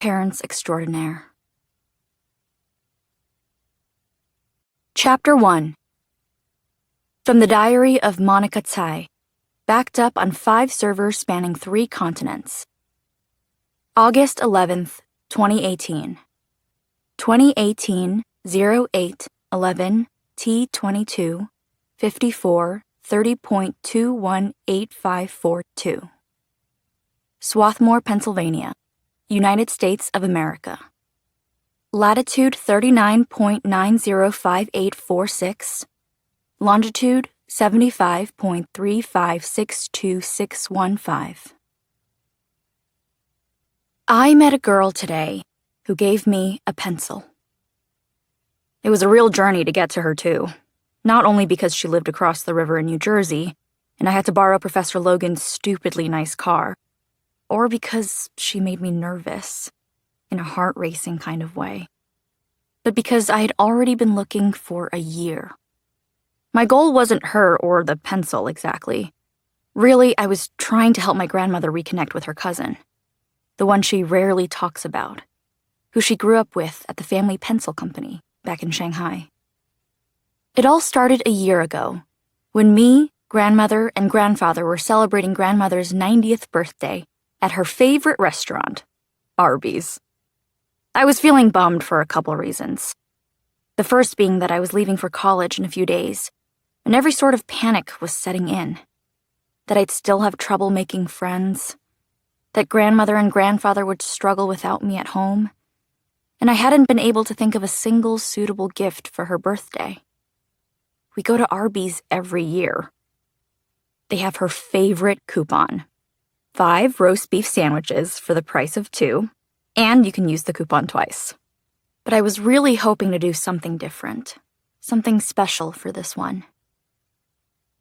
Parents Extraordinaire. Chapter 1. From the Diary of Monica Tsai, backed up on 5 servers spanning 3 continents. August 11th, 2018. 2018-08-11 T22 54 30.218542. Swarthmore, Pennsylvania, United States of America. Latitude 39.905846, longitude 75.3562615. I met a girl today who gave me a pencil. It was a real journey to get to her, too. Not only because she lived across the river in New Jersey, and I had to borrow Professor Logan's stupidly nice car, or because she made me nervous, in a heart-racing kind of way, but because I had already been looking for a year. My goal wasn't her or the pencil, exactly. Really, I was trying to help my grandmother reconnect with her cousin, the one she rarely talks about, who she grew up with at the family pencil company back in Shanghai. It all started a year ago, when me, grandmother, and grandfather were celebrating grandmother's 90th birthday at her favorite restaurant, Arby's. I was feeling bummed for a couple reasons. The first being that I was leaving for college in a few days, and every sort of panic was setting in. That I'd still have trouble making friends, that grandmother and grandfather would struggle without me at home, and I hadn't been able to think of a single suitable gift for her birthday. We go to Arby's every year. They have her favorite coupon, 5 roast beef sandwiches for the price of 2, and you can use the coupon twice. But I was really hoping to do something different, something special for this one.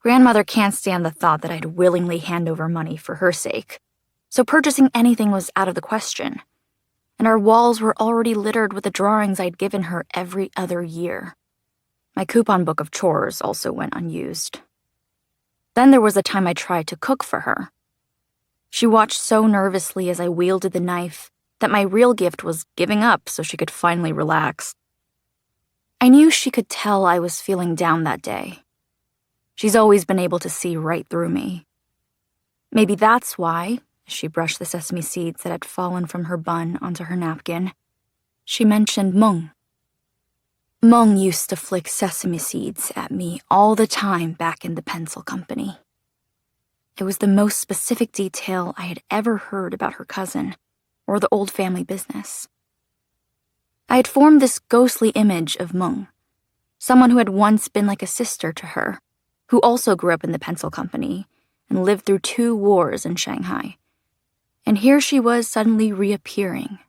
Grandmother can't stand the thought that I'd willingly hand over money for her sake, so purchasing anything was out of the question, and our walls were already littered with the drawings I'd given her every other year. My coupon book of chores also went unused. Then there was the time I tried to cook for her. She watched so nervously as I wielded the knife that my real gift was giving up so she could finally relax. I knew she could tell I was feeling down that day. She's always been able to see right through me. Maybe that's why, as she brushed the sesame seeds that had fallen from her bun onto her napkin, she mentioned Meng. Meng used to flick sesame seeds at me all the time back in the pencil company. It was the most specific detail I had ever heard about her cousin, or the old family business. I had formed this ghostly image of Meng, someone who had once been like a sister to her, who also grew up in the pencil company and lived through 2 wars in Shanghai. And here she was suddenly reappearing,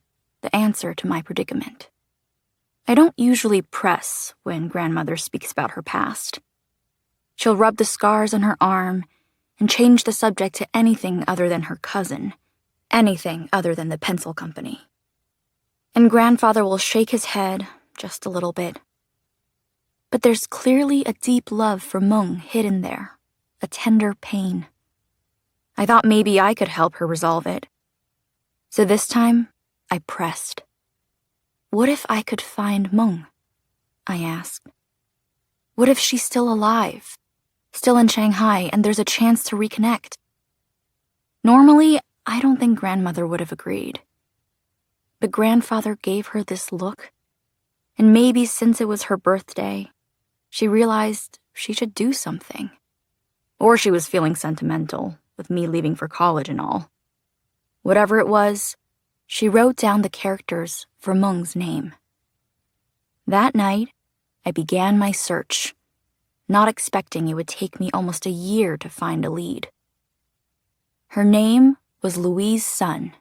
the answer to my predicament. I don't usually press when grandmother speaks about her past. She'll rub the scars on her arm and change the subject to anything other than her cousin, anything other than the pencil company. And grandfather will shake his head just a little bit. But there's clearly a deep love for Meng hidden there, a tender pain. I thought maybe I could help her resolve it. So this time, I pressed. What if I could find Meng? I asked. What if she's still alive, still in Shanghai, and there's a chance to reconnect? Normally, I don't think grandmother would have agreed. But grandfather gave her this look, and maybe since it was her birthday, she realized she should do something. Or she was feeling sentimental, with me leaving for college and all. Whatever it was, she wrote down the characters for Meng's name. That night, I began my search, not expecting it would take me almost a year to find a lead. Her name was Louise Sun.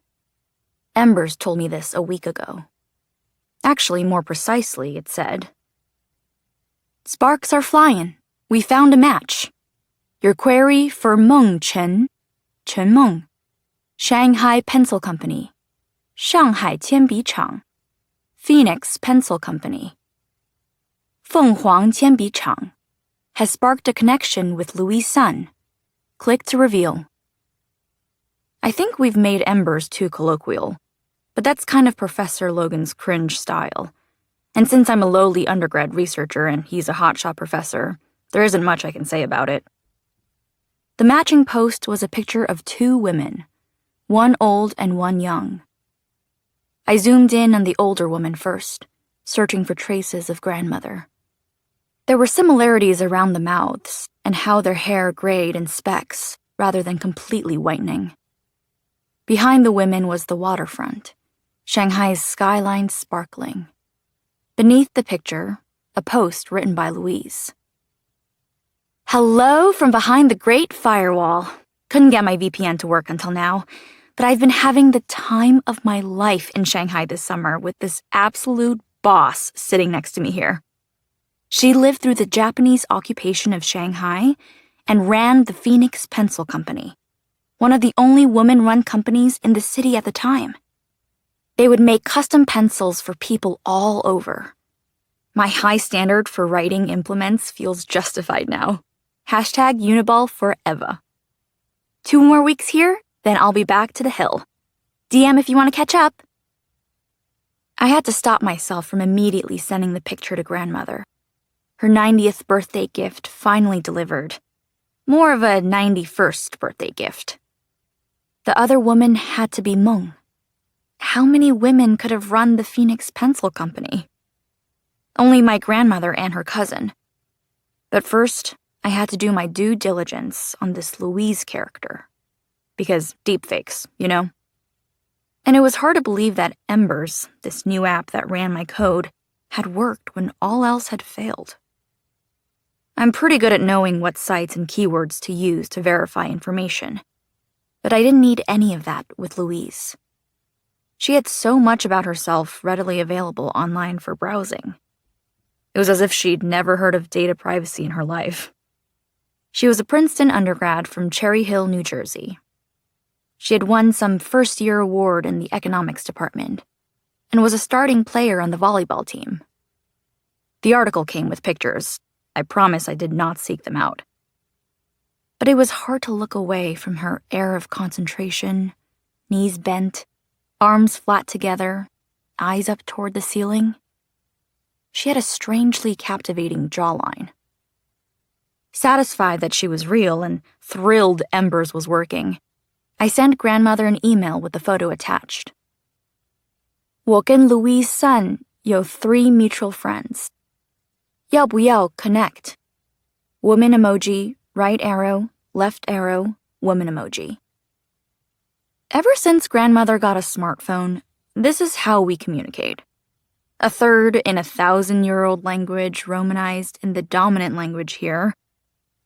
Embers told me this a week ago. Actually, more precisely, it said, "Sparks are flying. We found a match. Your query for Meng Chen Meng, Shanghai Pencil Company, Shanghai 铅笔厂, Phoenix Pencil Company, Fenghuang 铅笔厂, has sparked a connection with Louise Sun. Click to reveal." I think we've made Embers too colloquial, but that's kind of Professor Logan's cringe style. And since I'm a lowly undergrad researcher and he's a hotshot professor, there isn't much I can say about it. The matching post was a picture of two women, one old and one young. I zoomed in on the older woman first, searching for traces of grandmother. There were similarities around the mouths and how their hair grayed in specks rather than completely whitening. Behind the women was the waterfront, Shanghai's skyline sparkling. Beneath the picture, a post written by Louise. Hello from behind the Great Firewall. Couldn't get my VPN to work until now, but I've been having the time of my life in Shanghai this summer with this absolute boss sitting next to me here. She lived through the Japanese occupation of Shanghai and ran the Phoenix Pencil Company, one of the only woman-run companies in the city at the time. They would make custom pencils for people all over. My high standard for writing implements feels justified now. Hashtag Uniball forever. 2 more weeks here, then I'll be back to the hill. DM if you want to catch up. I had to stop myself from immediately sending the picture to grandmother. Her 90th birthday gift finally delivered. More of a 91st birthday gift. The other woman had to be Meng. How many women could have run the Phoenix Pencil Company? Only my grandmother and her cousin. But first, I had to do my due diligence on this Louise character. Because deepfakes, you know? And it was hard to believe that Embers, this new app that ran my code, had worked when all else had failed. I'm pretty good at knowing what sites and keywords to use to verify information. But I didn't need any of that with Louise. She had so much about herself readily available online for browsing. It was as if she'd never heard of data privacy in her life. She was a Princeton undergrad from Cherry Hill, New Jersey. She had won some first-year award in the economics department and was a starting player on the volleyball team. The article came with pictures. I promise I did not seek them out. But it was hard to look away from her air of concentration, knees bent, arms flat together, eyes up toward the ceiling. She had a strangely captivating jawline. Satisfied that she was real and thrilled Embers was working, I sent grandmother an email with the photo attached. 我跟 Louise Sun 有 3 mutual friends. 要不要 connect? Woman emoji, right arrow, left arrow, woman emoji. Ever since grandmother got a smartphone, this is how we communicate. A third in a 1,000-year-old language romanized in the dominant language here,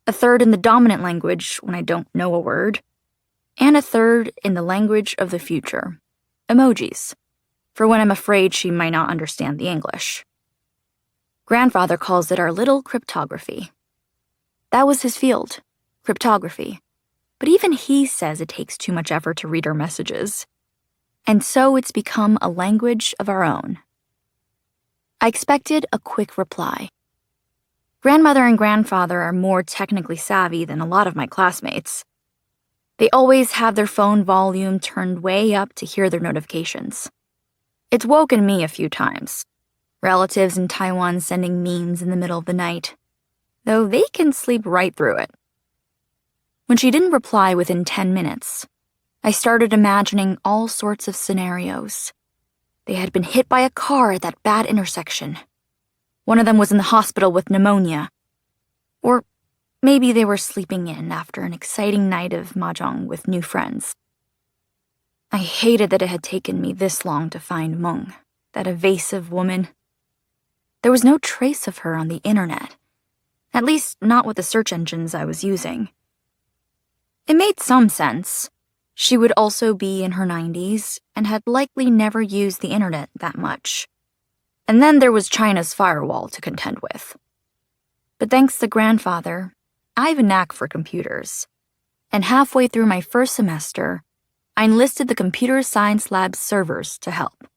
a third in the dominant language when I don't know a word, and a third in the language of the future, emojis, for when I'm afraid she might not understand the English. Grandfather calls it our little cryptography. That was his field, cryptography. But even he says it takes too much effort to read our messages. And so it's become a language of our own. I expected a quick reply. Grandmother and grandfather are more technically savvy than a lot of my classmates. They always have their phone volume turned way up to hear their notifications. It's woken me a few times. Relatives in Taiwan sending memes in the middle of the night, though they can sleep right through it. When she didn't reply within 10 minutes, I started imagining all sorts of scenarios. They had been hit by a car at that bad intersection. One of them was in the hospital with pneumonia. Or maybe they were sleeping in after an exciting night of mahjong with new friends. I hated that it had taken me this long to find Meng, that evasive woman. There was no trace of her on the internet, at least not with the search engines I was using. It made some sense. She would also be in her 90s and had likely never used the internet that much. And then there was China's firewall to contend with. But thanks to grandfather, I have a knack for computers. And halfway through my first semester, I enlisted the computer science lab's servers to help.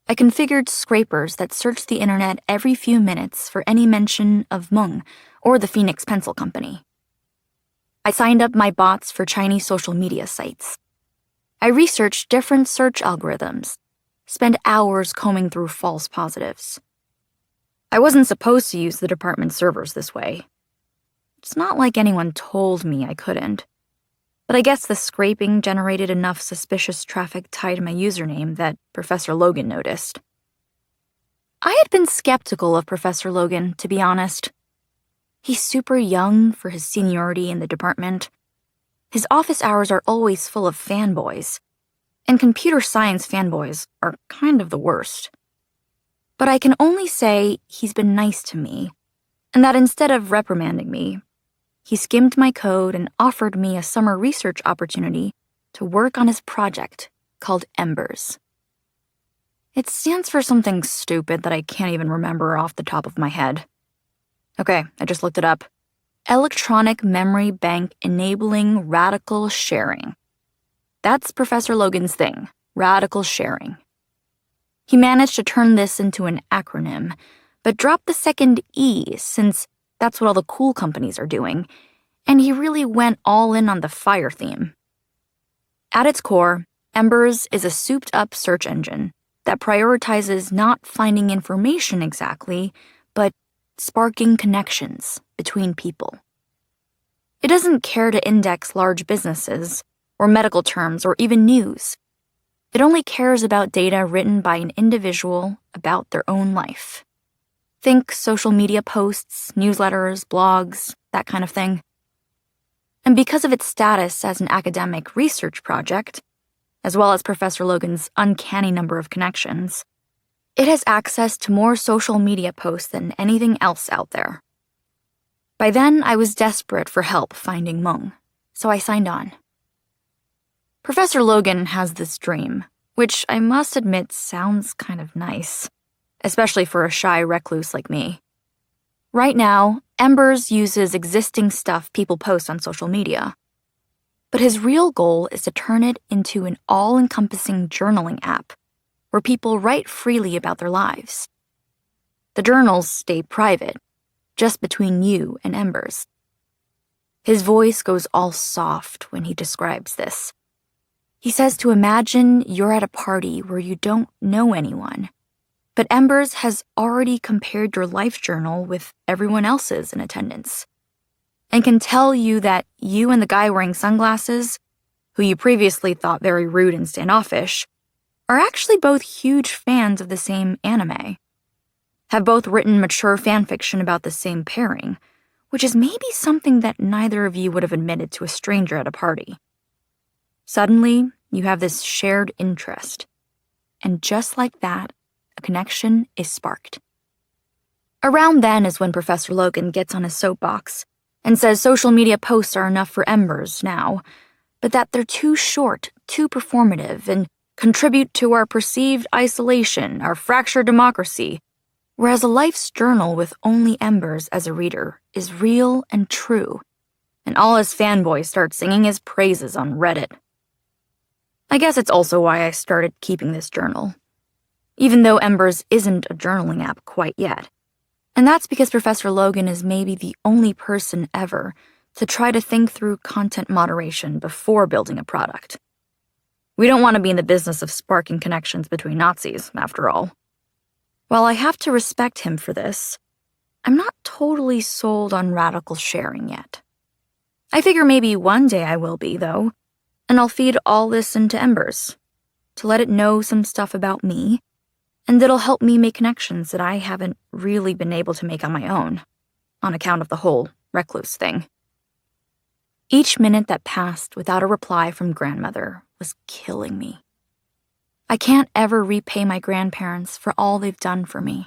I configured scrapers that searched the internet every few minutes for any mention of Meng or the Phoenix Pencil Company. I signed up my bots for Chinese social media sites. I researched different search algorithms, spent hours combing through false positives. I wasn't supposed to use the department servers this way. It's not like anyone told me I couldn't. But I guess the scraping generated enough suspicious traffic tied to my username that Professor Logan noticed. I had been skeptical of Professor Logan, to be honest. He's super young for his seniority in the department. His office hours are always full of fanboys, and computer science fanboys are kind of the worst. But I can only say he's been nice to me, and that instead of reprimanding me, he skimmed my code and offered me a summer research opportunity to work on his project called Embers. It stands for something stupid that I can't even remember off the top of my head. Okay, I just looked it up. Electronic Memory Bank Enabling Radical Sharing. That's Professor Logan's thing, radical sharing. He managed to turn this into an acronym, but dropped the second E since that's what all the cool companies are doing, and he really went all in on the fire theme. At its core, Embers is a souped-up search engine that prioritizes not finding information exactly, but sparking connections between people. It doesn't care to index large businesses, or medical terms, or even news. It only cares about data written by an individual about their own life. Think social media posts, newsletters, blogs, that kind of thing. And because of its status as an academic research project, as well as Professor Logan's uncanny number of connections, it has access to more social media posts than anything else out there. By then, I was desperate for help finding Meng, so I signed on. Professor Logan has this dream, which I must admit sounds kind of nice, especially for a shy recluse like me. Right now, Embers uses existing stuff people post on social media. But his real goal is to turn it into an all-encompassing journaling app where people write freely about their lives. The journals stay private, just between you and Embers. His voice goes all soft when he describes this. He says to imagine you're at a party where you don't know anyone, but Embers has already compared your life journal with everyone else's in attendance, and can tell you that you and the guy wearing sunglasses, who you previously thought very rude and standoffish, are actually both huge fans of the same anime, have both written mature fanfiction about the same pairing, which is maybe something that neither of you would have admitted to a stranger at a party. Suddenly, you have this shared interest, and just like that, a connection is sparked. Around then is when Professor Logan gets on his soapbox and says social media posts are enough for Embers now, but that they're too short, too performative, and contribute to our perceived isolation, our fractured democracy, whereas a life's journal with only Embers as a reader is real and true, and all his fanboys start singing his praises on Reddit. I guess it's also why I started keeping this journal, even though Embers isn't a journaling app quite yet. And that's because Professor Logan is maybe the only person ever to try to think through content moderation before building a product. We don't want to be in the business of sparking connections between Nazis, after all. While I have to respect him for this, I'm not totally sold on radical sharing yet. I figure maybe one day I will be, though, and I'll feed all this into Embers, to let it know some stuff about me, and it'll help me make connections that I haven't really been able to make on my own, on account of the whole recluse thing. Each minute that passed without a reply from grandmother was killing me. I can't ever repay my grandparents for all they've done for me.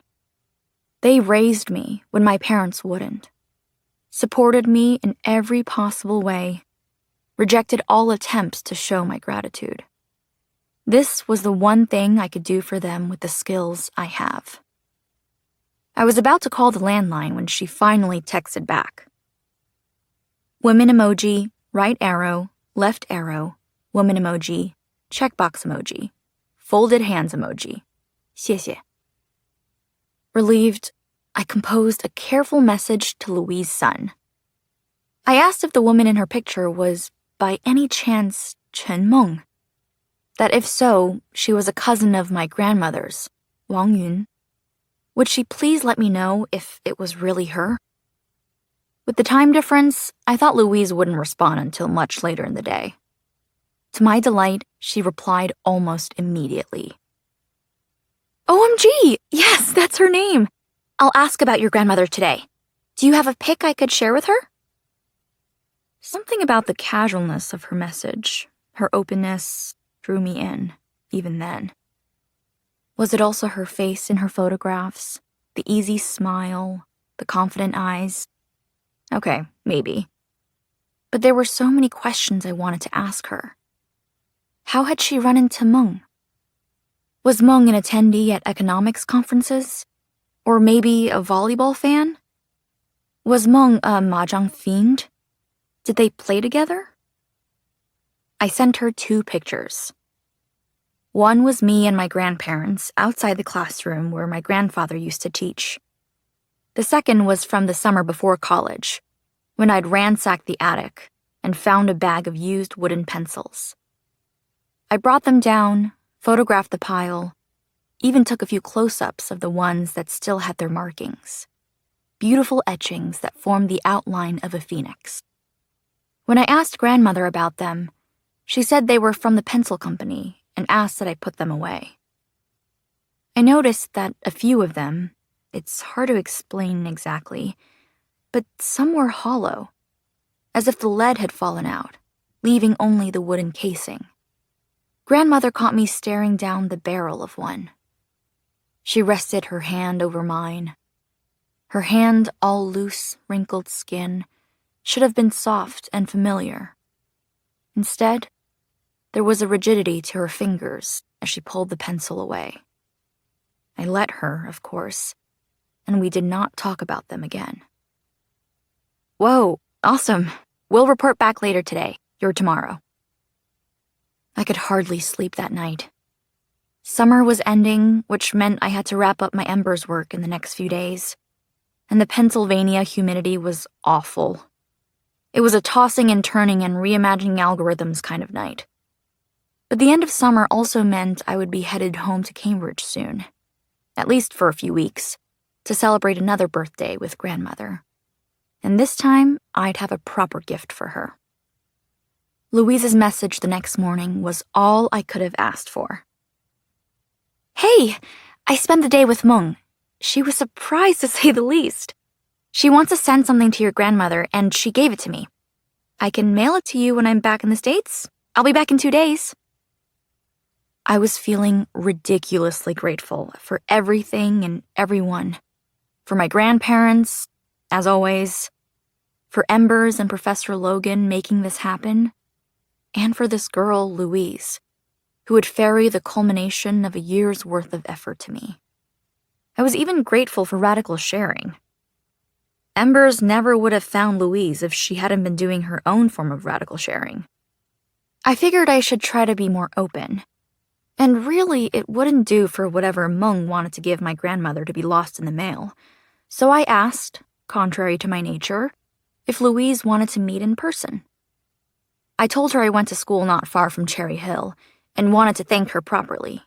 They raised me when my parents wouldn't, supported me in every possible way, rejected all attempts to show my gratitude. This was the one thing I could do for them with the skills I have. I was about to call the landline when she finally texted back. Women emoji, right arrow, left arrow, woman emoji, checkbox emoji, folded hands emoji. 谢谢. Relieved, I composed a careful message to Louise's son. I asked if the woman in her picture was, by any chance, Chen Meng. that if so, she was a cousin of my grandmother's, Wang Yun. Would she please let me know if it was really her? With the time difference, I thought Louise wouldn't respond until much later in the day. To my delight, she replied almost immediately. OMG! Yes, that's her name! I'll ask about your grandmother today. Do you have a pic I could share with her? Something about the casualness of her message, her openness, drew me in, even then. Was it also her face in her photographs, the easy smile, the confident eyes? Okay, maybe. But there were so many questions I wanted to ask her. How had she run into Meng? Was Meng an attendee at economics conferences? Or maybe a volleyball fan? Was Meng a mahjong fiend? Did they play together? I sent her 2 pictures. One was me and my grandparents outside the classroom where my grandfather used to teach. The second was from the summer before college, when I'd ransacked the attic and found a bag of used wooden pencils. I brought them down, photographed the pile, even took a few close-ups of the ones that still had their markings. Beautiful etchings that formed the outline of a phoenix. When I asked grandmother about them, she said they were from the pencil company and asked that I put them away. I noticed that a few of them, it's hard to explain exactly, but some were hollow, as if the lead had fallen out, leaving only the wooden casing. Grandmother caught me staring down the barrel of one. She rested her hand over mine. Her hand, all loose, wrinkled skin, should have been soft and familiar. Instead, there was a rigidity to her fingers as she pulled the pencil away. I let her, of course, and we did not talk about them again. Whoa, awesome. We'll report back later today. You're tomorrow. I could hardly sleep that night. Summer was ending, which meant I had to wrap up my Embers work in the next few days. And the Pennsylvania humidity was awful. It was a tossing and turning and reimagining algorithms kind of night. But the end of summer also meant I would be headed home to Cambridge soon, at least for a few weeks, to celebrate another birthday with grandmother. And this time, I'd have a proper gift for her. Louise's message the next morning was all I could have asked for. Hey, I spent the day with Meng. She was surprised to say the least. She wants to send something to your grandmother, and she gave it to me. I can mail it to you when I'm back in the States. I'll be back in 2 days. I was feeling ridiculously grateful for everything and everyone. For my grandparents, as always. For Embers and Professor Logan making this happen. And for this girl, Louise, who would ferry the culmination of a year's worth of effort to me. I was even grateful for radical sharing. Embers never would have found Louise if she hadn't been doing her own form of radical sharing. I figured I should try to be more open. And really, it wouldn't do for whatever Meng wanted to give my grandmother to be lost in the mail. So I asked, contrary to my nature, if Louise wanted to meet in person. I told her I went to school not far from Cherry Hill and wanted to thank her properly.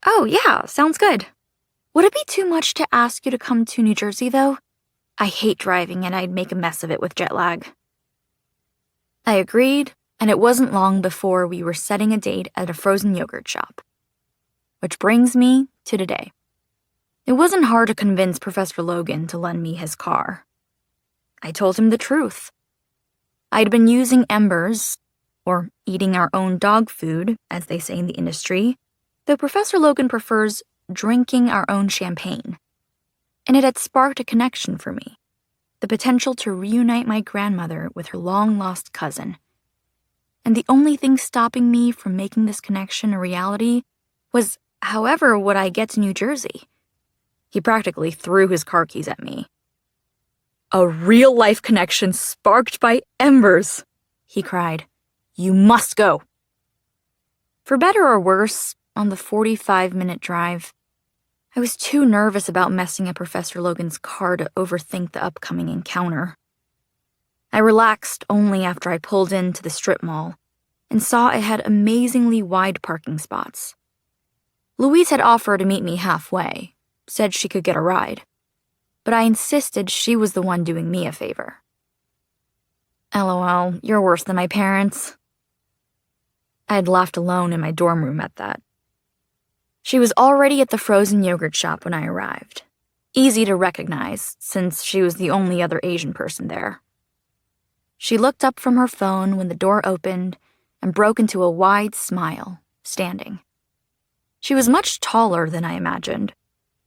Oh, yeah, sounds good. Would it be too much to ask you to come to New Jersey, though? I hate driving and I'd make a mess of it with jet lag. I agreed, and it wasn't long before we were setting a date at a frozen yogurt shop. Which brings me to today. It wasn't hard to convince Professor Logan to lend me his car. I told him the truth. I'd been using Embers, or eating our own dog food, as they say in the industry, though Professor Logan prefers drinking our own champagne. And it had sparked a connection for me, the potential to reunite my grandmother with her long-lost cousin. And the only thing stopping me from making this connection a reality was, however would I get to New Jersey? He practically threw his car keys at me. A real-life connection sparked by Embers, he cried. You must go. For better or worse, on the 45-minute drive, I was too nervous about messing up Professor Logan's car to overthink the upcoming encounter. I relaxed only after I pulled into the strip mall and saw it had amazingly wide parking spots. Louise had offered to meet me halfway, said she could get a ride, but I insisted she was the one doing me a favor. LOL, you're worse than my parents. I had laughed alone in my dorm room at that. She was already at the frozen yogurt shop when I arrived. Easy to recognize, since she was the only other Asian person there. She looked up from her phone when the door opened and broke into a wide smile, standing. She was much taller than I imagined,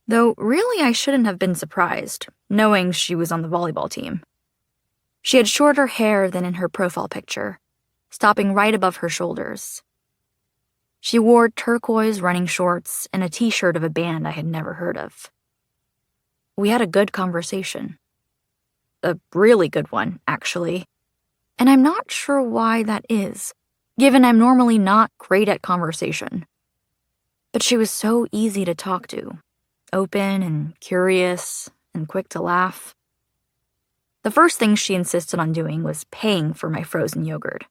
though really I shouldn't have been surprised, knowing she was on the volleyball team. She had shorter hair than in her profile picture, stopping right above her shoulders. She wore turquoise running shorts and a t-shirt of a band I had never heard of. We had a good conversation. A really good one, actually. And I'm not sure why that is, given I'm normally not great at conversation. But she was so easy to talk to, open and curious and quick to laugh. The first thing she insisted on doing was paying for my frozen yogurt.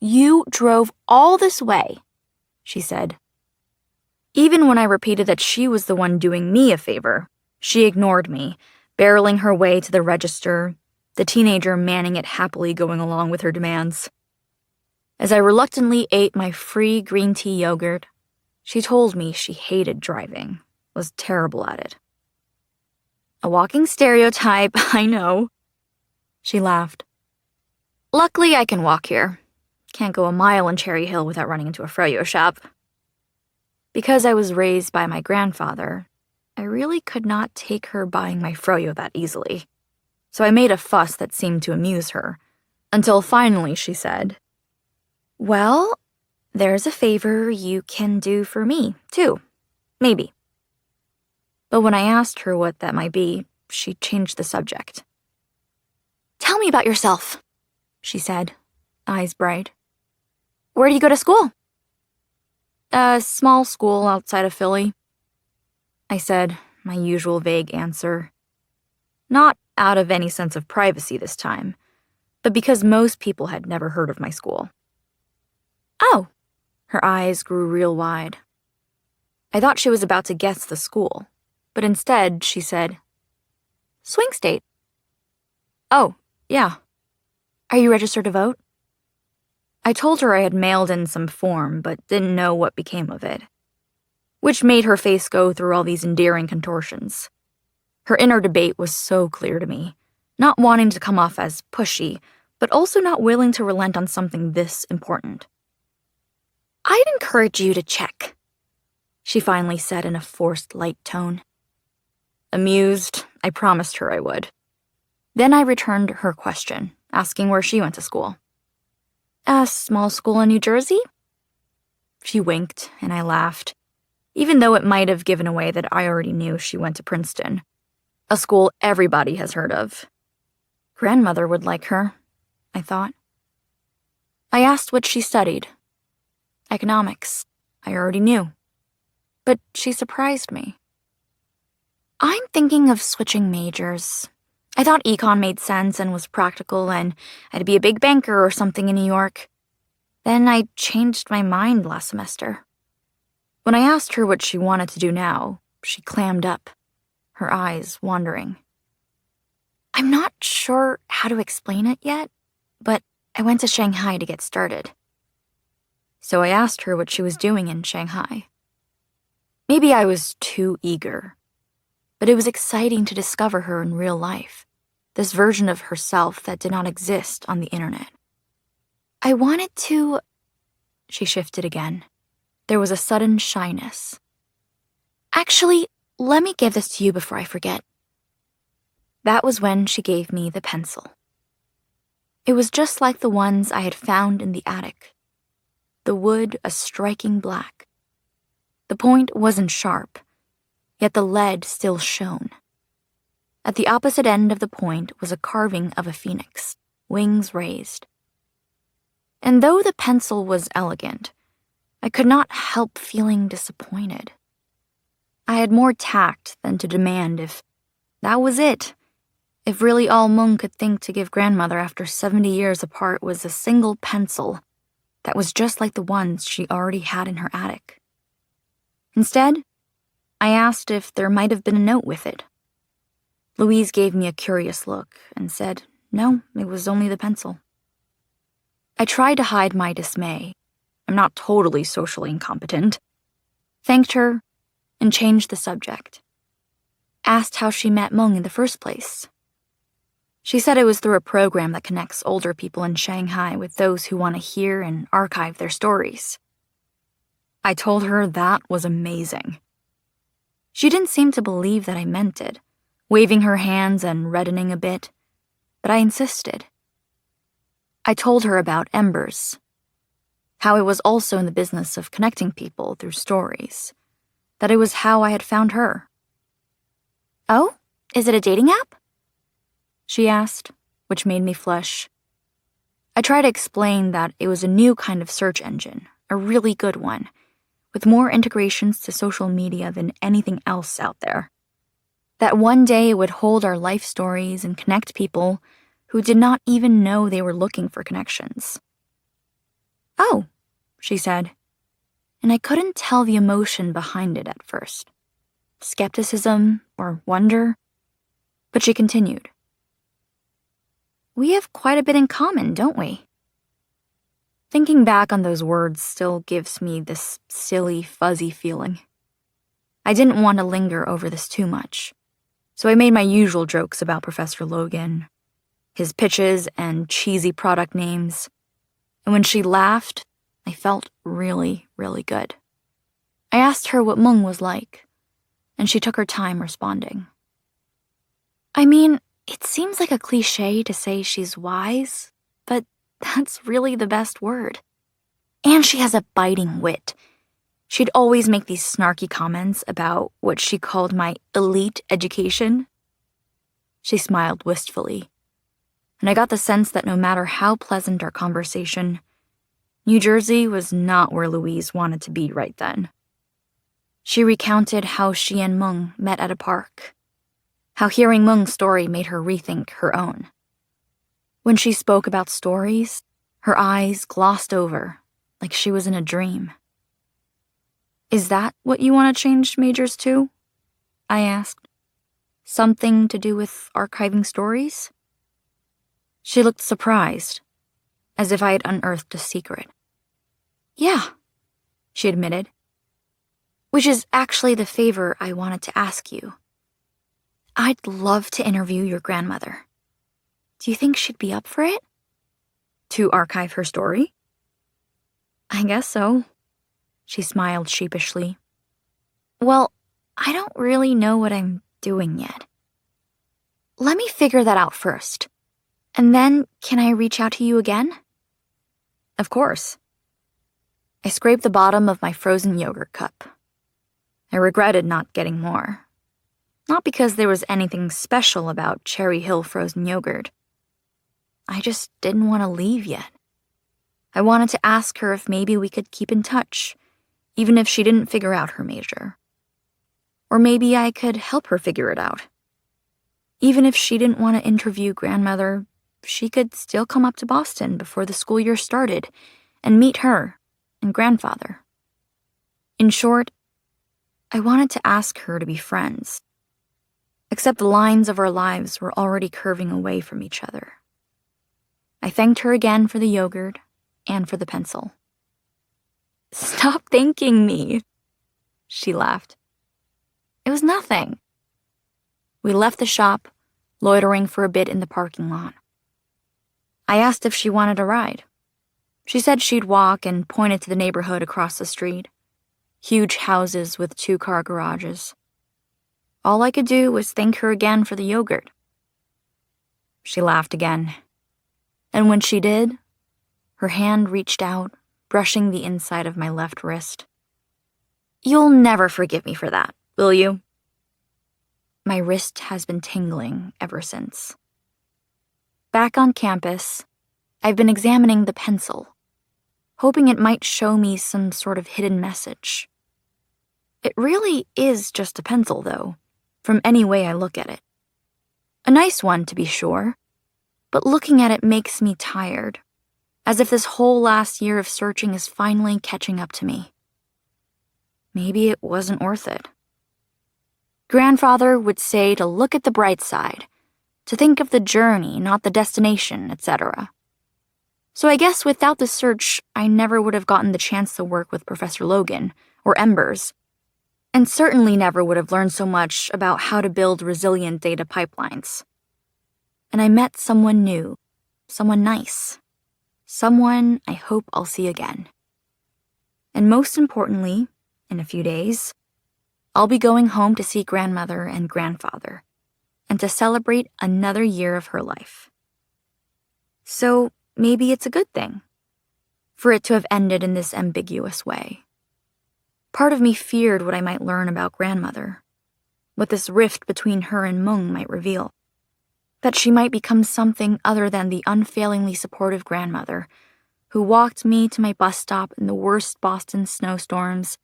"You drove all this way," she said. Even when I repeated that she was the one doing me a favor, she ignored me, barreling her way to the register, the teenager manning it happily going along with her demands. As I reluctantly ate my free green tea yogurt, she told me she hated driving, was terrible at it. A walking stereotype, I know. She laughed. Luckily, I can walk here. Can't go a mile in Cherry Hill without running into a froyo shop. Because I was raised by my grandfather, I really could not take her buying my froyo that easily. So I made a fuss that seemed to amuse her, until finally she said, "Well, there's a favor you can do for me, too. Maybe." But when I asked her what that might be, she changed the subject. "Tell me about yourself," she said, eyes bright. "Where do you go to school?" "A small school outside of Philly," I said, my usual vague answer. Not out of any sense of privacy this time, but because most people had never heard of my school. "Oh," her eyes grew real wide. I thought she was about to guess the school, but instead she said, "Swing State." "Oh, yeah. Are you registered to vote?" I told her I had mailed in some form, but didn't know what became of it, which made her face go through all these endearing contortions. Her inner debate was so clear to me, not wanting to come off as pushy, but also not willing to relent on something this important. "I'd encourage you to check," she finally said in a forced light tone. Amused, I promised her I would. Then I returned her question, asking where she went to school. "A small school in New Jersey?" She winked, and I laughed, even though it might have given away that I already knew she went to Princeton, a school everybody has heard of. Grandmother would like her, I thought. I asked what she studied. Economics, I already knew. But she surprised me. "I'm thinking of switching majors. I thought econ made sense and was practical, and I'd be a big banker or something in New York. Then I changed my mind last semester." When I asked her what she wanted to do now, she clammed up, her eyes wandering. "I'm not sure how to explain it yet, but I went to Shanghai to get started." So I asked her what she was doing in Shanghai. Maybe I was too eager, but it was exciting to discover her in real life, this version of herself that did not exist on the internet. "I wanted to..." She shifted again. There was a sudden shyness. "Actually, let me give this to you before I forget." That was when she gave me the pencil. It was just like the ones I had found in the attic. The wood a striking black. The point wasn't sharp, yet the lead still shone. At the opposite end of the point was a carving of a phoenix, wings raised. And though the pencil was elegant, I could not help feeling disappointed. I had more tact than to demand if that was it, if really all Mung could think to give grandmother after 70 years apart was a single pencil, that was just like the ones she already had in her attic. Instead, I asked if there might have been a note with it. Louise gave me a curious look and said, no, it was only the pencil. I tried to hide my dismay. I'm not totally socially incompetent. Thanked her and changed the subject. Asked how she met Meng in the first place. She said it was through a program that connects older people in Shanghai with those who want to hear and archive their stories. I told her that was amazing. She didn't seem to believe that I meant it, waving her hands and reddening a bit, but I insisted. I told her about Embers, how it was also in the business of connecting people through stories, that it was how I had found her. Oh, is it a dating app? She asked, which made me flush. I tried to explain that it was a new kind of search engine, a really good one, with more integrations to social media than anything else out there. That one day it would hold our life stories and connect people who did not even know they were looking for connections. Oh, she said, and I couldn't tell the emotion behind it at first. Skepticism or wonder, but she continued. We have quite a bit in common, don't we? Thinking back on those words still gives me this silly, fuzzy feeling. I didn't want to linger over this too much, so I made my usual jokes about Professor Logan, his pitches and cheesy product names, and when she laughed, I felt really, really good. I asked her what Meng was like, and she took her time responding. I mean, it seems like a cliche to say she's wise, but that's really the best word. And she has a biting wit. She'd always make these snarky comments about what she called my elite education. She smiled wistfully, and I got the sense that no matter how pleasant our conversation, New Jersey was not where Louise wanted to be right then. She recounted how she and Meng met at a park, how hearing Meng's story made her rethink her own. When she spoke about stories, her eyes glossed over, like she was in a dream. Is that what you want to change majors to? I asked. Something to do with archiving stories? She looked surprised, as if I had unearthed a secret. Yeah, she admitted. Which is actually the favor I wanted to ask you. I'd love to interview your grandmother. Do you think she'd be up for it? To archive her story? I guess so. She smiled sheepishly. Well, I don't really know what I'm doing yet. Let me figure that out first. And then, can I reach out to you again? Of course. I scraped the bottom of my frozen yogurt cup. I regretted not getting more. Not because there was anything special about Cherry Hill frozen yogurt. I just didn't want to leave yet. I wanted to ask her if maybe we could keep in touch, even if she didn't figure out her major. Or maybe I could help her figure it out. Even if she didn't want to interview grandmother, she could still come up to Boston before the school year started and meet her and grandfather. In short, I wanted to ask her to be friends. Except the lines of our lives were already curving away from each other. I thanked her again for the yogurt and for the pencil. Stop thanking me, she laughed. It was nothing. We left the shop, loitering for a bit in the parking lot. I asked if she wanted a ride. She said she'd walk and pointed to the neighborhood across the street. Huge houses with 2-car garages. All I could do was thank her again for the yogurt. She laughed again. And when she did, her hand reached out, brushing the inside of my left wrist. You'll never forgive me for that, will you? My wrist has been tingling ever since. Back on campus, I've been examining the pencil, hoping it might show me some sort of hidden message. It really is just a pencil, though, from any way I look at it. A nice one, to be sure, but looking at it makes me tired, as if this whole last year of searching is finally catching up to me. Maybe it wasn't worth it. Grandfather would say to look at the bright side, to think of the journey, not the destination, etc. So I guess without the search, I never would have gotten the chance to work with Professor Logan, or Embers, and certainly never would have learned so much about how to build resilient data pipelines. And I met someone new, someone nice, someone I hope I'll see again. And most importantly, in a few days, I'll be going home to see grandmother and grandfather, and to celebrate another year of her life. So maybe it's a good thing for it to have ended in this ambiguous way. Part of me feared what I might learn about grandmother, what this rift between her and Mung might reveal, that she might become something other than the unfailingly supportive grandmother who walked me to my bus stop in the worst Boston snowstorms,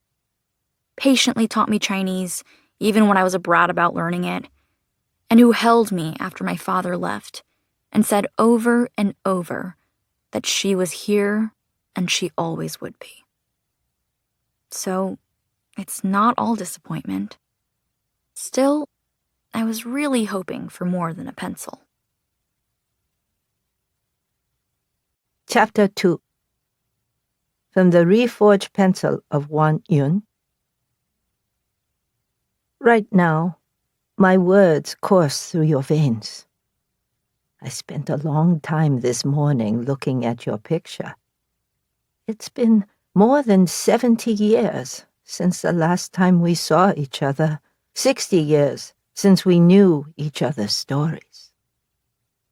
patiently taught me Chinese even when I was a brat about learning it, and who held me after my father left and said over and over that she was here and she always would be. So, it's not all disappointment. Still, I was really hoping for more than a pencil. Chapter 2. From the Reforged Pencil of Wan Yun. Right now, my words course through your veins. I spent a long time this morning looking at your picture. It's been more than 70 years since the last time we saw each other, 60 years since we knew each other's stories.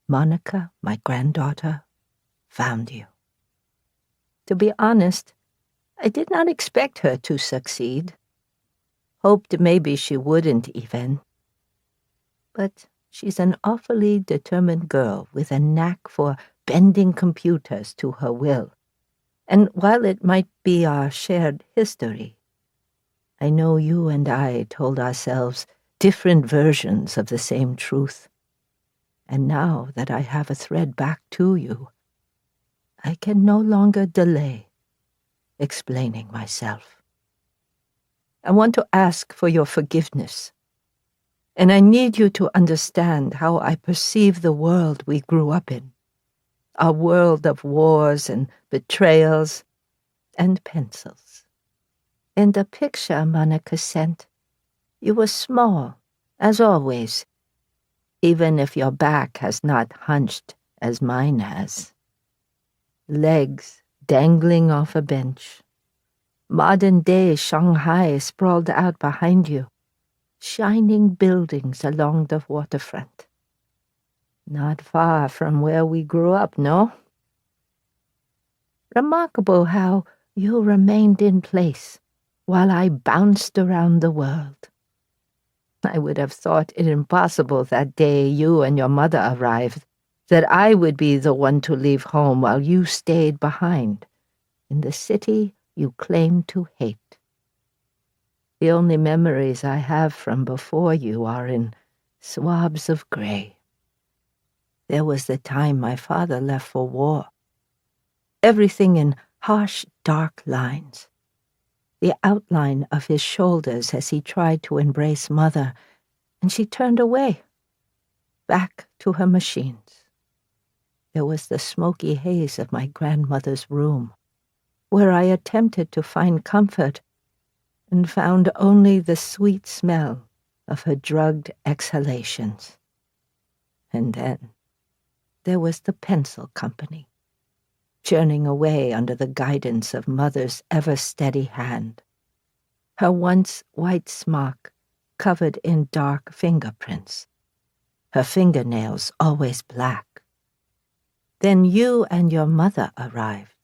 Monica, my granddaughter, found you. To be honest, I did not expect her to succeed. Hoped maybe she wouldn't even. But she's an awfully determined girl with a knack for bending computers to her will. And while it might be our shared history, I know you and I told ourselves different versions of the same truth. And now that I have a thread back to you, I can no longer delay explaining myself. I want to ask for your forgiveness. And I need you to understand how I perceive the world we grew up in. Our world of wars and betrayals and pencils. In the picture Monica sent, you were small, as always, even if your back has not hunched as mine has. Legs dangling off a bench. Modern-day Shanghai sprawled out behind you. Shining buildings along the waterfront. Not far from where we grew up, no? Remarkable how you remained in place while I bounced around the world. I would have thought it impossible that day you and your mother arrived, that I would be the one to leave home while you stayed behind, in the city you claimed to hate. The only memories I have from before you are in swabs of gray. There was the time my father left for war. Everything in harsh, dark lines. The outline of his shoulders as he tried to embrace Mother, and she turned away, back to her machines. There was the smoky haze of my grandmother's room, where I attempted to find comfort and found only the sweet smell of her drugged exhalations. And then there was the pencil company, churning away under the guidance of Mother's ever-steady hand, her once white smock covered in dark fingerprints, her fingernails always black. Then you and your mother arrived,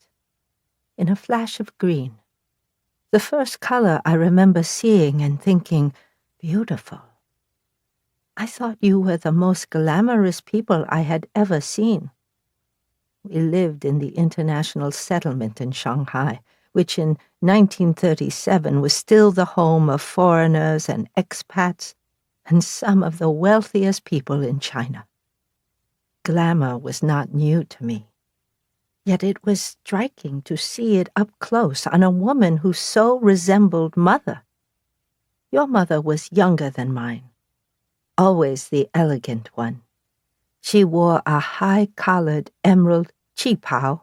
in a flash of green, the first color I remember seeing and thinking, beautiful. I thought you were the most glamorous people I had ever seen. We lived in the international settlement in Shanghai, which in 1937 was still the home of foreigners and expats and some of the wealthiest people in China. Glamour was not new to me. Yet it was striking to see it up close on a woman who so resembled Mother. Your mother was younger than mine, always the elegant one. She wore a high-collared emerald qipao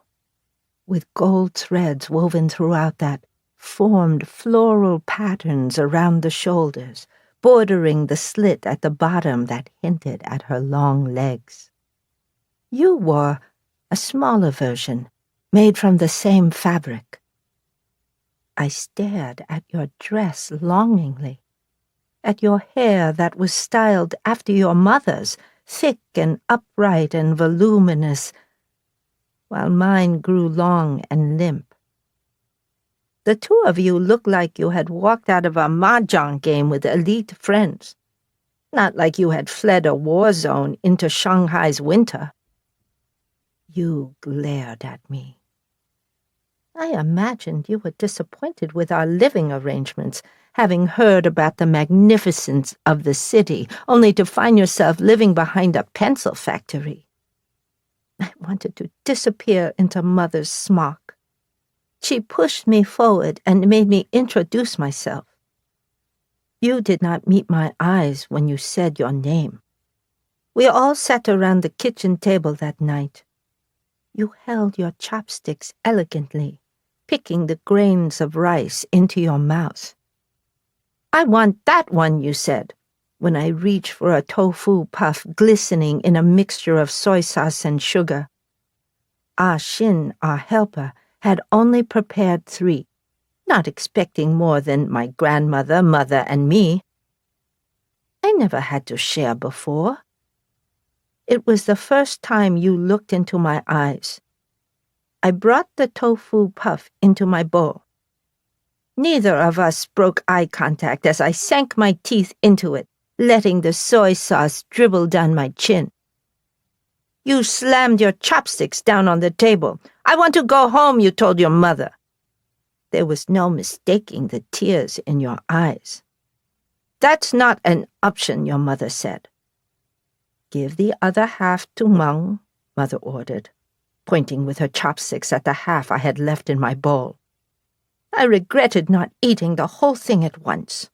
with gold threads woven throughout that formed floral patterns around the shoulders, bordering the slit at the bottom that hinted at her long legs. You wore a smaller version, made from the same fabric. I stared at your dress longingly, at your hair that was styled after your mother's, thick and upright and voluminous, while mine grew long and limp. The two of you looked like you had walked out of a mahjong game with elite friends, not like you had fled a war zone into Shanghai's winter. You glared at me. I imagined you were disappointed with our living arrangements, having heard about the magnificence of the city, only to find yourself living behind a pencil factory. I wanted to disappear into Mother's smock. She pushed me forward and made me introduce myself. You did not meet my eyes when you said your name. We all sat around the kitchen table that night. You held your chopsticks elegantly, picking the grains of rice into your mouth. "I want that one," you said, when I reached for a tofu puff glistening in a mixture of soy sauce and sugar. Ah Shin, our helper, had only prepared 3, not expecting more than my grandmother, mother, and me. I never had to share before. It was the first time you looked into my eyes. I brought the tofu puff into my bowl. Neither of us broke eye contact as I sank my teeth into it, letting the soy sauce dribble down my chin. You slammed your chopsticks down on the table. "I want to go home," you told your mother. There was no mistaking the tears in your eyes. "That's not an option," your mother said. "Give the other half to Meng," Mother ordered, pointing with her chopsticks at the half I had left in my bowl. I regretted not eating the whole thing at once.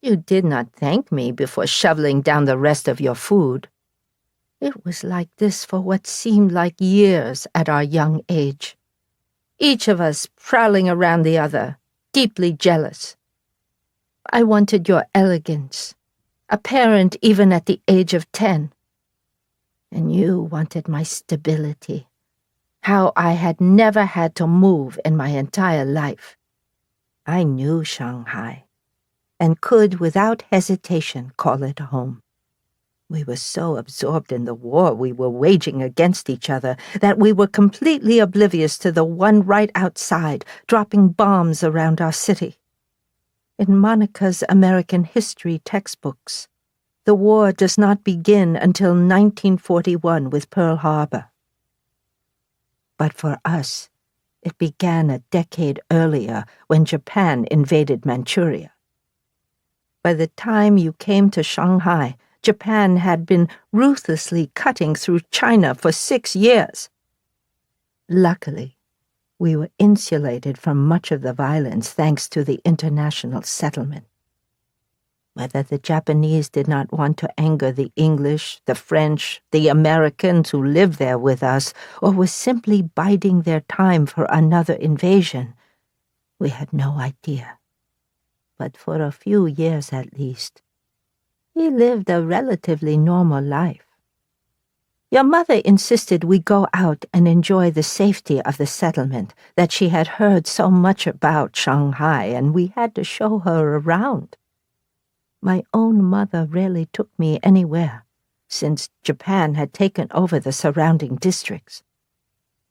You did not thank me before shoveling down the rest of your food. It was like this for what seemed like years at our young age. Each of us prowling around the other, deeply jealous. I wanted your elegance, apparent even at the age of 10. And you wanted my stability, how I had never had to move in my entire life. I knew Shanghai, and could without hesitation call it home. We were so absorbed in the war we were waging against each other that we were completely oblivious to the one right outside, dropping bombs around our city. In Monica's American history textbooks, the war does not begin until 1941 with Pearl Harbor. But for us, it began a decade earlier when Japan invaded Manchuria. By the time you came to Shanghai, Japan had been ruthlessly cutting through China for 6 years. Luckily, we were insulated from much of the violence thanks to the international settlement. Whether the Japanese did not want to anger the English, the French, the Americans who lived there with us, or was simply biding their time for another invasion, we had no idea. But for a few years at least, we lived a relatively normal life. Your mother insisted we go out and enjoy the safety of the settlement, that she had heard so much about Shanghai, and we had to show her around. My own mother rarely took me anywhere, since Japan had taken over the surrounding districts.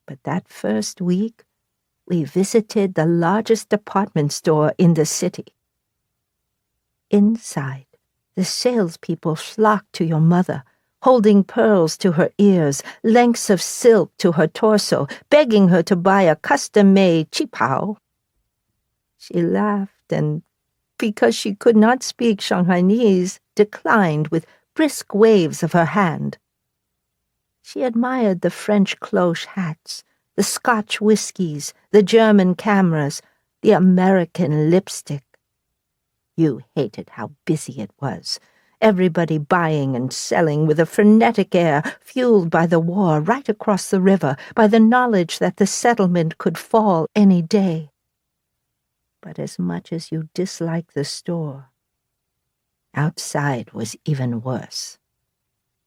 But that first week, we visited the largest department store in the city. Inside, the salespeople flocked to your mother, holding pearls to her ears, lengths of silk to her torso, begging her to buy a custom-made qipao. She laughed and, because she could not speak Shanghainese, declined with brisk waves of her hand. She admired the French cloche hats, the Scotch whiskies, the German cameras, the American lipstick. You hated how busy it was. Everybody buying and selling with a frenetic air, fueled by the war right across the river, by the knowledge that the settlement could fall any day. But as much as you disliked the store, outside was even worse.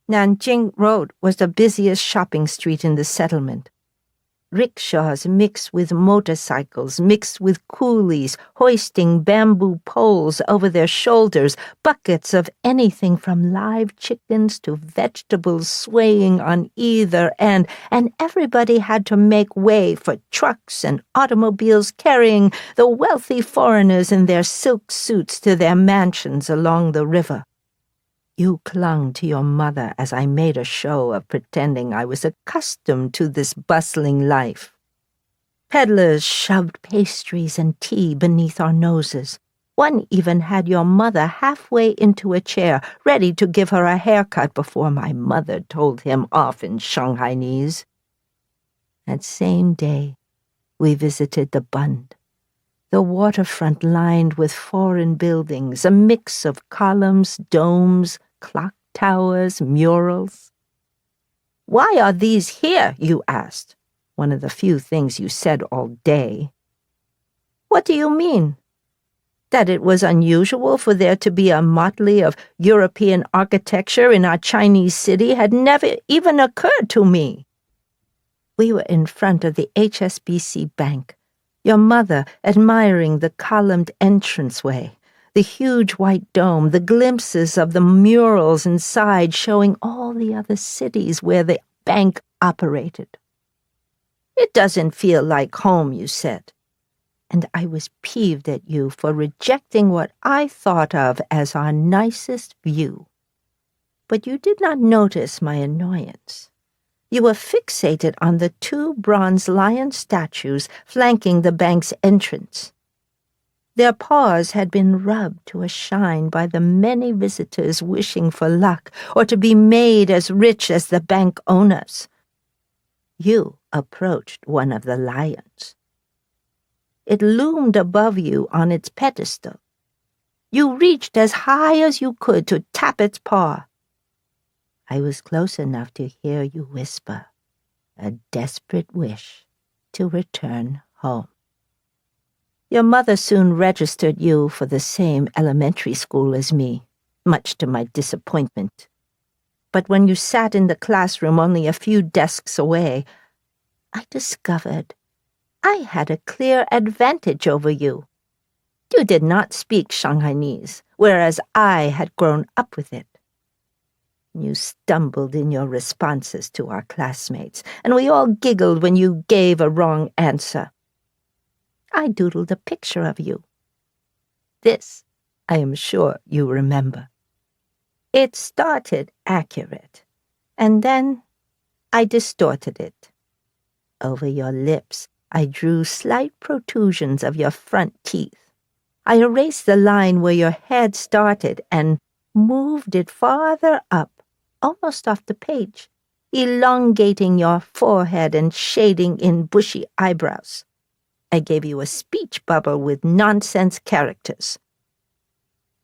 Nanjing Road was the busiest shopping street in the settlement. Rickshaws mixed with motorcycles, mixed with coolies, hoisting bamboo poles over their shoulders, buckets of anything from live chickens to vegetables swaying on either end, and everybody had to make way for trucks and automobiles carrying the wealthy foreigners in their silk suits to their mansions along the river. You clung to your mother as I made a show of pretending I was accustomed to this bustling life. Peddlers shoved pastries and tea beneath our noses. One even had your mother halfway into a chair, ready to give her a haircut before my mother told him off in Shanghainese. That same day, we visited the Bund, the waterfront lined with foreign buildings, a mix of columns, domes, clock towers, murals. "Why are these here?" you asked, one of the few things you said all day. "What do you mean?" "That it was unusual for there to be a motley of European architecture in our Chinese city had never even occurred to me." We were in front of the HSBC Bank, your mother admiring the columned entranceway, the huge white dome, the glimpses of the murals inside showing all the other cities where the bank operated. "It doesn't feel like home," you said. And I was peeved at you for rejecting what I thought of as our nicest view. But you did not notice my annoyance. You were fixated on the 2 bronze lion statues flanking the bank's entrance. Their paws had been rubbed to a shine by the many visitors wishing for luck or to be made as rich as the bank owners. You approached one of the lions. It loomed above you on its pedestal. You reached as high as you could to tap its paw. I was close enough to hear you whisper, a desperate wish to return home. Your mother soon registered you for the same elementary school as me, much to my disappointment. But when you sat in the classroom only a few desks away, I discovered I had a clear advantage over you. You did not speak Shanghainese, whereas I had grown up with it. You stumbled in your responses to our classmates, and we all giggled when you gave a wrong answer. I doodled a picture of you. This, I am sure you remember. It started accurate, and then I distorted it. Over your lips, I drew slight protrusions of your front teeth. I erased the line where your head started and moved it farther up, almost off the page, elongating your forehead and shading in bushy eyebrows. I gave you a speech bubble with nonsense characters.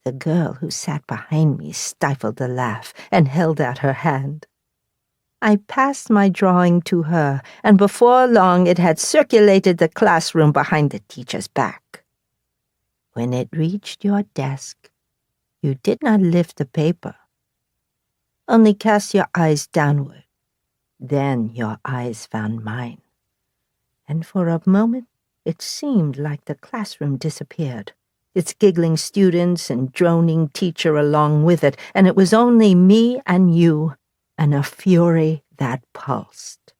The girl who sat behind me stifled a laugh and held out her hand. I passed my drawing to her, and before long it had circulated the classroom behind the teacher's back. When it reached your desk, you did not lift the paper, only cast your eyes downward. Then your eyes found mine, and for a moment it seemed like the classroom disappeared, its giggling students and droning teacher along with it, and it was only me and you, and a fury that pulsed.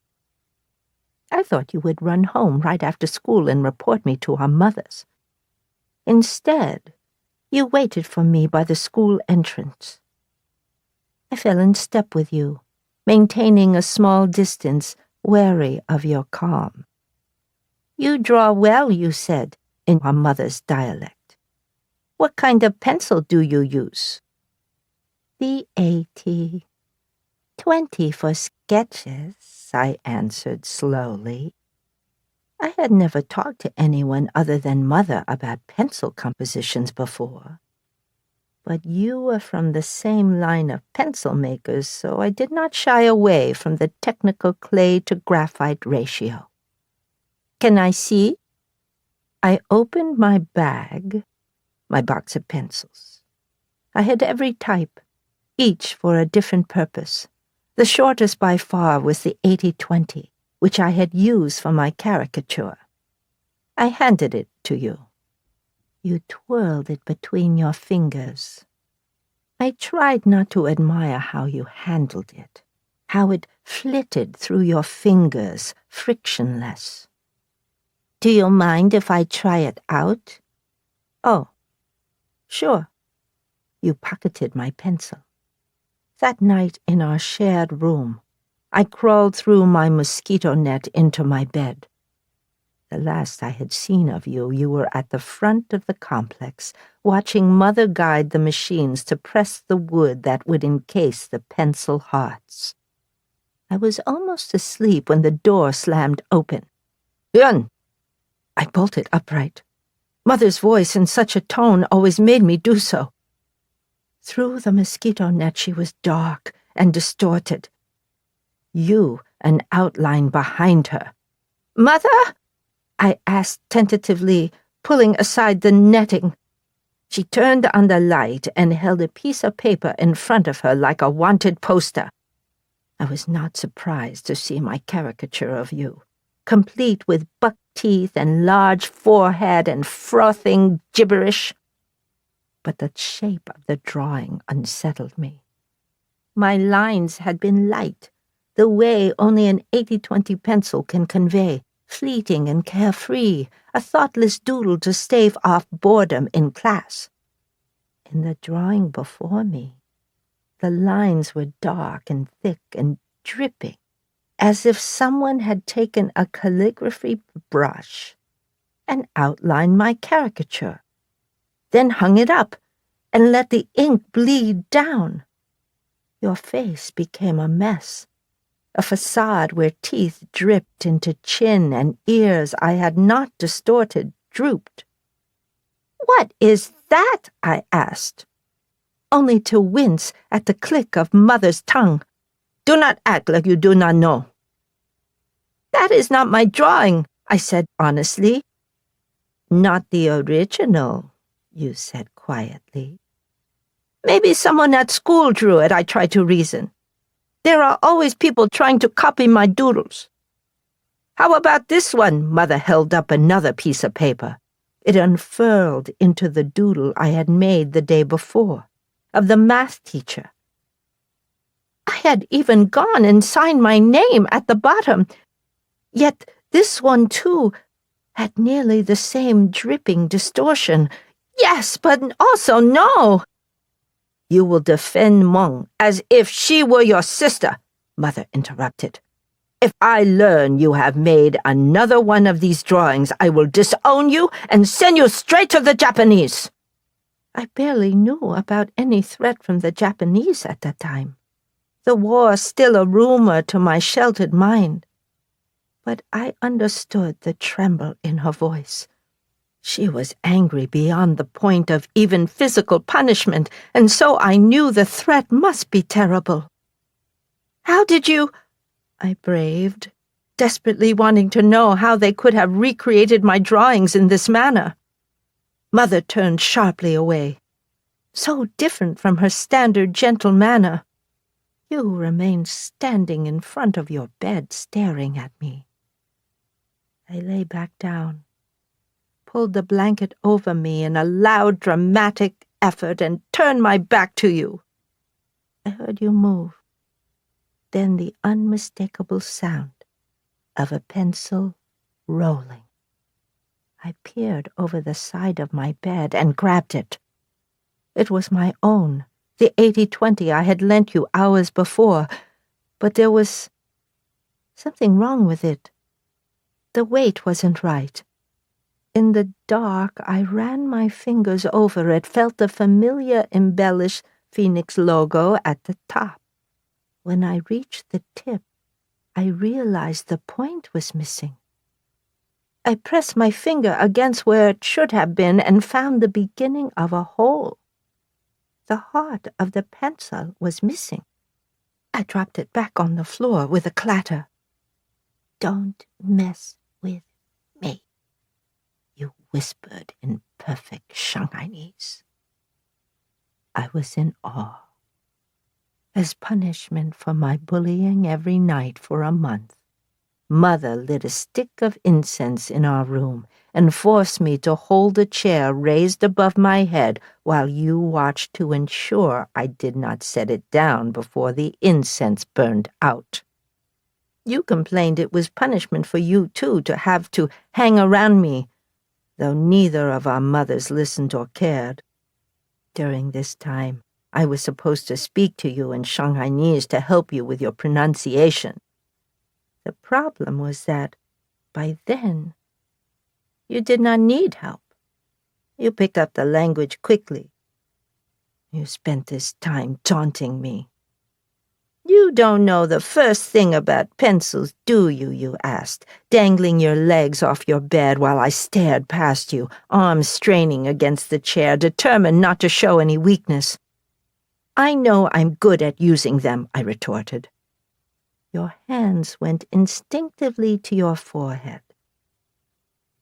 I thought you would run home right after school and report me to our mothers. Instead, you waited for me by the school entrance. I fell in step with you, maintaining a small distance, wary of your calm. "You draw well," you said, in our mother's dialect. "What kind of pencil do you use?" "The AT. 20 for sketches," I answered slowly. I had never talked to anyone other than Mother about pencil compositions before. But you were from the same line of pencil makers, so I did not shy away from the technical clay to graphite ratio. Can I see? I opened my bag, my box of pencils. I had every type, each for a different purpose. The shortest by far was the 80-20, which I had used for my caricature. I handed it to you. You twirled it between your fingers. I tried not to admire how you handled it, how it flitted through your fingers, frictionless. Do you mind if I try it out? Oh, sure. You pocketed my pencil. That night in our shared room, I crawled through my mosquito net into my bed. The last I had seen of you, you were at the front of the complex, watching Mother guide the machines to press the wood that would encase the pencil hearts. I was almost asleep when the door slammed open. Yun! I bolted upright. Mother's voice in such a tone always made me do so. Through the mosquito net she was dark and distorted. You, an outline behind her. Mother? I asked tentatively, pulling aside the netting. She turned on the light and held a piece of paper in front of her like a wanted poster. I was not surprised to see my caricature of you, complete with buck teeth and large forehead and frothing gibberish. But the shape of the drawing unsettled me. My lines had been light, the way only an 80-20 pencil can convey, fleeting and carefree, a thoughtless doodle to stave off boredom in class. In the drawing before me, the lines were dark and thick and dripping, as if someone had taken a calligraphy brush and outlined my caricature, then hung it up and let the ink bleed down. Your face became a mess, a facade where teeth dripped into chin and ears I had not distorted drooped. What is that? I asked, only to wince at the click of Mother's tongue. Do not act like you do not know. That is not my drawing, I said honestly. Not the original, you said quietly. Maybe someone at school drew it, I tried to reason. There are always people trying to copy my doodles. How about this one? Mother held up another piece of paper. It unfurled into the doodle I had made the day before, of the math teacher. I had even gone and signed my name at the bottom, yet this one, too, had nearly the same dripping distortion. Yes, but also no. You will defend Meng as if she were your sister, Mother interrupted. If I learn you have made another one of these drawings, I will disown you and send you straight to the Japanese. I barely knew about any threat from the Japanese at that time. The war still a rumor to my sheltered mind. But I understood the tremble in her voice. She was angry beyond the point of even physical punishment, and so I knew the threat must be terrible. How did you? I braved, desperately wanting to know how they could have recreated my drawings in this manner. Mother turned sharply away. So different from her standard gentle manner. You remained standing in front of your bed, staring at me. I lay back down, pulled the blanket over me in a loud, dramatic effort, and turned my back to you. I heard you move, then the unmistakable sound of a pencil rolling. I peered over the side of my bed and grabbed it. It was my own, the 80-20 I had lent you hours before, but there was something wrong with it. The weight wasn't right. In the dark, I ran my fingers over it, felt the familiar embellished Phoenix logo at the top. When I reached the tip, I realized the point was missing. I pressed my finger against where it should have been and found the beginning of a hole. The heart of the pencil was missing. I dropped it back on the floor with a clatter. "Don't mess with me," you whispered in perfect Shanghainese. I was in awe. As punishment for my bullying every night for a month, Mother lit a stick of incense in our room and forced me to hold a chair raised above my head while you watched to ensure I did not set it down before the incense burned out. You complained it was punishment for you, too, to have to hang around me, though neither of our mothers listened or cared. During this time, I was supposed to speak to you in Shanghainese to help you with your pronunciation. The problem was that, by then, you did not need help. You picked up the language quickly. You spent this time taunting me. "You don't know the first thing about pencils, do you?" you asked, dangling your legs off your bed while I stared past you, arms straining against the chair, determined not to show any weakness. "I know I'm good at using them," I retorted. Your hands went instinctively to your forehead.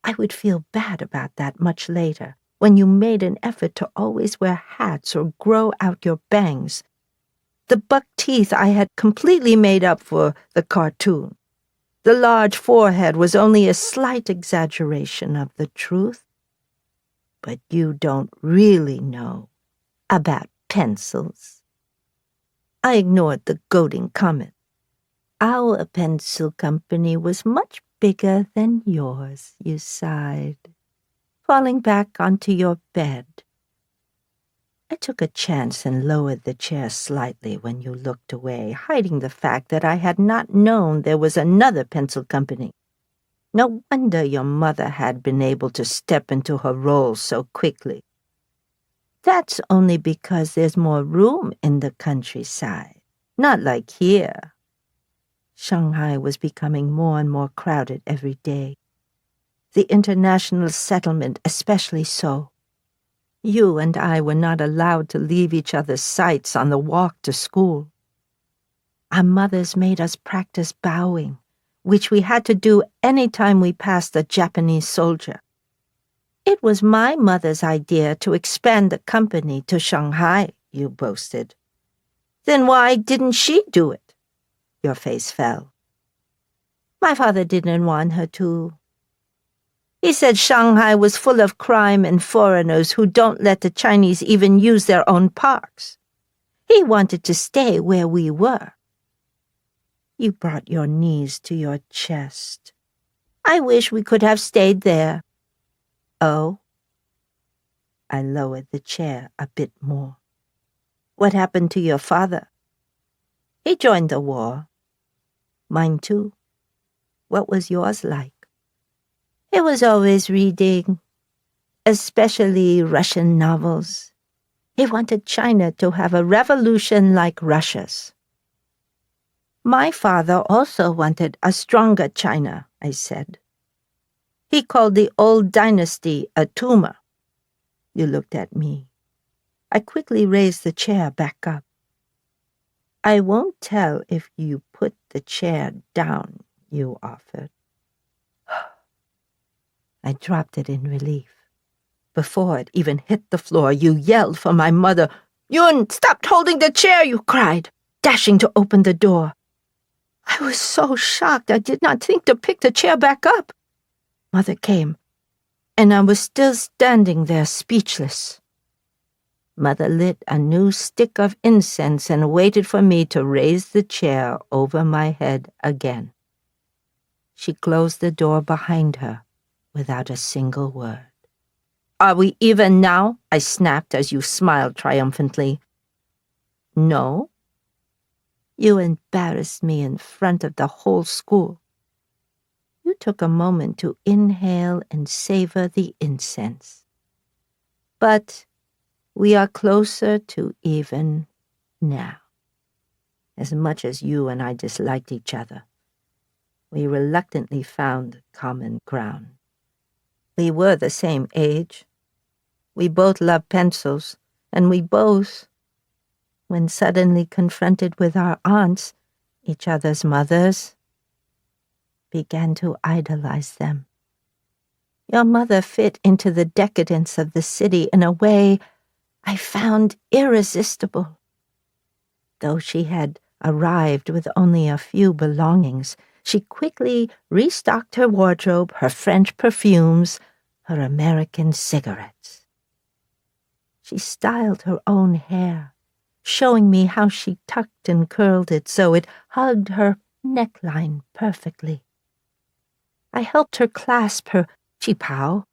I would feel bad about that much later, when you made an effort to always wear hats or grow out your bangs. The buck teeth I had completely made up for the cartoon. The large forehead was only a slight exaggeration of the truth. But you don't really know about pencils. I ignored the goading comment. Our pencil company was much bigger than yours, you sighed, falling back onto your bed. I took a chance and lowered the chair slightly when you looked away, hiding the fact that I had not known there was another pencil company. No wonder your mother had been able to step into her role so quickly. That's only because there's more room in the countryside, not like here. Shanghai was becoming more and more crowded every day. The international settlement especially so. You and I were not allowed to leave each other's sights on the walk to school. Our mothers made us practice bowing, which we had to do any time we passed a Japanese soldier. It was my mother's idea to expand the company to Shanghai, you boasted. Then why didn't she do it? Your face fell. My father didn't want her to. He said Shanghai was full of crime and foreigners who don't let the Chinese even use their own parks. He wanted to stay where we were. You brought your knees to your chest. I wish we could have stayed there. Oh? I lowered the chair a bit more. What happened to your father? He joined the war. Mine too. What was yours like? It was always reading, especially Russian novels. He wanted China to have a revolution like Russia's. My father also wanted a stronger China, I said. He called the old dynasty a tumor. You looked at me. I quickly raised the chair back up. I won't tell if you put the chair down, you offered. I dropped it in relief. Before it even hit the floor, you yelled for my mother. Yun, stop holding the chair, you cried, dashing to open the door. I was so shocked I did not think to pick the chair back up. Mother came, and I was still standing there speechless. Mother lit a new stick of incense and waited for me to raise the chair over my head again. She closed the door behind her without a single word. Are we even now? I snapped as you smiled triumphantly. No. You embarrassed me in front of the whole school. You took a moment to inhale and savor the incense. But we are closer to even now. As much as you and I disliked each other, we reluctantly found common ground. We were the same age. We both loved pencils, and we both, when suddenly confronted with our aunts, each other's mothers, began to idolize them. Your mother fit into the decadence of the city in a way I found irresistible. Though she had arrived with only a few belongings, she quickly restocked her wardrobe, her French perfumes, her American cigarettes. She styled her own hair, showing me how she tucked and curled it so it hugged her neckline perfectly. I helped her clasp her qipao,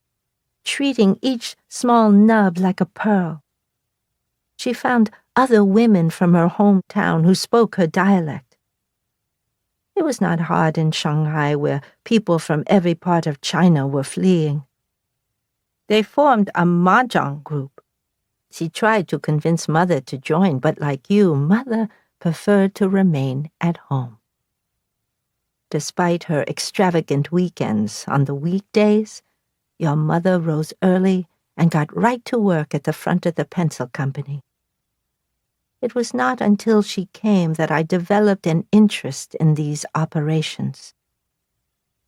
treating each small nub like a pearl. She found other women from her hometown who spoke her dialect. It was not hard in Shanghai, where people from every part of China were fleeing. They formed a mahjong group. She tried to convince Mother to join, but like you, Mother preferred to remain at home. Despite her extravagant weekends, on the weekdays, your mother rose early and got right to work at the front of the pencil company. It was not until she came that I developed an interest in these operations.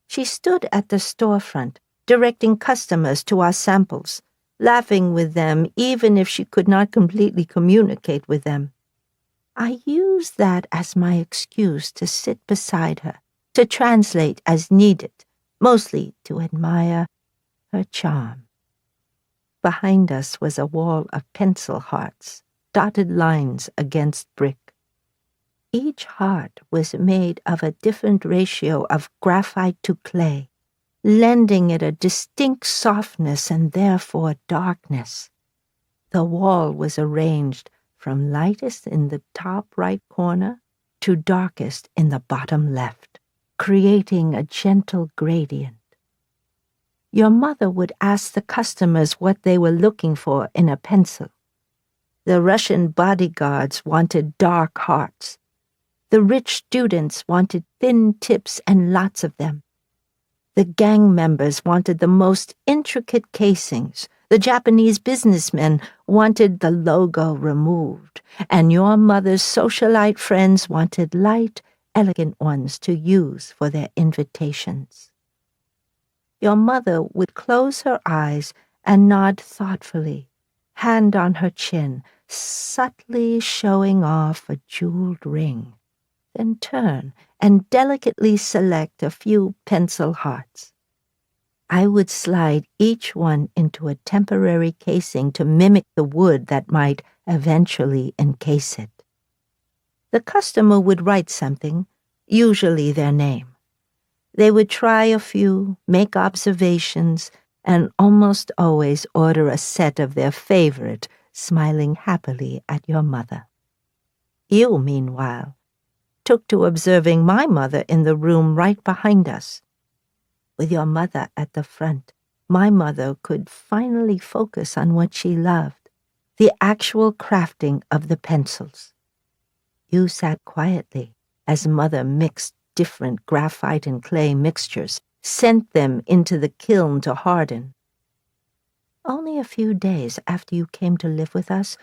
She stood at the storefront, directing customers to our samples, laughing with them even if she could not completely communicate with them. I used that as my excuse to sit beside her, to translate as needed, mostly to admire her charm. Behind us was a wall of pencil hearts, dotted lines against brick. Each heart was made of a different ratio of graphite to clay, lending it a distinct softness and therefore darkness. The wall was arranged from lightest in the top right corner to darkest in the bottom left, creating a gentle gradient. Your mother would ask the customers what they were looking for in a pencil. The Russian bodyguards wanted dark hearts. The rich students wanted thin tips and lots of them. The gang members wanted the most intricate casings. The Japanese businessmen wanted the logo removed. And your mother's socialite friends wanted light, elegant ones to use for their invitations. Your mother would close her eyes and nod thoughtfully, hand on her chin, subtly showing off a jeweled ring, then turn and delicately select a few pencil hearts. I would slide each one into a temporary casing to mimic the wood that might eventually encase it. The customer would write something, usually their name. They would try a few, make observations, and almost always order a set of their favorite, smiling happily at your mother. You, meanwhile, took to observing my mother in the room right behind us. With your mother at the front, my mother could finally focus on what she loved, the actual crafting of the pencils. You sat quietly as Mother mixed different graphite and clay mixtures, sent them into the kiln to harden. Only a few days after you came to live with us,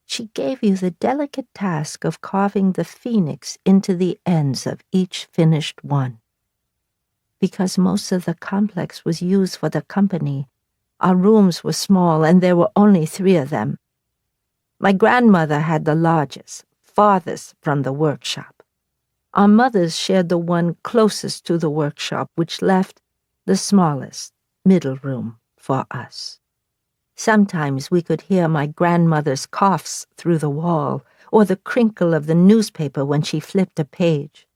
she gave you the delicate task of carving the phoenix into the ends of each finished one. Because most of the complex was used for the company, our rooms were small and there were only 3 of them. My grandmother had the largest, farthest from the workshop. Our mothers shared the one closest to the workshop, which left the smallest, middle room for us. Sometimes we could hear my grandmother's coughs through the wall, or the crinkle of the newspaper when she flipped a page.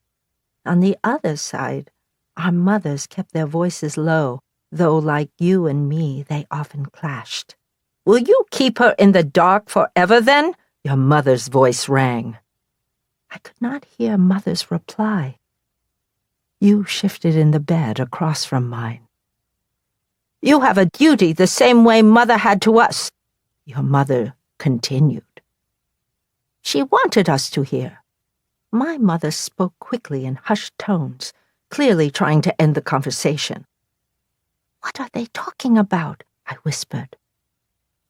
On the other side, our mothers kept their voices low, though like you and me, they often clashed. "Will you keep her in the dark forever, then?" your mother's voice rang. I could not hear Mother's reply. You shifted in the bed across from mine. "You have a duty the same way Mother had to us," your mother continued. She wanted us to hear. My mother spoke quickly in hushed tones, clearly trying to end the conversation. What are they talking about? I whispered.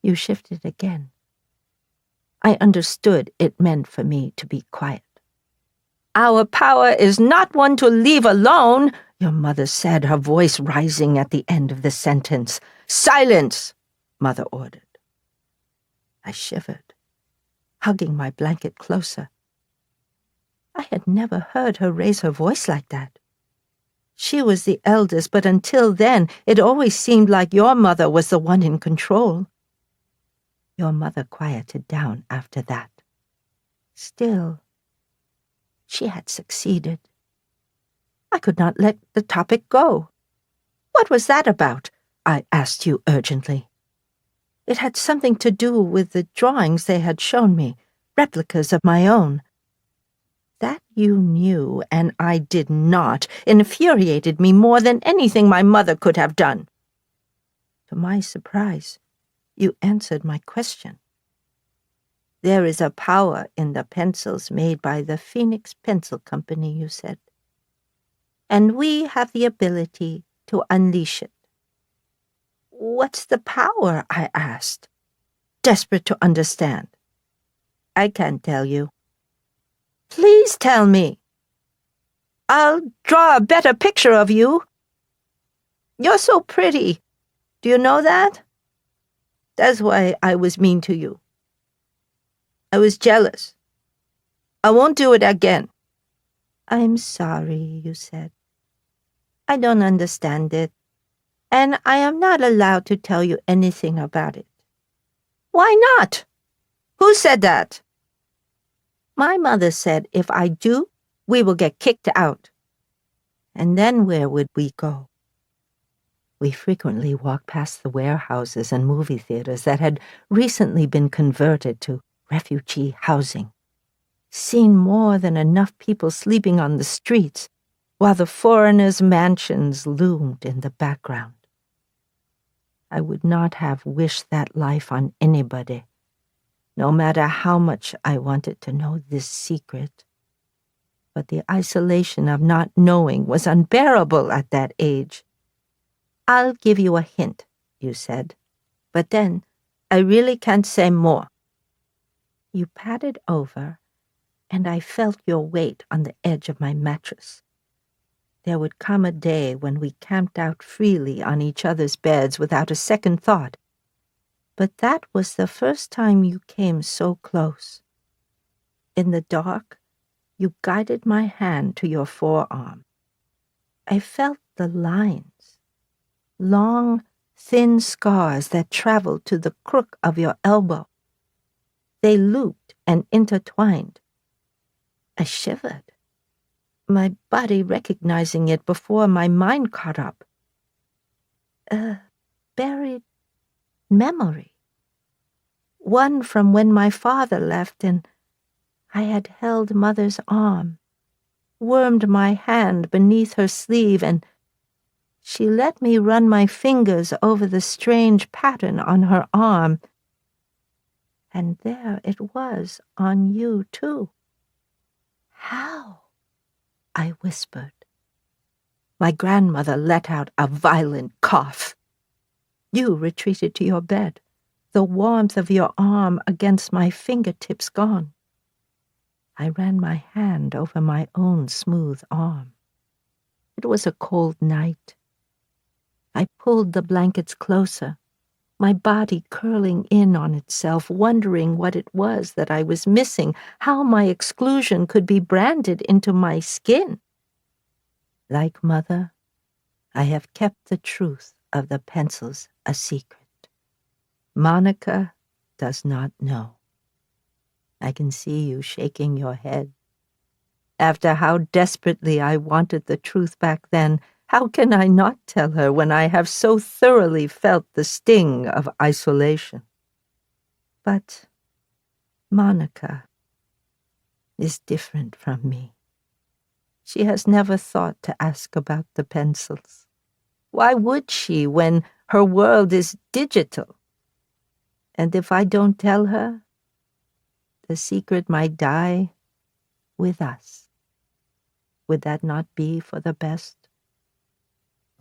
You shifted again. I understood it meant for me to be quiet. Our power is not one to leave alone, your mother said, her voice rising at the end of the sentence. Silence, Mother ordered. I shivered, hugging my blanket closer. I had never heard her raise her voice like that. She was the eldest, but until then, it always seemed like your mother was the one in control. Your mother quieted down after that. Still, she had succeeded. I could not let the topic go. What was that about? I asked you urgently. It had something to do with the drawings they had shown me, replicas of my own. That you knew and I did not infuriated me more than anything my mother could have done. To my surprise, you answered my question. There is a power in the pencils made by the Phoenix Pencil Company, you said. And we have the ability to unleash it. What's the power? I asked, desperate to understand. I can't tell you. Please tell me. I'll draw a better picture of you. You're so pretty. Do you know that? That's why I was mean to you. I was jealous. I won't do it again. I'm sorry, you said. I don't understand it, and I am not allowed to tell you anything about it. Why not? Who said that? My mother said if I do, we will get kicked out. And then where would we go? We frequently walked past the warehouses and movie theaters that had recently been converted to refugee housing. Seen more than enough people sleeping on the streets, while the foreigners' mansions loomed in the background. I would not have wished that life on anybody, no matter how much I wanted to know this secret. But the isolation of not knowing was unbearable at that age. I'll give you a hint, you said, but then I really can't say more. You patted over, and I felt your weight on the edge of my mattress. There would come a day when we camped out freely on each other's beds without a second thought. But that was the first time you came so close. In the dark, you guided my hand to your forearm. I felt the lines, long, thin scars that traveled to the crook of your elbow. They looped and intertwined. I shivered, my body recognizing it before my mind caught up. A buried memory. One from when my father left and I had held Mother's arm, wormed my hand beneath her sleeve, and she let me run my fingers over the strange pattern on her arm. And there it was on you, too. How? I whispered. My grandmother let out a violent cough. You retreated to your bed, the warmth of your arm against my fingertips gone. I ran my hand over my own smooth arm. It was a cold night. I pulled the blankets closer, my body curling in on itself, wondering what it was that I was missing, how my exclusion could be branded into my skin. Like Mother, I have kept the truth of the pencils a secret. Monica does not know. I can see you shaking your head. After how desperately I wanted the truth back then, how can I not tell her when I have so thoroughly felt the sting of isolation? But Monica is different from me. She has never thought to ask about the pencils. Why would she when her world is digital? And if I don't tell her, the secret might die with us. Would that not be for the best?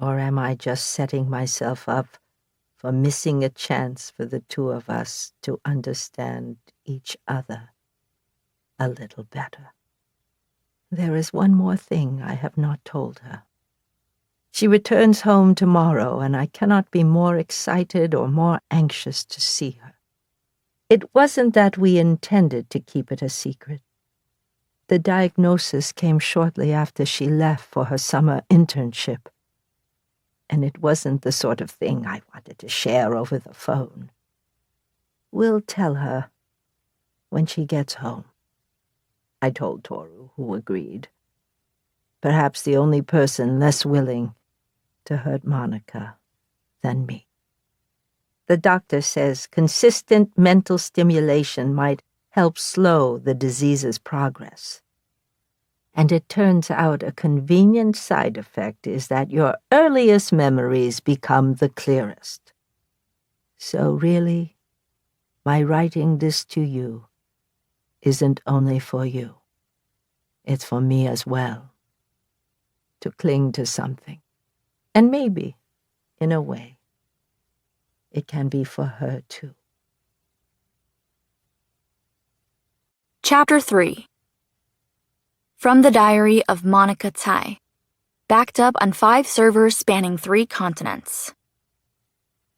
Or am I just setting myself up for missing a chance for the two of us to understand each other a little better? There is one more thing I have not told her. She returns home tomorrow, and I cannot be more excited or more anxious to see her. It wasn't that we intended to keep it a secret. The diagnosis came shortly after she left for her summer internship, and it wasn't the sort of thing I wanted to share over the phone. We'll tell her when she gets home, I told Toru, who agreed. Perhaps the only person less willing to hurt Monica than me. The doctor says consistent mental stimulation might help slow the disease's progress. And it turns out a convenient side effect is that your earliest memories become the clearest. So really, my writing this to you isn't only for you. It's for me as well. To cling to something. And maybe, in a way, it can be for her too. Chapter 3. From the Diary of Monica Tsai. Backed up on 5 servers spanning 3 continents.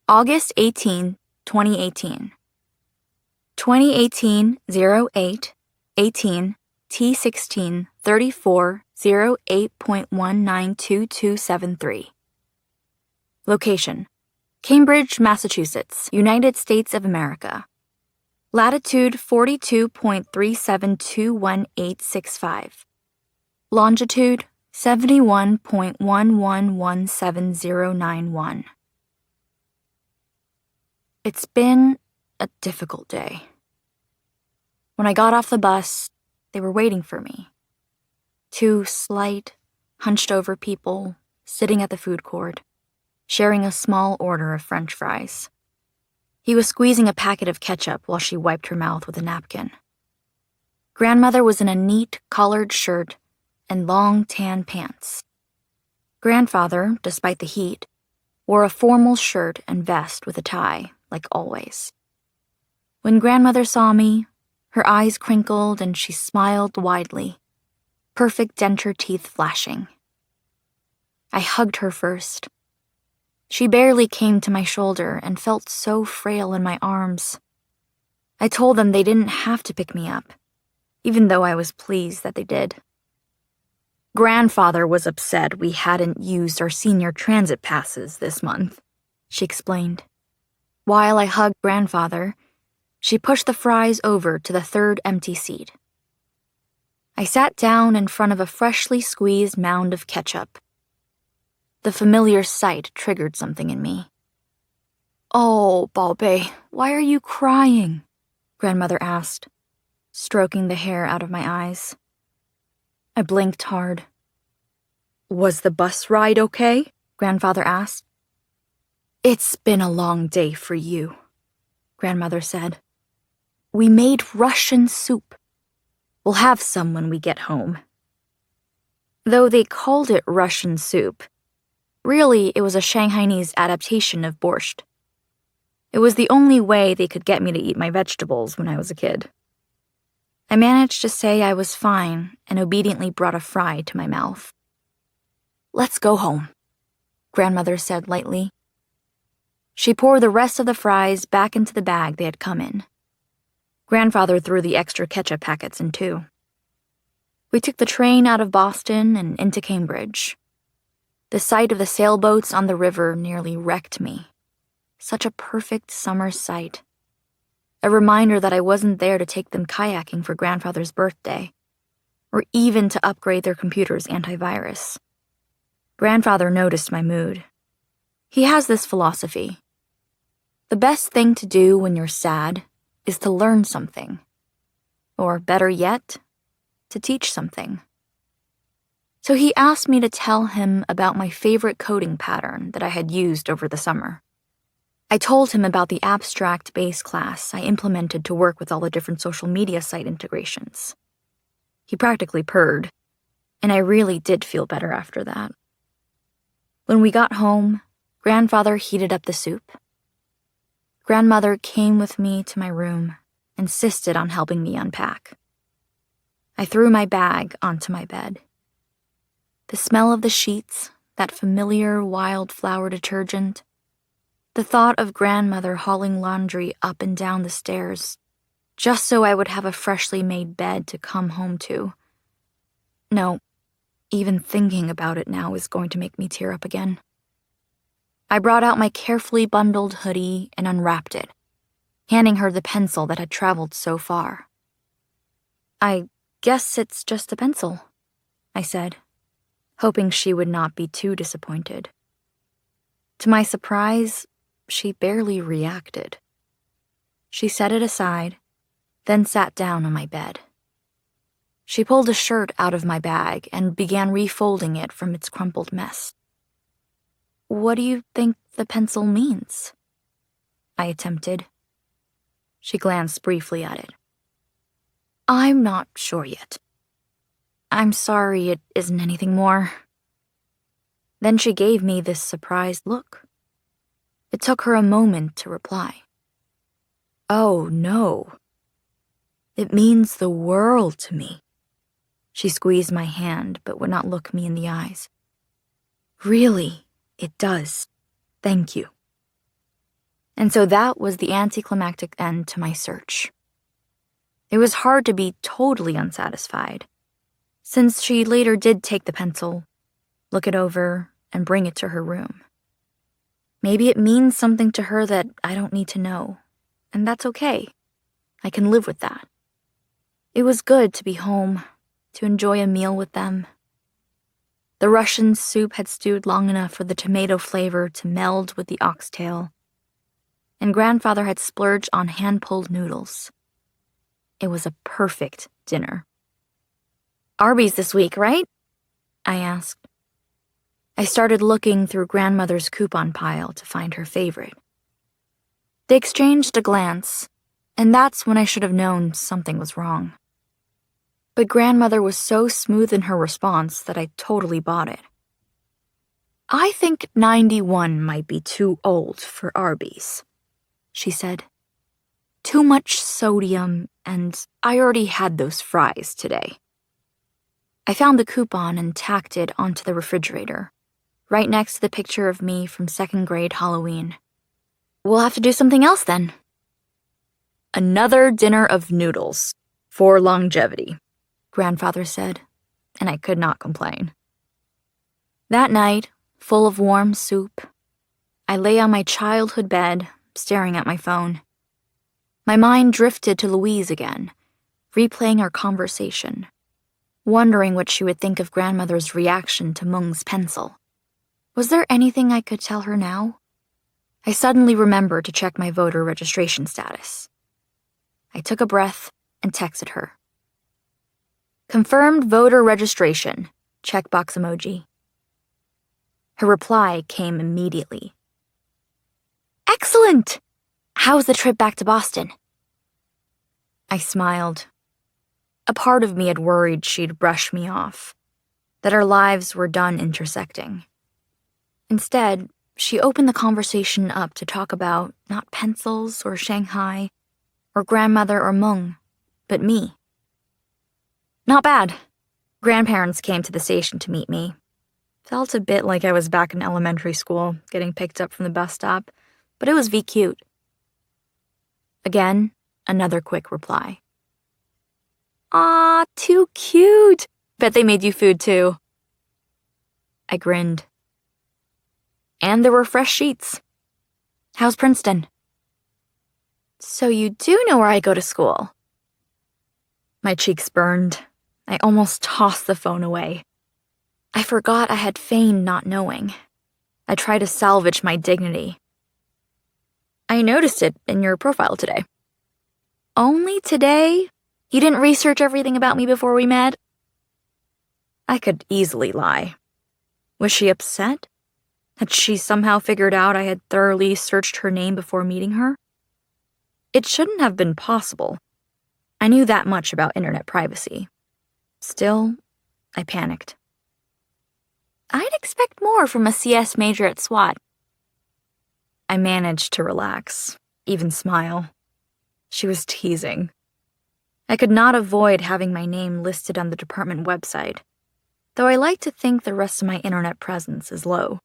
August 18, 2018. 2018-08-18 T16 34 08.192273. Location: Cambridge, Massachusetts, United States of America. Latitude 42.372185. Longitude 71.1117091. It's been a difficult day. When I got off the bus, they were waiting for me. 2 slight, hunched-over people sitting at the food court, sharing a small order of French fries. He was squeezing a packet of ketchup while she wiped her mouth with a napkin. Grandmother was in a neat, collared shirt and long, tan pants. Grandfather, despite the heat, wore a formal shirt and vest with a tie, like always. When Grandmother saw me, her eyes crinkled and she smiled widely, perfect denture teeth flashing. I hugged her first. She barely came to my shoulder and felt so frail in my arms. I told them they didn't have to pick me up, even though I was pleased that they did. Grandfather was upset we hadn't used our senior transit passes this month, she explained. While I hugged Grandfather, she pushed the fries over to the 3rd empty seat. I sat down in front of a freshly squeezed mound of ketchup. The familiar sight triggered something in me. "Oh, Balbe, why are you crying?" Grandmother asked, stroking the hair out of my eyes. I blinked hard. "Was the bus ride okay?" Grandfather asked. "It's been a long day for you," Grandmother said. "We made Russian soup. We'll have some when we get home." Though they called it Russian soup, really it was a Shanghainese adaptation of borscht. It was the only way they could get me to eat my vegetables when I was a kid. I managed to say I was fine and obediently brought a fry to my mouth. "Let's go home," Grandmother said lightly. She poured the rest of the fries back into the bag they had come in. Grandfather threw the extra ketchup packets in too. We took the train out of Boston and into Cambridge. The sight of the sailboats on the river nearly wrecked me. Such a perfect summer sight. A reminder that I wasn't there to take them kayaking for Grandfather's birthday, or even to upgrade their computer's antivirus. Grandfather noticed my mood. He has this philosophy. The best thing to do when you're sad is to learn something. Or better yet, to teach something. So he asked me to tell him about my favorite coding pattern that I had used over the summer. I told him about the abstract base class I implemented to work with all the different social media site integrations. He practically purred, and I really did feel better after that. When we got home, Grandfather heated up the soup. Grandmother came with me to my room, insisted on helping me unpack. I threw my bag onto my bed. The smell of the sheets, that familiar wildflower detergent, the thought of Grandmother hauling laundry up and down the stairs, just so I would have a freshly made bed to come home to. No, even thinking about it now is going to make me tear up again. I brought out my carefully bundled hoodie and unwrapped it, handing her the pencil that had traveled so far. "I guess it's just a pencil," I said, hoping she would not be too disappointed. To my surprise, she barely reacted. She set it aside, then sat down on my bed. She pulled a shirt out of my bag and began refolding it from its crumpled mess. "What do you think the pencil means?" I attempted. She glanced briefly at it. "I'm not sure yet. I'm sorry it isn't anything more." Then she gave me this surprised look. It took her a moment to reply. "Oh, no. It means the world to me." She squeezed my hand but would not look me in the eyes. "Really, it does. Thank you." And so that was the anticlimactic end to my search. It was hard to be totally unsatisfied, since she later did take the pencil, look it over, and bring it to her room. Maybe it means something to her that I don't need to know, and that's okay. I can live with that. It was good to be home, to enjoy a meal with them. The Russian soup had stewed long enough for the tomato flavor to meld with the oxtail, and Grandfather had splurged on hand-pulled noodles. It was a perfect dinner. "Arby's this week, right?" I asked. I started looking through Grandmother's coupon pile to find her favorite. They exchanged a glance, and that's when I should have known something was wrong. But Grandmother was so smooth in her response that I totally bought it. "I think 91 might be too old for Arby's," she said. "Too much sodium, and I already had those fries today." I found the coupon and tacked it onto the refrigerator, right next to the picture of me from second grade Halloween. "We'll have to do something else then." "Another dinner of noodles, for longevity," Grandfather said, and I could not complain. That night, full of warm soup, I lay on my childhood bed, staring at my phone. My mind drifted to Louise again, replaying our conversation, wondering what she would think of Grandmother's reaction to Mung's pencil. Was there anything I could tell her now? I suddenly remembered to check my voter registration status. I took a breath and texted her. "Confirmed voter registration," checkbox emoji. Her reply came immediately. "Excellent! How's the trip back to Boston?" I smiled. A part of me had worried she'd brush me off, that our lives were done intersecting. Instead, she opened the conversation up to talk about not pencils or Shanghai or Grandmother or Mung, but me. "Not bad. Grandparents came to the station to meet me. Felt a bit like I was back in elementary school, getting picked up from the bus stop, but it was cute." Again, another quick reply. "Aw, too cute. Bet they made you food too." I grinned. And there were fresh sheets. "How's Princeton?" "So you do know where I go to school?" My cheeks burned. I almost tossed the phone away. I forgot I had feigned not knowing. I tried to salvage my dignity. "I noticed it in your profile today." "Only today? You didn't research everything about me before we met?" I could easily lie. Was she upset? Had she somehow figured out I had thoroughly searched her name before meeting her? It shouldn't have been possible. I knew that much about internet privacy. Still, I panicked. I'd expect more from a CS major at SWAT. I managed to relax, even smile. She was teasing. I could not avoid having my name listed on the department website, though I like to think the rest of my internet presence is low.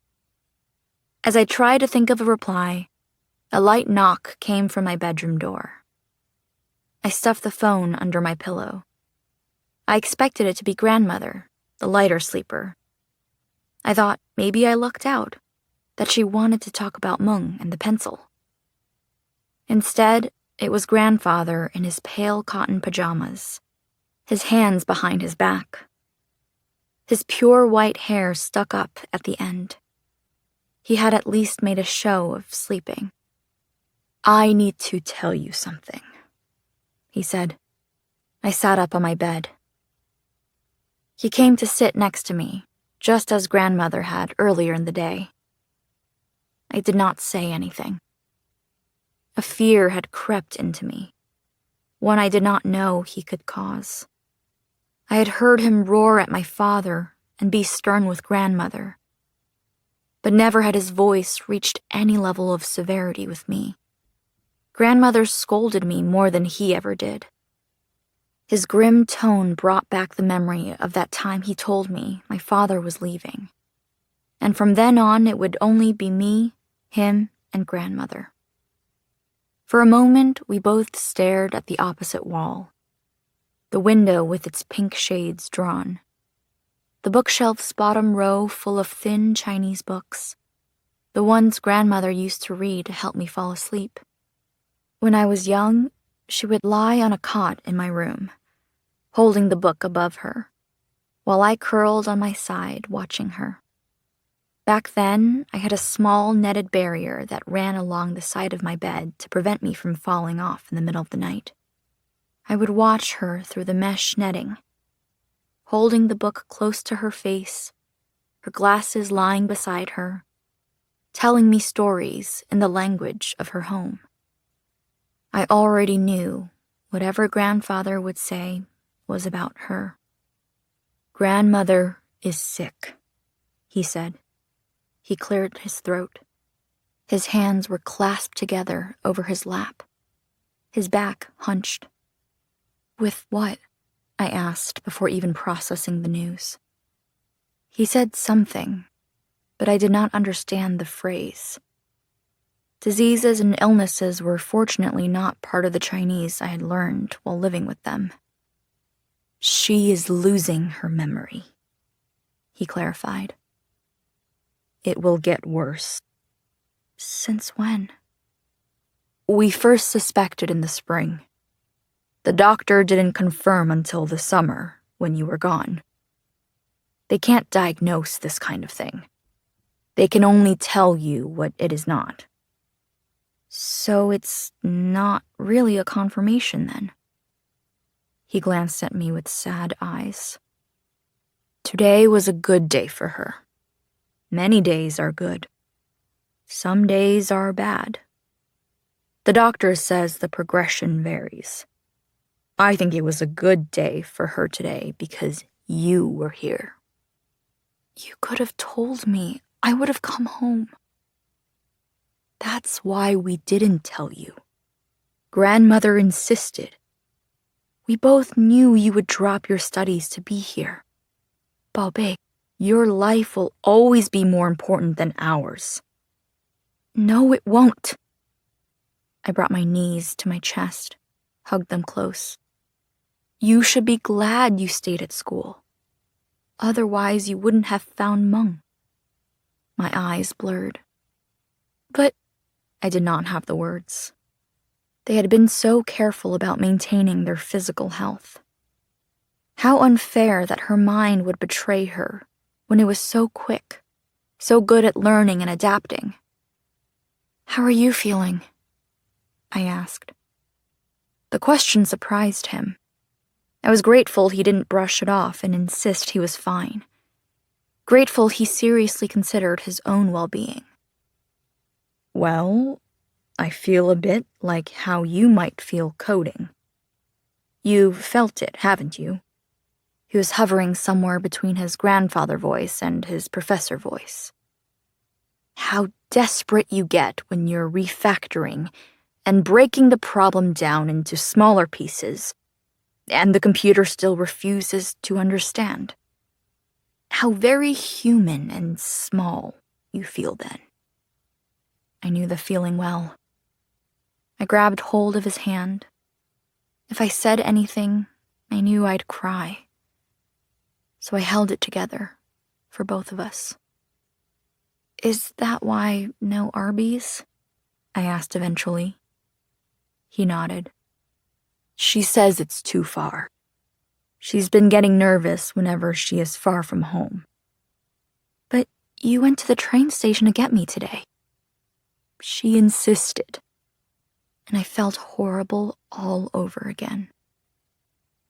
As I tried to think of a reply, a light knock came from my bedroom door. I stuffed the phone under my pillow. I expected it to be grandmother, the lighter sleeper. I thought maybe I lucked out, that she wanted to talk about Mung and the pencil. Instead, it was grandfather in his pale cotton pajamas, his hands behind his back. His pure white hair stuck up at the end. He had at least made a show of sleeping. "I need to tell you something," he said. I sat up on my bed. He came to sit next to me, just as grandmother had earlier in the day. I did not say anything. A fear had crept into me, one I did not know he could cause. I had heard him roar at my father and be stern with grandmother, but never had his voice reached any level of severity with me. Grandmother scolded me more than he ever did. His grim tone brought back the memory of that time he told me my father was leaving, and from then on it would only be me, him, and grandmother. For a moment, we both stared at the opposite wall, the window with its pink shades drawn, the bookshelf's bottom row full of thin Chinese books, the ones grandmother used to read to help me fall asleep. When I was young, she would lie on a cot in my room, holding the book above her, while I curled on my side watching her. Back then, I had a small netted barrier that ran along the side of my bed to prevent me from falling off in the middle of the night. I would watch her through the mesh netting, holding the book close to her face, her glasses lying beside her, telling me stories in the language of her home. I already knew whatever grandfather would say was about her. "Grandmother is sick," he said. He cleared his throat. His hands were clasped together over his lap, his back hunched. "With what?" I asked before even processing the news. He said something, but I did not understand the phrase. Diseases and illnesses were fortunately not part of the Chinese I had learned while living with them. "She is losing her memory," he clarified. "It will get worse." "Since when?" "We first suspected in the spring. The doctor didn't confirm until the summer, when you were gone. They can't diagnose this kind of thing. They can only tell you what it is not." "So it's not really a confirmation, then?" He glanced at me with sad eyes. "Today was a good day for her. Many days are good. Some days are bad. The doctor says the progression varies. I think it was a good day for her today because you were here." "You could have told me. I would have come home." "That's why we didn't tell you. Grandmother insisted. We both knew you would drop your studies to be here. Baobei, your life will always be more important than ours." "No, it won't." I brought my knees to my chest, hugged them close. "You should be glad you stayed at school. Otherwise, you wouldn't have found Mung." My eyes blurred. "But," I did not have the words. They had been so careful about maintaining their physical health. How unfair that her mind would betray her when it was so quick, so good at learning and adapting. "How are you feeling?" I asked. The question surprised him. I was grateful he didn't brush it off and insist he was fine. Grateful he seriously considered his own well-being. "Well, I feel a bit like how you might feel coding. You've felt it, haven't you? He was hovering somewhere between his grandfather voice and his professor voice. How desperate you get when you're refactoring and breaking the problem down into smaller pieces, and the computer still refuses to understand. How very human and small you feel then. I knew the feeling well. I grabbed hold of his hand. If I said anything, I knew I'd cry. So I held it together for both of us. "Is that why no Arby's?" I asked eventually. He nodded. "She says it's too far. She's been getting nervous whenever she is far from home." "But you went to the train station to get me today." She insisted, and I felt horrible all over again.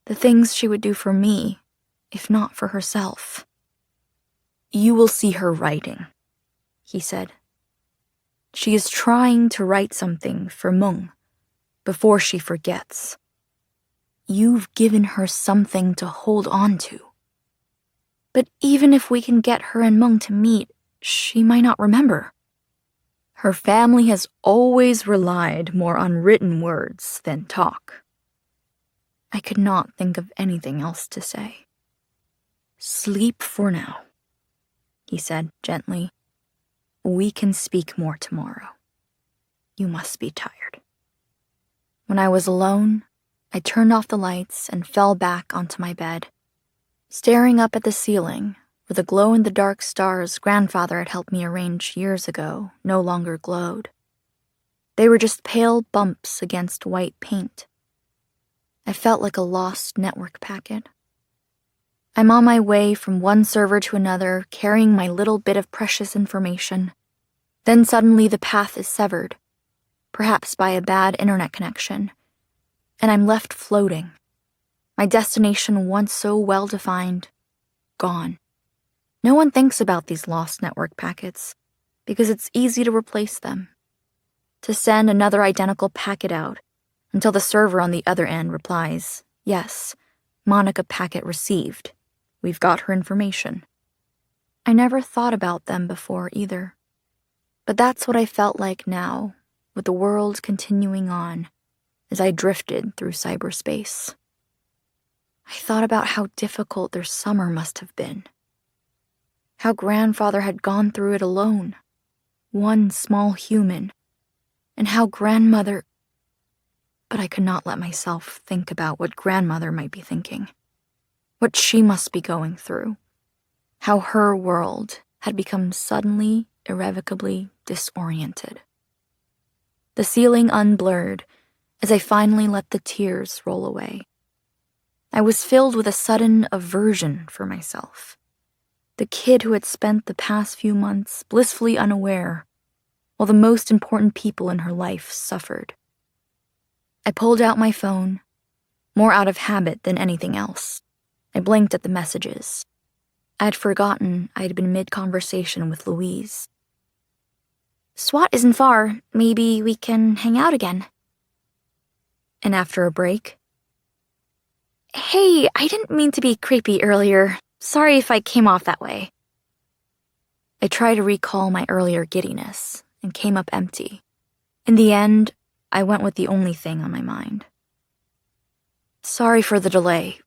The things she would do for me, if not for herself. "You will see her writing," he said. "She is trying to write something for Mung before she forgets. You've given her something to hold on to. But even if we can get her and Mung to meet, she might not remember. Her family has always relied more on written words than talk." I could not think of anything else to say. "Sleep for now," he said gently. "We can speak more tomorrow. You must be tired." When I was alone, I turned off the lights and fell back onto my bed, staring up at the ceiling where the glow-in-the-dark stars grandfather had helped me arrange years ago no longer glowed. They were just pale bumps against white paint. I felt like a lost network packet. I'm on my way from one server to another, carrying my little bit of precious information. Then suddenly the path is severed, perhaps by a bad internet connection, and I'm left floating. My destination, once so well-defined, gone. No one thinks about these lost network packets because it's easy to replace them. To send another identical packet out until the server on the other end replies, "Yes, Monica packet received. We've got her information." I never thought about them before either. But that's what I felt like now, with the world continuing on as I drifted through cyberspace. I thought about how difficult their summer must have been. How grandfather had gone through it alone, one small human, and how grandmother... But I could not let myself think about what grandmother might be thinking, what she must be going through, how her world had become suddenly, irrevocably disoriented. The ceiling unblurred as I finally let the tears roll away. I was filled with a sudden aversion for myself. The kid who had spent the past few months blissfully unaware, while the most important people in her life suffered. I pulled out my phone, more out of habit than anything else. I blinked at the messages. I had forgotten I had been mid-conversation with Louise. "SWAT isn't far. Maybe we can hang out again." And after a break, "Hey, I didn't mean to be creepy earlier. Sorry if I came off that way." I tried to recall my earlier giddiness and came up empty. In the end, I went with the only thing on my mind. "Sorry for the delay.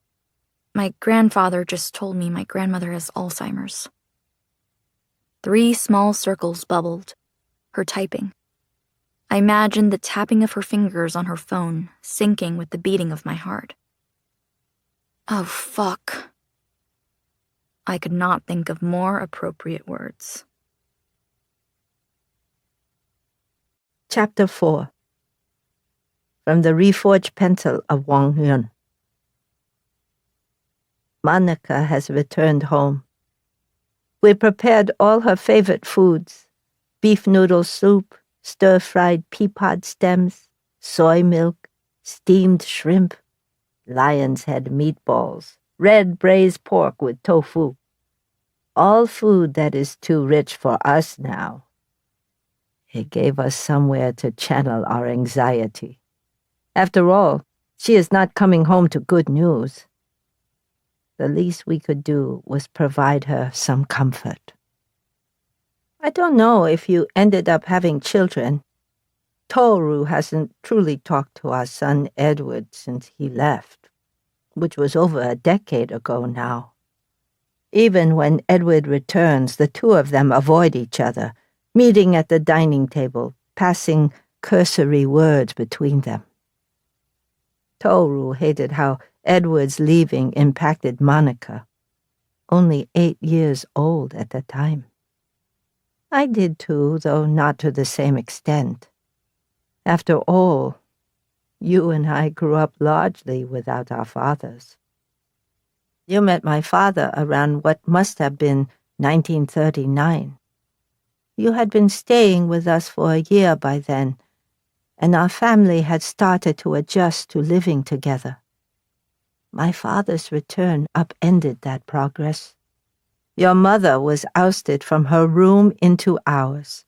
My grandfather just told me my grandmother has Alzheimer's." 3 small circles bubbled, her typing. I imagined the tapping of her fingers on her phone syncing with the beating of my heart. Oh, fuck. I could not think of more appropriate words. Chapter 4. From the reforged pencil of Wang Yun. Monica has returned home. We prepared all her favorite foods: beef noodle soup, stir-fried pea pod stems, soy milk, steamed shrimp, lion's head meatballs, red braised pork with tofu. All food that is too rich for us now. It gave us somewhere to channel our anxiety. After all, she is not coming home to good news. The least we could do was provide her some comfort. I don't know if you ended up having children. Toru hasn't truly talked to our son Edward since he left, which was over a decade ago now. Even when Edward returns, the two of them avoid each other, meeting at the dining table, passing cursory words between them. Toru hated how Edward's leaving impacted Monica, only 8 years old at the time. I did too, though not to the same extent. After all, you and I grew up largely without our fathers. You met my father around what must have been 1939. You had been staying with us for a year by then, and our family had started to adjust to living together. My father's return upended that progress. Your mother was ousted from her room into ours,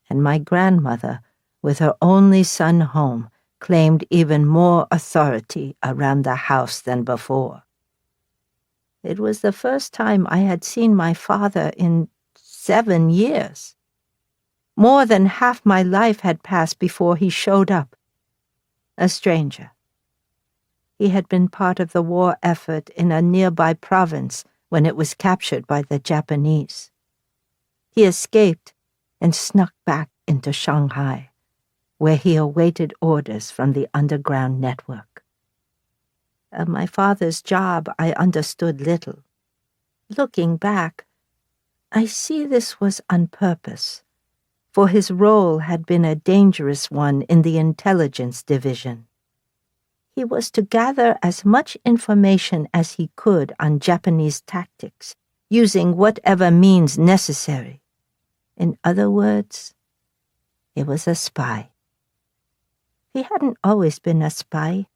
and my grandmother, with her only son home, claimed even more authority around the house than before. It was the first time I had seen my father in 7 years. More than half my life had passed before he showed up. A stranger. He had been part of the war effort in a nearby province when it was captured by the Japanese. He escaped and snuck back into Shanghai, where he awaited orders from the underground network. Of my father's job, I understood little. Looking back, I see this was on purpose, for his role had been a dangerous one in the intelligence division. He was to gather as much information as he could on Japanese tactics, using whatever means necessary. In other words, he was a spy. He hadn't always been a spy.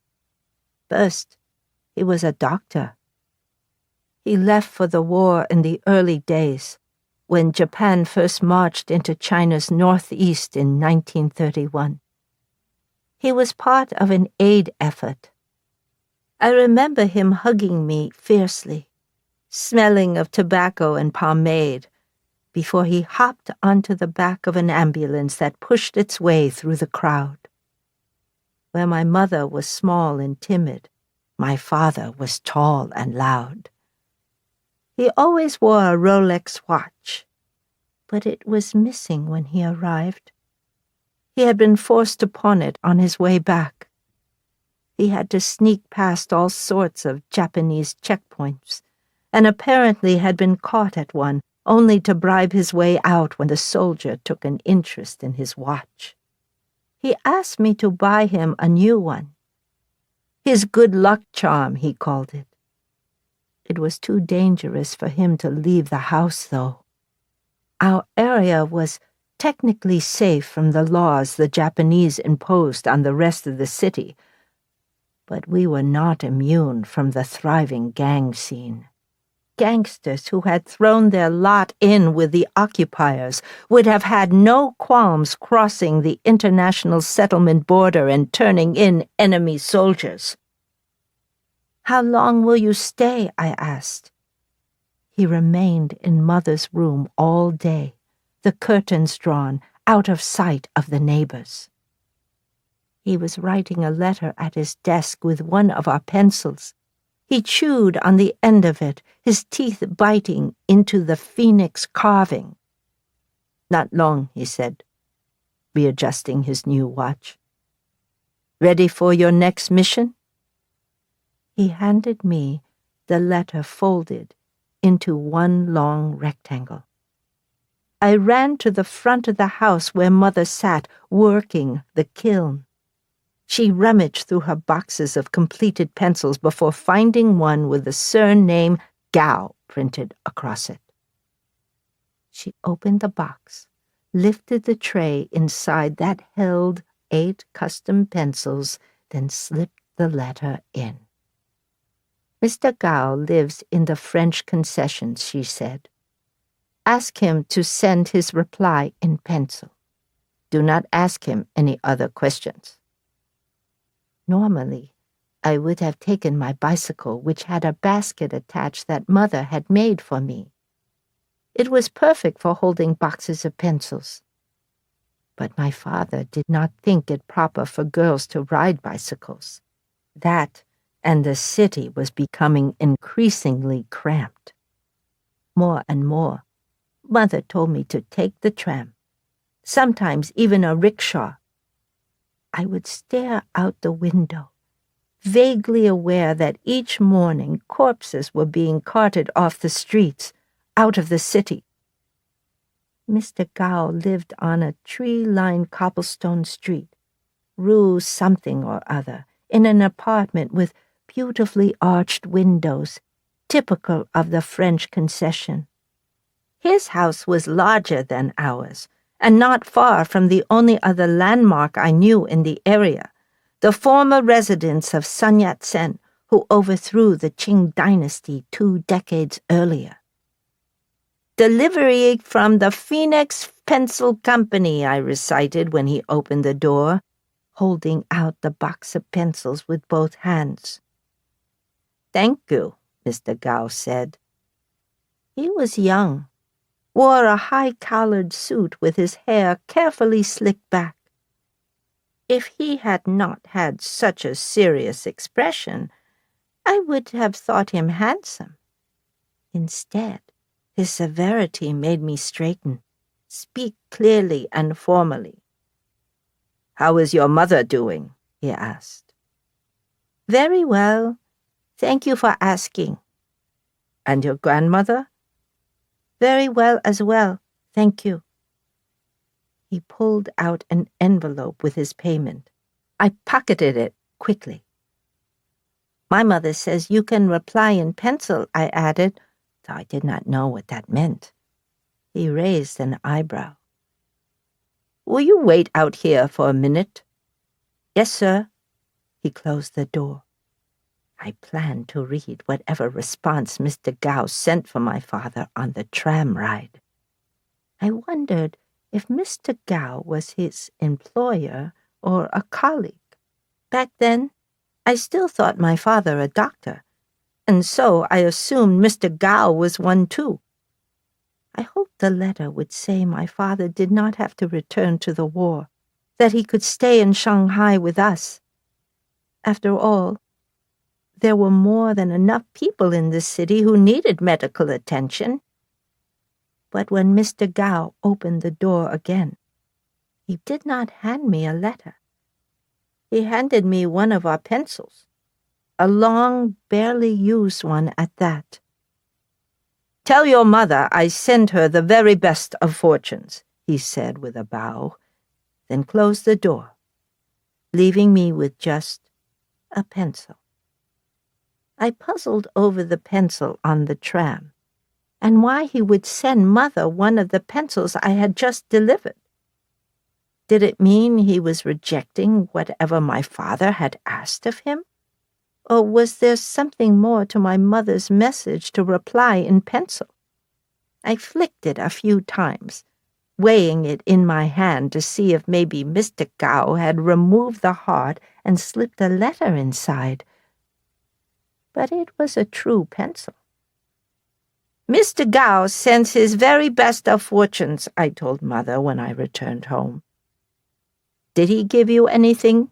First, he was a doctor. He left for the war in the early days, when Japan first marched into China's northeast in 1931. He was part of an aid effort. I remember him hugging me fiercely, smelling of tobacco and pomade, before he hopped onto the back of an ambulance that pushed its way through the crowd. Where my mother was small and timid, my father was tall and loud. He always wore a Rolex watch, but it was missing when he arrived. He had been forced to pawn it on his way back. He had to sneak past all sorts of Japanese checkpoints, and apparently had been caught at one, only to bribe his way out when the soldier took an interest in his watch. He asked me to buy him a new one. His good luck charm, he called it. It was too dangerous for him to leave the house, though. Our area was technically safe from the laws the Japanese imposed on the rest of the city, but we were not immune from the thriving gang scene. Gangsters who had thrown their lot in with the occupiers would have had no qualms crossing the international settlement border and turning in enemy soldiers. "How long will you stay?" I asked. He remained in Mother's room all day, the curtains drawn, out of sight of the neighbors. He was writing a letter at his desk with one of our pencils. He chewed on the end of it, his teeth biting into the phoenix carving. "Not long," he said, readjusting his new watch. "Ready for your next mission?" He handed me the letter folded into one long rectangle. I ran to the front of the house where Mother sat, working the kiln. She rummaged through her boxes of completed pencils before finding one with the surname Gao printed across it. She opened the box, lifted the tray inside that held 8 custom pencils, then slipped the letter in. "Mr. Gao lives in the French concessions," she said. "Ask him to send his reply in pencil. Do not ask him any other questions." Normally, I would have taken my bicycle, which had a basket attached that Mother had made for me. It was perfect for holding boxes of pencils. But my father did not think it proper for girls to ride bicycles. That and the city was becoming increasingly cramped. More and more, Mother told me to take the tram, sometimes even a rickshaw. I would stare out the window, vaguely aware that each morning corpses were being carted off the streets, out of the city. Mr. Gao lived on a tree-lined cobblestone street, Rue something or other, in an apartment with beautifully arched windows, typical of the French concession. His house was larger than ours, and not far from the only other landmark I knew in the area, the former residence of Sun Yat-sen, who overthrew the Qing dynasty 2 decades earlier. "Delivery from the Phoenix Pencil Company," I recited when he opened the door, holding out the box of pencils with both hands. "Thank you," Mr. Gao said. He was young, wore a high-collared suit with his hair carefully slicked back. If he had not had such a serious expression, I would have thought him handsome. Instead, his severity made me straighten, speak clearly and formally. "How is your mother doing?" he asked. "Very well. Thank you for asking." "And your grandmother?" "Very well as well, thank you." He pulled out an envelope with his payment. I pocketed it quickly. "My mother says you can reply in pencil," I added, though I did not know what that meant. He raised an eyebrow. "Will you wait out here for a minute?" "Yes, sir." He closed the door. I planned to read whatever response Mr. Gao sent for my father on the tram ride. I wondered if Mr. Gao was his employer or a colleague. Back then, I still thought my father a doctor, and so I assumed Mr. Gao was one too. I hoped the letter would say my father did not have to return to the war, that he could stay in Shanghai with us. After all, there were more than enough people in this city who needed medical attention. But when Mr. Gao opened the door again, he did not hand me a letter. He handed me one of our pencils, a long, barely used one at that. "Tell your mother I send her the very best of fortunes," he said with a bow, then closed the door, leaving me with just a pencil. I puzzled over the pencil on the tram, and why he would send Mother one of the pencils I had just delivered. Did it mean he was rejecting whatever my father had asked of him? Or was there something more to my mother's message to reply in pencil? I flicked it a few times, weighing it in my hand to see if maybe Mr. Gao had removed the heart and slipped a letter inside. But it was a true pencil. "Mr. Gao sends his very best of fortunes," I told Mother when I returned home. "Did he give you anything?"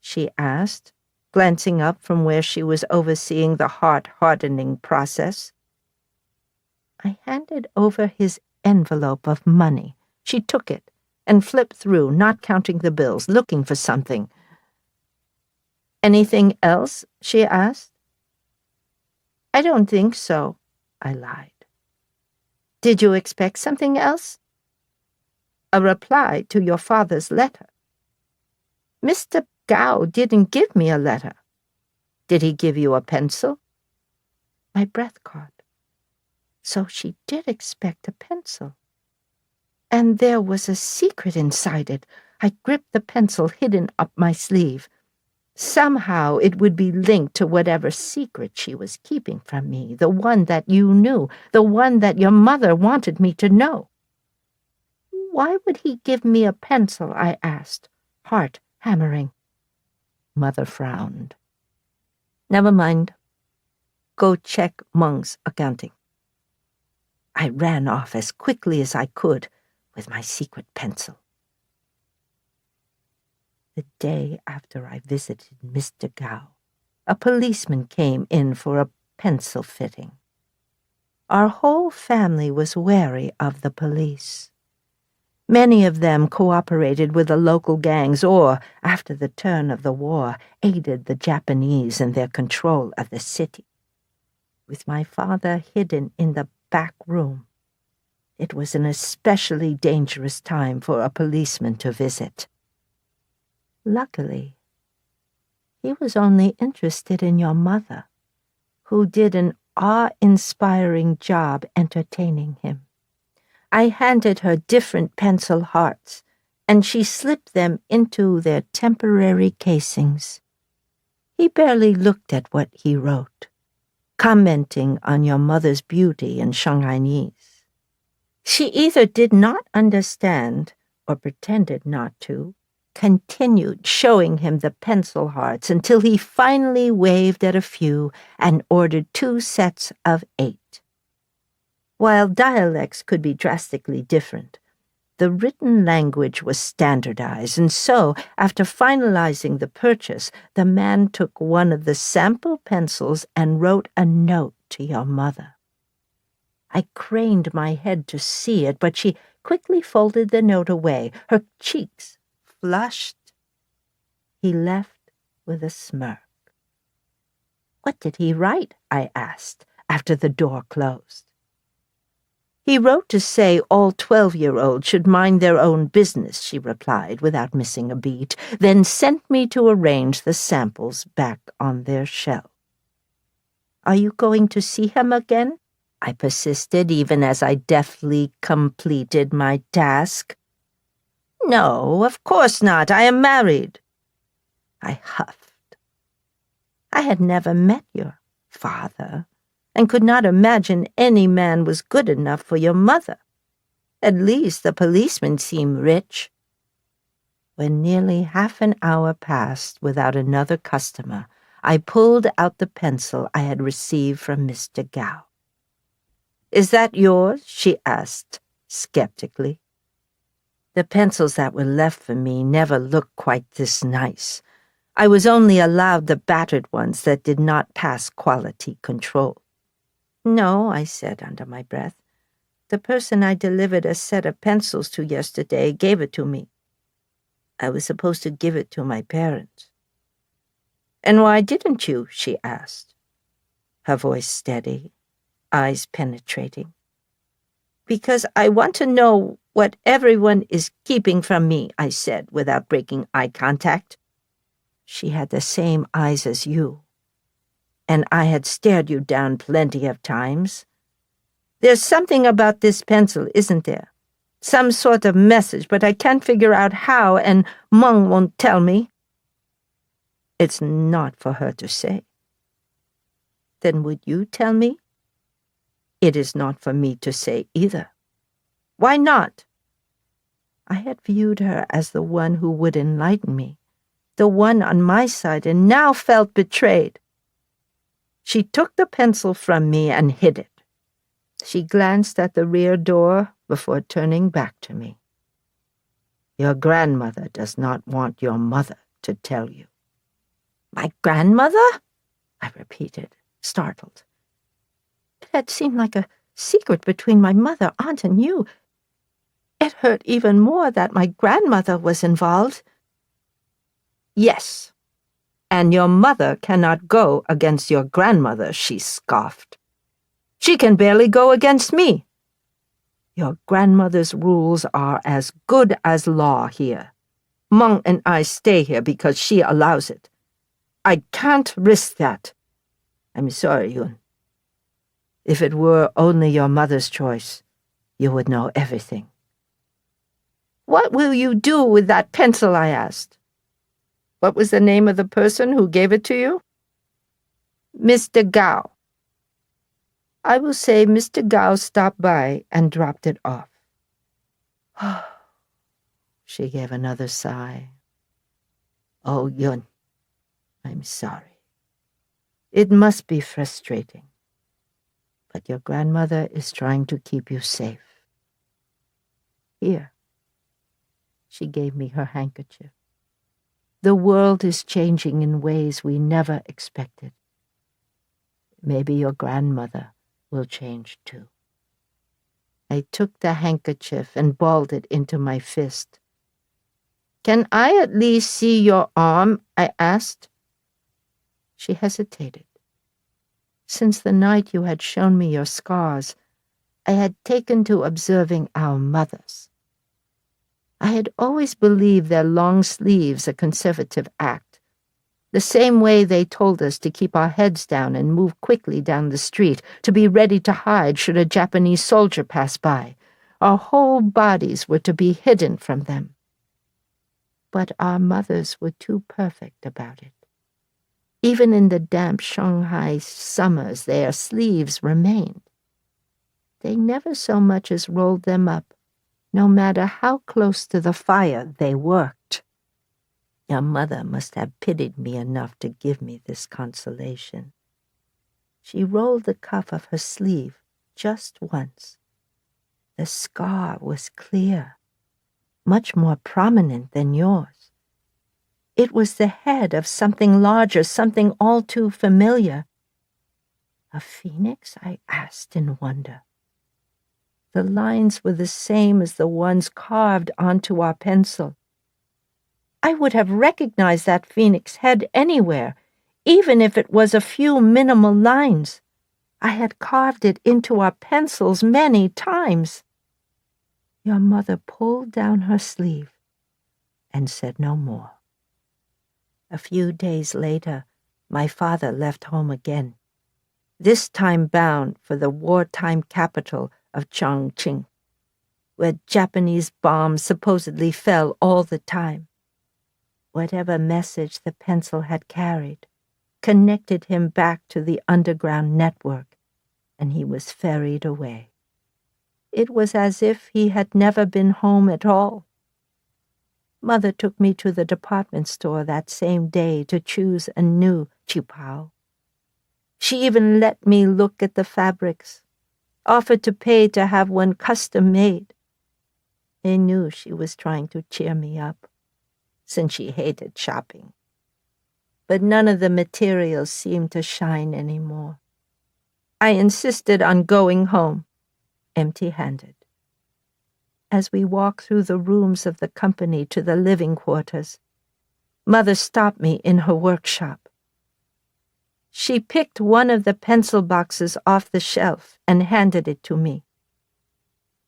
she asked, glancing up from where she was overseeing the heart-hardening process. I handed over his envelope of money. She took it and flipped through, not counting the bills, looking for something. "Anything else?" she asked. "I don't think so," I lied. "Did you expect something else?" "A reply to your father's letter." "Mr. Gao didn't give me a letter." "Did he give you a pencil?" My breath caught. So she did expect a pencil. And there was a secret inside it. I gripped the pencil hidden up my sleeve. Somehow it would be linked to whatever secret she was keeping from me, the one that you knew, the one that your mother wanted me to know. "Why would he give me a pencil?" I asked, heart hammering. Mother frowned. Never mind. Go check Meng's accounting. I ran off as quickly as I could with my secret pencil. The day after I visited Mr. Gao, a policeman came in for a pencil fitting. Our whole family was wary of the police. Many of them cooperated with the local gangs or, after the turn of the war, aided the Japanese in their control of the city. With my father hidden in the back room, it was an especially dangerous time for a policeman to visit. Luckily, he was only interested in your mother, who did an awe-inspiring job entertaining him. I handed her different pencil hearts, and she slipped them into their temporary casings. He barely looked at what he wrote, commenting on your mother's beauty in Shanghainese. She either did not understand or pretended not to, continued showing him the pencil hearts until he finally waved at a few and ordered 2 sets of 8. While dialects could be drastically different, the written language was standardized, and so, after finalizing the purchase, the man took one of the sample pencils and wrote a note to your mother. I craned my head to see it, but she quickly folded the note away, her cheeks flushed. He left with a smirk. "What did he write?" I asked, after the door closed. "He wrote to say all 12-year-olds should mind their own business," she replied without missing a beat, then sent me to arrange the samples back on their shelf. "Are you going to see him again?" I persisted, even as I deftly completed my task. "No, of course not. I am married." I huffed. I had never met your father, and could not imagine any man was good enough for your mother. At least the policeman seemed rich. When nearly half an hour passed without another customer, I pulled out the pencil I had received from Mr. Gao. "Is that yours?" she asked, skeptically. The pencils that were left for me never looked quite this nice. I was only allowed the battered ones that did not pass quality control. "No," I said under my breath. "The person I delivered a set of pencils to yesterday gave it to me. I was supposed to give it to my parents." "And why didn't you?" she asked, her voice steady, eyes penetrating. "Because I want to know what everyone is keeping from me," I said without breaking eye contact. She had the same eyes as you, and I had stared you down plenty of times. "There's something about this pencil, isn't there? Some sort of message, but I can't figure out how, and Meng won't tell me." "It's not for her to say." "Then would you tell me?" "It is not for me to say either." "Why not?" I had viewed her as the one who would enlighten me, the one on my side, and now felt betrayed. She took the pencil from me and hid it. She glanced at the rear door before turning back to me. "Your grandmother does not want your mother to tell you." "My grandmother?" I repeated, startled. It had seemed like a secret between my mother, aunt, and you. It hurt even more that my grandmother was involved. "Yes, and your mother cannot go against your grandmother," she scoffed. "She can barely go against me. Your grandmother's rules are as good as law here. Meng and I stay here because she allows it. I can't risk that. I'm sorry, Yun. If it were only your mother's choice, you would know everything." "What will you do with that pencil?" I asked. "What was the name of the person who gave it to you?" "Mr. Gao." "I will say Mr. Gao stopped by and dropped it off." She gave another sigh. "Oh, Yun, I'm sorry." It must be frustrating. But your grandmother is trying to keep you safe. Here. She gave me her handkerchief. The world is changing in ways we never expected. Maybe your grandmother will change too. I took the handkerchief and balled it into my fist. Can I at least see your arm? I asked. She hesitated. Since the night you had shown me your scars, I had taken to observing our mothers. I had always believed their long sleeves a conservative act, the same way they told us to keep our heads down and move quickly down the street, to be ready to hide should a Japanese soldier pass by. Our whole bodies were to be hidden from them. But our mothers were too perfect about it. Even in the damp Shanghai summers, their sleeves remained. They never so much as rolled them up, no matter how close to the fire they worked. Your mother must have pitied me enough to give me this consolation. She rolled the cuff of her sleeve just once. The scar was clear, much more prominent than yours. It was the head of something larger, something all too familiar. A phoenix? I asked in wonder. The lines were the same as the ones carved onto our pencil. I would have recognized that phoenix head anywhere, even if it was a few minimal lines. I had carved it into our pencils many times. Your mother pulled down her sleeve and said no more. A few days later, my father left home again, this time bound for the wartime capital of Chongqing, where Japanese bombs supposedly fell all the time. Whatever message the pencil had carried connected him back to the underground network, and he was ferried away. It was as if he had never been home at all. Mother took me to the department store that same day to choose a new qipao. She even let me look at the fabrics, offered to pay to have one custom made. I knew she was trying to cheer me up, since she hated shopping. But none of the materials seemed to shine anymore. I insisted on going home, empty-handed. As we walked through the rooms of the company to the living quarters, Mother stopped me in her workshop. She picked one of the pencil boxes off the shelf and handed it to me.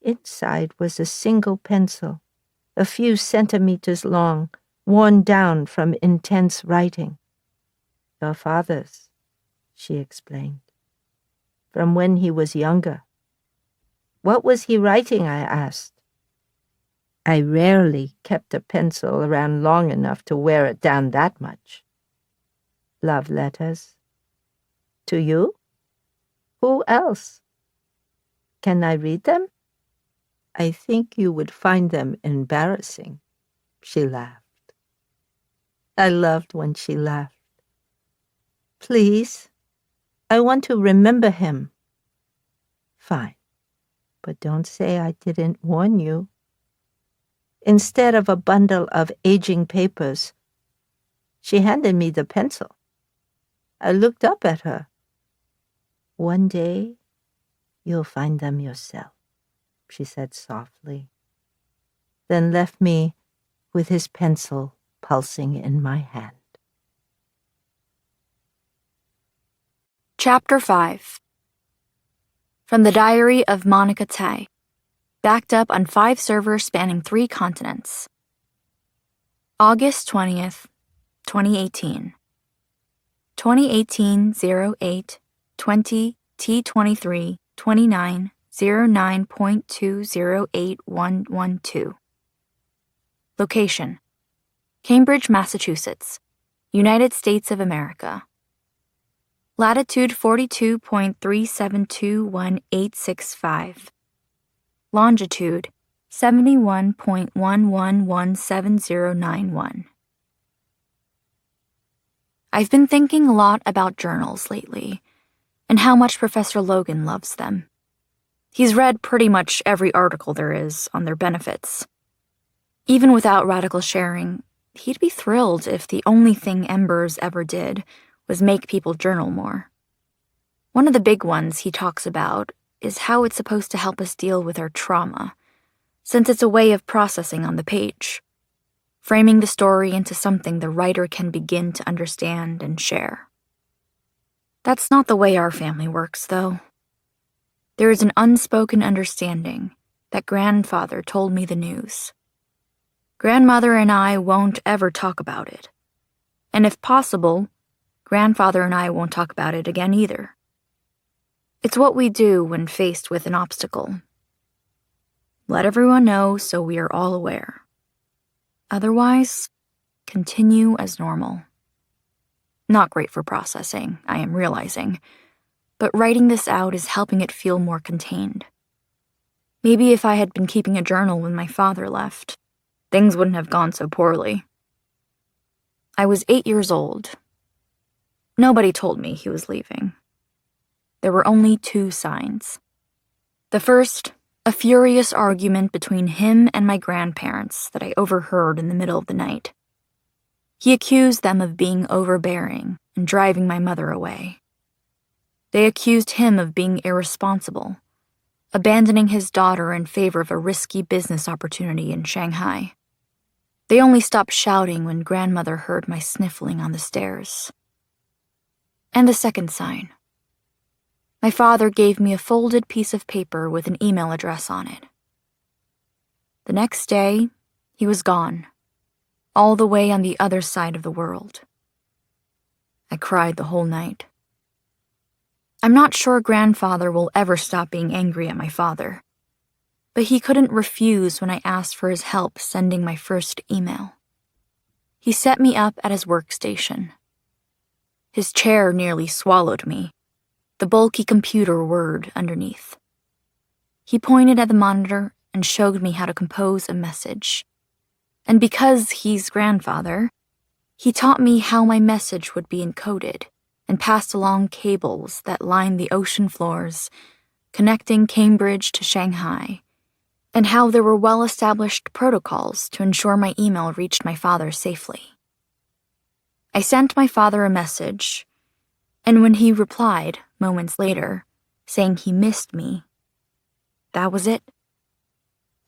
Inside was a single pencil, a few centimeters long, worn down from intense writing. Your father's, she explained, from when he was younger. What was he writing? I asked. I rarely kept a pencil around long enough to wear it down that much. Love letters. To you? Who else? Can I read them? I think you would find them embarrassing, she laughed. I loved when she laughed. Please, I want to remember him. Fine, but don't say I didn't warn you. Instead of a bundle of aging papers, she handed me the pencil. I looked up at her. One day, you'll find them yourself, she said softly, then left me with his pencil pulsing in my hand. Chapter 5. From the Diary of Monica Tai, backed up on 5 servers spanning 3 continents. August 20th, 2018. 2018-08 20 T23 29 09.208112. Location: Cambridge, Massachusetts, United States of America. Latitude 42.372185. Longitude 71.11179091. I've been thinking a lot about journals lately, and how much Professor Logan loves them. He's read pretty much every article there is on their benefits. Even without radical sharing, he'd be thrilled if the only thing Embers ever did was make people journal more. One of the big ones he talks about is how it's supposed to help us deal with our trauma, since it's a way of processing on the page, framing the story into something the writer can begin to understand and share. That's not the way our family works, though. There is an unspoken understanding that Grandfather told me the news. Grandmother and I won't ever talk about it. And if possible, Grandfather and I won't talk about it again either. It's what we do when faced with an obstacle. Let everyone know so we are all aware. Otherwise, continue as normal. Not great for processing, I am realizing, but writing this out is helping it feel more contained. Maybe if I had been keeping a journal when my father left, things wouldn't have gone so poorly. I was 8 years old. Nobody told me he was leaving. There were only 2 signs. The first, a furious argument between him and my grandparents that I overheard in the middle of the night. He accused them of being overbearing and driving my mother away. They accused him of being irresponsible, abandoning his daughter in favor of a risky business opportunity in Shanghai. They only stopped shouting when Grandmother heard my sniffling on the stairs. And the second sign. My father gave me a folded piece of paper with an email address on it. The next day, he was gone, all the way on the other side of the world. I cried the whole night. I'm not sure Grandfather will ever stop being angry at my father, but he couldn't refuse when I asked for his help sending my first email. He set me up at his workstation. His chair nearly swallowed me, the bulky computer whirred underneath. He pointed at the monitor and showed me how to compose a message. And because he's Grandfather, he taught me how my message would be encoded and passed along cables that lined the ocean floors, connecting Cambridge to Shanghai, and how there were well-established protocols to ensure my email reached my father safely. I sent my father a message, and when he replied, moments later, saying he missed me, that was it.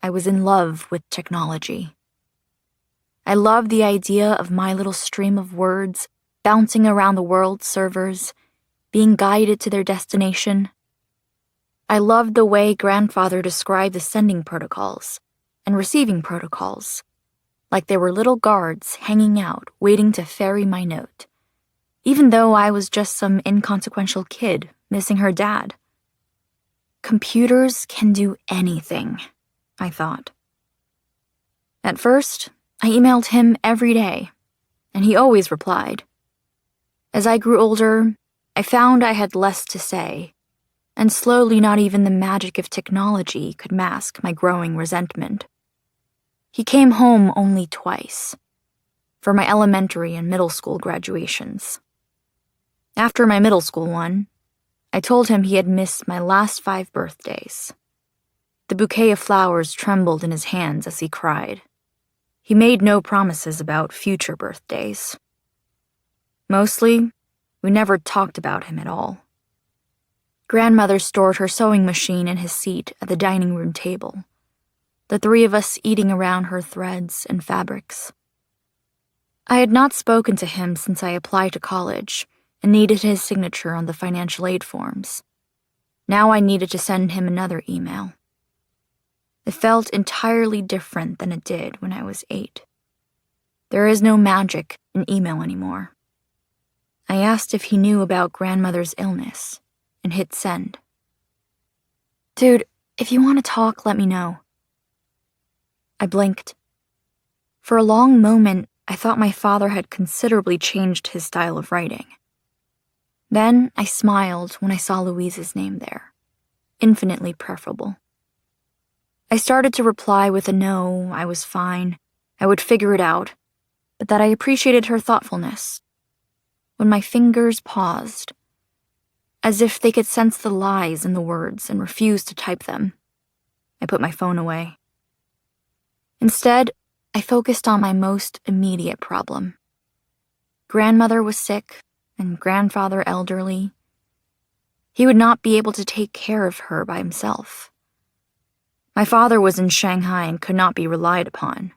I was in love with technology. I loved the idea of my little stream of words bouncing around the world's servers, being guided to their destination. I loved the way Grandfather described the sending protocols and receiving protocols, like they were little guards hanging out waiting to ferry my note, even though I was just some inconsequential kid missing her dad. Computers can do anything, I thought. At first, I emailed him every day, and he always replied. As I grew older, I found I had less to say, and slowly not even the magic of technology could mask my growing resentment. He came home only twice, for my elementary and middle school graduations. After my middle school one, I told him he had missed my last 5 birthdays. The bouquet of flowers trembled in his hands as he cried. He made no promises about future birthdays. Mostly, we never talked about him at all. Grandmother stored her sewing machine in his seat at the dining room table, the 3 of us eating around her threads and fabrics. I had not spoken to him since I applied to college and needed his signature on the financial aid forms. Now I needed to send him another email. It felt entirely different than it did when I was 8. There is no magic in email anymore. I asked if he knew about Grandmother's illness and hit send. Dude, if you want to talk, let me know. I blinked. For a long moment, I thought my father had considerably changed his style of writing. Then I smiled when I saw Louise's name there, infinitely preferable. I started to reply with a no, I was fine, I would figure it out, but that I appreciated her thoughtfulness. when my fingers paused, as if they could sense the lies in the words and refused to type them. I put my phone away. Instead, I focused on my most immediate problem. Grandmother was sick, and grandfather elderly. He would not be able to take care of her by himself. My father was in Shanghai and could not be relied upon.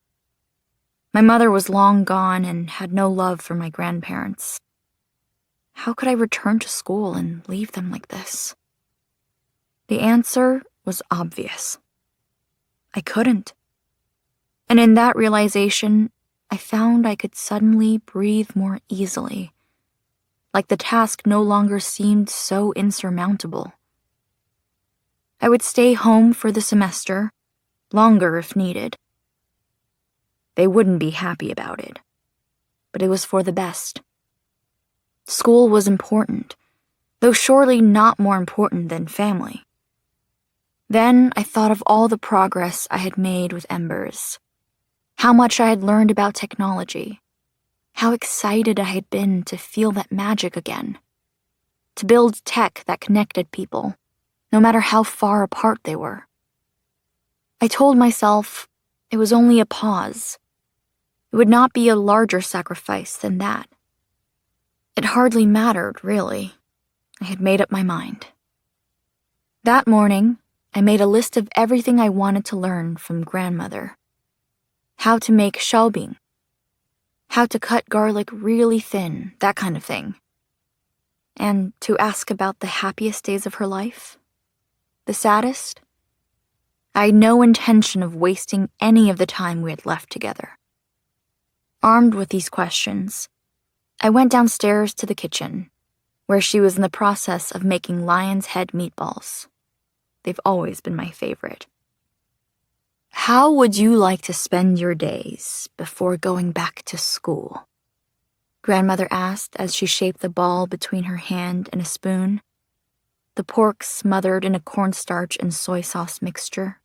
My mother was long gone and had no love for my grandparents. How could I return to school and leave them like this? The answer was obvious. I couldn't. And in that realization, I found I could suddenly breathe more easily, like the task no longer seemed so insurmountable. I would stay home for the semester, longer if needed. They wouldn't be happy about it, but it was for the best. School was important, though surely not more important than family. Then I thought of all the progress I had made with Embers, how much I had learned about technology, how excited I had been to feel that magic again, to build tech that connected people, no matter how far apart they were. I told myself it was only a pause. It would not be a larger sacrifice than that. It hardly mattered, really. I had made up my mind. That morning, I made a list of everything I wanted to learn from grandmother. How to make xiaobing, how to cut garlic really thin, that kind of thing. And to ask about the happiest days of her life, the saddest. I had no intention of wasting any of the time we had left together. Armed with these questions, I went downstairs to the kitchen, where she was in the process of making lion's head meatballs. They've always been my favorite. How would you like to spend your days before going back to school? Grandmother asked as she shaped the ball between her hand and a spoon, the pork smothered in a cornstarch and soy sauce mixture.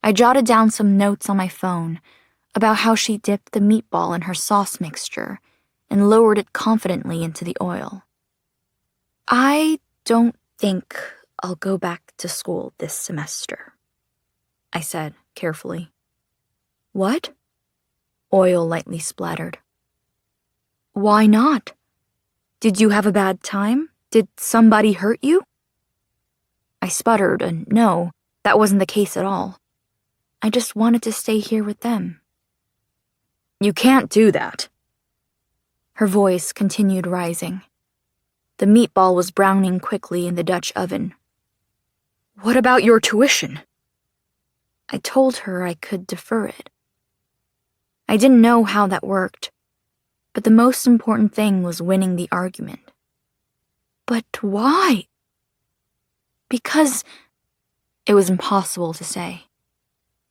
I jotted down some notes on my phone about how she dipped the meatball in her sauce mixture and lowered it confidently into the oil. I don't think I'll go back to school this semester, I said carefully. What? Oil lightly splattered. Why not? Did you have a bad time? Did somebody hurt you? I sputtered, and no, that wasn't the case at all. I just wanted to stay here with them. You can't do that. Her voice continued rising. The meatball was browning quickly in the Dutch oven. What about your tuition? I told her I could defer it. I didn't know how that worked, but the most important thing was winning the argument. But why? Because it was impossible to say.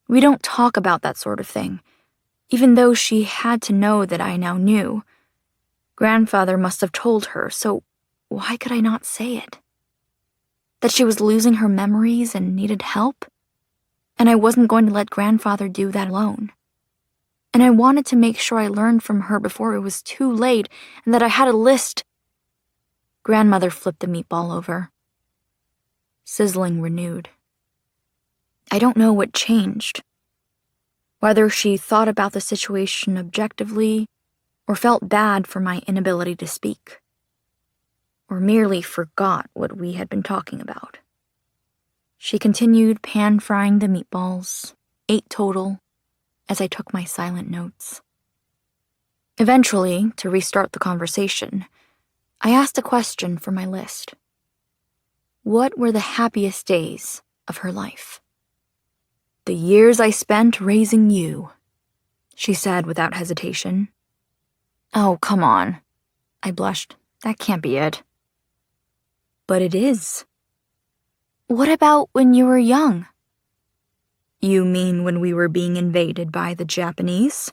We don't talk about that sort of thing, even though she had to know that I now knew. Grandfather must have told her, so why could I not say it? That she was losing her memories and needed help? And I wasn't going to let grandfather do that alone. And I wanted to make sure I learned from her before it was too late and that I had a list. Grandmother flipped the meatball over. Sizzling renewed. I don't know what changed. Whether she thought about the situation objectively or felt bad for my inability to speak. Or merely forgot what we had been talking about. She continued pan-frying the meatballs, 8 total, as I took my silent notes. Eventually, to restart the conversation, I asked a question for my list. What were the happiest days of her life? The years I spent raising you, she said without hesitation. Oh, come on, I blushed. That can't be it. But it is. What about when you were young? You mean when we were being invaded by the Japanese?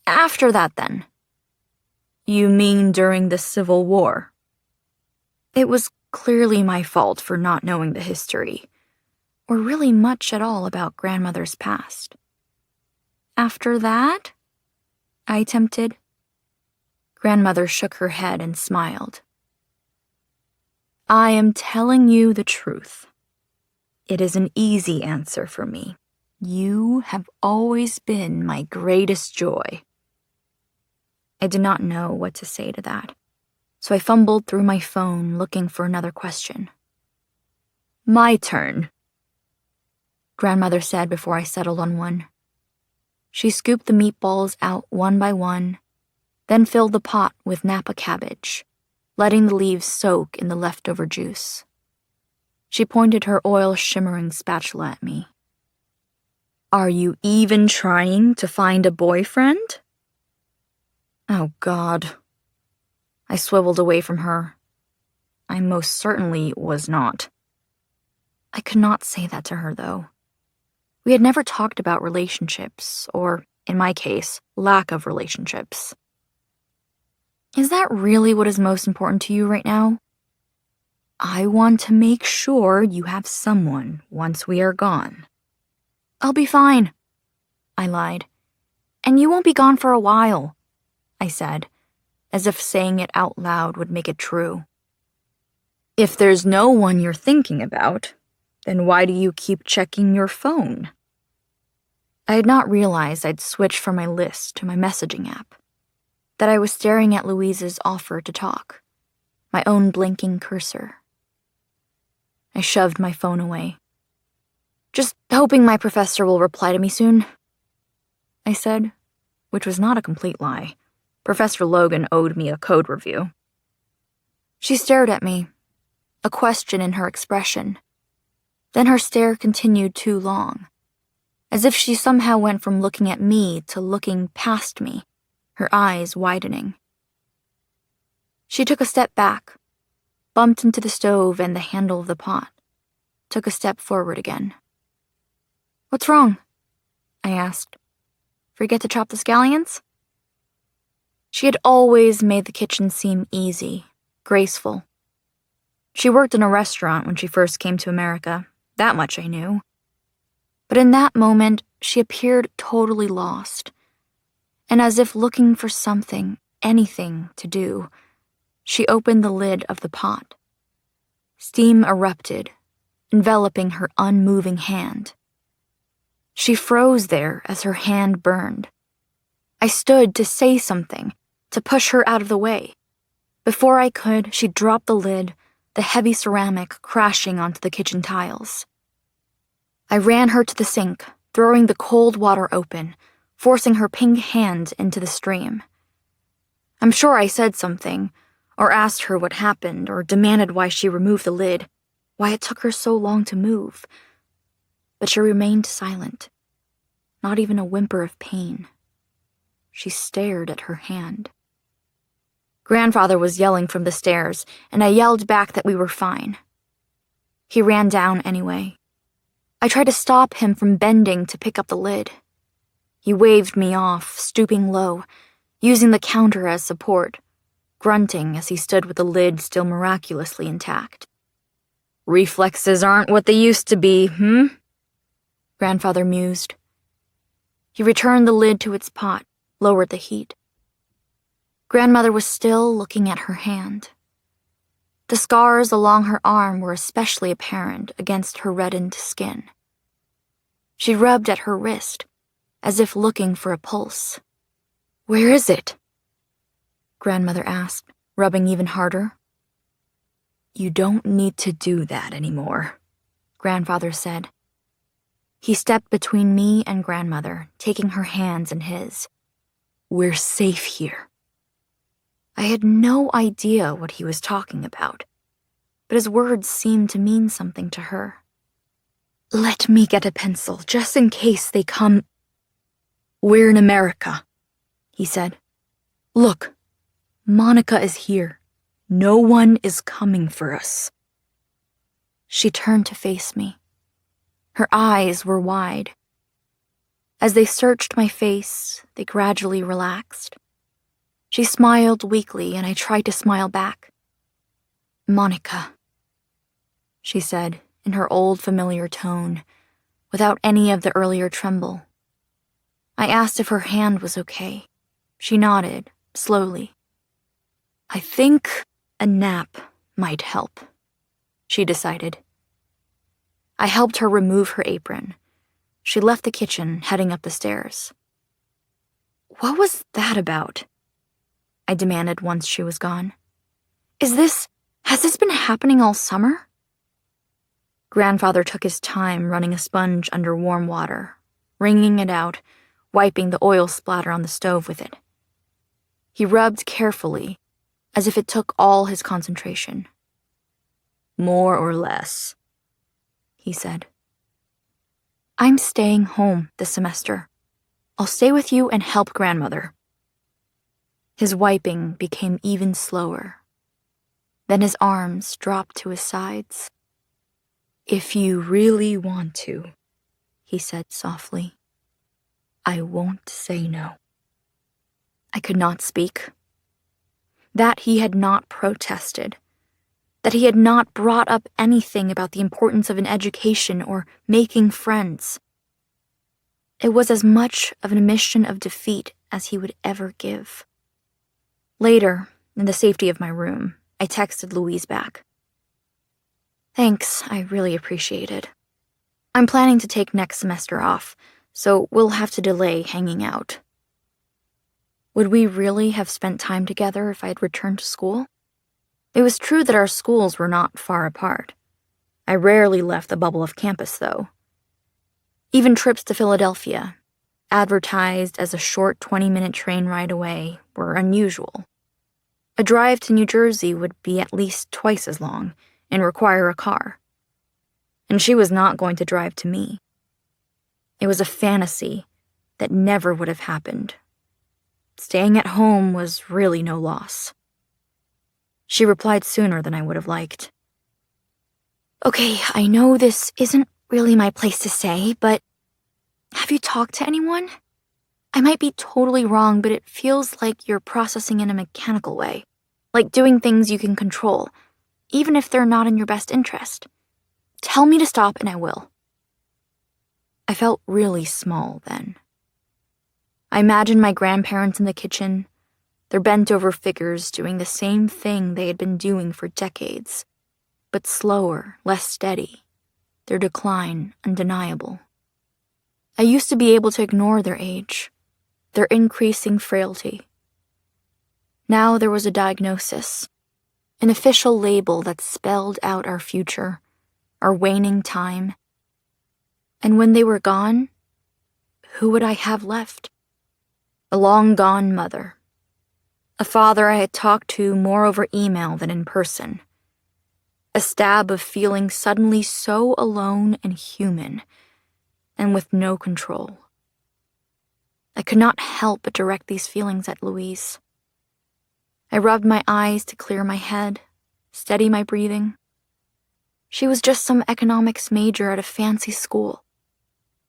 After that, then. You mean during the Civil War? It was clearly my fault for not knowing the history, or really much at all about grandmother's past. After that? I attempted. Grandmother shook her head and smiled. I am telling you the truth. It is an easy answer for me. You have always been my greatest joy. I did not know what to say to that, so I fumbled through my phone looking for another question. My turn, Grandmother said before I settled on one. She scooped the meatballs out one by one, then filled the pot with Napa cabbage, letting the leaves soak in the leftover juice. She pointed her oil-shimmering spatula at me. Are you even trying to find a boyfriend? Oh, God. I swiveled away from her. I most certainly was not. I could not say that to her, though. We had never talked about relationships, or, in my case, lack of relationships. Is that really what is most important to you right now? I want to make sure you have someone once we are gone. I'll be fine, I lied. And you won't be gone for a while, I said, as if saying it out loud would make it true. If there's no one you're thinking about, then why do you keep checking your phone? I had not realized I'd switched from my list to my messaging app, that I was staring at Louise's offer to talk, my own blinking cursor. I shoved my phone away. Just hoping my professor will reply to me soon, I said, which was not a complete lie. Professor Logan owed me a code review. She stared at me, a question in her expression. Then her stare continued too long, as if she somehow went from looking at me to looking past me, her eyes widening. She took a step back, bumped into the stove and the handle of the pot, took a step forward again. What's wrong? I asked. Forget to chop the scallions? She had always made the kitchen seem easy, graceful. She worked in a restaurant when she first came to America, that much I knew. But in that moment, she appeared totally lost, and as if looking for something, anything to do, she opened the lid of the pot. Steam erupted, enveloping her unmoving hand. She froze there as her hand burned. I stood to say something, to push her out of the way. Before I could, she dropped the lid, the heavy ceramic crashing onto the kitchen tiles. I ran her to the sink, throwing the cold water open, forcing her pink hand into the stream. I'm sure I said something, or asked her what happened, or demanded why she removed the lid, why it took her so long to move. But she remained silent, not even a whimper of pain. She stared at her hand. Grandfather was yelling from the stairs, and I yelled back that we were fine. He ran down anyway. I tried to stop him from bending to pick up the lid. He waved me off, stooping low, using the counter as support, grunting as he stood with the lid still miraculously intact. Reflexes aren't what they used to be, Grandfather mused. He returned the lid to its pot, lowered the heat. Grandmother was still looking at her hand. The scars along her arm were especially apparent against her reddened skin. She rubbed at her wrist, as if looking for a pulse. Where is it? Grandmother asked, rubbing even harder. You don't need to do that anymore, Grandfather said. He stepped between me and Grandmother, taking her hands in his. We're safe here. I had no idea what he was talking about, but his words seemed to mean something to her. Let me get a pencil, just in case they come. We're in America, he said. Look, Monica is here. No one is coming for us. She turned to face me. Her eyes were wide. As they searched my face, they gradually relaxed. She smiled weakly, and I tried to smile back. Monica, she said in her old familiar tone, without any of the earlier tremble. I asked if her hand was okay. She nodded, slowly. I think a nap might help, she decided. I helped her remove her apron. She left the kitchen, heading up the stairs. What was that about? I demanded once she was gone. Has this been happening all summer? Grandfather took his time running a sponge under warm water, wringing it out, wiping the oil splatter on the stove with it. He rubbed carefully, as if it took all his concentration. More or less, he said. I'm staying home this semester. I'll stay with you and help grandmother. His wiping became even slower. Then his arms dropped to his sides. If you really want to, he said softly, I won't say no. I could not speak. That he had not protested. That he had not brought up anything about the importance of an education or making friends. It was as much of an admission of defeat as he would ever give. Later, in the safety of my room, I texted Louise back. Thanks, I really appreciate it. I'm planning to take next semester off, so we'll have to delay hanging out. Would we really have spent time together if I had returned to school? It was true that our schools were not far apart. I rarely left the bubble of campus, though. Even trips to Philadelphia, advertised as a short 20-minute train ride away, were unusual. A drive to New Jersey would be at least twice as long and require a car. And she was not going to drive to me. It was a fantasy that never would have happened. Staying at home was really no loss. She replied sooner than I would have liked. Okay, I know this isn't really my place to say, but have you talked to anyone? I might be totally wrong, but it feels like you're processing in a mechanical way, like doing things you can control, even if they're not in your best interest. Tell me to stop and I will. I felt really small then. I imagined my grandparents in the kitchen, their bent-over figures doing the same thing they had been doing for decades, but slower, less steady, their decline undeniable. I used to be able to ignore their age, their increasing frailty. Now there was a diagnosis, an official label that spelled out our future, our waning time. And when they were gone, who would I have left? A long-gone mother. A father I had talked to more over email than in person. A stab of feeling suddenly so alone and human, and with no control. I could not help but direct these feelings at Louise. I rubbed my eyes to clear my head, steady my breathing. She was just some economics major at a fancy school,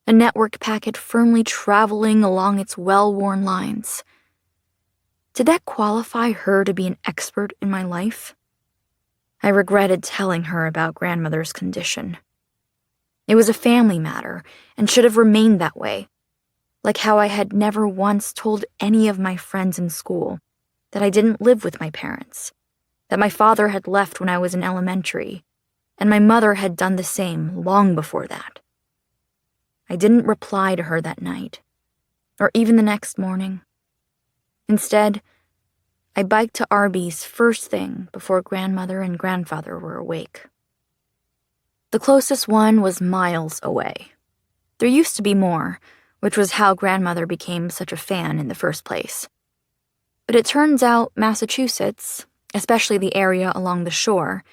a network packet firmly traveling along its well-worn lines. Did that qualify her to be an expert in my life? I regretted telling her about grandmother's condition. It was a family matter and should have remained that way, like how I had never once told any of my friends in school that I didn't live with my parents, that my father had left when I was in elementary, and my mother had done the same long before that. I didn't reply to her that night, or even the next morning. Instead, I biked to Arby's first thing before grandmother and grandfather were awake. The closest one was miles away. There used to be more, which was how grandmother became such a fan in the first place. But it turns out Massachusetts, especially the area along the shore,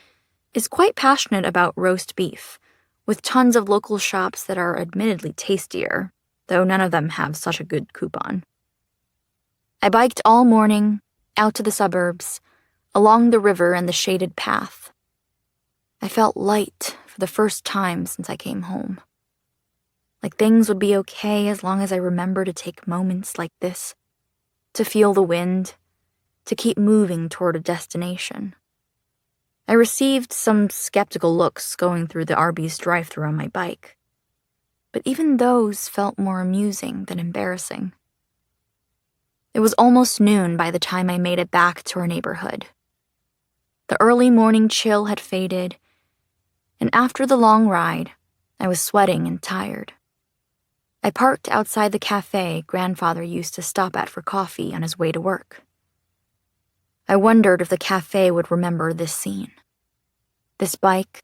is quite passionate about roast beef, with tons of local shops that are admittedly tastier, though none of them have such a good coupon. I biked all morning, out to the suburbs, along the river and the shaded path. I felt light for the first time since I came home. Like things would be okay as long as I remember to take moments like this, to feel the wind, to keep moving toward a destination. I received some skeptical looks going through the Arby's drive-thru on my bike, but even those felt more amusing than embarrassing. It was almost noon by the time I made it back to our neighborhood, The early morning chill had faded, and after the long ride, I was sweating and tired. I parked outside the cafe Grandfather used to stop at for coffee on his way to work. I wondered if the cafe would remember this scene. This bike,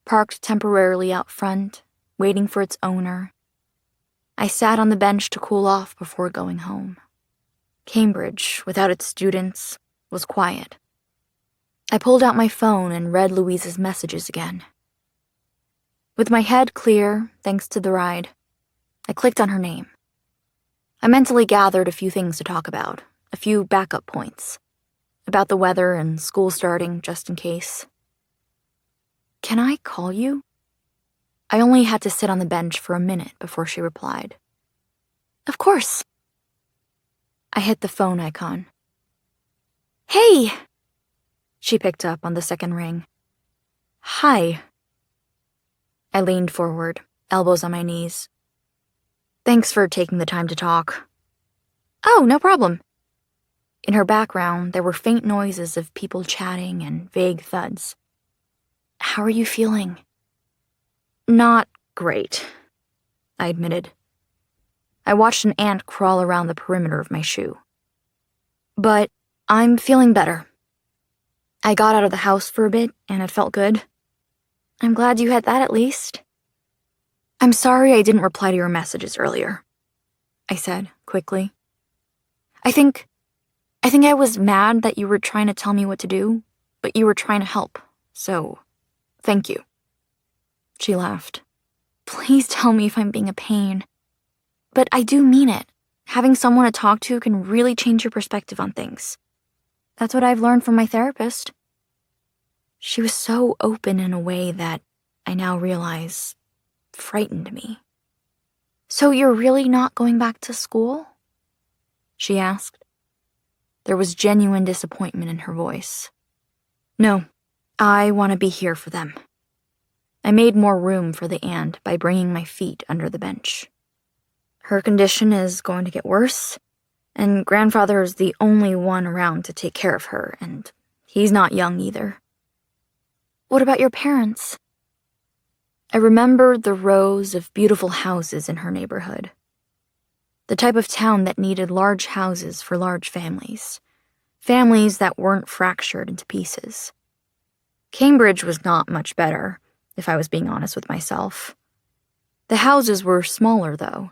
parked temporarily out front, waiting for its owner. I sat on the bench to cool off before going home. Cambridge, without its students, was quiet. I pulled out my phone and read Louise's messages again. With my head clear, thanks to the ride, I clicked on her name. I mentally gathered a few things to talk about, a few backup points, about the weather and school starting just in case. "Can I call you?" I only had to sit on the bench for a minute before she replied. "Of course." I hit the phone icon. "Hey!" She picked up on the second ring. "Hi." I leaned forward, elbows on my knees. "Thanks for taking the time to talk." "Oh, no problem." In her background, there were faint noises of people chatting and vague thuds. "How are you feeling?" "Not great," I admitted. I watched an ant crawl around the perimeter of my shoe. "But I'm feeling better. I got out of the house for a bit, and it felt good." "I'm glad you had that at least." "I'm sorry I didn't reply to your messages earlier," I said, quickly. I think I was mad that you were trying to tell me what to do, but you were trying to help, so thank you." She laughed. "Please tell me if I'm being a pain. But I do mean it. Having someone to talk to can really change your perspective on things. That's what I've learned from my therapist." She was so open in a way that I now realize frightened me. "So you're really not going back to school?" she asked. There was genuine disappointment in her voice. "No, I want to be here for them." I made more room for the ant by bringing my feet under the bench. "Her condition is going to get worse, and Grandfather is the only one around to take care of her, and he's not young either." "What about your parents?" I remembered the rows of beautiful houses in her neighborhood. The type of town that needed large houses for large families. Families that weren't fractured into pieces. Cambridge was not much better, if I was being honest with myself. The houses were smaller, though.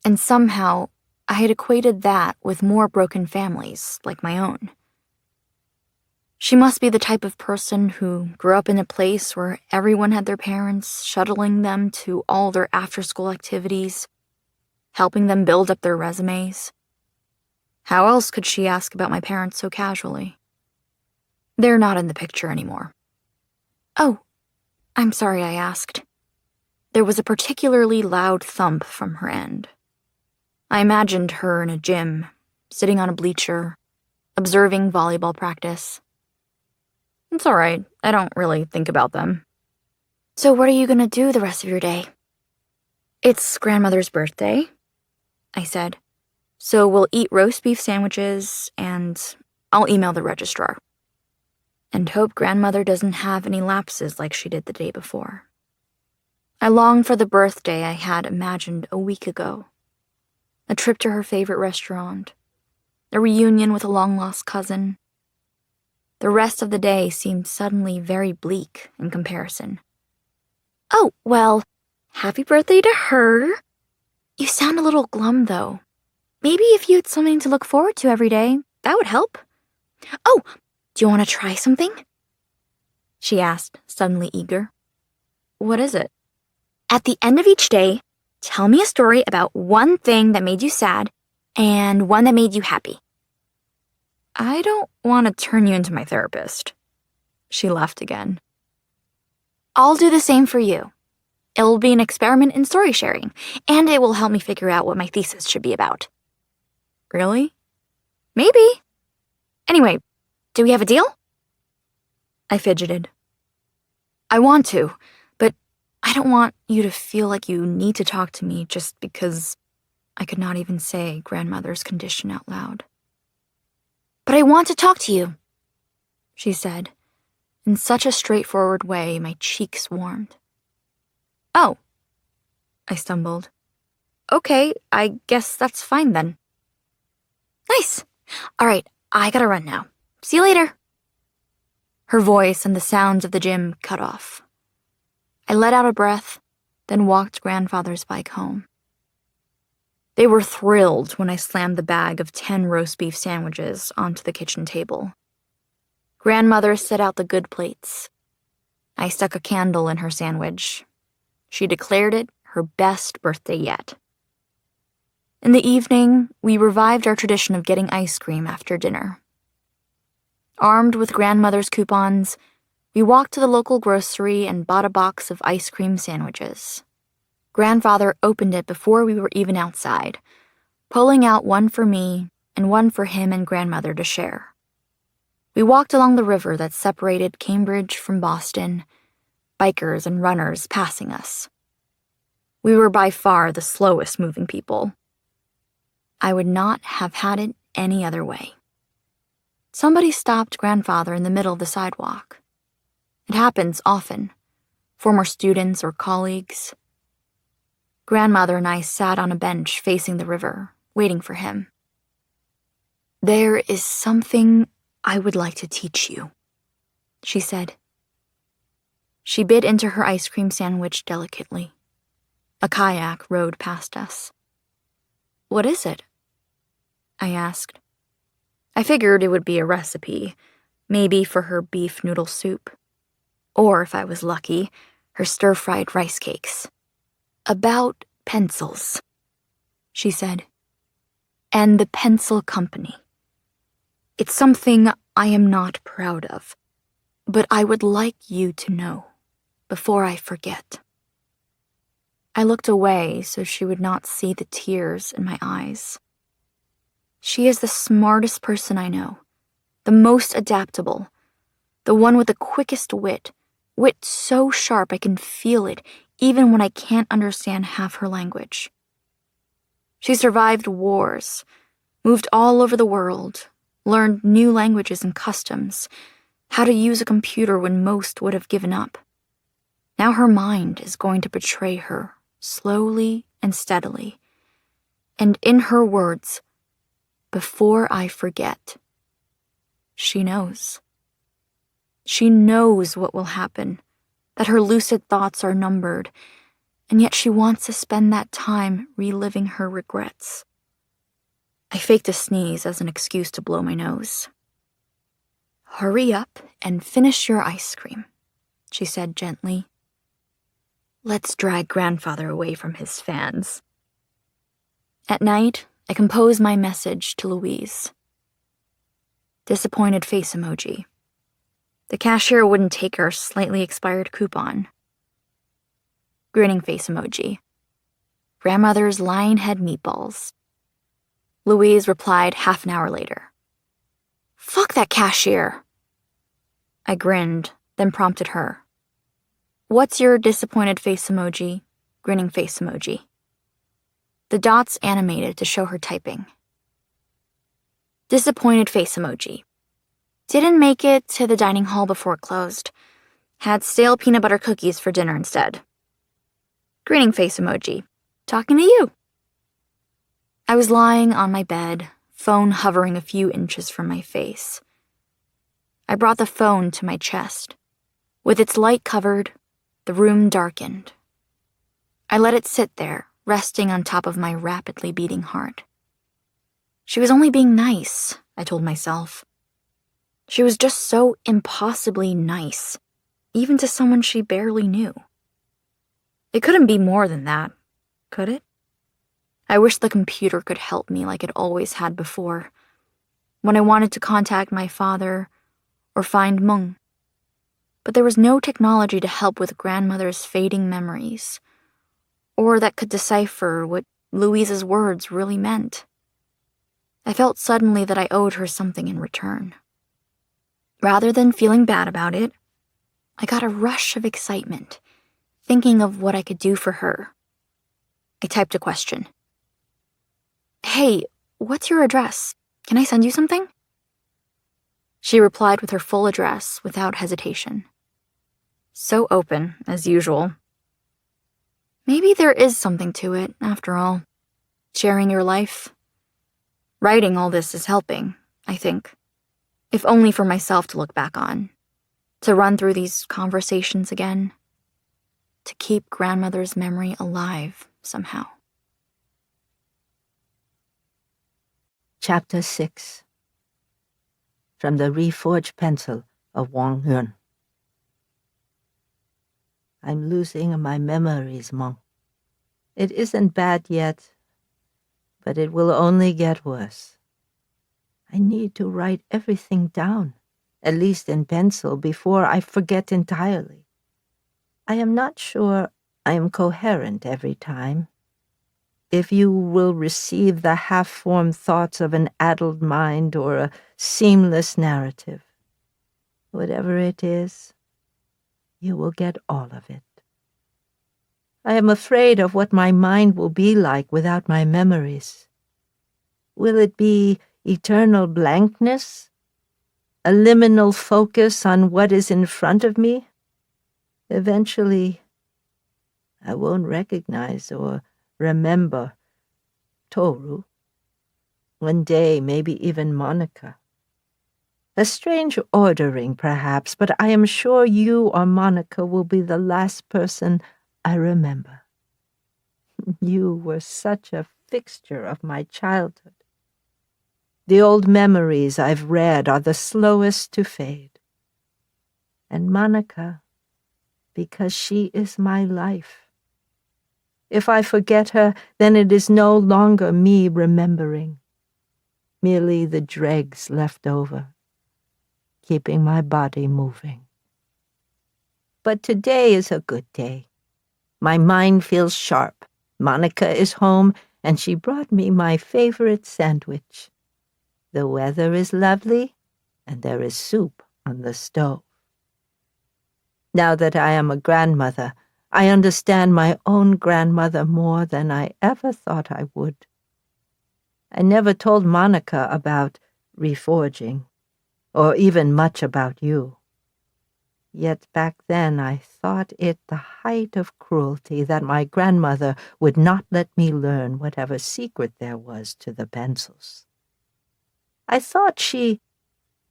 And somehow, I had equated that with more broken families, like my own. She must be the type of person who grew up in a place where everyone had their parents shuttling them to all their after-school activities, helping them build up their resumes. How else could she ask about my parents so casually? They're not in the picture anymore. "Oh, I'm sorry I asked." There was a particularly loud thump from her end. I imagined her in a gym, sitting on a bleacher, observing volleyball practice. "It's all right. I don't really think about them." "So what are you going to do the rest of your day?" "It's Grandmother's birthday," I said. "So we'll eat roast beef sandwiches, and I'll email the registrar. And hope Grandmother doesn't have any lapses like she did the day before." I longed for the birthday I had imagined a week ago. A trip to her favorite restaurant. A reunion with a long-lost cousin. The rest of the day seemed suddenly very bleak in comparison. "Oh, well, happy birthday to her. You sound a little glum, though. Maybe if you had something to look forward to every day, that would help. Oh, do you want to try something?" she asked, suddenly eager. "What is it?" "At the end of each day, tell me a story about one thing that made you sad and one that made you happy." "I don't want to turn you into my therapist." She laughed again. "I'll do the same for you. It'll be an experiment in story sharing, and it will help me figure out what my thesis should be about." "Really?" "Maybe. Anyway, do we have a deal?" I fidgeted. "I want to, but I don't want you to feel like you need to talk to me just because I could not even say Grandmother's condition out loud." "But I want to talk to you," she said, In such a straightforward way, my cheeks warmed. "Oh," I stumbled. "Okay, I guess that's fine then." "Nice. All right, I gotta run now. See you later." Her voice and the sounds of the gym cut off. I let out a breath, then walked grandfather's bike home. They were thrilled when I slammed the bag of 10 roast beef sandwiches onto the kitchen table. Grandmother set out the good plates. I stuck a candle in her sandwich. She declared it her best birthday yet. In the evening, we revived our tradition of getting ice cream after dinner. Armed with grandmother's coupons, we walked to the local grocery and bought a box of ice cream sandwiches. Grandfather opened it before we were even outside, pulling out one for me and one for him and grandmother to share. We walked along the river that separated Cambridge from Boston, bikers and runners passing us. We were by far the slowest moving people. I would not have had it any other way. Somebody stopped grandfather in the middle of the sidewalk. It happens often. Former students or colleagues. Grandmother and I sat on a bench facing the river, waiting for him. "There is something I would like to teach you," she said. She bit into her ice cream sandwich delicately. A kayak rode past us. "What is it?" I asked. I figured it would be a recipe, maybe for her beef noodle soup. Or, if I was lucky, her stir-fried rice cakes. "About pencils," she said. "And the pencil company. It's something I am not proud of, but I would like you to know, before I forget." I looked away so she would not see the tears in my eyes. She is the smartest person I know, the most adaptable, the one with the quickest wit so sharp I can feel it even when I can't understand half her language. She survived wars, moved all over the world, learned new languages and customs, how to use a computer when most would have given up. Now her mind is going to betray her, slowly and steadily. And in her words, "Before I forget," she knows. She knows what will happen, that her lucid thoughts are numbered, and yet she wants to spend that time reliving her regrets. I faked a sneeze as an excuse to blow my nose. "Hurry up and finish your ice cream," she said gently. "Let's drag grandfather away from his fans." At night, I composed my message to Louise. Disappointed face emoji. The cashier wouldn't take our slightly expired coupon. Grinning face emoji. Grandmother's lionhead meatballs. Louise replied half an hour later. "Fuck that cashier." I grinned, then prompted her. "What's your disappointed face emoji, grinning face emoji?" The dots animated to show her typing. Disappointed face emoji. Didn't make it to the dining hall before it closed. Had stale peanut butter cookies for dinner instead. Grinning face emoji. Talking to you. I was lying on my bed, phone hovering a few inches from my face. I brought the phone to my chest. With its light covered, the room darkened. I let it sit there, resting on top of my rapidly beating heart. She was only being nice, I told myself. She was just so impossibly nice, even to someone she barely knew. It couldn't be more than that, could it? I wish the computer could help me like it always had before, when I wanted to contact my father or find Mung. But there was no technology to help with grandmother's fading memories, or that could decipher what Louise's words really meant. I felt suddenly that I owed her something in return. Rather than feeling bad about it, I got a rush of excitement, thinking of what I could do for her. I typed a question. "Hey, what's your address? Can I send you something?" She replied with her full address without hesitation. So open, as usual. Maybe there is something to it, after all. Sharing your life. Writing all this is helping, I think. If only for myself to look back on. To run through these conversations again. To keep grandmother's memory alive somehow. Chapter 6. From the reforged pencil of Wang Yun. I'm losing my memories, Mom. It isn't bad yet, but it will only get worse. I need to write everything down, at least in pencil, before I forget entirely. I am not sure I am coherent every time. If you will receive the half-formed thoughts of an addled mind or a seamless narrative, whatever it is, you will get all of it. I am afraid of what my mind will be like without my memories. Will it be eternal blankness? A liminal focus on what is in front of me? Eventually, I won't recognize or remember Toru. One day, maybe even Monica. A strange ordering, perhaps, but I am sure you or Monica will be the last person I remember. You were such a fixture of my childhood. The old memories I've read are the slowest to fade. And Monica, because she is my life. If I forget her, then it is no longer me remembering, merely the dregs left over, keeping my body moving. But today is a good day. My mind feels sharp. Monica is home, and she brought me my favorite sandwich. The weather is lovely, and there is soup on the stove. Now that I am a grandmother, I understand my own grandmother more than I ever thought I would. I never told Monica about reforging, or even much about you. Yet back then I thought it the height of cruelty that my grandmother would not let me learn whatever secret there was to the pencils. I thought she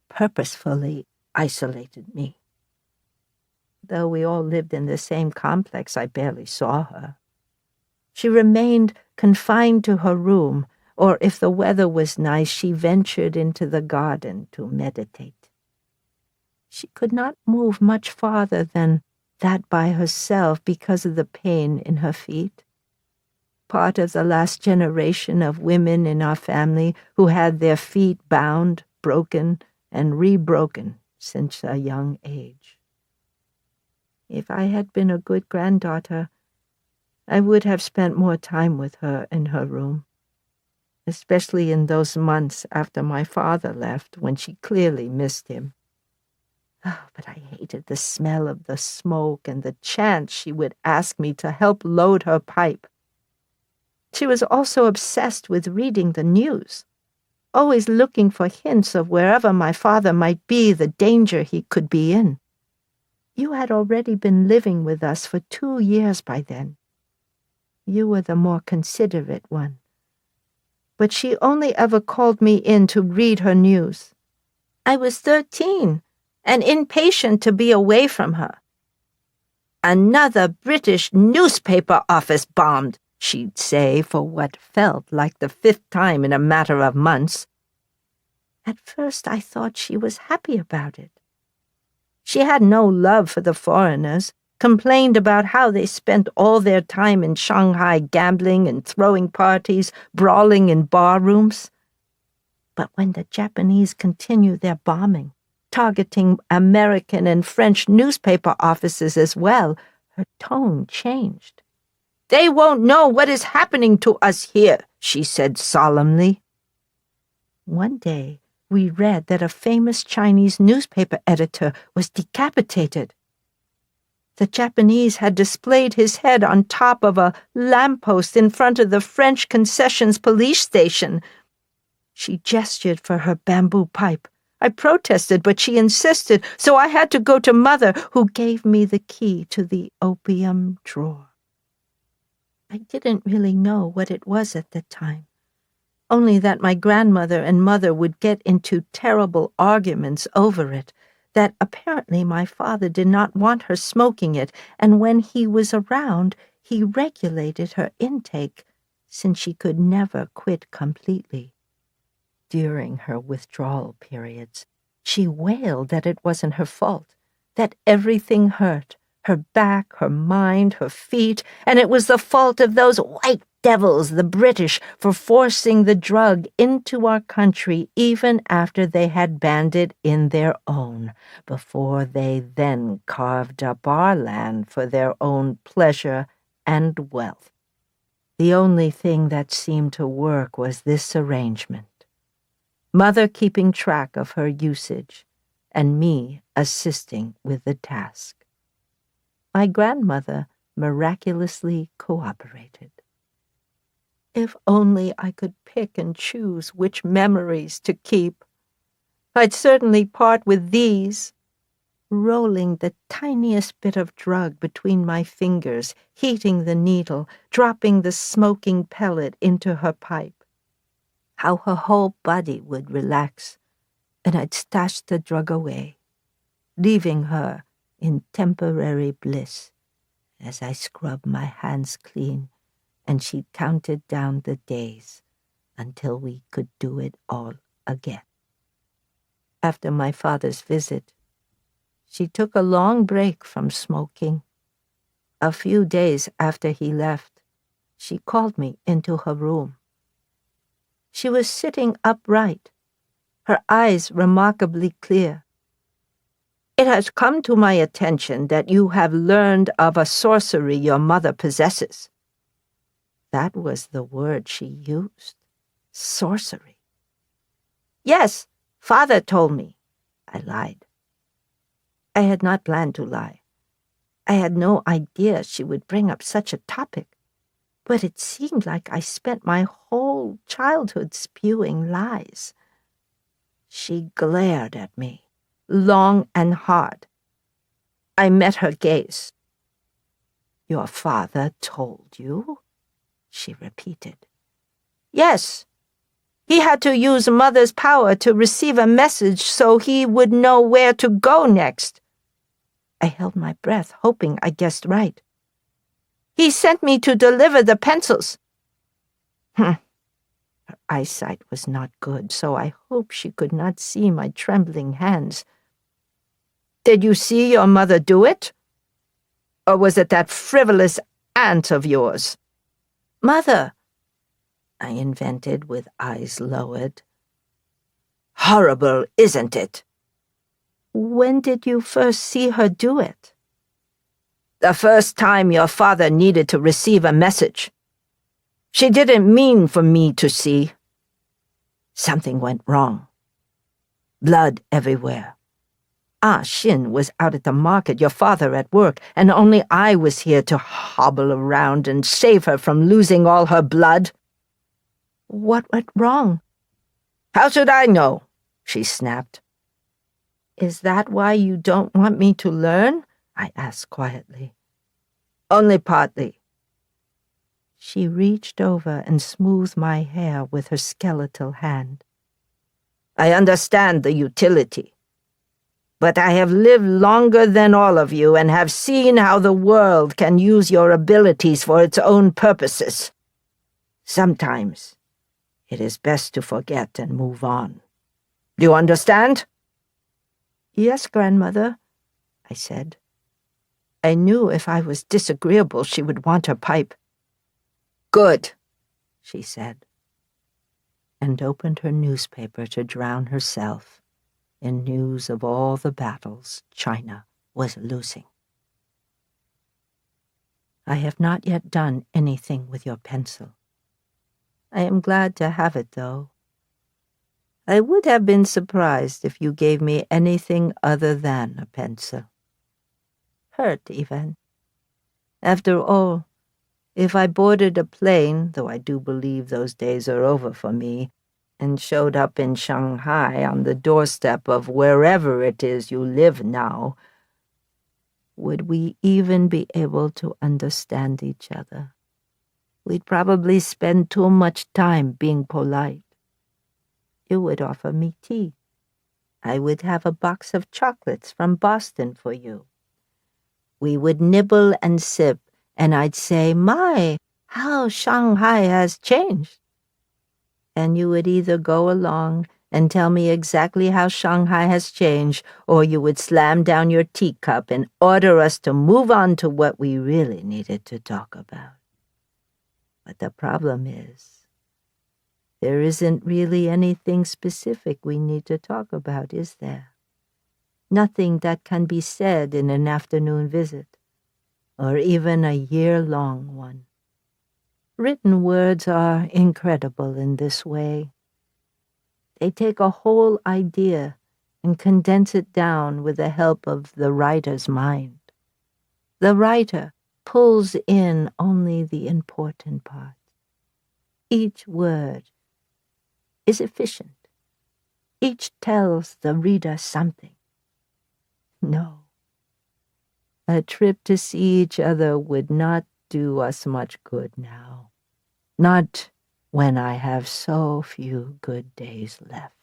purposefully isolated me. Though we all lived in the same complex, I barely saw her. She remained confined to her room, or if the weather was nice, she ventured into the garden to meditate. She could not move much farther than that by herself because of the pain in her feet. Part of the last generation of women in our family who had their feet bound, broken, and re-broken since a young age. If I had been a good granddaughter, I would have spent more time with her in her room, especially in those months after my father left when she clearly missed him. Oh, but I hated the smell of the smoke and the chance she would ask me to help load her pipe. She was also obsessed with reading the news, always looking for hints of wherever my father might be, the danger he could be in. You had already been living with us for 2 years by then. You were the more considerate one. But she only ever called me in to read her news. I was 13. And impatient to be away from her. Another British newspaper office bombed, she'd say for what felt like the 5th time in a matter of months. At first I thought she was happy about it. She had no love for the foreigners, complained about how they spent all their time in Shanghai gambling and throwing parties, brawling in barrooms. But when the Japanese continued their bombing, targeting American and French newspaper offices as well, her tone changed. "They won't know what is happening to us here," she said solemnly. One day, we read that a famous Chinese newspaper editor was decapitated. The Japanese had displayed his head on top of a lamppost in front of the French concessions police station. She gestured for her bamboo pipe. I protested, but she insisted, so I had to go to Mother, who gave me the key to the opium drawer. I didn't really know what it was at the time, only that my grandmother and Mother would get into terrible arguments over it, that apparently my father did not want her smoking it, and when he was around, he regulated her intake, since she could never quit completely. During her withdrawal periods, she wailed that it wasn't her fault, that everything hurt, her back, her mind, her feet, and it was the fault of those white devils, the British, for forcing the drug into our country even after they had banned it in their own, before they then carved up our land for their own pleasure and wealth. The only thing that seemed to work was this arrangement. Mother keeping track of her usage, and me assisting with the task. My grandmother miraculously cooperated. If only I could pick and choose which memories to keep. I'd certainly part with these. Rolling the tiniest bit of drug between my fingers, heating the needle, dropping the smoking pellet into her pipe. How her whole body would relax, and I'd stash the drug away, leaving her in temporary bliss as I scrubbed my hands clean and she counted down the days until we could do it all again. After my father's visit, she took a long break from smoking. A few days after he left, she called me into her room. She was sitting upright, her eyes remarkably clear. "It has come to my attention that you have learned of a sorcery your mother possesses." That was the word she used, sorcery. "Yes, Father told me," I lied. I had not planned to lie. I had no idea she would bring up such a topic. But it seemed like I spent my whole childhood spewing lies. She glared at me, long and hard. I met her gaze. "Your father told you?" she repeated. "Yes. He had to use Mother's power to receive a message so he would know where to go next." I held my breath, hoping I guessed right. "He sent me to deliver the pencils." Her eyesight was not good, so I hoped she could not see my trembling hands. "Did you see your mother do it? Or was it that frivolous aunt of yours?" "Mother," I invented with eyes lowered. "Horrible, isn't it?" "When did you first see her do it?" "The first time your father needed to receive a message. She didn't mean for me to see. Something went wrong. Blood everywhere. Ah Shin was out at the market, your father at work, and only I was here to hobble around and save her from losing all her blood." "What went wrong?" "How should I know?" she snapped. "Is that why you don't want me to learn?" I asked quietly. "Only partly." She reached over and smoothed my hair with her skeletal hand. "I understand the utility. But I have lived longer than all of you and have seen how the world can use your abilities for its own purposes. Sometimes it is best to forget and move on. Do you understand?" "Yes, Grandmother," I said. I knew if I was disagreeable she would want her pipe. "Good," she said, and opened her newspaper to drown herself in news of all the battles China was losing. "I have not yet done anything with your pencil. I am glad to have it, though. I would have been surprised if you gave me anything other than a pencil. Hurt, even. After all, if I boarded a plane, though I do believe those days are over for me, and showed up in Shanghai on the doorstep of wherever it is you live now, would we even be able to understand each other? We'd probably spend too much time being polite. You would offer me tea. I would have a box of chocolates from Boston for you. We would nibble and sip, and I'd say, "My, how Shanghai has changed." And you would either go along and tell me exactly how Shanghai has changed, or you would slam down your teacup and order us to move on to what we really needed to talk about. But the problem is, there isn't really anything specific we need to talk about, is there? Nothing that can be said in an afternoon visit, or even a year-long one. Written words are incredible in this way. They take a whole idea and condense it down with the help of the writer's mind. The writer pulls in only the important parts. Each word is efficient. Each tells the reader something. No, a trip to see each other would not do us much good now. Not when I have so few good days left.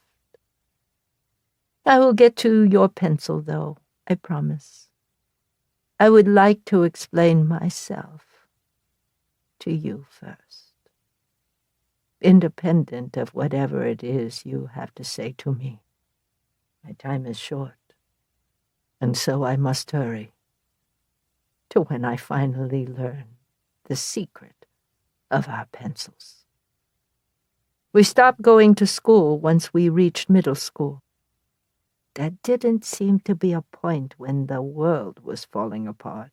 I will get to your pencil, though, I promise. I would like to explain myself to you first, independent of whatever it is you have to say to me. My time is short, and so I must hurry to when I finally learn the secret of our pencils. We stopped going to school once we reached middle school. There didn't seem to be a point when the world was falling apart.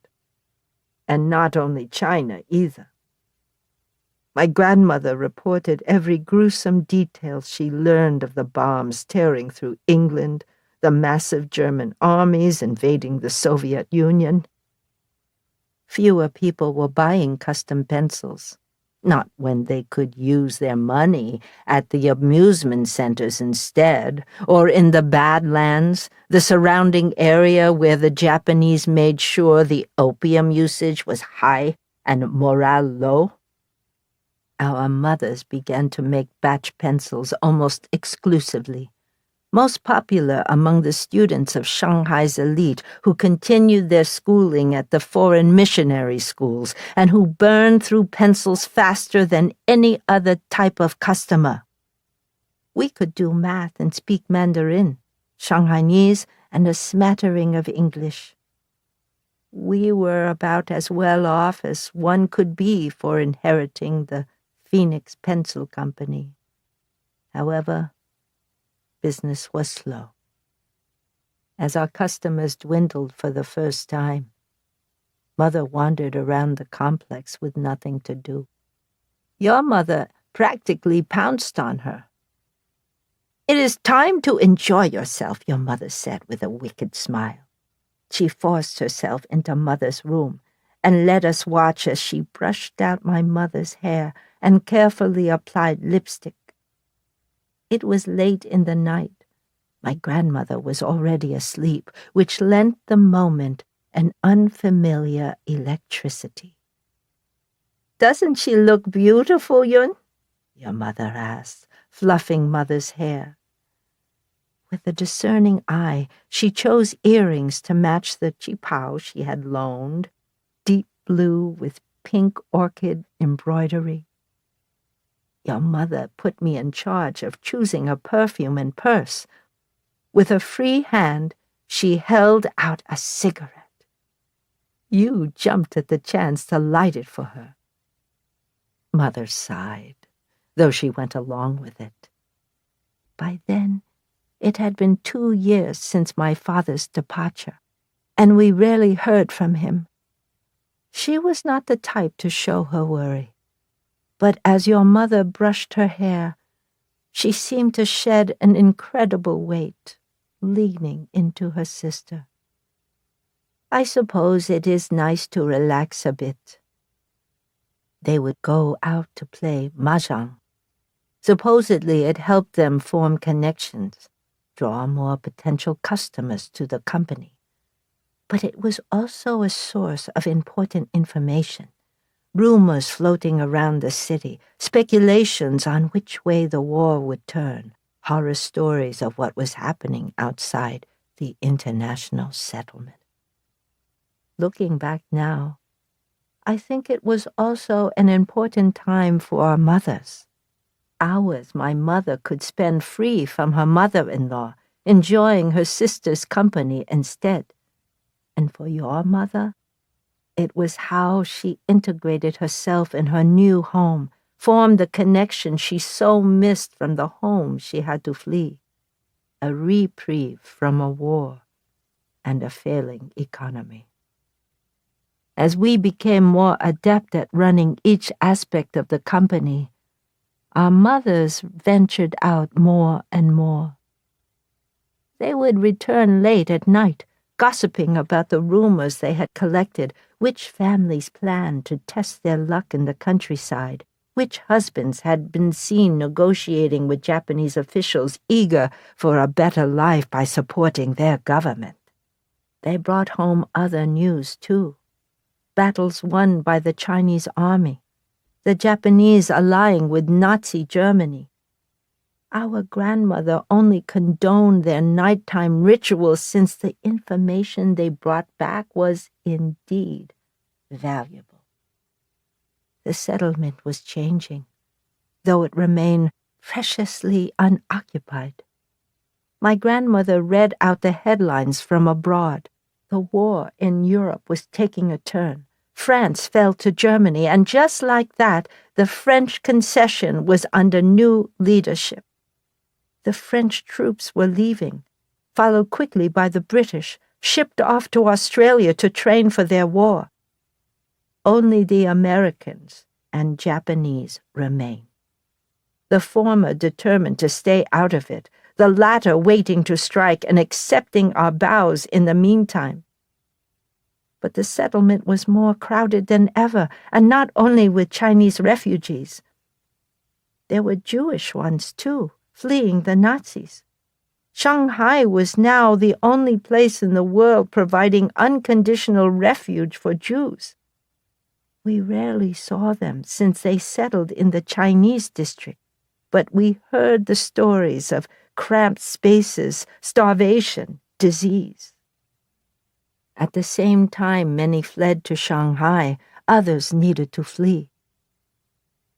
And not only China, either. My grandmother reported every gruesome detail she learned of the bombs tearing through England, the massive German armies invading the Soviet Union. Fewer people were buying custom pencils. Not when they could use their money at the amusement centers instead, or in the Badlands, the surrounding area where the Japanese made sure the opium usage was high and morale low. Our mothers began to make batch pencils almost exclusively, most popular among the students of Shanghai's elite who continued their schooling at the foreign missionary schools and who burned through pencils faster than any other type of customer. We could do math and speak Mandarin, Shanghainese, and a smattering of English. We were about as well off as one could be for inheriting the Phoenix Pencil Company. However, business was slow. As our customers dwindled for the first time, Mother wandered around the complex with nothing to do. Your mother practically pounced on her. "It is time to enjoy yourself," your mother said with a wicked smile. She forced herself into Mother's room and let us watch as she brushed out my mother's hair and carefully applied lipstick. It was late in the night. My grandmother was already asleep, which lent the moment an unfamiliar electricity. "Doesn't she look beautiful, Yun?" your mother asked, fluffing Mother's hair. With a discerning eye, she chose earrings to match the qipao she had loaned, deep blue with pink orchid embroidery. Your mother put me in charge of choosing a perfume and purse. With a free hand, she held out a cigarette. You jumped at the chance to light it for her. Mother sighed, though she went along with it. By then, it had been 2 years since my father's departure, and we rarely heard from him. She was not the type to show her worry. But as your mother brushed her hair, she seemed to shed an incredible weight, leaning into her sister. "I suppose it is nice to relax a bit." They would go out to play mahjong. Supposedly, it helped them form connections, draw more potential customers to the company. But it was also a source of important information. Rumors floating around the city, speculations on which way the war would turn, horror stories of what was happening outside the international settlement. Looking back now, I think it was also an important time for our mothers. Hours my mother could spend free from her mother-in-law, enjoying her sister's company instead. And for your mother, it was how she integrated herself in her new home, formed the connection she so missed from the home she had to flee, a reprieve from a war and a failing economy. As we became more adept at running each aspect of the company, our mothers ventured out more and more. They would return late at night, gossiping about the rumors they had collected, which families planned to test their luck in the countryside, which husbands had been seen negotiating with Japanese officials eager for a better life by supporting their government. They brought home other news, too. Battles won by the Chinese army, the Japanese allying with Nazi Germany. Our grandmother only condoned their nighttime rituals since the information they brought back was indeed valuable. The settlement was changing, though it remained preciously unoccupied. My grandmother read out the headlines from abroad. The war in Europe was taking a turn. France fell to Germany, and just like that, the French concession was under new leadership. The French troops were leaving, followed quickly by the British, shipped off to Australia to train for their war. Only the Americans and Japanese remained. The former determined to stay out of it, the latter waiting to strike and accepting our bows in the meantime. But the settlement was more crowded than ever, and not only with Chinese refugees. There were Jewish ones, too, fleeing the Nazis. Shanghai was now the only place in the world providing unconditional refuge for Jews. We rarely saw them since they settled in the Chinese district, but we heard the stories of cramped spaces, starvation, disease. At the same time many fled to Shanghai, others needed to flee.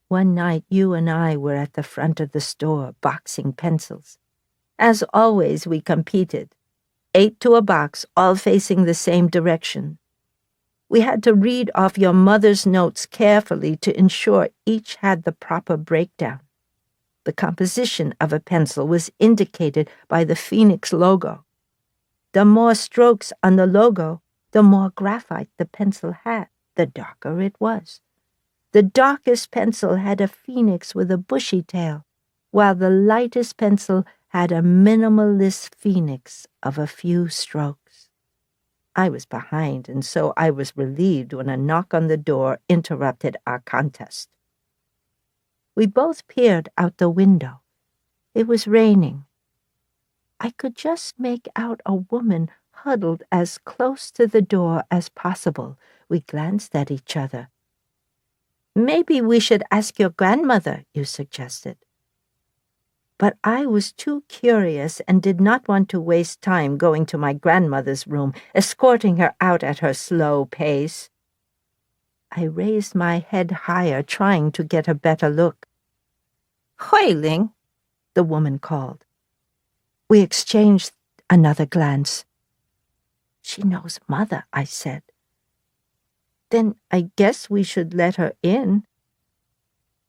One night you and I were at the front of the store boxing pencils. As always, we competed. 8 to a box, all facing the same direction. We had to read off your mother's notes carefully to ensure each had the proper breakdown. The composition of a pencil was indicated by the Phoenix logo. The more strokes on the logo, the more graphite the pencil had, the darker it was. The darkest pencil had a phoenix with a bushy tail, while the lightest pencil had a minimalist phoenix of a few strokes. I was behind, and so I was relieved when a knock on the door interrupted our contest. We both peered out the window. It was raining. I could just make out a woman huddled as close to the door as possible. We glanced at each other. "Maybe we should ask your grandmother," you suggested. But I was too curious and did not want to waste time going to my grandmother's room, escorting her out at her slow pace. I raised my head higher, trying to get a better look. "Hui Ling," the woman called. We exchanged another glance. "She knows Mother," I said. "Then I guess we should let her in."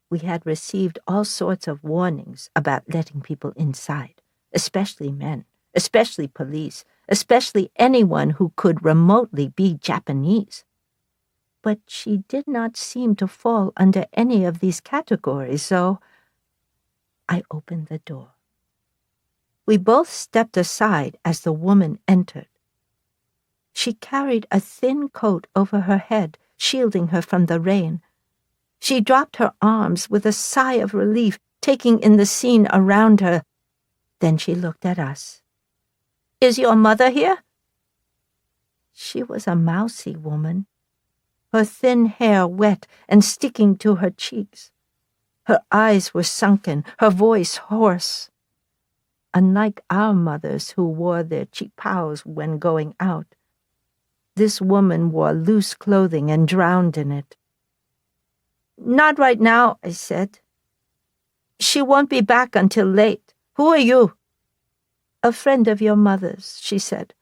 We had received all sorts of warnings about letting people inside, especially men, especially police, especially anyone who could remotely be Japanese. But she did not seem to fall under any of these categories, so I opened the door. We both stepped aside as the woman entered. She carried a thin coat over her head, shielding her from the rain. She dropped her arms with a sigh of relief taking in the scene around her. Then she looked at us. "Is your mother here?" She was a mousy woman, her thin hair wet and sticking to her cheeks. Her eyes were sunken, her voice hoarse. Unlike our mothers who wore their chipaos when going out, this woman wore loose clothing and drowned in it. "Not right now," I said. "She won't be back until late. Who are you?" "A friend of your mother's," she said,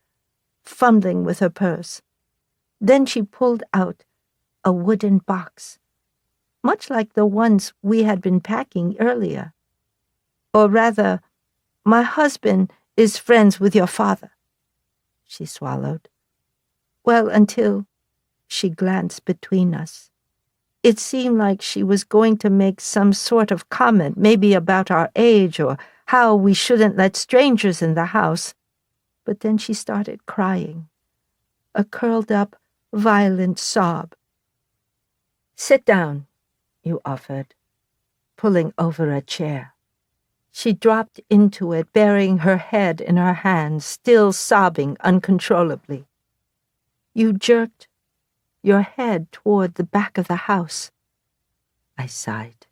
fumbling with her purse. Then she pulled out a wooden box, much like the ones we had been packing earlier. "Or rather, my husband is friends with your father." She swallowed. "Well, until—" She glanced between us. It seemed like she was going to make some sort of comment, maybe about our age or how we shouldn't let strangers in the house. But then she started crying, a curled-up, violent sob. "Sit down," you offered, pulling over a chair. She dropped into it, burying her head in her hands, still sobbing uncontrollably. You jerked your head toward the back of the house. I sighed.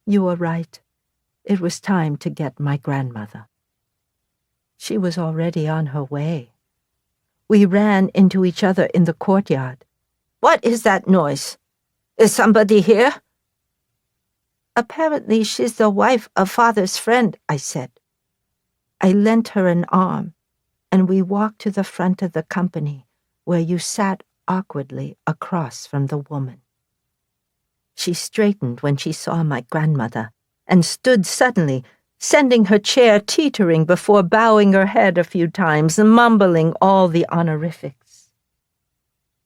You were right. It was time to get my grandmother. She was already on her way. We ran into each other in the courtyard. "What is that noise? Is somebody here?" "Apparently she's the wife of Father's friend," I said. I lent her an arm, and we walked to the front of the company, where you sat awkwardly across from the woman. She straightened when she saw my grandmother, and stood suddenly, sending her chair teetering before bowing her head a few times and mumbling all the honorifics.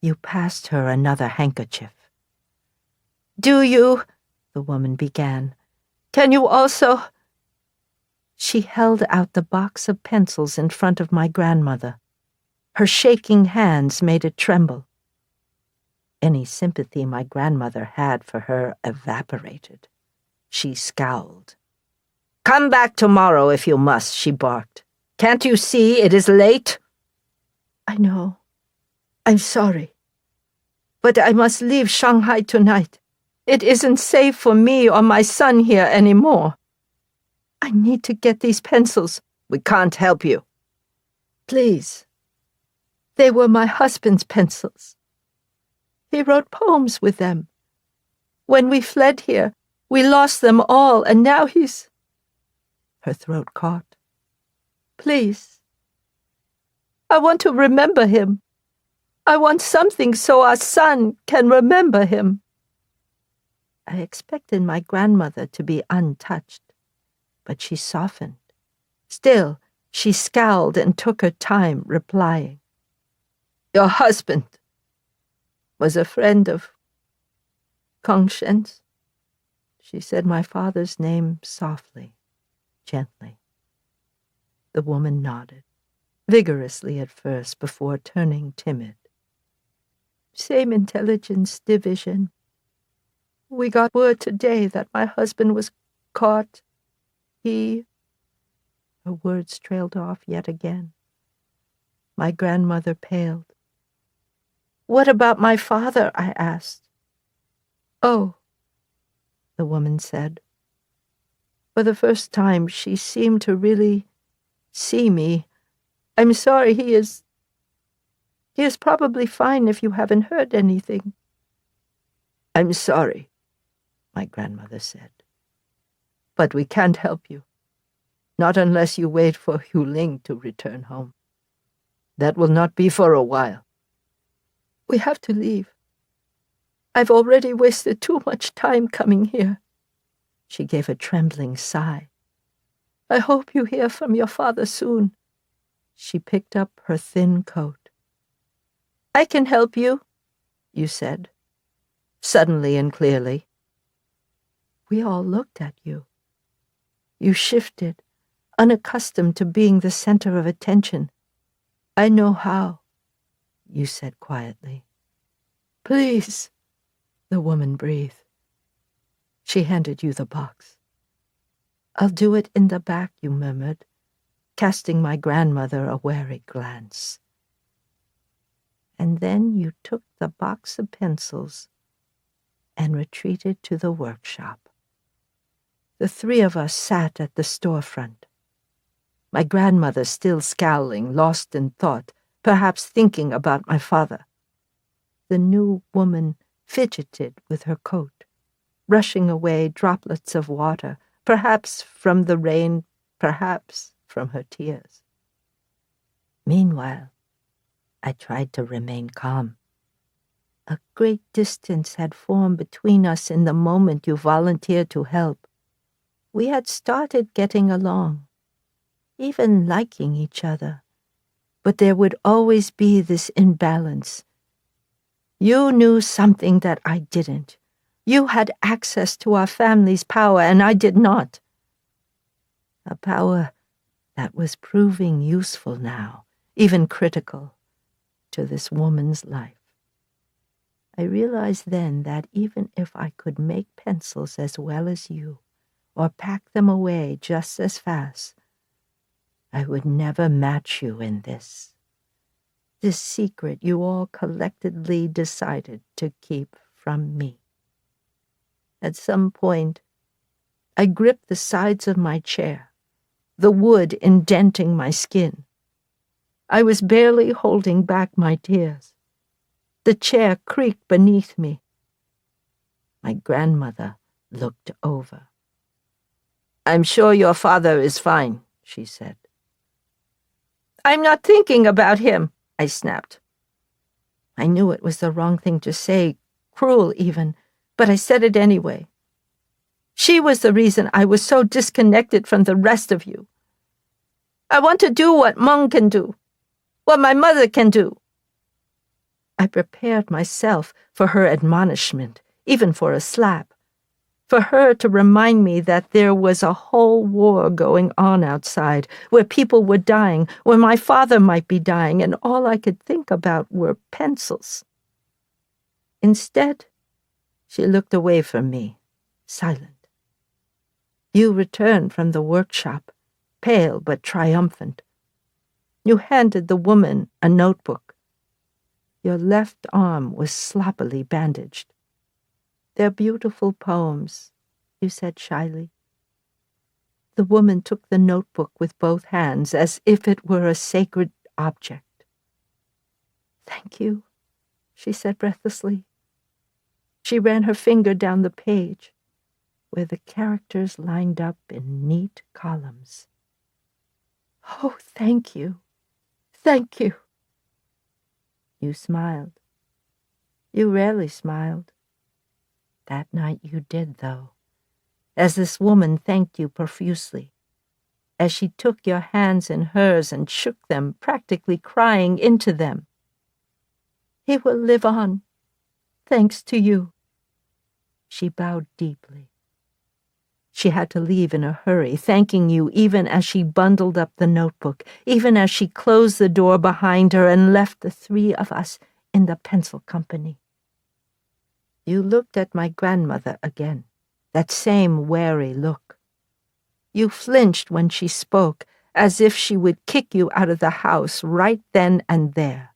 You passed her another handkerchief. "Do you?" the woman began. "Can you also—" She held out the box of pencils in front of my grandmother. Her shaking hands made it tremble. Any sympathy my grandmother had for her evaporated. She scowled. "Come back tomorrow if you must," she barked. "Can't you see it is late?" "I know. I'm sorry. But I must leave Shanghai tonight. It isn't safe for me or my son here anymore. I need to get these pencils." "We can't help you." "Please. They were my husband's pencils. He wrote poems with them. When we fled here, we lost them all, and now he's—" Her throat caught. "Please. I want to remember him. I want something so our son can remember him." I expected my grandmother to be untouched, but she softened. Still, she scowled and took her time replying. "Your husband was a friend of Kongshen's." She said my father's name softly, gently. The woman nodded, vigorously at first before turning timid. "Same intelligence division. We got word today that my husband was caught. He—" Her words trailed off yet again. My grandmother paled. "What about my father?" I asked. "Oh," the woman said. For the first time, she seemed to really see me. "I'm sorry, he is probably fine if you haven't heard anything." "I'm sorry," my grandmother said. "But we can't help you. Not unless you wait for Hu Ling to return home. That will not be for a while." "We have to leave. I've already wasted too much time coming here." She gave a trembling sigh. "I hope you hear from your father soon." She picked up her thin coat. "I can help you," you said, suddenly and clearly. We all looked at you. You shifted, unaccustomed to being the center of attention. "I know how," you said quietly. "Please," the woman breathed. She handed you the box. I'll do it in the back, you murmured, casting my grandmother a wary glance. And then you took the box of pencils and retreated to the workshop. The three of us sat at the storefront. My grandmother still scowling, lost in thought, perhaps thinking about my father. The new woman fidgeted with her coat, brushing away droplets of water, perhaps from the rain, perhaps from her tears. Meanwhile, I tried to remain calm. A great distance had formed between us in the moment you volunteered to help. We had started getting along, even liking each other, but there would always be this imbalance. You knew something that I didn't. You had access to our family's power, and I did not. A power that was proving useful now, even critical, to this woman's life. I realized then that even if I could make pencils as well as you, or pack them away just as fast, I would never match you in this. This secret you all collectively decided to keep from me. At some point, I gripped the sides of my chair, the wood indenting my skin. I was barely holding back my tears. The chair creaked beneath me. My grandmother looked over. "I'm sure your father is fine," she said. "I'm not thinking about him," I snapped. I knew it was the wrong thing to say, cruel even, but I said it anyway. She was the reason I was so disconnected from the rest of you. I want to do what Mung can do, what my mother can do. I prepared myself for her admonishment, even for a slap, for her to remind me that there was a whole war going on outside, where people were dying, where my father might be dying, and all I could think about were pencils. Instead, she looked away from me, silent. You returned from the workshop, pale but triumphant. You handed the woman a notebook. Your left arm was sloppily bandaged. "They're beautiful poems," you said shyly. The woman took the notebook with both hands as if it were a sacred object. "Thank you," she said breathlessly. She ran her finger down the page, where the characters lined up in neat columns. "Oh, thank you. Thank you." You smiled. You rarely smiled. That night you did, though, as this woman thanked you profusely, as she took your hands in hers and shook them, practically crying into them. "He will live on, thanks to you." She bowed deeply. She had to leave in a hurry, thanking you even as she bundled up the notebook, even as she closed the door behind her and left the three of us in the pencil company. You looked at my grandmother again, that same wary look. You flinched when she spoke, as if she would kick you out of the house right then and there.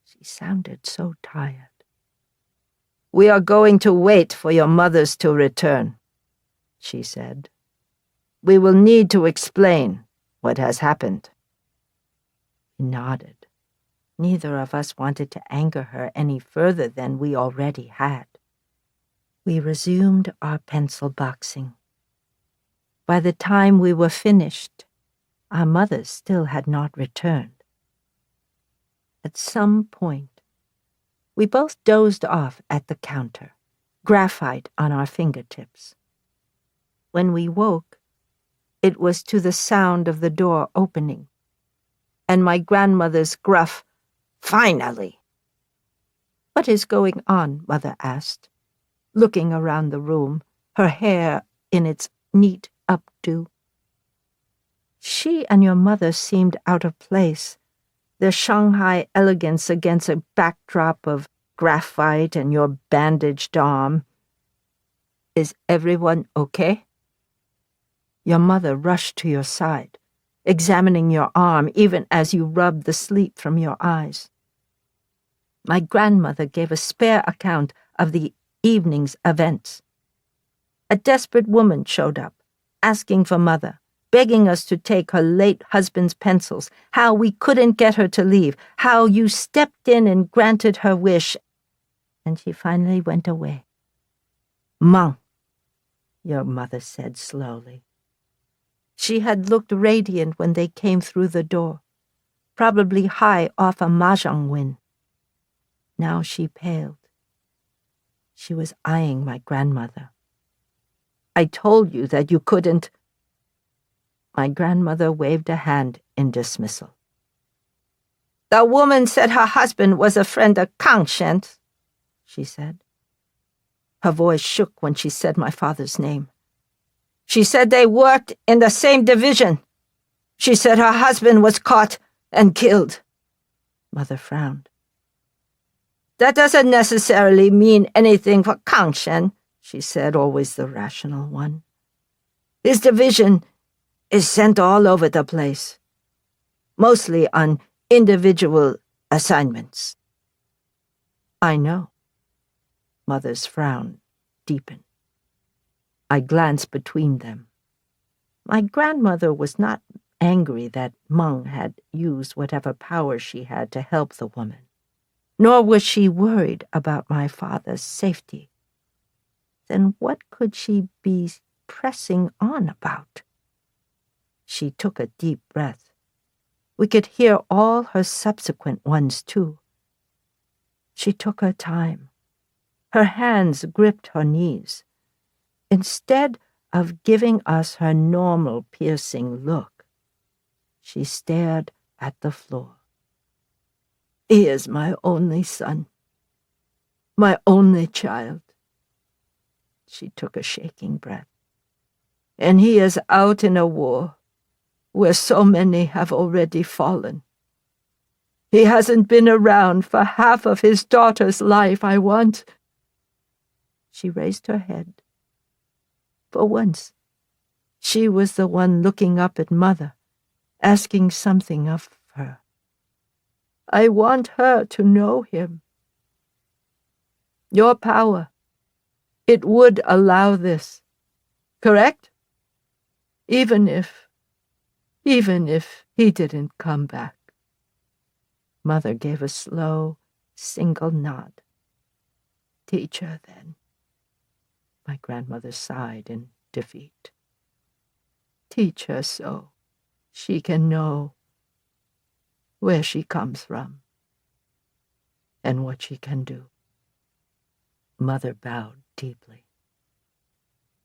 She sounded so tired. "We are going to wait for your mothers to return," she said. "We will need to explain what has happened." He nodded. Neither of us wanted to anger her any further than we already had. We resumed our pencil boxing. By the time we were finished, our mothers still had not returned. At some point, we both dozed off at the counter, graphite on our fingertips. When we woke, it was to the sound of the door opening, and my grandmother's gruff, "Finally!" "What is going on?" Mother asked, looking around the room, her hair in its neat updo. She and your mother seemed out of place, their Shanghai elegance against a backdrop of graphite and your bandaged arm. "Is everyone okay?" Your mother rushed to your side, examining your arm even as you rubbed the sleep from your eyes. My grandmother gave a spare account of the evening's events. A desperate woman showed up, asking for Mother, begging us to take her late husband's pencils, how we couldn't get her to leave, how you stepped in and granted her wish, and she finally went away. Mom, your mother said slowly. She had looked radiant when they came through the door, probably high off a mahjong win. Now she paled. She was eyeing my grandmother. I told you that you couldn't. My grandmother waved a hand in dismissal. The woman said her husband was a friend of Conscience, she said. Her voice shook when she said my father's name. She said they worked in the same division. She said her husband was caught and killed. Mother frowned. That doesn't necessarily mean anything for Kangshen, she said, always the rational one. His division is sent all over the place, mostly on individual assignments. I know. Mother's frown deepened. I glanced between them. My grandmother was not angry that Meng had used whatever power she had to help the woman, nor was she worried about my father's safety. Then what could she be pressing on about? She took a deep breath. We could hear all her subsequent ones, too. She took her time. Her hands gripped her knees. Instead of giving us her normal piercing look, she stared at the floor. He is my only son, my only child. She took a shaking breath. And he is out in a war where so many have already fallen. He hasn't been around for half of his daughter's life. I want. She raised her head. For once, she was the one looking up at Mother, asking something of her. I want her to know him. Your power, it would allow this, correct? Even if he didn't come back. Mother gave a slow, single nod. Teach her, then. My grandmother sighed in defeat. Teach her so she can know where she comes from and what she can do. Mother bowed deeply.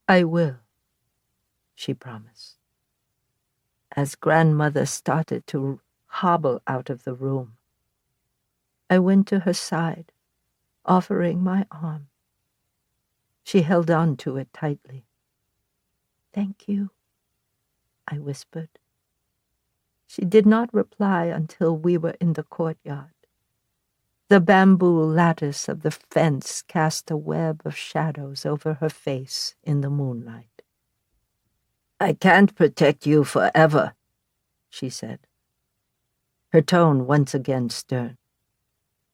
I will, she promised. As grandmother started to hobble out of the room, I went to her side, offering my arm. She held on to it tightly. Thank you, I whispered. She did not reply until we were in the courtyard. The bamboo lattice of the fence cast a web of shadows over her face in the moonlight. I can't protect you forever, she said, her tone once again stern.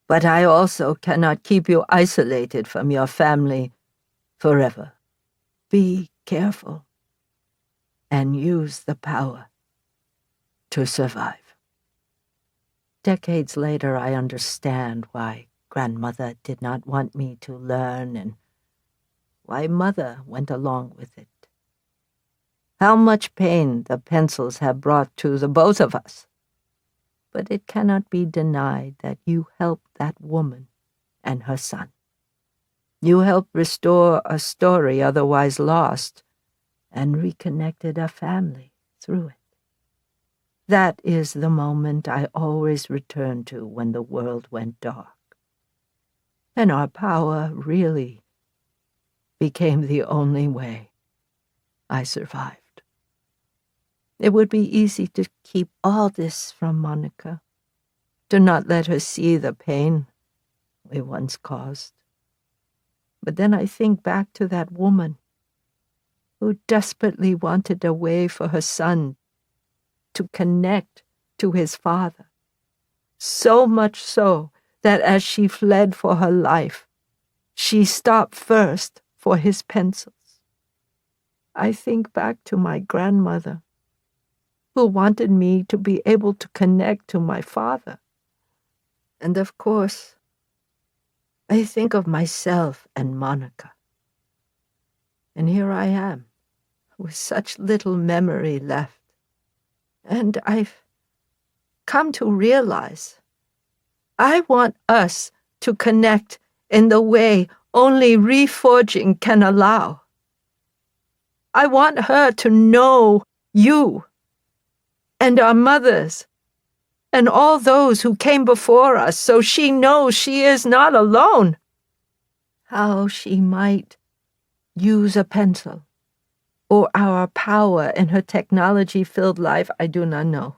But I also cannot keep you isolated from your family forever. Be careful and use the power to survive. Decades later, I understand why grandmother did not want me to learn and why Mother went along with it. How much pain the pencils have brought to the both of us. But it cannot be denied that you helped that woman and her son. You helped restore a story otherwise lost and reconnected a family through it. That is the moment I always return to when the world went dark. And our power really became the only way I survived. It would be easy to keep all this from Monica, to not let her see the pain we once caused. But then I think back to that woman who desperately wanted a way for her son to connect to his father. So much so that as she fled for her life, she stopped first for his pencils. I think back to my grandmother, who wanted me to be able to connect to my father. And of course, I think of myself and Monica. And here I am, with such little memory left. And I've come to realize I want us to connect in the way only reforging can allow. I want her to know you and our mothers and all those who came before us, so she knows she is not alone. How she might use a pencil or our power in her technology-filled life, I do not know.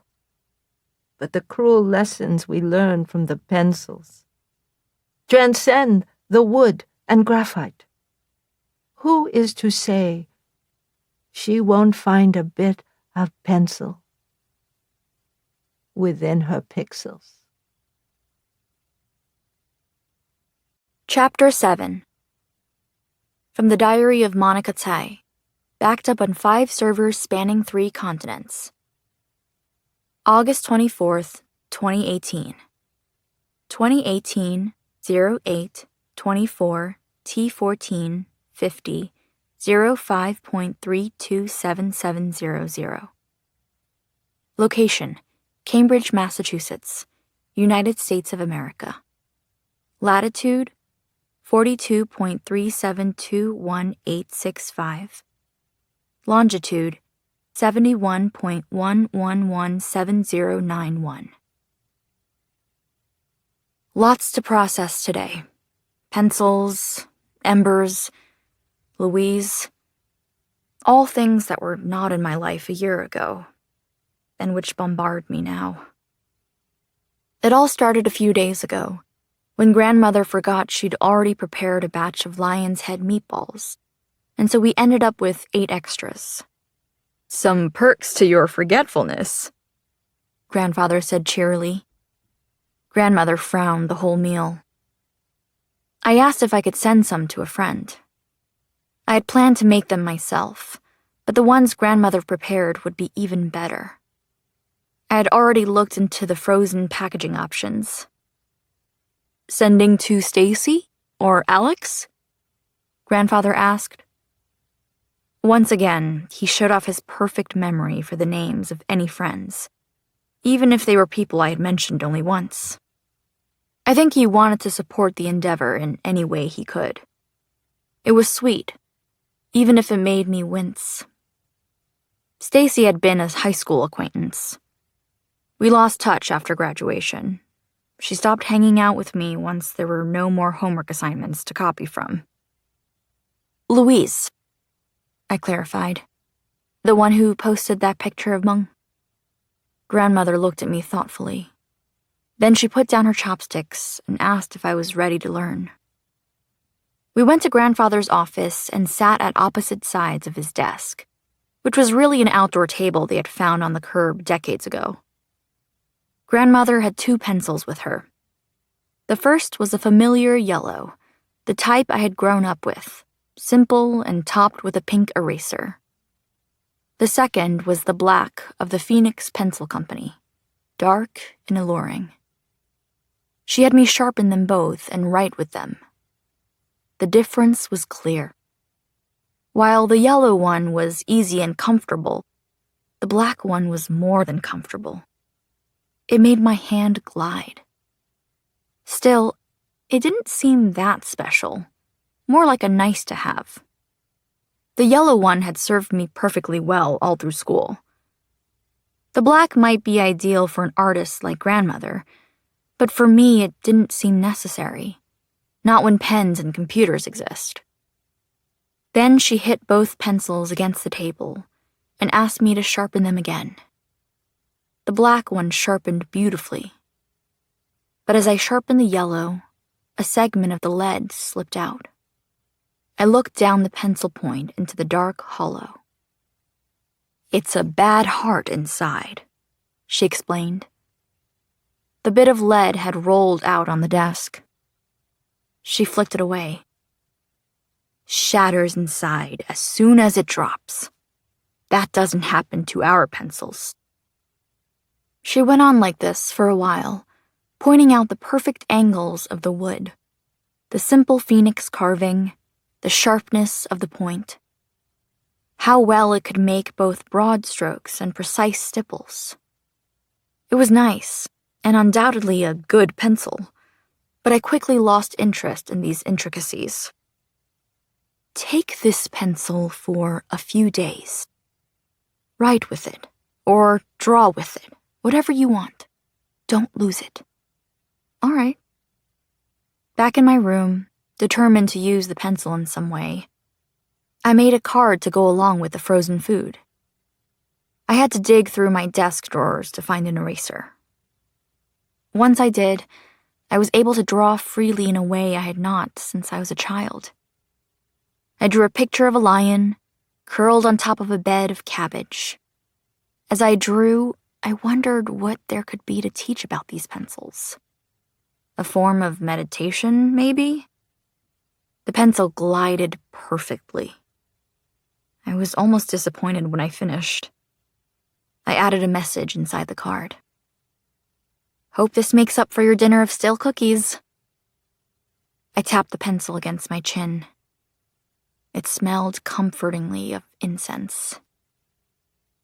But the cruel lessons we learn from the pencils transcend the wood and graphite. Who is to say she won't find a bit of pencil within her pixels? Chapter 7. From the Diary of Monica Tsai, backed up on 5 servers spanning 3 continents. August 24th, 2018. 2018 08 24 T14 50 05.327700. Location: Cambridge, Massachusetts, United States of America. Latitude: 42.3721865. Longitude: 71.1117091. Lots to process today. Pencils, embers, Louise. All things that were not in my life a year ago, and which bombard me now. It all started a few days ago, when grandmother forgot she'd already prepared a batch of lion's head meatballs, and so we ended up with 8 extras. "Some perks to your forgetfulness," grandfather said cheerily. Grandmother frowned the whole meal. I asked if I could send some to a friend. I had planned to make them myself, but the ones grandmother prepared would be even better. I had already looked into the frozen packaging options. "Sending to Stacy or Alex?" grandfather asked. Once again, he showed off his perfect memory for the names of any friends, even if they were people I had mentioned only once. I think he wanted to support the endeavor in any way he could. It was sweet, even if it made me wince. Stacy had been a high school acquaintance. We lost touch after graduation. She stopped hanging out with me once there were no more homework assignments to copy from. "Louise," I clarified. "The one who posted that picture of Mung?" Grandmother looked at me thoughtfully. Then she put down her chopsticks and asked if I was ready to learn. We went to grandfather's office and sat at opposite sides of his desk, which was really an outdoor table they had found on the curb decades ago. Grandmother had 2 pencils with her. The first was a familiar yellow, the type I had grown up with, simple and topped with a pink eraser. The second was the black of the Phoenix Pencil Company, dark and alluring. She had me sharpen them both and write with them. The difference was clear. While the yellow one was easy and comfortable, the black one was more than comfortable. It made my hand glide. Still, it didn't seem that special, more like a nice to have. The yellow one had served me perfectly well all through school. The black might be ideal for an artist like grandmother, but for me it didn't seem necessary, not when pens and computers exist. Then she hit both pencils against the table and asked me to sharpen them again. The black one sharpened beautifully. But as I sharpened the yellow, a segment of the lead slipped out. I looked down the pencil point into the dark hollow. "It's a bad heart inside," she explained. The bit of lead had rolled out on the desk. She flicked it away. "Shatters inside as soon as it drops. That doesn't happen to our pencils." She went on like this for a while, pointing out the perfect angles of the wood, the simple phoenix carving, the sharpness of the point, how well it could make both broad strokes and precise stipples. It was nice, and undoubtedly a good pencil, but I quickly lost interest in these intricacies. "Take this pencil for a few days. Write with it, or draw with it, whatever you want. Don't lose it." "All right." Back in my room, determined to use the pencil in some way, I made a card to go along with the frozen food. I had to dig through my desk drawers to find an eraser. Once I did, I was able to draw freely in a way I had not since I was a child. I drew a picture of a lion, curled on top of a bed of cabbage. As I drew, I wondered what there could be to teach about these pencils. A form of meditation, maybe? The pencil glided perfectly. I was almost disappointed when I finished. I added a message inside the card. "Hope this makes up for your dinner of stale cookies." I tapped the pencil against my chin. It smelled comfortingly of incense.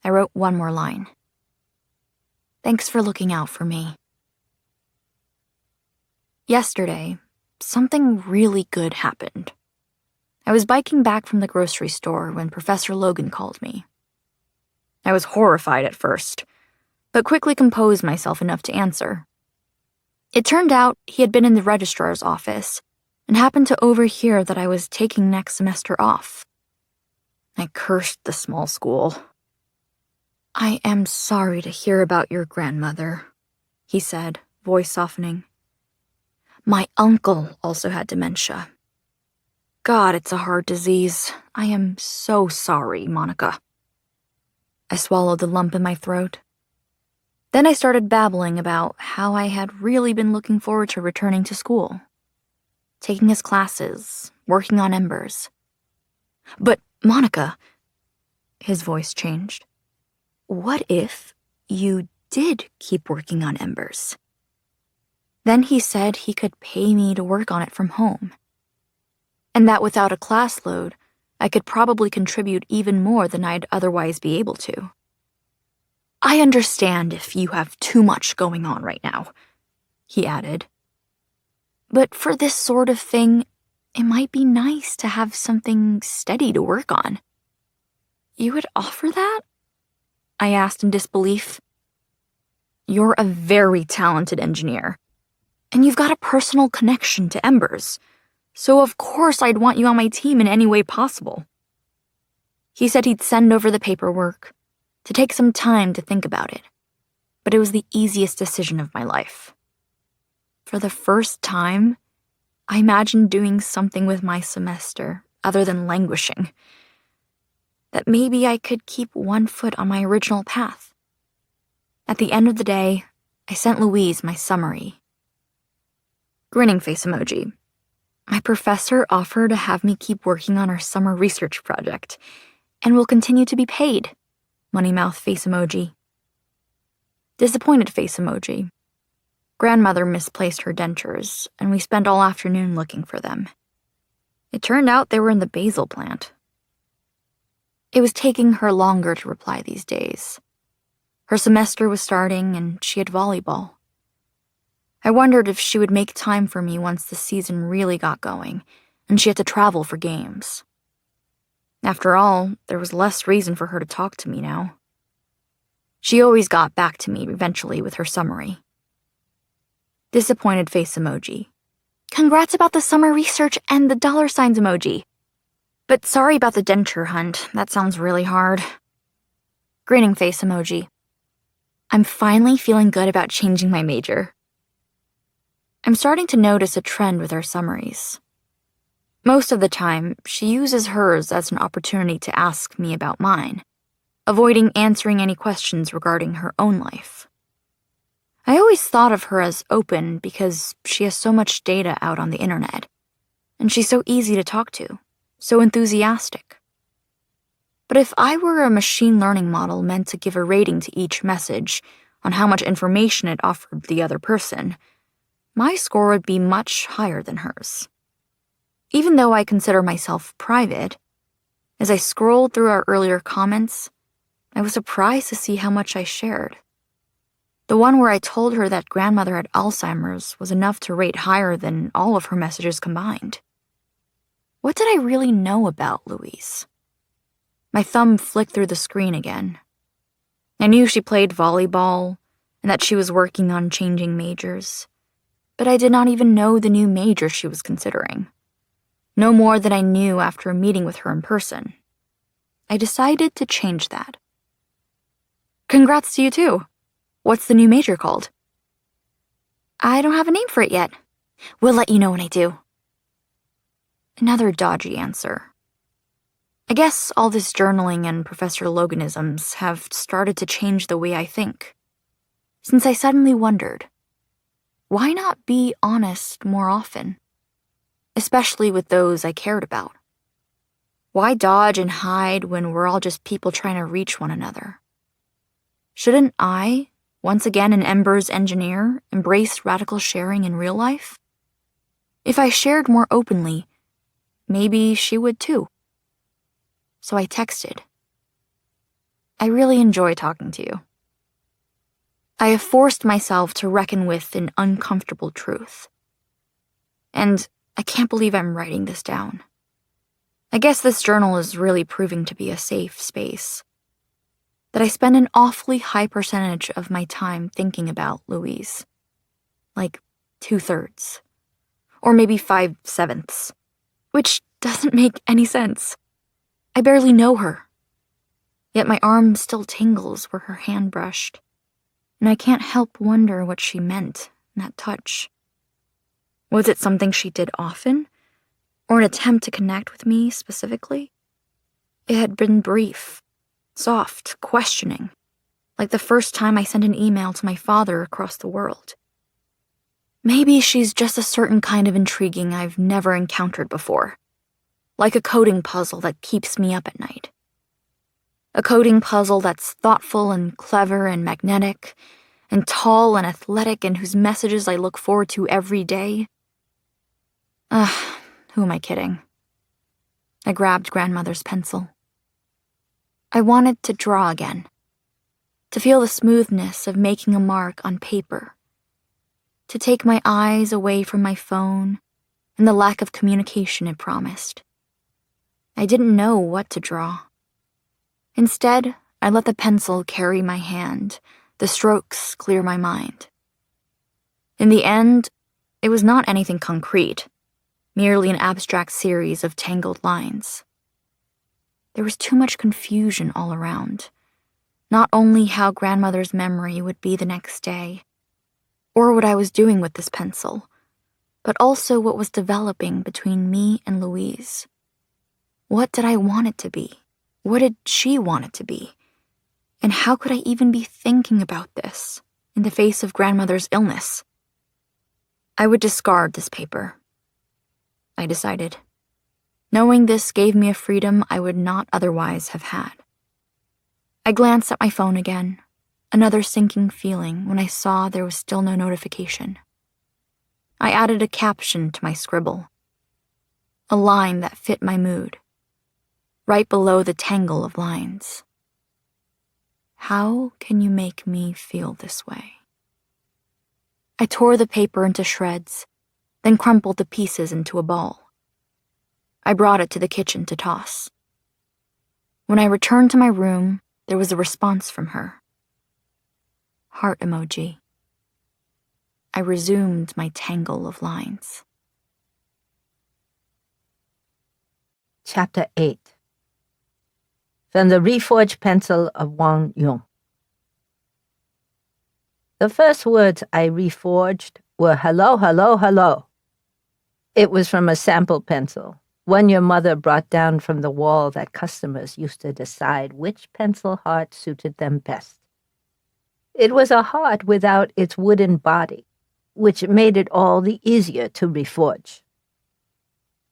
I wrote one more line. "Thanks for looking out for me." Yesterday, something really good happened. I was biking back from the grocery store when Professor Logan called me. I was horrified at first, but quickly composed myself enough to answer. It turned out he had been in the registrar's office and happened to overhear that I was taking next semester off. I cursed the small school. "I am sorry to hear about your grandmother," he said, voice softening. "My uncle also had dementia. God, it's a hard disease. I am so sorry, Monica." I swallowed the lump in my throat. Then I started babbling about how I had really been looking forward to returning to school, taking his classes, working on Embers. "But, Monica," his voice changed, "what if you did keep working on Embers?" Then he said he could pay me to work on it from home, and that without a class load, I could probably contribute even more than I'd otherwise be able to. "I understand if you have too much going on right now," he added. "But for this sort of thing, it might be nice to have something steady to work on." "You would offer that?" I asked in disbelief. "You're a very talented engineer, and you've got a personal connection to Embers, so of course I'd want you on my team in any way possible." He said he'd send over the paperwork, to take some time to think about it, but it was the easiest decision of my life. For the first time, I imagined doing something with my semester other than languishing. That maybe I could keep one foot on my original path. At the end of the day, I sent Louise my summary. Grinning face emoji. My professor offered to have me keep working on our summer research project, and will continue to be paid. Money mouth face emoji. Disappointed face emoji. Grandmother misplaced her dentures, and we spent all afternoon looking for them. It turned out they were in the basil plant. It was taking her longer to reply these days. Her semester was starting, and she had volleyball. I wondered if she would make time for me once the season really got going, and she had to travel for games. After all, there was less reason for her to talk to me now. She always got back to me eventually with her summary. Disappointed face emoji. Congrats about the summer research and the dollar signs emoji. But sorry about the denture hunt, that sounds really hard. Grinning face emoji. I'm finally feeling good about changing my major. I'm starting to notice a trend with our summaries. Most of the time, she uses hers as an opportunity to ask me about mine, avoiding answering any questions regarding her own life. I always thought of her as open because she has so much data out on the internet, and she's so easy to talk to, so enthusiastic. But if I were a machine learning model meant to give a rating to each message on how much information it offered the other person, my score would be much higher than hers. Even though I consider myself private, as I scrolled through our earlier comments, I was surprised to see how much I shared. The one where I told her that grandmother had Alzheimer's was enough to rate higher than all of her messages combined. What did I really know about Louise? My thumb flicked through the screen again. I knew she played volleyball and that she was working on changing majors, but I did not even know the new major she was considering. No more than I knew after meeting with her in person. I decided to change that. Congrats to you too. What's the new major called? I don't have a name for it yet. We'll let you know when I do. Another dodgy answer. I guess all this journaling and Professor Loganisms have started to change the way I think. Since I suddenly wondered, why not be honest more often? Especially with those I cared about. Why dodge and hide when we're all just people trying to reach one another? Shouldn't I, once again an Embers engineer, embrace radical sharing in real life? If I shared more openly, maybe she would too. So I texted. I really enjoy talking to you. I have forced myself to reckon with an uncomfortable truth. And I can't believe I'm writing this down. I guess this journal is really proving to be a safe space. That I spend an awfully high percentage of my time thinking about Louise. Like 2/3. Or maybe 5/7, which doesn't make any sense. I barely know her. Yet my arm still tingles where her hand brushed, and I can't help wonder what she meant in that touch. Was it something she did often, or an attempt to connect with me specifically? It had been brief, soft, questioning, like the first time I sent an email to my father across the world. Maybe she's just a certain kind of intriguing I've never encountered before, like a coding puzzle that keeps me up at night. A coding puzzle that's thoughtful and clever and magnetic, and tall and athletic, and whose messages I look forward to every day. Who am I kidding? I grabbed grandmother's pencil. I wanted to draw again, to feel the smoothness of making a mark on paper, to take my eyes away from my phone and the lack of communication it promised. I didn't know what to draw. Instead, I let the pencil carry my hand, the strokes clear my mind. In the end, it was not anything concrete, merely an abstract series of tangled lines. There was too much confusion all around, not only how grandmother's memory would be the next day, or what I was doing with this pencil, but also what was developing between me and Louise. What did I want it to be? What did she want it to be? And how could I even be thinking about this in the face of grandmother's illness? I would discard this paper, I decided. Knowing this gave me a freedom I would not otherwise have had. I glanced at my phone again, another sinking feeling when I saw there was still no notification. I added a caption to my scribble, a line that fit my mood, right below the tangle of lines. How can you make me feel this way? I tore the paper into shreds, then crumpled the pieces into a ball. I brought it to the kitchen to toss. When I returned to my room, there was a response from her. Heart emoji. I resumed my tangle of lines. Chapter 8. From the reforged pencil of Wang Yong. The first words I reforged were hello, hello, hello. It was from a sample pencil, One your mother brought down from the wall that customers used to decide which pencil heart suited them best. It was a heart without its wooden body, which made it all the easier to reforge.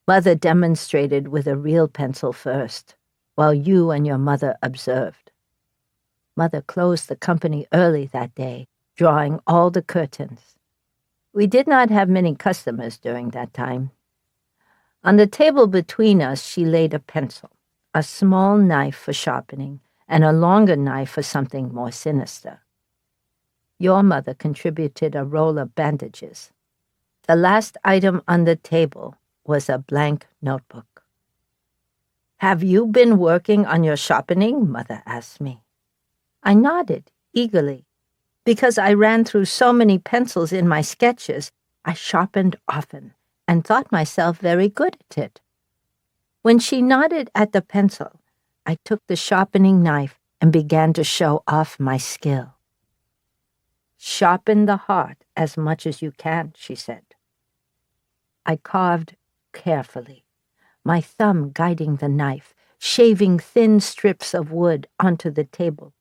Mother demonstrated with a real pencil first, while you and your mother observed. Mother closed the company early that day, drawing all the curtains. We did not have many customers during that time. On the table between us she laid a pencil, a small knife for sharpening, and a longer knife for something more sinister. Your mother contributed a roll of bandages. The last item on the table was a blank notebook. "Have you been working on your sharpening?" Mother asked me. I nodded eagerly. Because I ran through so many pencils in my sketches, I sharpened often and thought myself very good at it. When she nodded at the pencil, I took the sharpening knife and began to show off my skill. "Sharpen the heart as much as you can," she said. I carved carefully, my thumb guiding the knife, shaving thin strips of wood onto the table.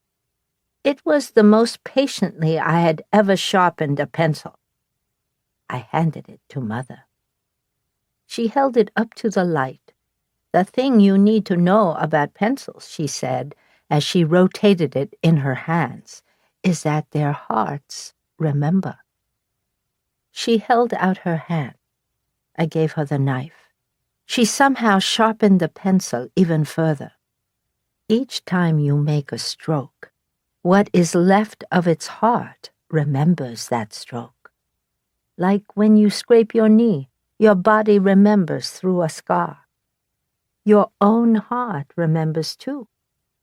It was the most patiently I had ever sharpened a pencil. I handed it to Mother. She held it up to the light. "The thing you need to know about pencils," she said, as she rotated it in her hands, "is that their hearts remember." She held out her hand. I gave her the knife. She somehow sharpened the pencil even further. "Each time you make a stroke, what is left of its heart remembers that stroke. Like when you scrape your knee, your body remembers through a scar. Your own heart remembers too.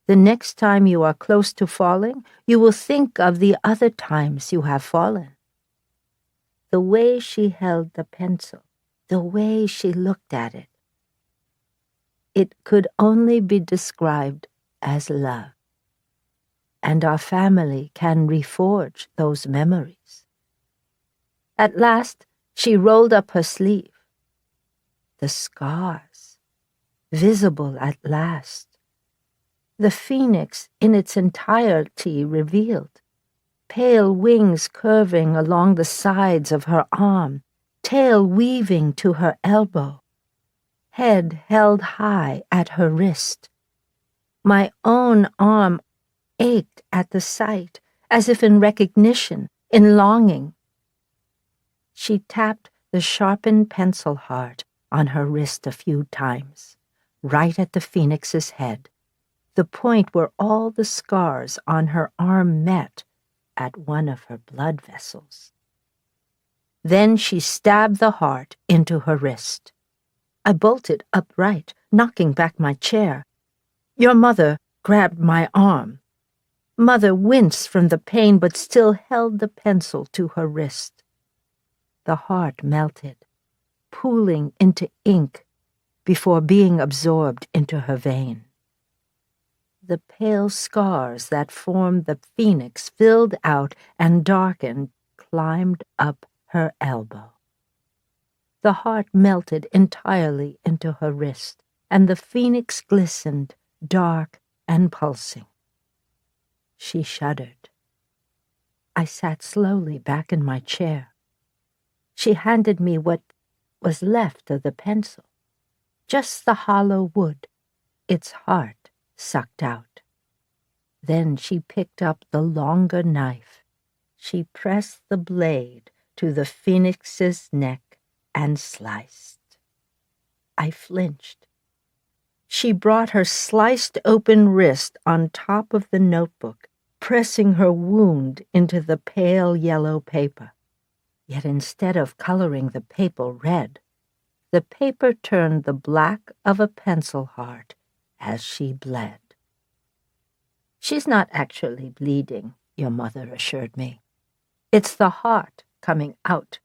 The next time you are close to falling, you will think of the other times you have fallen." The way she held the pencil, the way she looked at it, it could only be described as love. And our family can reforge those memories. At last, she rolled up her sleeve. The scars, visible at last. The phoenix in its entirety revealed, pale wings curving along the sides of her arm, tail weaving to her elbow, head held high at her wrist. My own arm ached at the sight, as if in recognition, in longing. She tapped the sharpened pencil heart on her wrist a few times, right at the phoenix's head, the point where all the scars on her arm met at one of her blood vessels. Then she stabbed the heart into her wrist. I bolted upright, knocking back my chair. Your mother grabbed my arm. Mother winced from the pain but still held the pencil to her wrist. The heart melted, pooling into ink before being absorbed into her vein. The pale scars that formed the phoenix filled out and darkened, climbed up her elbow. The heart melted entirely into her wrist, and the phoenix glistened, dark and pulsing. She shuddered. I sat slowly back in my chair. She handed me what was left of the pencil, just the hollow wood, its heart sucked out. Then she picked up the longer knife. She pressed the blade to the phoenix's neck and sliced. I flinched. She brought her sliced open wrist on top of the notebook, pressing her wound into the pale yellow paper. Yet instead of coloring the paper red, the paper turned the black of a pencil heart as she bled. "She's not actually bleeding," your mother assured me. "It's the heart coming out."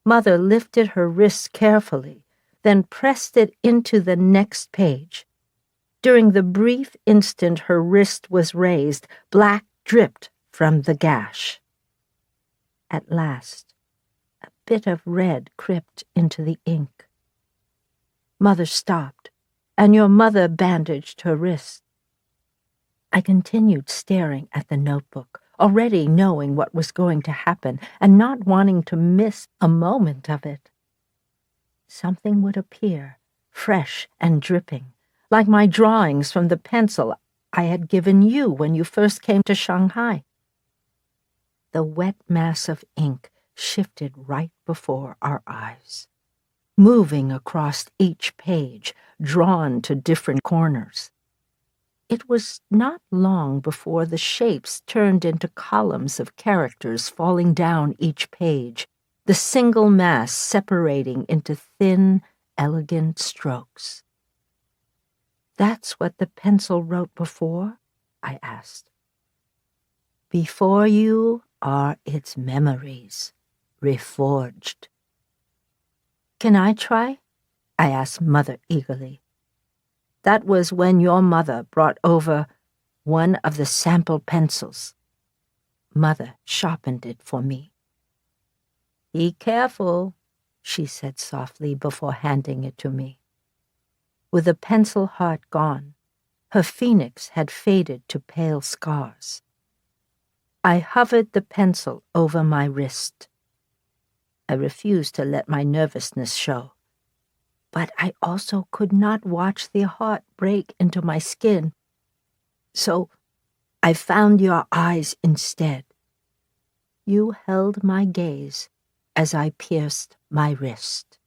Mother lifted her wrist carefully, then pressed it into the next page. During the brief instant her wrist was raised, black dripped from the gash. At last, a bit of red crept into the ink. Mother stopped, and your mother bandaged her wrist. I continued staring at the notebook, already knowing what was going to happen and not wanting to miss a moment of it. Something would appear, fresh and dripping, like my drawings from the pencil I had given you when you first came to Shanghai. The wet mass of ink shifted right before our eyes, moving across each page, drawn to different corners. It was not long before the shapes turned into columns of characters falling down each page, the single mass separating into thin, elegant strokes. "That's what the pencil wrote before?" I asked. "Before you are its memories, reforged." "Can I try?" I asked Mother eagerly. That was when your mother brought over one of the sample pencils. Mother sharpened it for me. "Be careful," she said softly before handing it to me. With the pencil heart gone, her phoenix had faded to pale scars. I hovered the pencil over my wrist. I refused to let my nervousness show, but I also could not watch the heart break into my skin. So I found your eyes instead. You held my gaze as I pierced my wrist.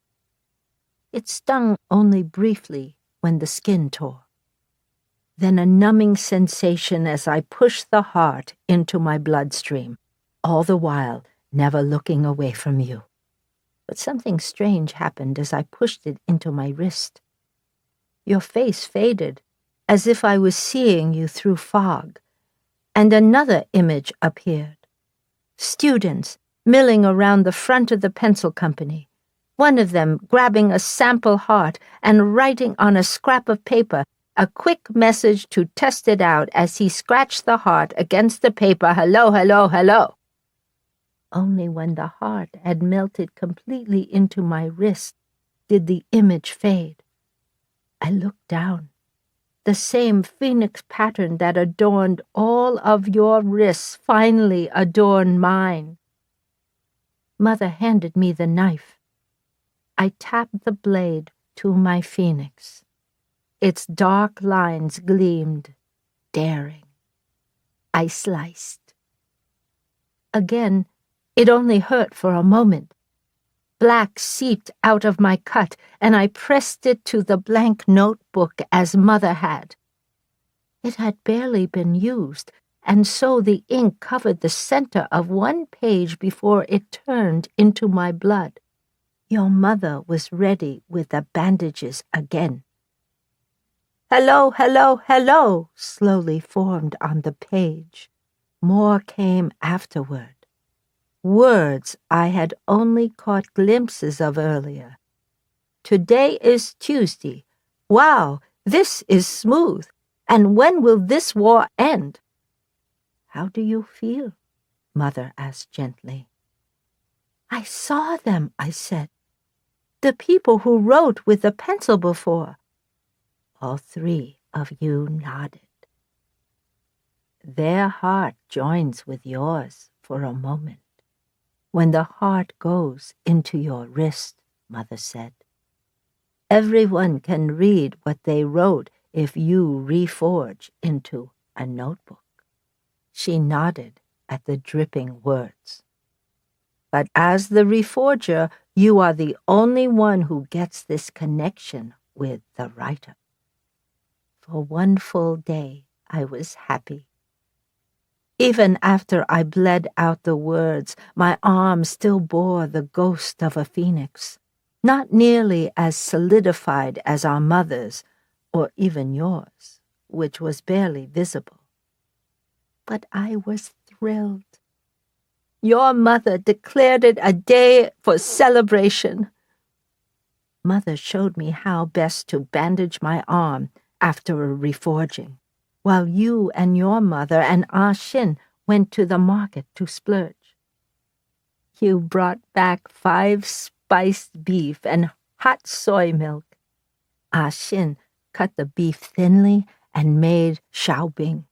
It stung only briefly when the skin tore. Then a numbing sensation as I pushed the heart into my bloodstream, all the while never looking away from you. But something strange happened as I pushed it into my wrist. Your face faded, as if I was seeing you through fog, and another image appeared. Students milling around the front of the pencil company, one of them grabbing a sample heart and writing on a scrap of paper a quick message to test it out as he scratched the heart against the paper, "Hello, hello, hello." Only when the heart had melted completely into my wrist did the image fade. I looked down. The same phoenix pattern that adorned all of your wrists finally adorned mine. Mother handed me the knife. I tapped the blade to my phoenix. Its dark lines gleamed, daring. I sliced. Again, it only hurt for a moment. Black seeped out of my cut, and I pressed it to the blank notebook as Mother had. It had barely been used, and so the ink covered the center of one page before it turned into my blood. Your mother was ready with the bandages again. "Hello, hello, hello," slowly formed on the page. More came afterward. Words I had only caught glimpses of earlier. "Today is Tuesday. Wow, this is smooth. And when will this war end?" "How do you feel?" Mother asked gently. "I saw them," I said. "The people who wrote with the pencil before." All three of you nodded. Their heart joins with yours for a moment. When the heart goes into your wrist, Mother said. Everyone can read what they wrote if you reforge into a notebook. She nodded at the dripping words. But as the reforger, you are the only one who gets this connection with the writer. For one full day, I was happy. Even after I bled out the words, my arm still bore the ghost of a phoenix, not nearly as solidified as our mother's, or even yours, which was barely visible. But I was thrilled. Your mother declared it a day for celebration. Mother showed me how best to bandage my arm after a reforging, while you and your mother and Ah Shin went to the market to splurge. You brought back 5 spiced beef and hot soy milk. Xin cut the beef thinly and made xiaobing.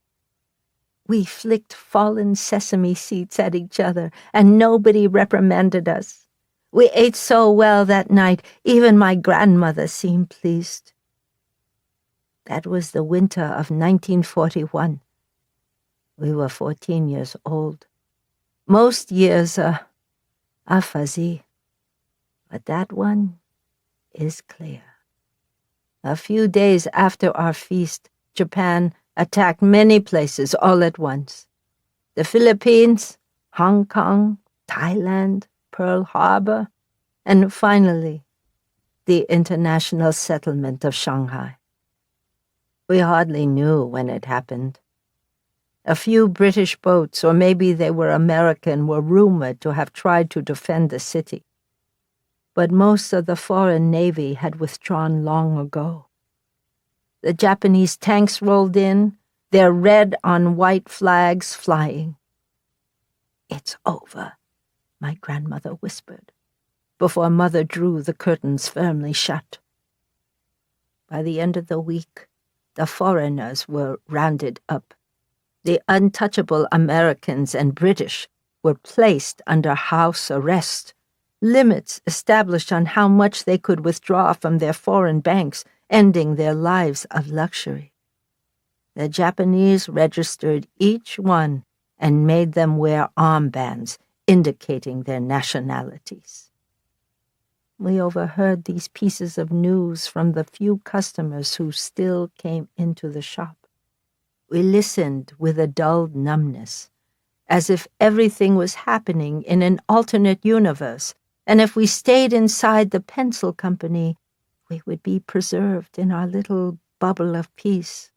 We flicked fallen sesame seeds at each other, and nobody reprimanded us. We ate so well that night, even my grandmother seemed pleased. That was the winter of 1941. We were 14 years old. Most years are fuzzy, but that one is clear. A few days after our feast, Japan attacked many places all at once. The Philippines, Hong Kong, Thailand, Pearl Harbor, and finally, the international settlement of Shanghai. We hardly knew when it happened. A few British boats, or maybe they were American, were rumored to have tried to defend the city. But most of the foreign navy had withdrawn long ago. The Japanese tanks rolled in, their red-on-white flags flying. "It's over," my grandmother whispered, before Mother drew the curtains firmly shut. By the end of the week, the foreigners were rounded up. The untouchable Americans and British were placed under house arrest, limits established on how much they could withdraw from their foreign banks, ending their lives of luxury. The Japanese registered each one and made them wear armbands indicating their nationalities. We overheard these pieces of news from the few customers who still came into the shop. We listened with a dulled numbness, as if everything was happening in an alternate universe, and if we stayed inside the pencil company, we would be preserved in our little bubble of peace.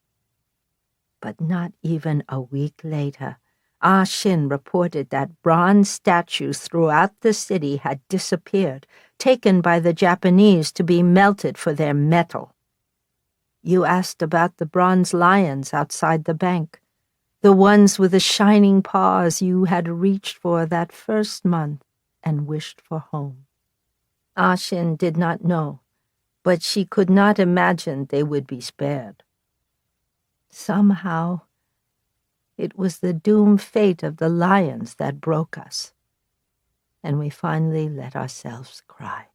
But not even a week later, Xin reported that bronze statues throughout the city had disappeared, taken by the Japanese to be melted for their metal. You asked about the bronze lions outside the bank, the ones with the shining paws you had reached for that first month and wished for home. Xin did not know, but she could not imagine they would be spared. Somehow, it was the doomed fate of the lions that broke us, and we finally let ourselves cry.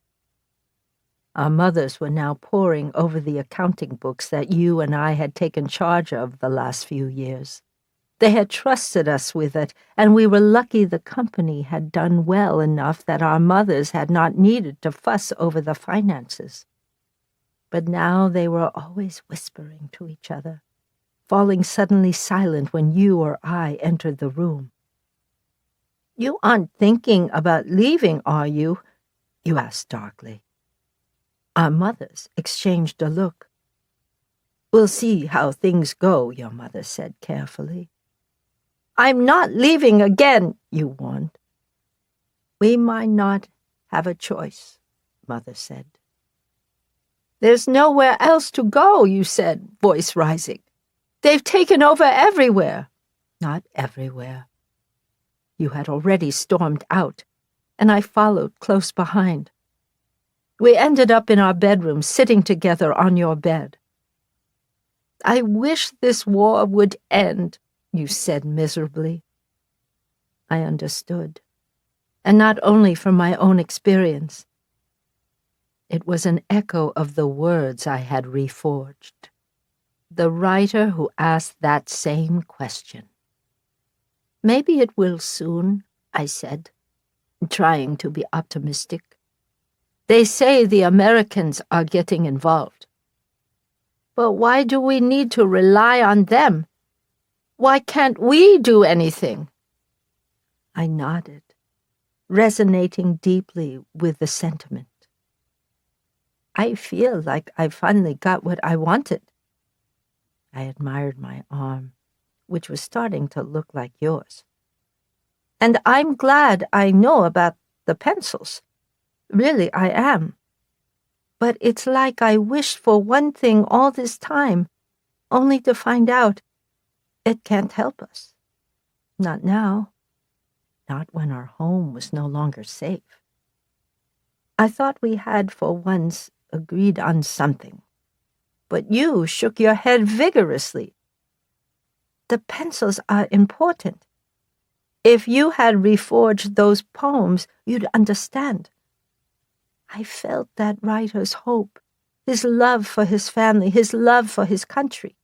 Our mothers were now poring over the accounting books that you and I had taken charge of the last few years. They had trusted us with it, and we were lucky the company had done well enough that our mothers had not needed to fuss over the finances. But now they were always whispering to each other, falling suddenly silent when you or I entered the room. "You aren't thinking about leaving, are you?" you asked darkly. Our mothers exchanged a look. "We'll see how things go," your mother said carefully. "I'm not leaving again," you warned. "We might not have a choice," Mother said. "There's nowhere else to go," you said, voice rising. "They've taken over everywhere." "Not everywhere." You had already stormed out, and I followed close behind. We ended up in our bedroom, sitting together on your bed. "I wish this war would end," you said miserably. I understood, and not only from my own experience. It was an echo of the words I had reforged. The writer who asked that same question. "Maybe it will soon," I said, trying to be optimistic. "They say the Americans are getting involved. But why do we need to rely on them? Why can't we do anything?" I nodded, resonating deeply with the sentiment. "I feel like I finally got what I wanted." I admired my arm, which was starting to look like yours. "And I'm glad I know about the pencils. Really, I am. But it's like I wished for one thing all this time, only to find out it can't help us. Not now. Not when our home was no longer safe. I thought we had, for once, agreed on something. but you shook your head vigorously. The pencils are important. If you had reforged those poems, you'd understand. I felt that writer's hope, his love for his family, his love for his country.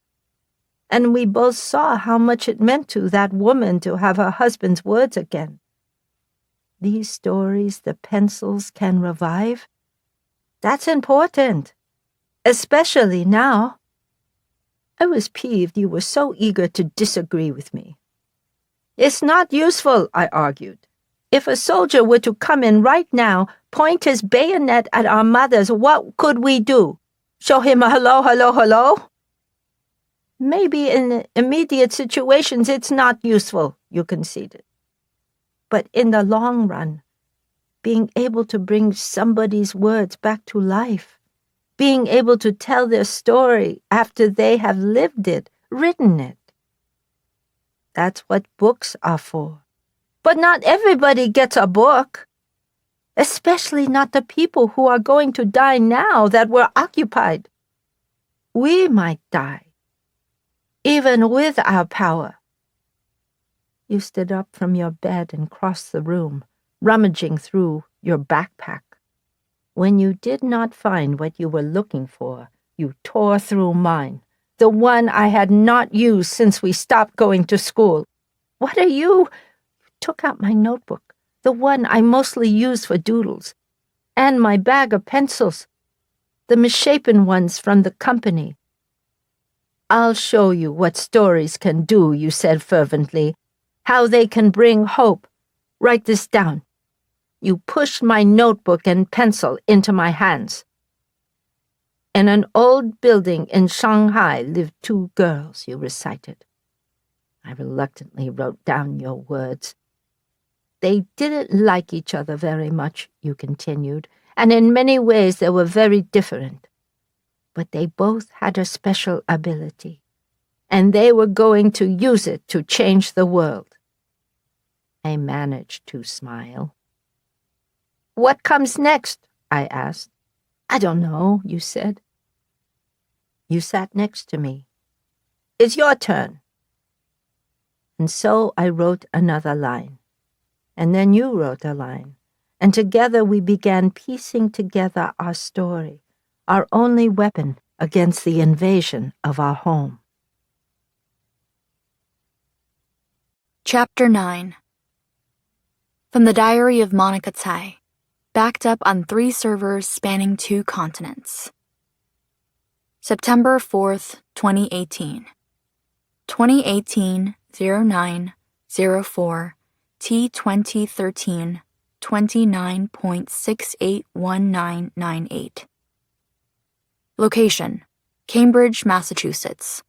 And we both saw how much it meant to that woman to have her husband's words again. These stories the pencils can revive, that's important, especially now. I was peeved you were so eager to disagree with me. It's not useful, I argued. If a soldier were to come in right now, point his bayonet at our mothers, what could we do? Show him a hello, hello, hello? Maybe in immediate situations it's not useful, you conceded. But in the long run, being able to bring somebody's words back to life, being able to tell their story after they have lived it, written it. That's what books are for. But not everybody gets a book, especially not the people who are going to die now that we're occupied. We might die, even with our power. You stood up from your bed and crossed the room, rummaging through your backpack. When you did not find what you were looking for, you tore through mine, the one I had not used since we stopped going to school. What are you? You took out my notebook, the one I mostly use for doodles, and my bag of pencils, the misshapen ones from the company. I'll show you what stories can do, you said fervently, how they can bring hope. Write this down. You pushed my notebook and pencil into my hands. In an old building in Shanghai lived 2 girls, you recited. I reluctantly wrote down your words. They didn't like each other very much, you continued, and in many ways they were very different. But they both had a special ability, and they were going to use it to change the world. I managed to smile. What comes next? I asked. I don't know, you said. You sat next to me. It's your turn. And so I wrote another line. And then you wrote a line. And together we began piecing together our story, our only weapon against the invasion of our home. Chapter 9. From the Diary of Monica Tsai, backed up on 3 servers spanning 2 continents. September 4th, 2018. 2018-09-04 T2013 29.681998. Location: Cambridge, Massachusetts,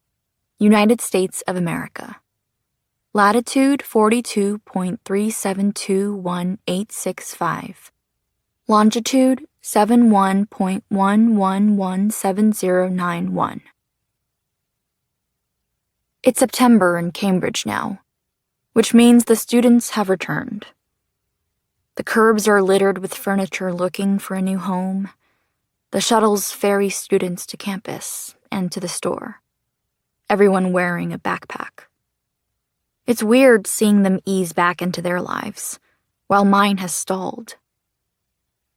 United States of America. Latitude 42.3721.865. Longitude 71.111791. It's September in Cambridge now, which means the students have returned. The curbs are littered with furniture looking for a new home. The shuttles ferry students to campus and to the store, everyone wearing a backpack. It's weird seeing them ease back into their lives, while mine has stalled.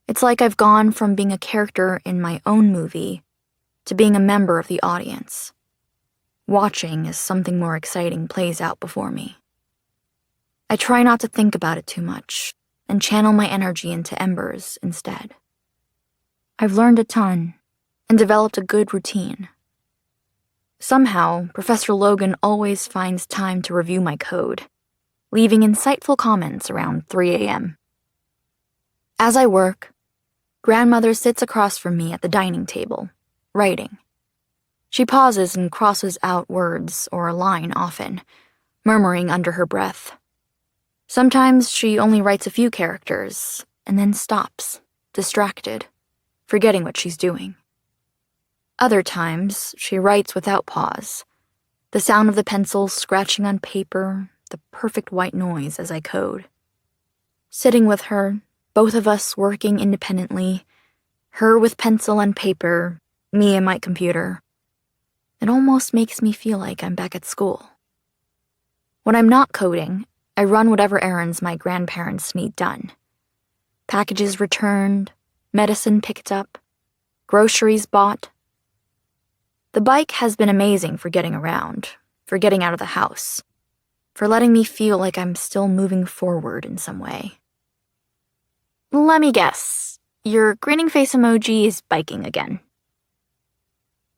It's like I've gone from being a character in my own movie to being a member of the audience, watching as something more exciting plays out before me. I try not to think about it too much and channel my energy into embers instead. I've learned a ton and developed a good routine. Somehow, Professor Logan always finds time to review my code, leaving insightful comments around 3 a.m. As I work, Grandmother sits across from me at the dining table, writing. She pauses and crosses out words or a line often, murmuring under her breath. Sometimes she only writes a few characters and then stops, distracted, forgetting what she's doing. Other times, she writes without pause, the sound of the pencil scratching on paper, the perfect white noise as I code. Sitting with her, both of us working independently, her with pencil and paper, me and my computer, It almost makes me feel like I'm back at school. When I'm not coding, I run whatever errands my grandparents need done. Packages returned, medicine picked up, groceries bought. The bike has been amazing for getting around, for getting out of the house, for letting me feel like I'm still moving forward in some way. Let me guess, your grinning face emoji is biking again.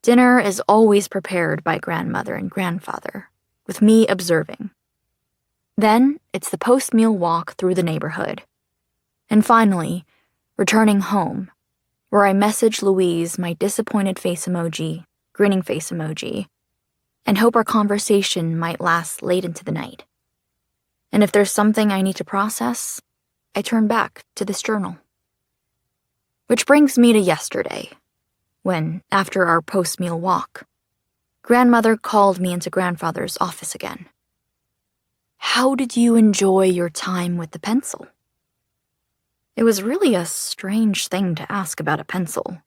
Dinner is always prepared by grandmother and grandfather, with me observing. Then it's the post-meal walk through the neighborhood. And finally, returning home, where I message Louise my disappointed face emoji, grinning face emoji, and hope our conversation might last late into the night. And if there's something I need to process, I turn back to this journal. Which brings me to yesterday, when, after our post-meal walk, grandmother called me into grandfather's office again. How did you enjoy your time with the pencil? It was really a strange thing to ask about a pencil.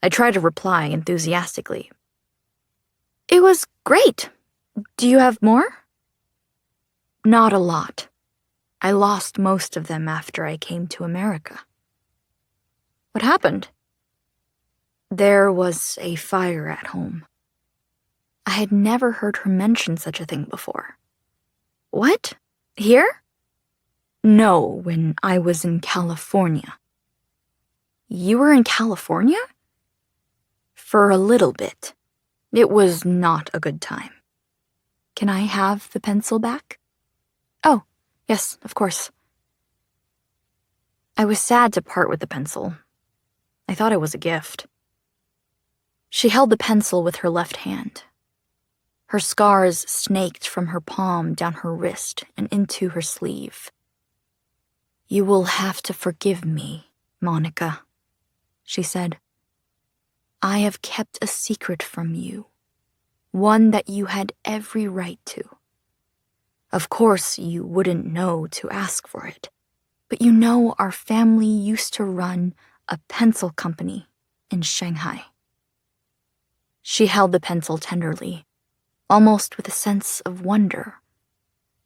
I tried to reply enthusiastically. It was great. Do you have more? Not a lot. I lost most of them after I came to America. What happened? There was a fire at home. I had never heard her mention such a thing before. What? Here? No, when I was in California. You were in California? For a little bit. It was not a good time. Can I have the pencil back? Oh, yes, of course. I was sad to part with the pencil. I thought it was a gift. She held the pencil with her left hand. Her scars snaked from her palm down her wrist and into her sleeve. You will have to forgive me, Monica, she said. I have kept a secret from you, one that you had every right to. Of course, you wouldn't know to ask for it, but you know our family used to run a pencil company in Shanghai. She held the pencil tenderly, almost with a sense of wonder,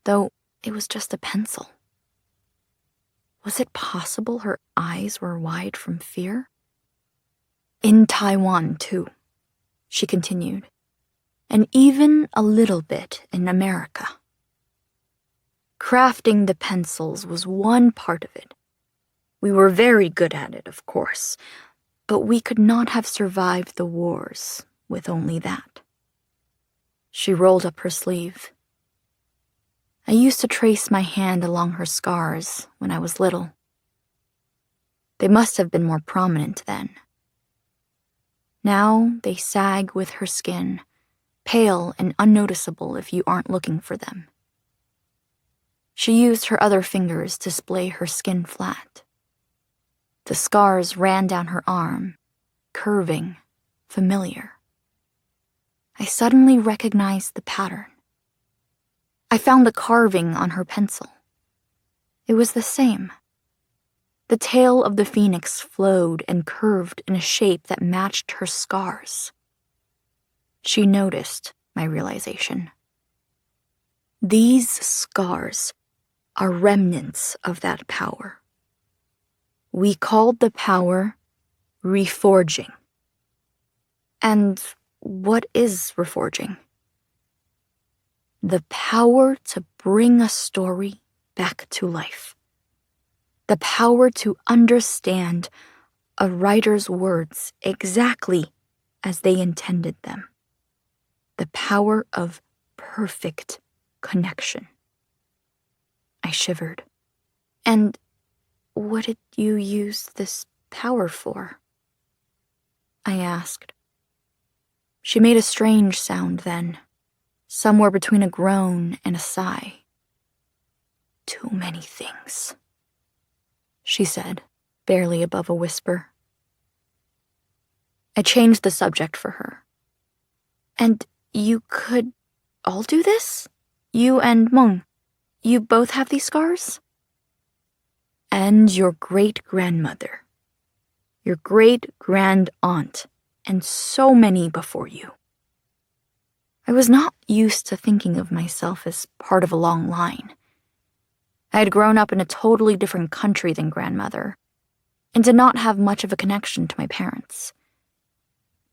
though it was just a pencil. Was it possible her eyes were wide from fear? In Taiwan, too, she continued, and even a little bit in America. Crafting the pencils was one part of it. We were very good at it, of course, but we could not have survived the wars with only that. She rolled up her sleeve. I used to trace my hand along her scars when I was little. They must have been more prominent then. Now they sag with her skin, pale and unnoticeable if you aren't looking for them. She used her other fingers to splay her skin flat. The scars ran down her arm, curving, familiar. I suddenly recognized the pattern. I found the carving on her pencil. It was the same. The tail of the phoenix flowed and curved in a shape that matched her scars. She noticed my realization. These scars are remnants of that power. We called the power reforging. And what is reforging? The power to bring a story back to life. The power to understand a writer's words exactly as they intended them. The power of perfect connection. I shivered. And what did you use this power for? I asked. She made a strange sound then, somewhere between a groan and a sigh. Too many things, she said, barely above a whisper. I changed the subject for her. And you could all do this? You and Meng, you both have these scars? And your great-grandmother, your great-grand-aunt, and so many before you. I was not used to thinking of myself as part of a long line. I had grown up in a totally different country than grandmother, and did not have much of a connection to my parents.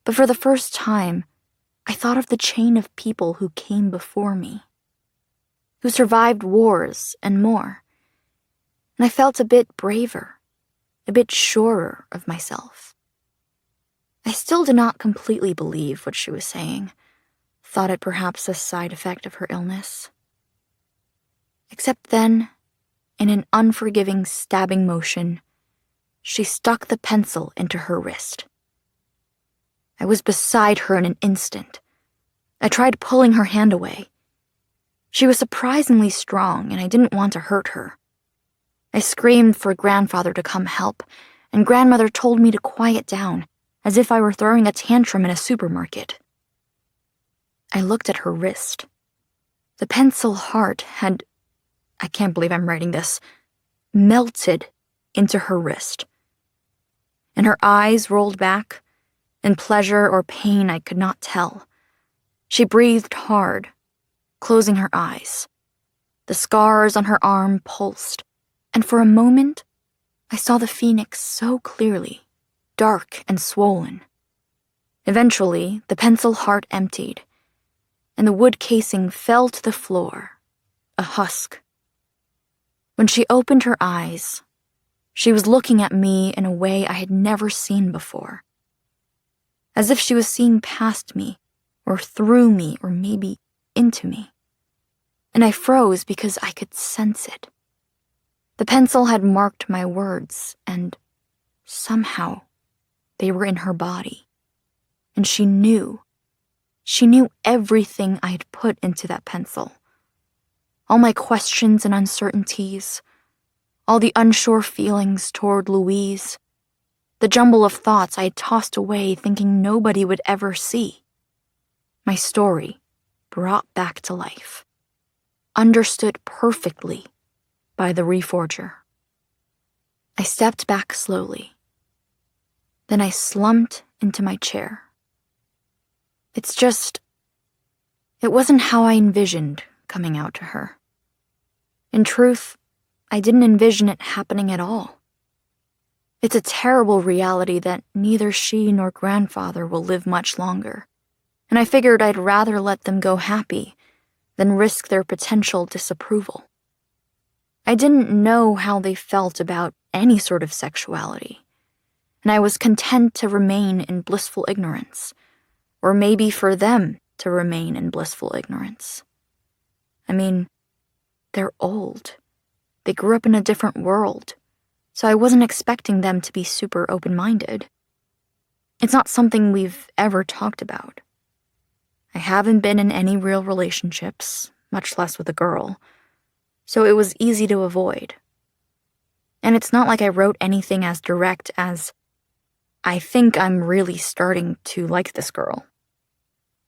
But for the first time, I thought of the chain of people who came before me, who survived wars and more, and I felt a bit braver, a bit surer of myself. I still did not completely believe what she was saying, thought it perhaps a side effect of her illness. Except then, in an unforgiving stabbing motion, she stuck the pencil into her wrist. I was beside her in an instant. I tried pulling her hand away. She was surprisingly strong, and I didn't want to hurt her. I screamed for grandfather to come help, and grandmother told me to quiet down, as if I were throwing a tantrum in a supermarket. I looked at her wrist. The pencil heart had, I can't believe I'm writing this, melted into her wrist. And her eyes rolled back, in pleasure or pain I could not tell. She breathed hard, closing her eyes. The scars on her arm pulsed, and for a moment, I saw the phoenix so clearly, dark and swollen. Eventually, the pencil heart emptied, and the wood casing fell to the floor, a husk. When she opened her eyes, she was looking at me in a way I had never seen before. As if she was seeing past me, or through me, or maybe into me. And I froze because I could sense it. The pencil had marked my words, and somehow they were in her body. And she knew everything I had put into that pencil. All my questions and uncertainties, all the unsure feelings toward Louise, the jumble of thoughts I had tossed away thinking nobody would ever see. My story brought back to life, understood perfectly by the reforger. I stepped back slowly. Then I slumped into my chair. It wasn't how I envisioned coming out to her. In truth, I didn't envision it happening at all. It's a terrible reality that neither she nor grandfather will live much longer, and I figured I'd rather let them go happy than risk their potential disapproval. I didn't know how they felt about any sort of sexuality, and I was content to remain in blissful ignorance, or maybe for them to remain in blissful ignorance. I mean, they're old. They grew up in a different world, so I wasn't expecting them to be super open-minded. It's not something we've ever talked about. I haven't been in any real relationships, much less with a girl, so it was easy to avoid. And it's not like I wrote anything as direct as, I think I'm really starting to like this girl.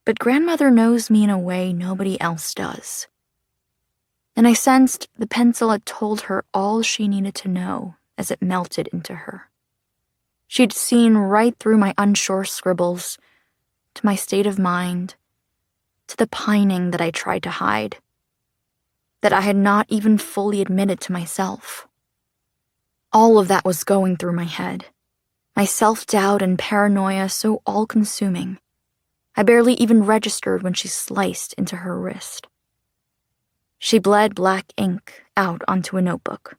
But grandmother knows me in a way nobody else does. And I sensed the pencil had told her all she needed to know as it melted into her. She'd seen right through my unsure scribbles, to my state of mind, to the pining that I tried to hide, that I had not even fully admitted to myself. All of that was going through my head, my self-doubt and paranoia so all-consuming, I barely even registered when she sliced into her wrist. She bled black ink out onto a notebook.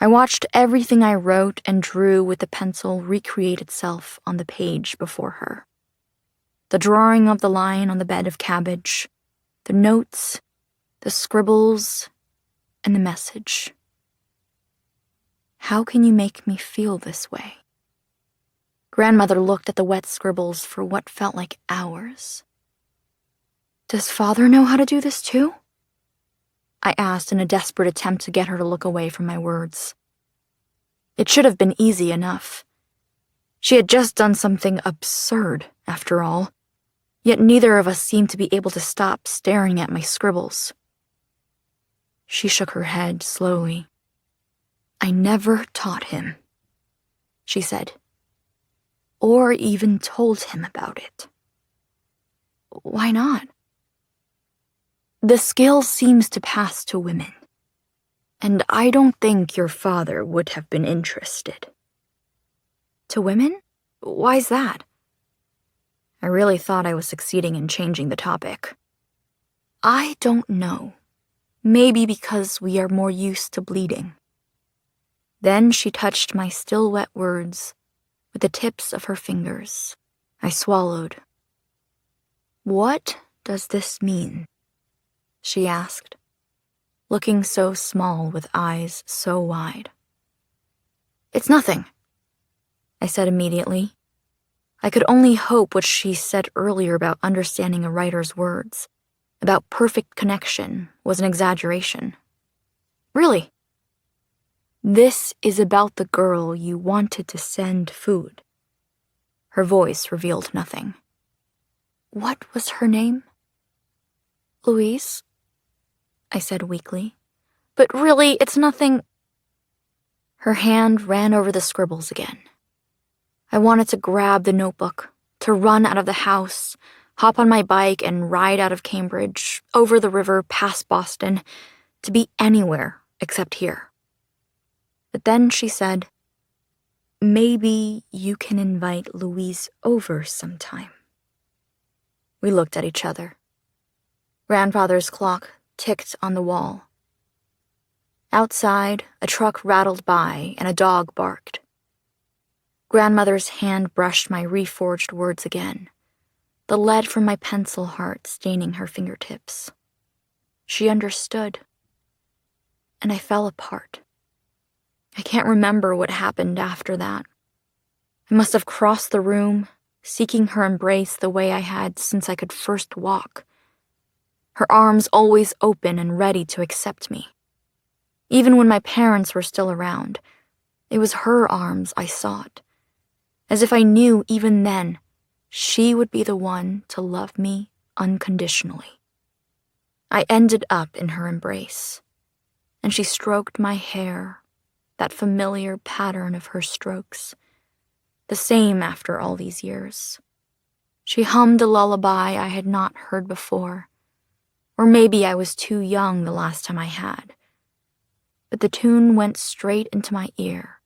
I watched everything I wrote and drew with the pencil recreate itself on the page before her. The drawing of the line on the bed of cabbage, the notes, the scribbles, and the message. How can you make me feel this way? Grandmother looked at the wet scribbles for what felt like hours. Does father know how to do this too? I asked in a desperate attempt to get her to look away from my words. It should have been easy enough. She had just done something absurd, after all, yet neither of us seemed to be able to stop staring at my scribbles. She shook her head slowly. I never taught him, she said, or even told him about it. Why not? The skill seems to pass to women, and I don't think your father would have been interested. To women? Why's that? I really thought I was succeeding in changing the topic. I don't know. Maybe because we are more used to bleeding. Then she touched my still wet words with the tips of her fingers. I swallowed. What does this mean? She asked, looking so small with eyes so wide. It's nothing, I said immediately. I could only hope what she said earlier about understanding a writer's words, about perfect connection, was an exaggeration. Really? This is about the girl you wanted to send food. Her voice revealed nothing. What was her name? Louise, I said weakly. But really, it's nothing. Her hand ran over the scribbles again. I wanted to grab the notebook, to run out of the house, hop on my bike and ride out of Cambridge, over the river, past Boston, to be anywhere except here. But then she said, maybe you can invite Louise over sometime. We looked at each other. Grandfather's clock ticked on the wall. Outside, a truck rattled by and a dog barked. Grandmother's hand brushed my reforged words again, the lead from my pencil heart staining her fingertips. She understood, and I fell apart. I can't remember what happened after that. I must have crossed the room, seeking her embrace the way I had since I could first walk. Her arms always open and ready to accept me. Even when my parents were still around, it was her arms I sought, as if I knew even then she would be the one to love me unconditionally. I ended up in her embrace, and she stroked my hair, that familiar pattern of her strokes, the same after all these years. She hummed a lullaby I had not heard before, or maybe I was too young the last time I had. But the tune went straight into my ear,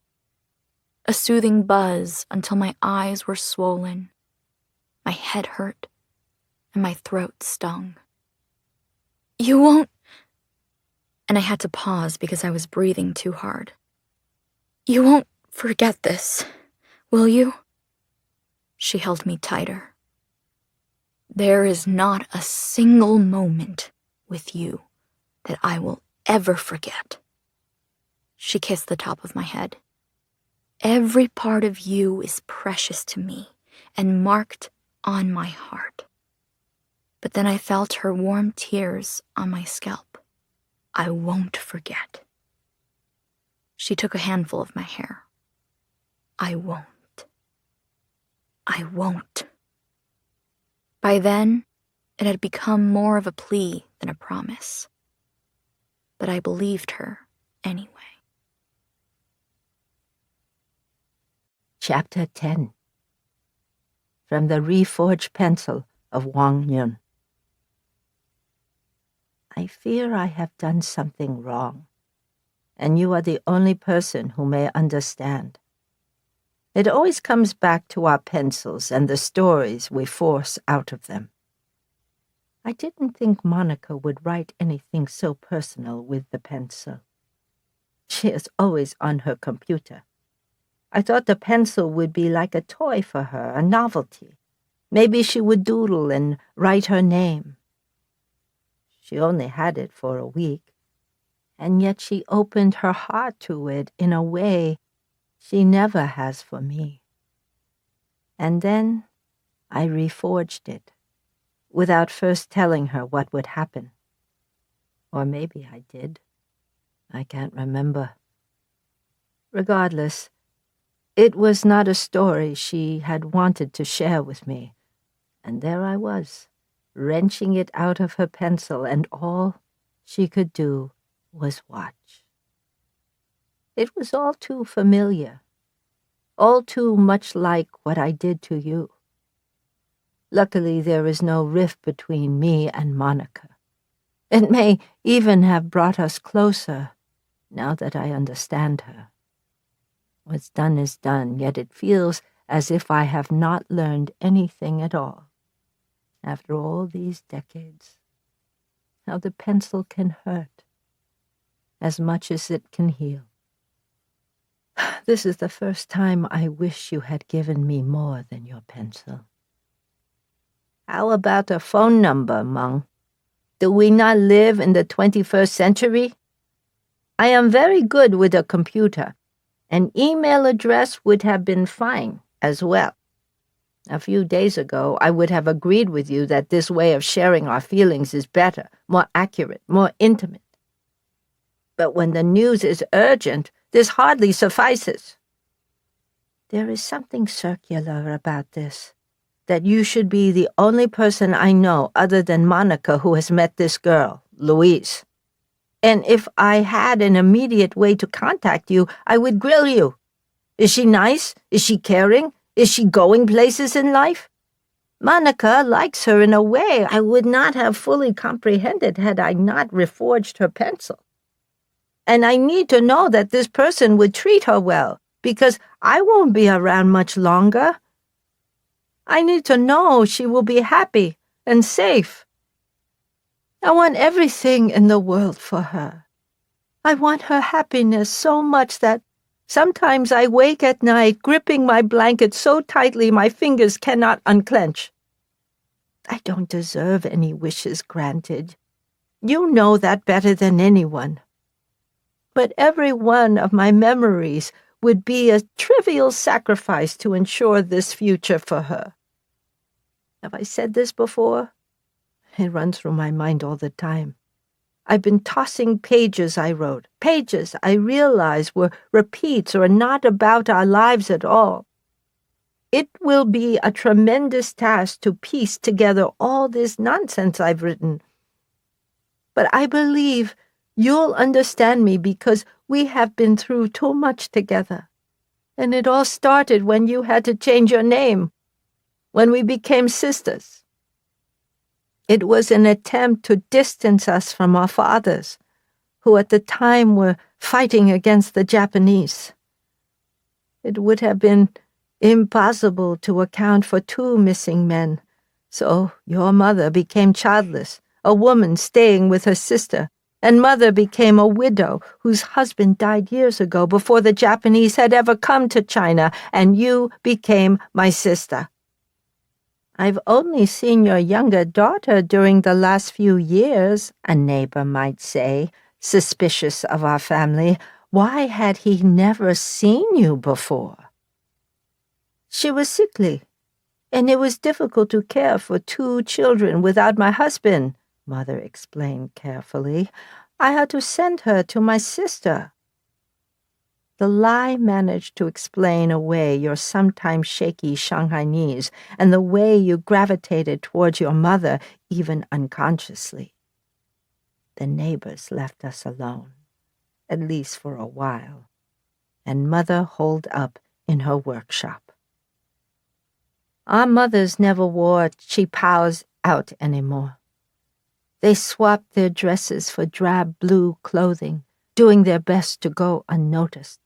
a soothing buzz until my eyes were swollen, my head hurt, and my throat stung. You won't... And I had to pause because I was breathing too hard. You won't forget this, will you? She held me tighter. There is not a single moment with you that I will ever forget. She kissed the top of my head. Every part of you is precious to me and marked on my heart. But then I felt her warm tears on my scalp. I won't forget. She took a handful of my hair. I won't. I won't. By then, it had become more of a plea than a promise. But I believed her anyway. Chapter 10. From the reforged pencil of Wang Yun. I fear I have done something wrong, and you are the only person who may understand. It always comes back to our pencils and the stories we force out of them. I didn't think Monica would write anything so personal with the pencil. She is always on her computer. I thought the pencil would be like a toy for her, a novelty. Maybe she would doodle and write her name. She only had it for a week, and yet she opened her heart to it in a way she never has for me. And then I reforged it, without first telling her what would happen. Or maybe I did. I can't remember. Regardless, it was not a story she had wanted to share with me, and there I was, wrenching it out of her pencil, and all she could do was watch. It was all too familiar, all too much like what I did to you. Luckily, there is no rift between me and Monica. It may even have brought us closer, now that I understand her. What's done is done, yet it feels as if I have not learned anything at all. After all these decades, how the pencil can hurt as much as it can heal. This is the first time I wish you had given me more than your pencil. How about a phone number, Mung? Do we not live in the 21st century? I am very good with a computer. An email address would have been fine as well. A few days ago, I would have agreed with you that this way of sharing our feelings is better, more accurate, more intimate. But when the news is urgent, this hardly suffices. There is something circular about this, that you should be the only person I know other than Monica who has met this girl, Louise. And if I had an immediate way to contact you, I would grill you. Is she nice? Is she caring? Is she going places in life? Monica likes her in a way I would not have fully comprehended had I not reforged her pencil. And I need to know that this person would treat her well, because I won't be around much longer. I need to know she will be happy and safe. I want everything in the world for her. I want her happiness so much that sometimes I wake at night gripping my blanket so tightly my fingers cannot unclench. I don't deserve any wishes granted. You know that better than anyone. But every one of my memories would be a trivial sacrifice to ensure this future for her. Have I said this before? It runs through my mind all the time. I've been tossing pages I wrote, pages I realize were repeats or not about our lives at all. It will be a tremendous task to piece together all this nonsense I've written. But I believe you'll understand me because we have been through too much together. And it all started when you had to change your name, when we became sisters. It was an attempt to distance us from our fathers, who at the time were fighting against the Japanese. It would have been impossible to account for 2 missing men, so your mother became childless, a woman staying with her sister, and Mother became a widow whose husband died years ago before the Japanese had ever come to China, and you became my sister. I've only seen your younger daughter during the last few years, a neighbor might say, suspicious of our family. Why had he never seen you before? She was sickly, and it was difficult to care for 2 children without my husband, Mother explained carefully. I had to send her to my sister. The lie managed to explain away your sometimes shaky Shanghainese and the way you gravitated towards your mother, even unconsciously. The neighbors left us alone, at least for a while, and Mother holed up in her workshop. Our mothers never wore chipaos out anymore. They swapped their dresses for drab blue clothing, doing their best to go unnoticed.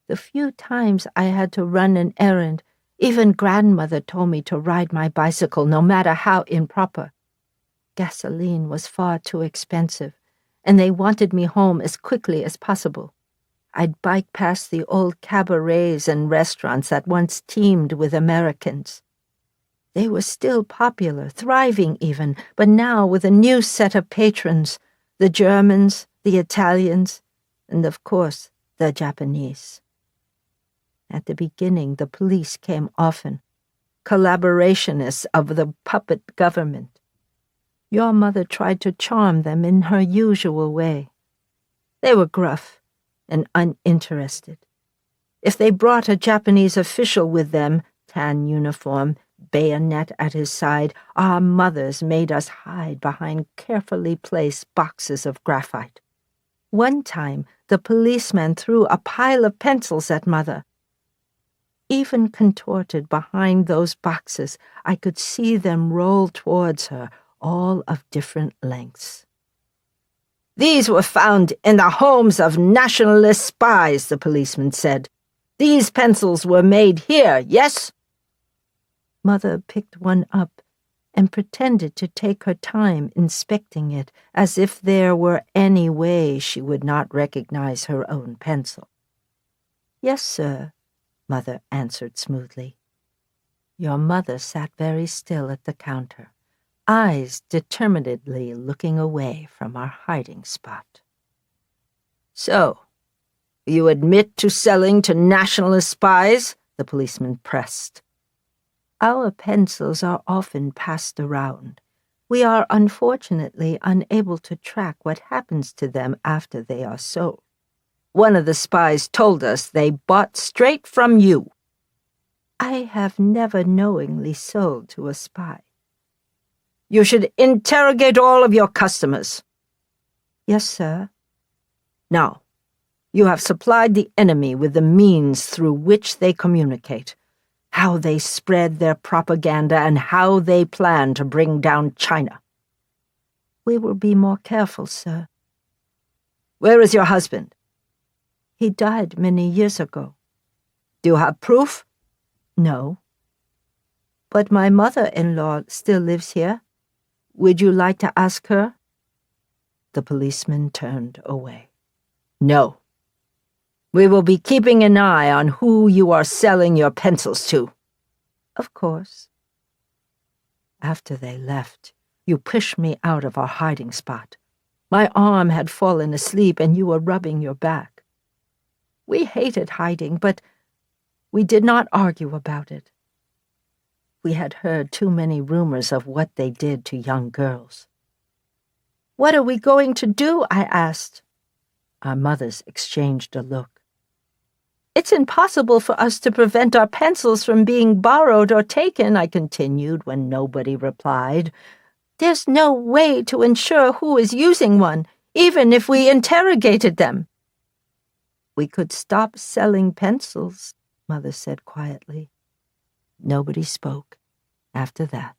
The few times I had to run an errand, even grandmother told me to ride my bicycle, no matter how improper. Gasoline was far too expensive, and they wanted me home as quickly as possible. I'd bike past the old cabarets and restaurants that once teemed with Americans. They were still popular, thriving even, but now with a new set of patrons, the Germans, the Italians, and of course, the Japanese. At the beginning, the police came often, collaborationists of the puppet government. Your mother tried to charm them in her usual way. They were gruff and uninterested. If they brought a Japanese official with them, tan uniform, bayonet at his side, our mothers made us hide behind carefully placed boxes of graphite. One time, the policeman threw a pile of pencils at Mother. Even contorted behind those boxes, I could see them roll towards her, all of different lengths. "These were found in the homes of nationalist spies," the policeman said. "These pencils were made here, yes?" Mother picked one up and pretended to take her time inspecting it, as if there were any way she would not recognize her own pencil. "Yes, sir," Mother answered smoothly. Your mother sat very still at the counter, eyes determinedly looking away from our hiding spot. "So, you admit to selling to nationalist spies?" the policeman pressed. "Our pencils are often passed around. We are unfortunately unable to track what happens to them after they are sold. One of the spies told us they bought straight from you." "I have never knowingly sold to a spy." "You should interrogate all of your customers." "Yes, sir." "Now, you have supplied the enemy with the means through which they communicate, how they spread their propaganda, and how they plan to bring down China." "We will be more careful, sir." "Where is your husband?" "He died many years ago." "Do you have proof?" "No." "But my mother-in-law still lives here. Would you like to ask her?" The policeman turned away. "No. We will be keeping an eye on who you are selling your pencils to." "Of course." After they left, you pushed me out of our hiding spot. My arm had fallen asleep and you were rubbing your back. We hated hiding, but we did not argue about it. We had heard too many rumors of what they did to young girls. "What are we going to do?" I asked. Our mothers exchanged a look. "It's impossible for us to prevent our pencils from being borrowed or taken," I continued when nobody replied. "There's no way to ensure who is using one, even if we interrogated them." "We could stop selling pencils," Mother said quietly. Nobody spoke after that.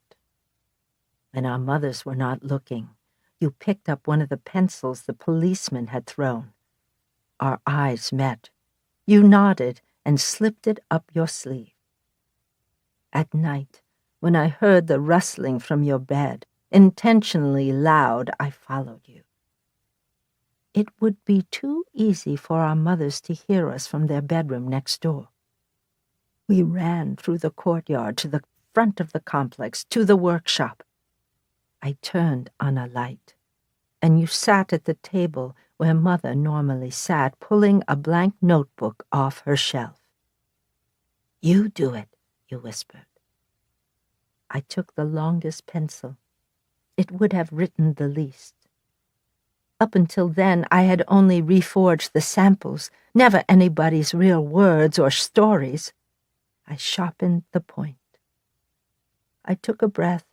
When our mothers were not looking, you picked up one of the pencils the policeman had thrown. Our eyes met. You nodded and slipped it up your sleeve. At night, when I heard the rustling from your bed, intentionally loud, I followed you. It would be too easy for our mothers to hear us from their bedroom next door. We ran through the courtyard to the front of the complex, to the workshop. I turned on a light, and you sat at the table where Mother normally sat, pulling a blank notebook off her shelf. "You do it," you whispered. I took the longest pencil. It would have written the least. Up until then, I had only reforged the samples, never anybody's real words or stories. I sharpened the point. I took a breath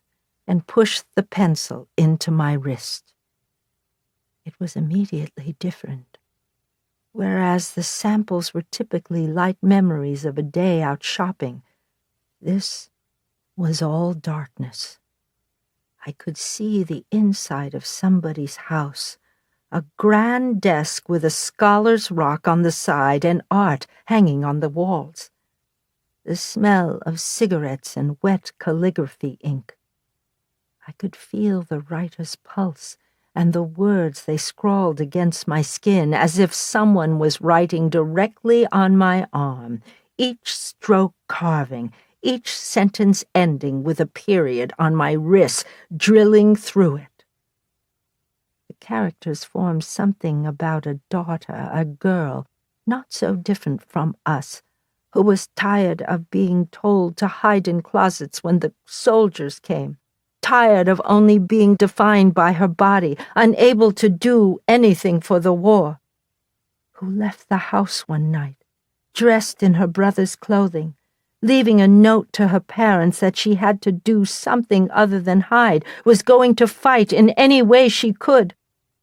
and pushed the pencil into my wrist. It was immediately different. Whereas the samples were typically light memories of a day out shopping, this was all darkness. I could see the inside of somebody's house, a grand desk with a scholar's rock on the side and art hanging on the walls. The smell of cigarettes and wet calligraphy ink. I could feel the writer's pulse and the words they scrawled against my skin, as if someone was writing directly on my arm, each stroke carving, each sentence ending with a period on my wrist, drilling through it. The characters formed something about a daughter, a girl, not so different from us, who was tired of being told to hide in closets when the soldiers came, tired of only being defined by her body, unable to do anything for the war, who left the house one night, dressed in her brother's clothing, leaving a note to her parents that she had to do something other than hide, was going to fight in any way she could,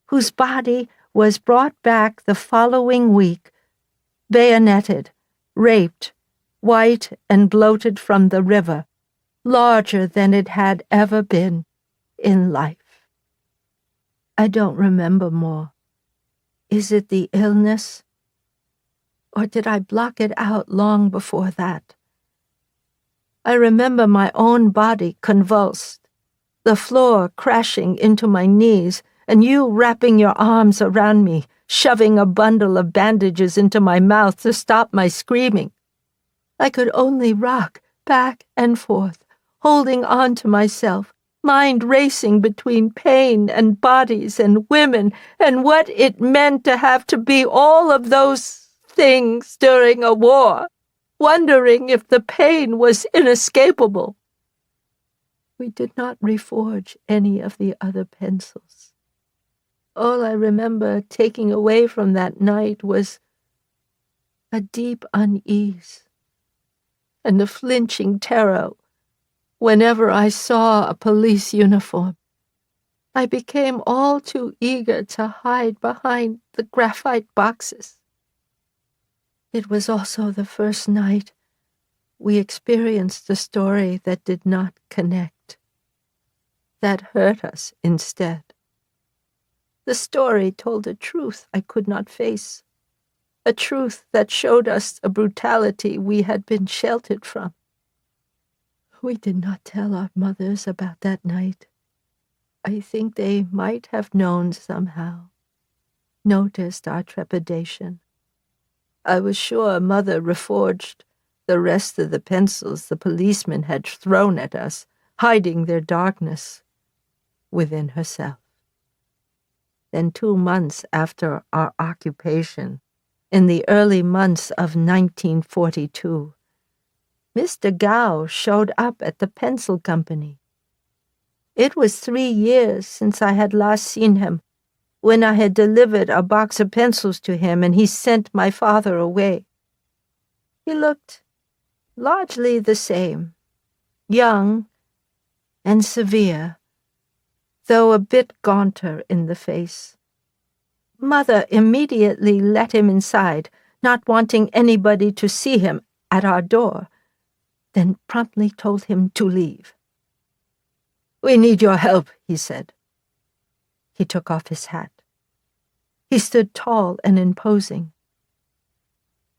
whose body was brought back the following week, bayoneted, raped, white and bloated from the river, larger than it had ever been in life. I don't remember more. Is it the illness? Or did I block it out long before that? I remember my own body convulsed, the floor crashing into my knees, and you wrapping your arms around me, shoving a bundle of bandages into my mouth to stop my screaming. I could only rock back and forth, holding on to myself, mind racing between pain and bodies and women and what it meant to have to be all of those things during a war, wondering if the pain was inescapable. We did not reforge any of the other pencils. All I remember taking away from that night was a deep unease and a flinching terror whenever I saw a police uniform. I became all too eager to hide behind the graphite boxes. It was also the first night we experienced a story that did not connect, that hurt us instead. The story told a truth I could not face, a truth that showed us a brutality we had been sheltered from. We did not tell our mothers about that night. I think they might have known somehow, noticed our trepidation. I was sure Mother reforged the rest of the pencils the policemen had thrown at us, hiding their darkness within herself. Then 2 months after our occupation, in the early months of 1942, Mr. Gao showed up at the pencil company. It was 3 years since I had last seen him, when I had delivered a box of pencils to him and he sent my father away. He looked largely the same, young and severe, though a bit gaunter in the face. Mother immediately let him inside, not wanting anybody to see him at our door, then promptly told him to leave. "We need your help," he said. He took off his hat. He stood tall and imposing.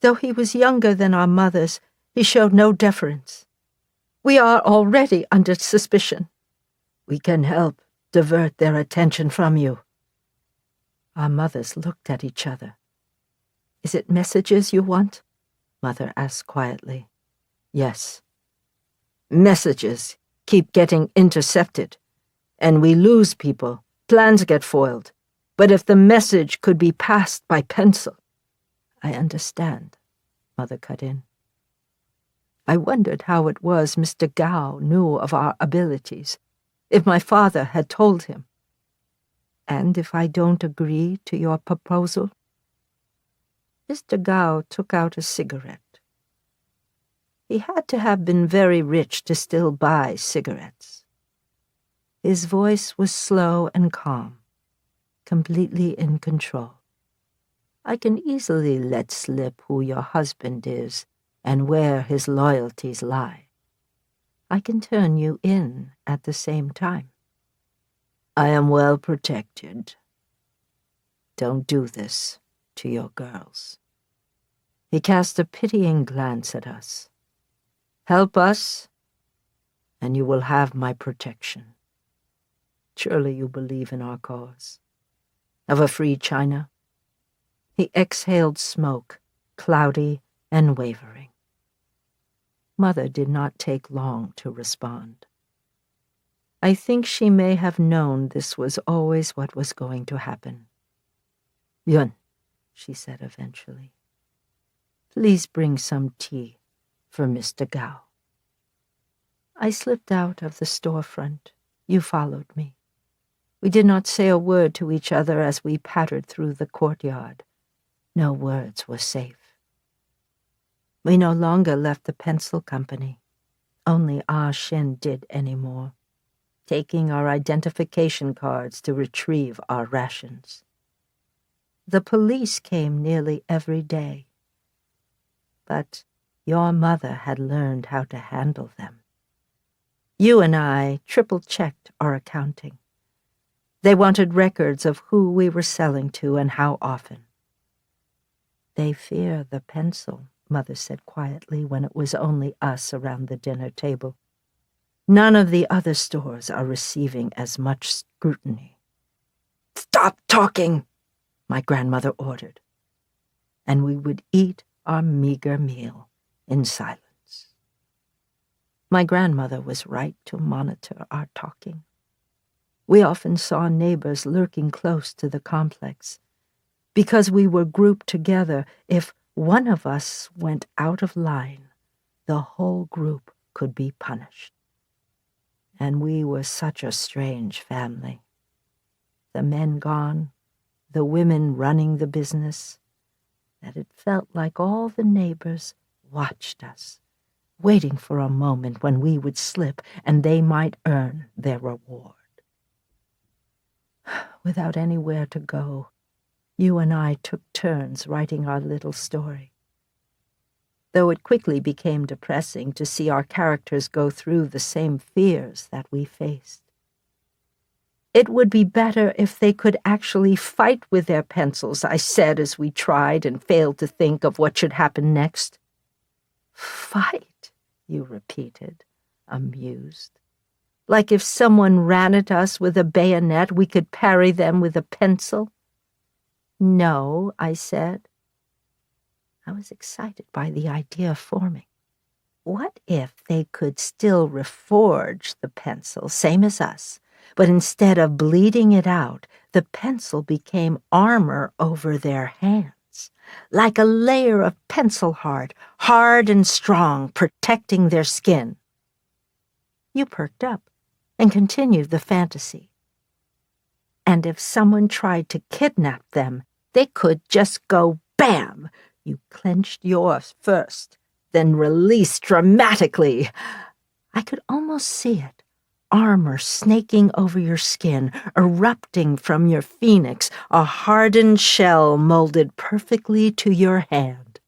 Though he was younger than our mothers, he showed no deference. "We are already under suspicion. We can help divert their attention from you." Our mothers looked at each other. "Is it messages you want?" Mother asked quietly. "Yes. Messages keep getting intercepted, and we lose people. Plans get foiled. But if the message could be passed by pencil..." "I understand," Mother cut in. I wondered how it was Mr. Gao knew of our abilities, if my father had told him. "And if I don't agree to your proposal?" Mr. Gao took out a cigarette. He had to have been very rich to still buy cigarettes. His voice was slow and calm, completely in control. "I can easily let slip who your husband is and where his loyalties lie. I can turn you in at the same time. I am well protected. Don't do this to your girls." He cast a pitying glance at us. "Help us, and you will have my protection. Surely you believe in our cause of a free China." He exhaled smoke, cloudy and wavering. Mother did not take long to respond. I think she may have known this was always what was going to happen. "Yun," she said eventually, "please bring some tea for Mr. Gao." I slipped out of the storefront. You followed me. We did not say a word to each other as we pattered through the courtyard. No words were safe. We no longer left the pencil company. Only Ah Shin did anymore, taking our identification cards to retrieve our rations. The police came nearly every day. But Your mother had learned how to handle them. You and I triple-checked our accounting. They wanted records of who we were selling to and how often. They fear the pencil, Mother said quietly when it was only us around the dinner table. None of the other stores are receiving as much scrutiny. "Stop talking," my grandmother ordered, and we would eat our meager meal in silence. My grandmother was right to monitor our talking. We often saw neighbors lurking close to the complex. Because we were grouped together, if one of us went out of line, the whole group could be punished. And we were such a strange family. The men gone, the women running the business, that it felt like all the neighbors watched us, waiting for a moment when we would slip and they might earn their reward. Without anywhere to go, you and I took turns writing our little story. Though it quickly became depressing to see our characters go through the same fears that we faced. It would be better if they could actually fight with their pencils, I said as we tried and failed to think of what should happen next. Fight, you repeated, amused. Like if someone ran at us with a bayonet, we could parry them with a pencil? No, I said. I was excited by the idea forming. What if they could still reforge the pencil, same as us, but instead of bleeding it out, the pencil became armor over their hands, like a layer of pencil hard and strong, protecting their skin? You perked up and continued the fantasy. And if someone tried to kidnap them, they could just go bam! You clenched yours first, then released dramatically. I could almost see it, armor snaking over your skin, erupting from your phoenix, a hardened shell molded perfectly to your hand.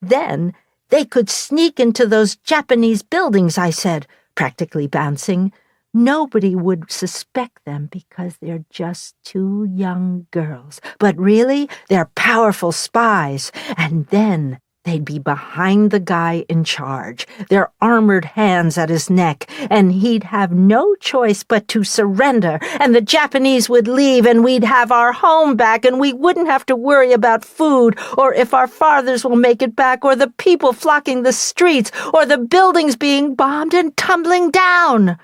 Then they could sneak into those Japanese buildings, I said, practically bouncing. Nobody would suspect them because they're just two young girls. But really, they're powerful spies. And then they'd be behind the guy in charge, their armored hands at his neck, and he'd have no choice but to surrender, and the Japanese would leave, and we'd have our home back, and we wouldn't have to worry about food, or if our fathers will make it back, or the people flocking the streets, or the buildings being bombed and tumbling down.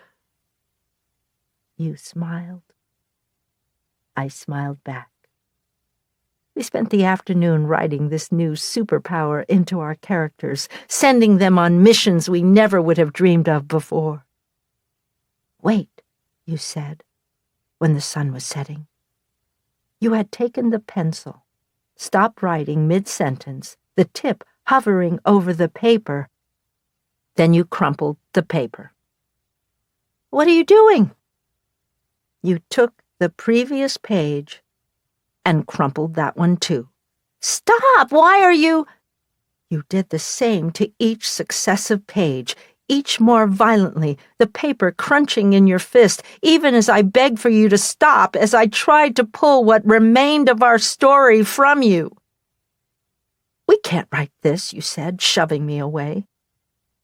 You smiled. I smiled back. We spent the afternoon writing this new superpower into our characters, sending them on missions we never would have dreamed of before. Wait, you said, when the sun was setting. You had taken the pencil, stopped writing mid-sentence, the tip hovering over the paper. Then you crumpled the paper. What are you doing? You took the previous page and crumpled that one too. Stop! Why are you... You did the same to each successive page, each more violently, the paper crunching in your fist, even as I begged for you to stop, as I tried to pull what remained of our story from you. We can't write this, you said, shoving me away.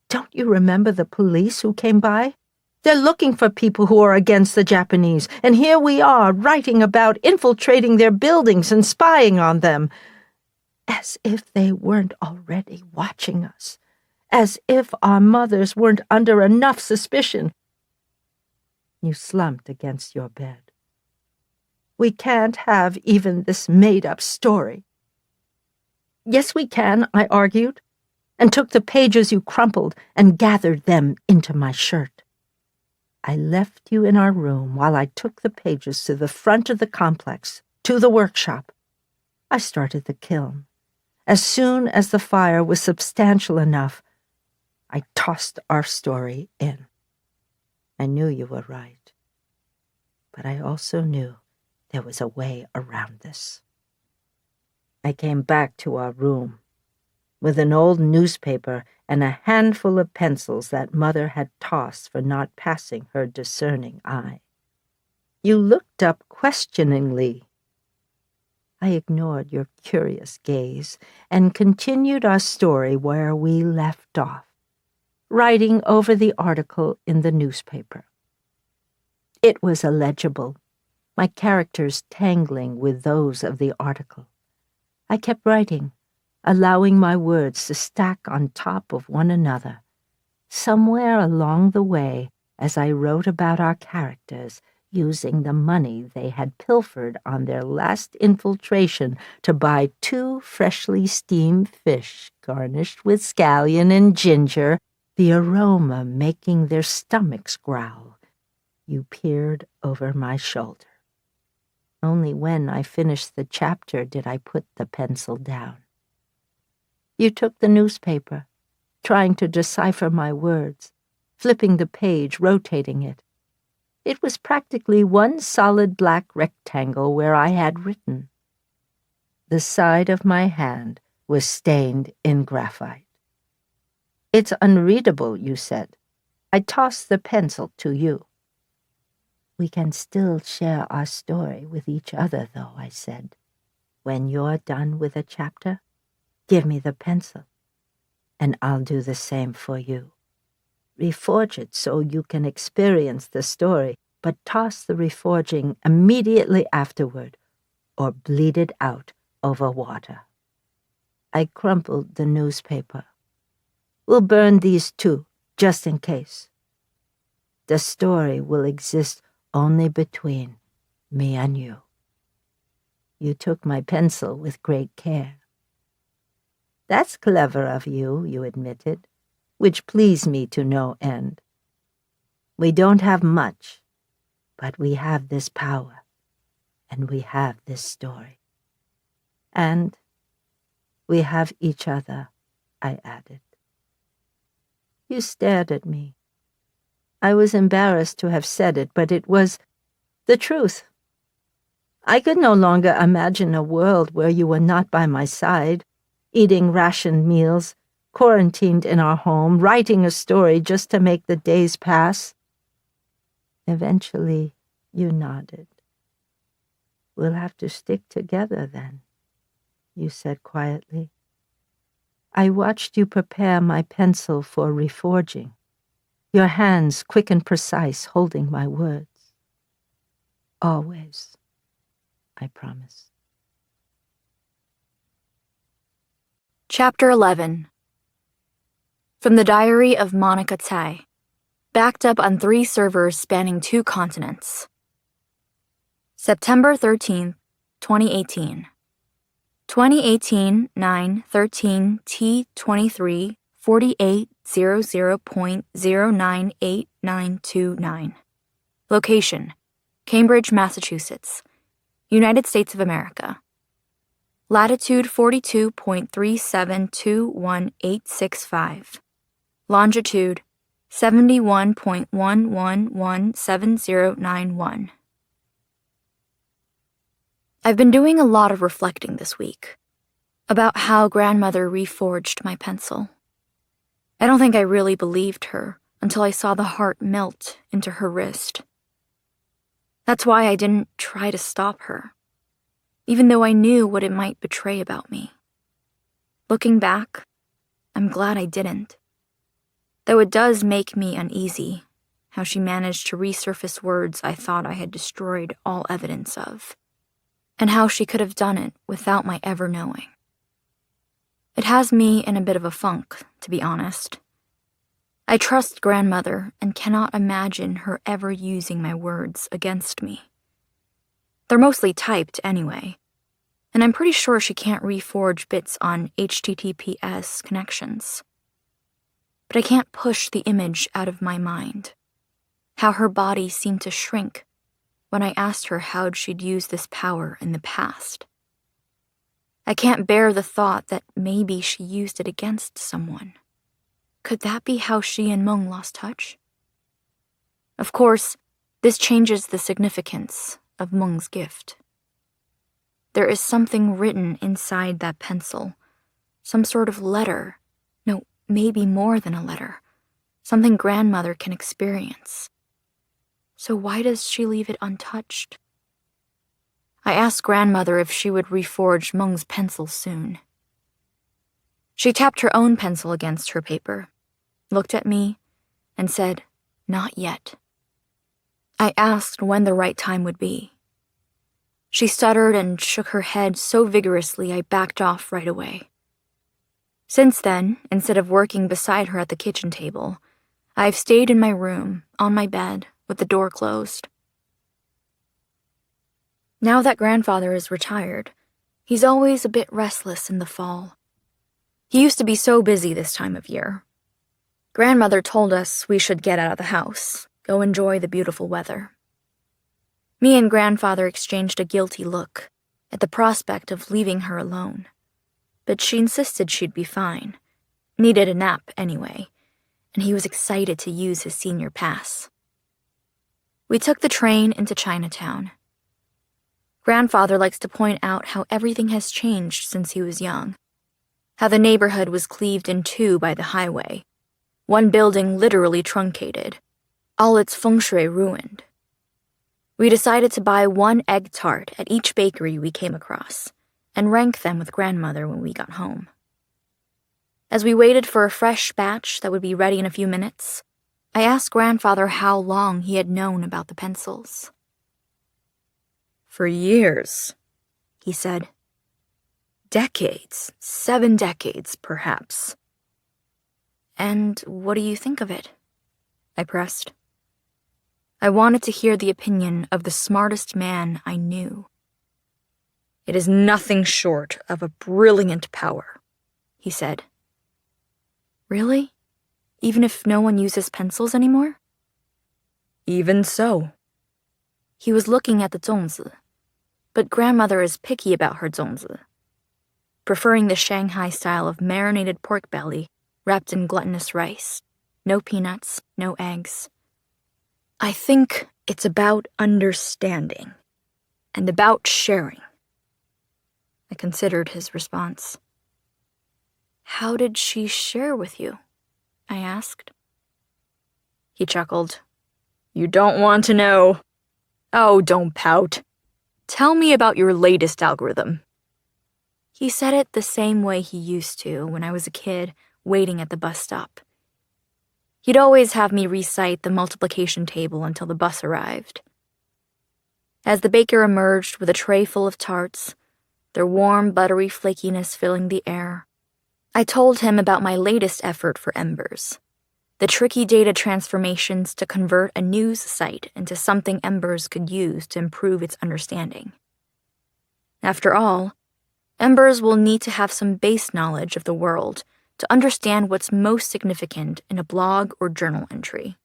Don't you remember the police who came by? They're looking for people who are against the Japanese, and here we are, writing about infiltrating their buildings and spying on them. As if they weren't already watching us. As if our mothers weren't under enough suspicion. You slumped against your bed. We can't have even this made-up story. Yes, we can, I argued, and took the pages you crumpled and gathered them into my shirt. I left you in our room while I took the pages to the front of the complex, to the workshop. I started the kiln. As soon as the fire was substantial enough, I tossed our story in. I knew you were right, but I also knew there was a way around this. I came back to our room. with an old newspaper and a handful of pencils that Mother had tossed for not passing her discerning eye. You looked up questioningly. I ignored your curious gaze and continued our story where we left off, writing over the article in the newspaper. It was illegible, my characters tangling with those of the article. I kept writing, allowing my words to stack on top of one another. Somewhere along the way, as I wrote about our characters, using the money they had pilfered on their last infiltration to buy 2 freshly steamed fish garnished with scallion and ginger, the aroma making their stomachs growl, you peered over my shoulder. Only when I finished the chapter did I put the pencil down. You took the newspaper, trying to decipher my words, flipping the page, rotating it. It was practically one solid black rectangle where I had written. The side of my hand was stained in graphite. "It's unreadable," you said. I tossed the pencil to you. "We can still share our story with each other, though," I said. "When you're done with a chapter, give me the pencil, and I'll do the same for you. Reforge it so you can experience the story, but toss the reforging immediately afterward, or bleed it out over water." I crumpled the newspaper. "We'll burn these too, just in case. The story will exist only between me and you." You took my pencil with great care. "That's clever of you," you admitted, which pleased me to no end. "We don't have much, but we have this power, and we have this story. And we have each other," I added. You stared at me. I was embarrassed to have said it, but it was the truth. I could no longer imagine a world where you were not by my side, eating rationed meals, quarantined in our home, writing a story just to make the days pass. Eventually, you nodded. "We'll have to stick together then," you said quietly. I watched you prepare my pencil for reforging, your hands quick and precise holding my words. "Always," I promise. Chapter 11. From the Diary of Monica Tsai, backed up on 3 servers spanning 2 continents. September 13th, 2018. 2018-9-13 T23 4800.098929. Location: Cambridge, Massachusetts, United States of America. Latitude 42.3721865. Longitude 71.1117091. I've been doing a lot of reflecting this week about how grandmother reforged my pencil. I don't think I really believed her until I saw the heart melt into her wrist. That's why I didn't try to stop her, even though I knew what it might betray about me. Looking back, I'm glad I didn't. Though it does make me uneasy how she managed to resurface words I thought I had destroyed all evidence of, and how she could have done it without my ever knowing. It has me in a bit of a funk, to be honest. I trust grandmother and cannot imagine her ever using my words against me. They're mostly typed anyway, and I'm pretty sure she can't reforge bits on HTTPS connections. But I can't push the image out of my mind. How her body seemed to shrink when I asked her how she'd used this power in the past. I can't bear the thought that maybe she used it against someone. Could that be how she and Meng lost touch? Of course, this changes the significance of Meng's gift. There is something written inside that pencil Some sort of letter. No, maybe more than a letter. Something grandmother can experience. So why does she leave it untouched? I asked grandmother if she would reforge Meng's pencil soon. She tapped her own pencil against her paper, looked at me, and said, "Not yet." I asked when the right time would be. She stuttered and shook her head so vigorously I backed off right away. Since then, instead of working beside her at the kitchen table, I've stayed in my room, on my bed, with the door closed. Now that grandfather is retired, he's always a bit restless in the fall. He used to be so busy this time of year. Grandmother told us we should get out of the house, go enjoy the beautiful weather. Me and grandfather exchanged a guilty look at the prospect of leaving her alone. But she insisted she'd be fine, needed a nap anyway, and he was excited to use his senior pass. We took the train into Chinatown. Grandfather likes to point out how everything has changed since he was young, how the neighborhood was cleaved in two by the highway, one building literally truncated, all its feng shui ruined. We decided to buy one egg tart at each bakery we came across, and rank them with grandmother when we got home. As we waited for a fresh batch that would be ready in a few minutes, I asked grandfather how long he had known about the pencils. "For years," he said. "Decades, 7 decades, perhaps." "And what do you think of it?" I pressed. I wanted to hear the opinion of the smartest man I knew. "It is nothing short of a brilliant power," he said. "Really? Even if no one uses pencils anymore?" "Even so." He was looking at the zongzi, but grandmother is picky about her zongzi, preferring the Shanghai style of marinated pork belly wrapped in glutinous rice, no peanuts, no eggs. "I think it's about understanding, and about sharing." I considered his response. "How did she share with you?" I asked. He chuckled. "You don't want to know? Oh, don't pout. Tell me about your latest algorithm." He said it the same way he used to when I was a kid waiting at the bus stop. He'd always have me recite the multiplication table until the bus arrived. As the baker emerged with a tray full of tarts, their warm, buttery flakiness filling the air, I told him about my latest effort for Embers, the tricky data transformations to convert a news site into something Embers could use to improve its understanding. After all, Embers will need to have some base knowledge of the world to understand what's most significant in a blog or journal entry.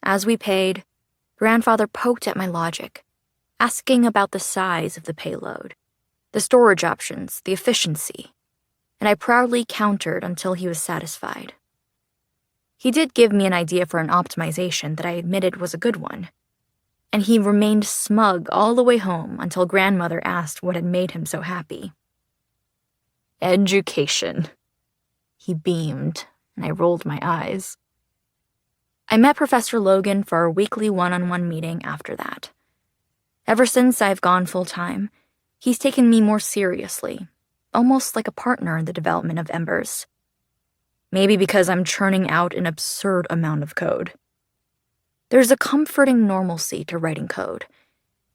As we paid, grandfather poked at my logic, asking about the size of the payload, the storage options, the efficiency, and I proudly countered until he was satisfied. He did give me an idea for an optimization that I admitted was a good one, and he remained smug all the way home until grandmother asked what had made him so happy. "Education." He beamed, and I rolled my eyes. I met Professor Logan for our weekly one-on-one meeting after that. Ever since I've gone full-time, he's taken me more seriously, almost like a partner in the development of Embers. Maybe because I'm churning out an absurd amount of code. There's a comforting normalcy to writing code,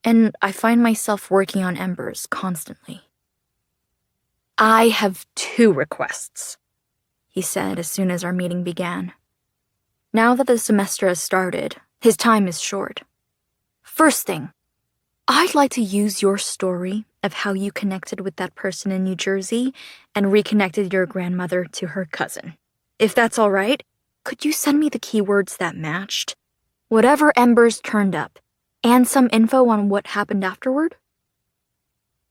and I find myself working on Embers constantly. "I have 2 requests," he said as soon as our meeting began. Now that the semester has started, his time is short. "First thing, I'd like to use your story of how you connected with that person in New Jersey and reconnected your grandmother to her cousin. If that's all right, could you send me the keywords that matched? Whatever Embers turned up, and some info on what happened afterward?"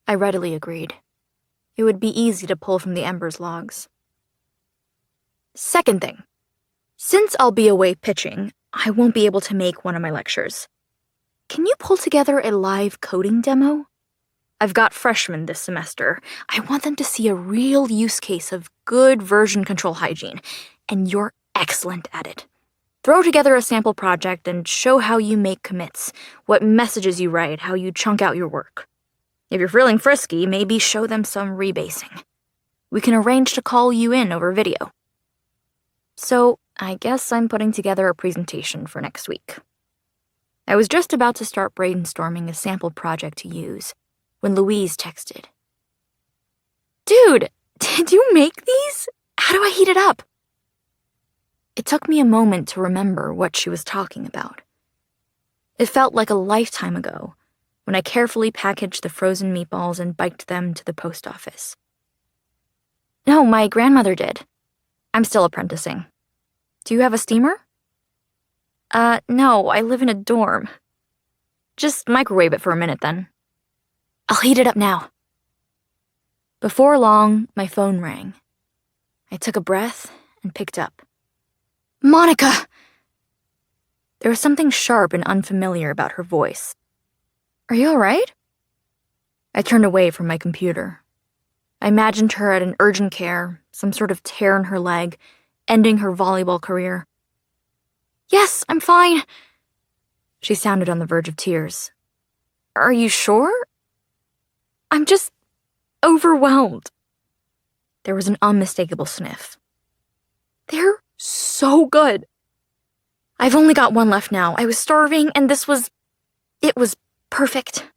I readily agreed. It would be easy to pull from the Embers logs. "Second thing, since I'll be away pitching, I won't be able to make one of my lectures. Can you pull together a live coding demo? I've got freshmen this semester. I want them to see a real use case of good version control hygiene, and you're excellent at it. Throw together a sample project and show how you make commits, what messages you write, how you chunk out your work. If you're feeling frisky, maybe show them some rebasing. We can arrange to call you in over video. So, I guess I'm putting together a presentation for next week. I was just about to start brainstorming a sample project to use when Louise texted. Dude, did you make these? How do I heat it up? It took me a moment to remember what she was talking about. It felt like a lifetime ago when I carefully packaged the frozen meatballs and biked them to the post office. No, my grandmother did. I'm still apprenticing. Do you have a steamer? No, I live in a dorm. Just microwave it for a minute then. I'll heat it up now. Before long, my phone rang. I took a breath and picked up. Monica! There was something sharp and unfamiliar about her voice. Are you all right? I turned away from my computer. I imagined her at an urgent care, some sort of tear in her leg, ending her volleyball career. Yes, I'm fine. She sounded on the verge of tears. Are you sure? I'm just overwhelmed. There was an unmistakable sniff. They're so good. I've only got one left now. I was starving, and it was perfect.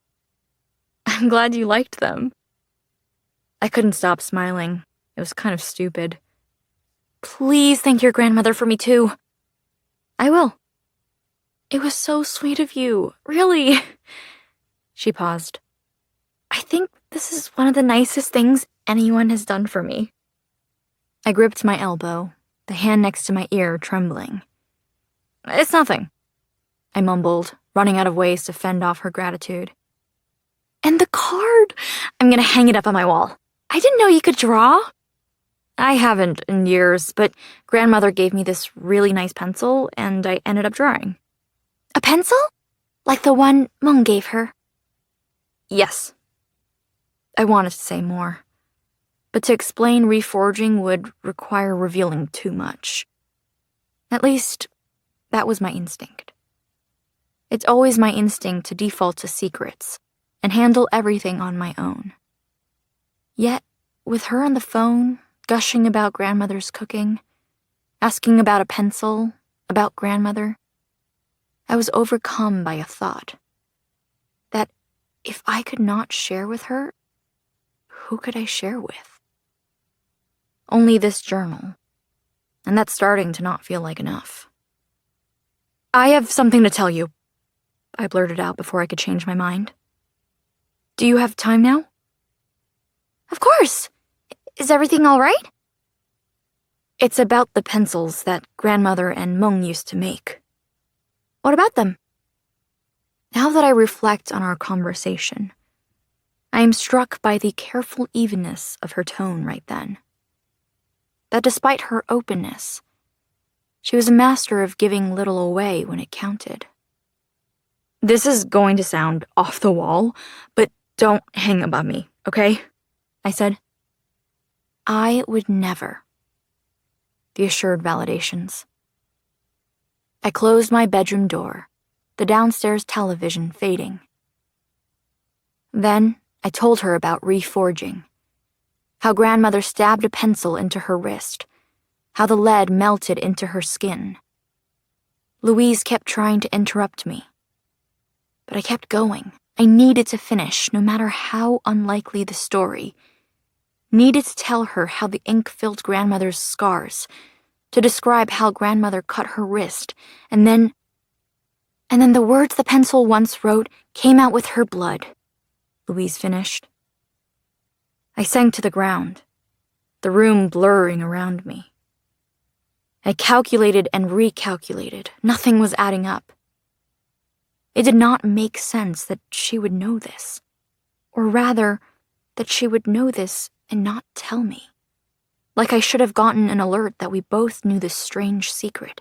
I'm glad you liked them. I couldn't stop smiling. It was kind of stupid. Please thank your grandmother for me too. I will. It was so sweet of you, really. She paused. I think this is one of the nicest things anyone has done for me. I gripped my elbow, the hand next to my ear trembling. It's nothing, I mumbled, running out of ways to fend off her gratitude. And the card! I'm gonna hang it up on my wall. I didn't know you could draw. I haven't in years, but grandmother gave me this really nice pencil, and I ended up drawing. A pencil? Like the one Mung gave her? Yes. I wanted to say more, but to explain reforging would require revealing too much. At least, that was my instinct. It's always my instinct to default to secrets and handle everything on my own. Yet, with her on the phone, gushing about grandmother's cooking, asking about a pencil, about grandmother, I was overcome by a thought that if I could not share with her, who could I share with? Only this journal, and that's starting to not feel like enough. I have something to tell you, I blurted out before I could change my mind. Do you have time now? Of course. Is everything all right? It's about the pencils that grandmother and Mung used to make. What about them? Now that I reflect on our conversation, I am struck by the careful evenness of her tone right then. That despite her openness, she was a master of giving little away when it counted. This is going to sound off the wall, but don't hang up on me, okay? I said. I would never. The assured validations. I closed my bedroom door, the downstairs television fading. Then I told her about reforging, how grandmother stabbed a pencil into her wrist, how the lead melted into her skin. Louise kept trying to interrupt me, but I kept going. I needed to finish, no matter how unlikely the story. Needed to tell her how the ink filled grandmother's scars, to describe how grandmother cut her wrist, and then the words the pencil once wrote came out with her blood, Louise finished. I sank to the ground, the room blurring around me. I calculated and recalculated. Nothing was adding up. It did not make sense that she would know this, or rather, that she would know this and not tell me. Like I should have gotten an alert that we both knew this strange secret.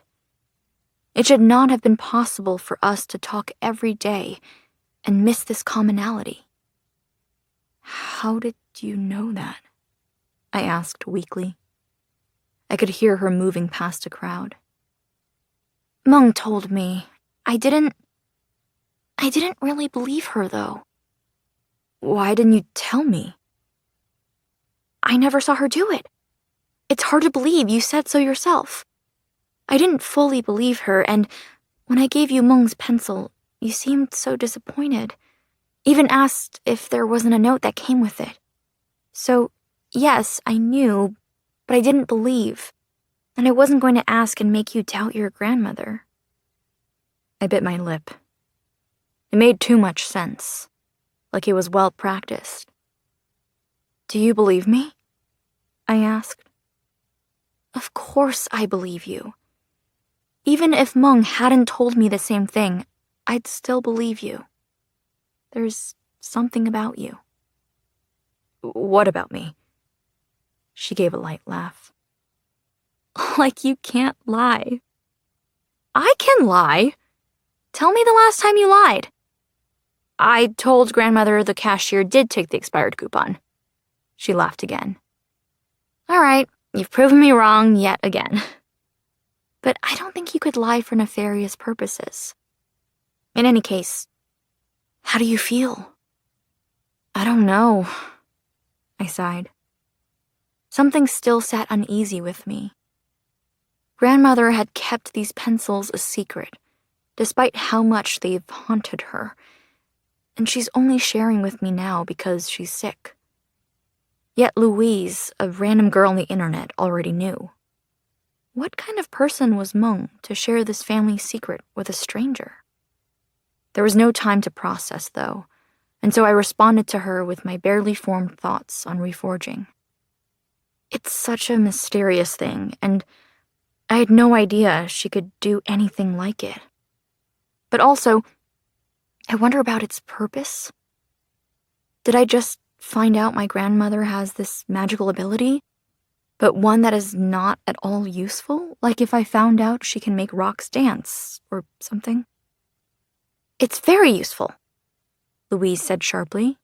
It should not have been possible for us to talk every day and miss this commonality. How did you know that? I asked weakly. I could hear her moving past a crowd. Mung told me. I didn't really believe her, though. Why didn't you tell me? I never saw her do it. It's hard to believe, you said so yourself. I didn't fully believe her, and when I gave you Mung's pencil, you seemed so disappointed. Even asked if there wasn't a note that came with it. So, yes, I knew, but I didn't believe, and I wasn't going to ask and make you doubt your grandmother. I bit my lip. It made too much sense, like it was well practiced. Do you believe me? I asked. Of course I believe you. Even if Mung hadn't told me the same thing, I'd still believe you. There's something about you. What about me? She gave a light laugh. Like you can't lie. I can lie. Tell me the last time you lied. I told grandmother the cashier did take the expired coupon. She laughed again. All right, you've proven me wrong yet again. But I don't think you could lie for nefarious purposes. In any case, how do you feel? I don't know, I sighed. Something still sat uneasy with me. Grandmother had kept these pencils a secret, despite how much they've haunted her, and she's only sharing with me now because she's sick. Yet Louise, a random girl on the internet, already knew. What kind of person was Mung to share this family secret with a stranger? There was no time to process, though, and so I responded to her with my barely formed thoughts on reforging. It's such a mysterious thing, and I had no idea she could do anything like it. But also, I wonder about its purpose. Did I just find out my grandmother has this magical ability, but one that is not at all useful, like if I found out she can make rocks dance or something? It's very useful, Louise said sharply.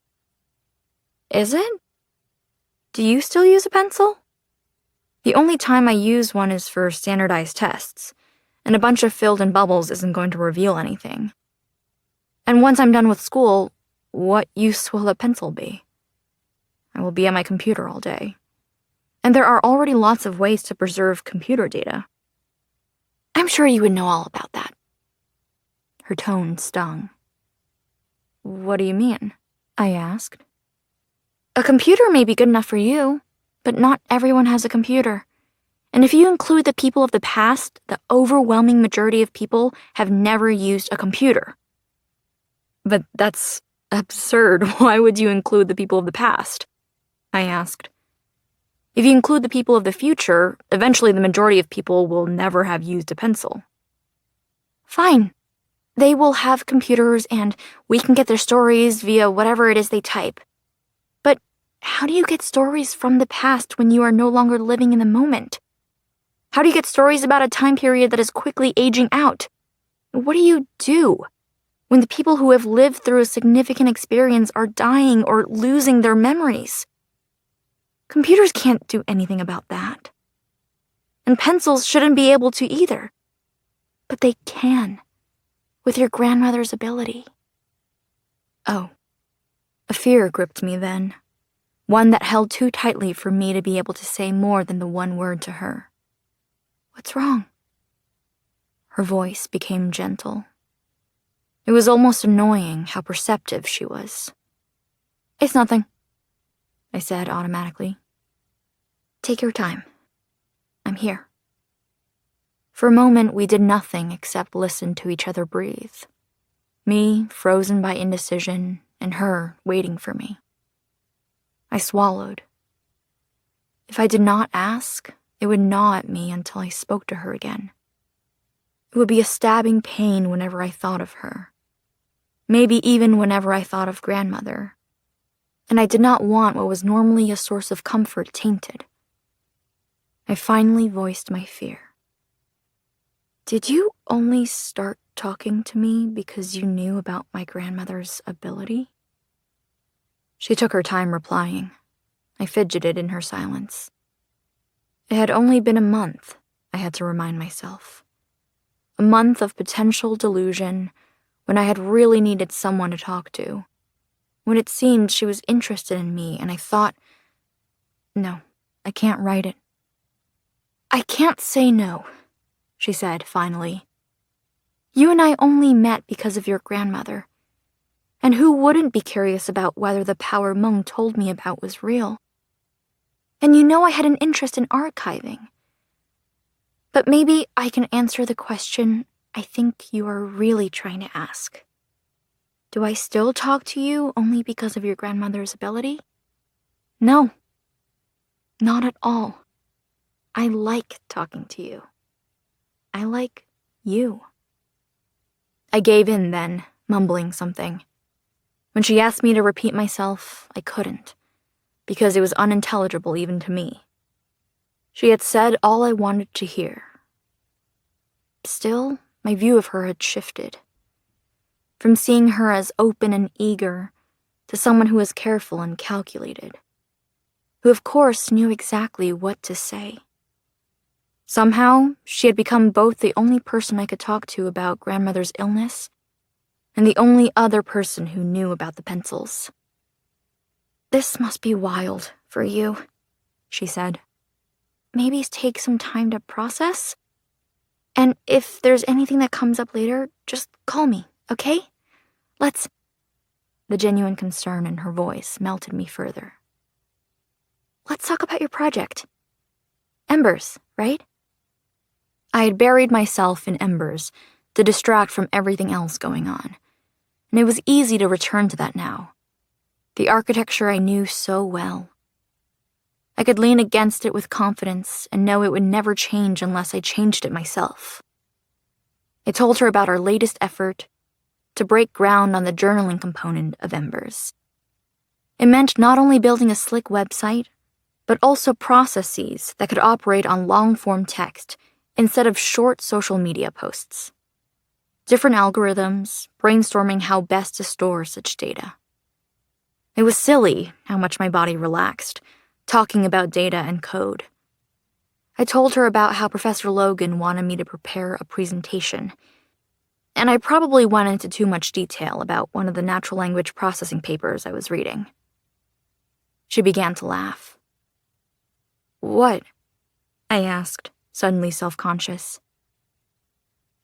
Is it? Do you still use a pencil? The only time I use one is for standardized tests, and a bunch of filled-in bubbles isn't going to reveal anything. And once I'm done with school, what use will a pencil be? I will be at my computer all day. And there are already lots of ways to preserve computer data. I'm sure you would know all about that. Her tone stung. What do you mean? I asked. A computer may be good enough for you, but not everyone has a computer. And if you include the people of the past, the overwhelming majority of people have never used a computer. But that's absurd. Why would you include the people of the past? I asked. If you include the people of the future, eventually the majority of people will never have used a pencil. Fine. They will have computers and we can get their stories via whatever it is they type. But how do you get stories from the past when you are no longer living in the moment? How do you get stories about a time period that is quickly aging out? What do you do when the people who have lived through a significant experience are dying or losing their memories? Computers can't do anything about that. And pencils shouldn't be able to either. But they can, with your grandmother's ability. Oh, a fear gripped me then, one that held too tightly for me to be able to say more than the one word to her. What's wrong? Her voice became gentle. It was almost annoying how perceptive she was. It's nothing, I said automatically. Take your time. I'm here. For a moment, we did nothing except listen to each other breathe. Me, frozen by indecision, and her waiting for me. I swallowed. If I did not ask, it would gnaw at me until I spoke to her again. It would be a stabbing pain whenever I thought of her. Maybe even whenever I thought of grandmother. And I did not want what was normally a source of comfort tainted. I finally voiced my fear. Did you only start talking to me because you knew about my grandmother's ability? She took her time replying. I fidgeted in her silence. It had only been a month, I had to remind myself. A month of potential delusion when I had really needed someone to talk to. When it seemed she was interested in me and I thought, no, I can't write it. I can't say no, she said finally. You and I only met because of your grandmother. And who wouldn't be curious about whether the power Mung told me about was real? And you know I had an interest in archiving. But maybe I can answer the question I think you are really trying to ask. Do I still talk to you only because of your grandmother's ability? No. Not at all. I like talking to you. I like you. I gave in then, mumbling something. When she asked me to repeat myself, I couldn't, because it was unintelligible even to me. She had said all I wanted to hear. Still, my view of her had shifted. From seeing her as open and eager to someone who was careful and calculated, who of course knew exactly what to say. Somehow, she had become both the only person I could talk to about grandmother's illness and the only other person who knew about the pencils. This must be wild for you, she said. Maybe take some time to process? And if there's anything that comes up later, just call me, okay? Let's... The genuine concern in her voice melted me further. Let's talk about your project. Embers, right? I had buried myself in embers to distract from everything else going on, and it was easy to return to that now. The architecture I knew so well. I could lean against it with confidence and know it would never change unless I changed it myself. I told her about our latest effort to break ground on the journaling component of Embers. It meant not only building a slick website, but also processes that could operate on long-form text instead of short social media posts. Different algorithms, brainstorming how best to store such data. It was silly how much my body relaxed, talking about data and code. I told her about how Professor Logan wanted me to prepare a presentation, and I probably went into too much detail about one of the natural language processing papers I was reading. She began to laugh. What? I asked, suddenly self-conscious.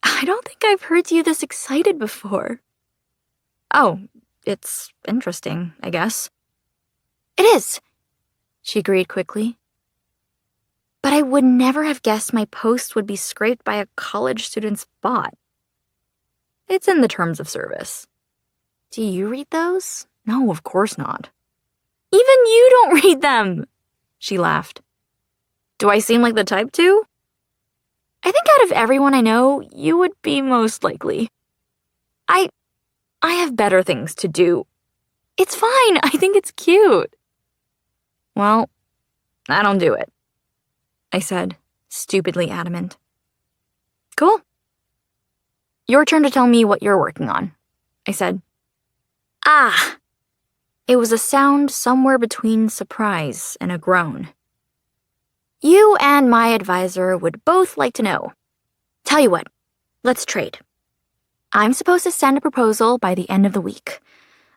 I don't think I've heard you this excited before. Oh, it's interesting, I guess. It is, she agreed quickly. But I would never have guessed my post would be scraped by a college student's bot. It's in the terms of service. Do you read those? No, of course not. Even you don't read them, she laughed. Do I seem like the type to? I think out of everyone I know, you would be most likely. I have better things to do. It's fine, I think it's cute. Well, I don't do it, I said, stupidly adamant. Cool. Your turn to tell me what you're working on, I said. Ah! It was a sound somewhere between surprise and a groan. You and my advisor would both like to know. Tell you what, let's trade. I'm supposed to send a proposal by the end of the week.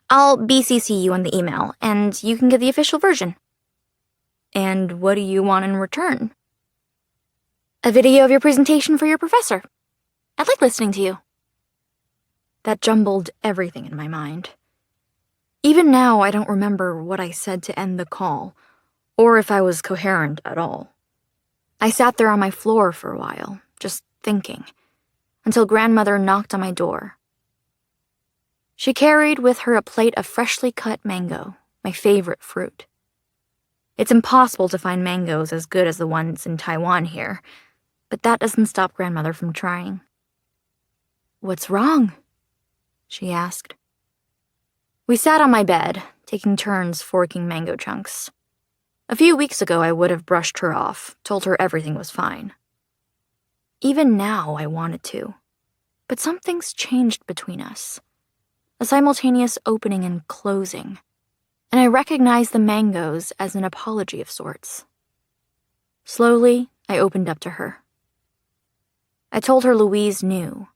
I'll BCC you on the email, and you can get the official version. And what do you want in return? A video of your presentation for your professor. I'd like listening to you. That jumbled everything in my mind. Even now, I don't remember what I said to end the call, or if I was coherent at all. I sat there on my floor for a while, just thinking, until grandmother knocked on my door. She carried with her a plate of freshly cut mango, my favorite fruit. It's impossible to find mangoes as good as the ones in Taiwan here, but that doesn't stop grandmother from trying. What's wrong? She asked. We sat on my bed, taking turns forking mango chunks. A few weeks ago, I would have brushed her off, told her everything was fine. Even now, I wanted to. But something's changed between us. A simultaneous opening and closing. and I recognized the mangoes as an apology of sorts. Slowly, I opened up to her. I told her Louise knew,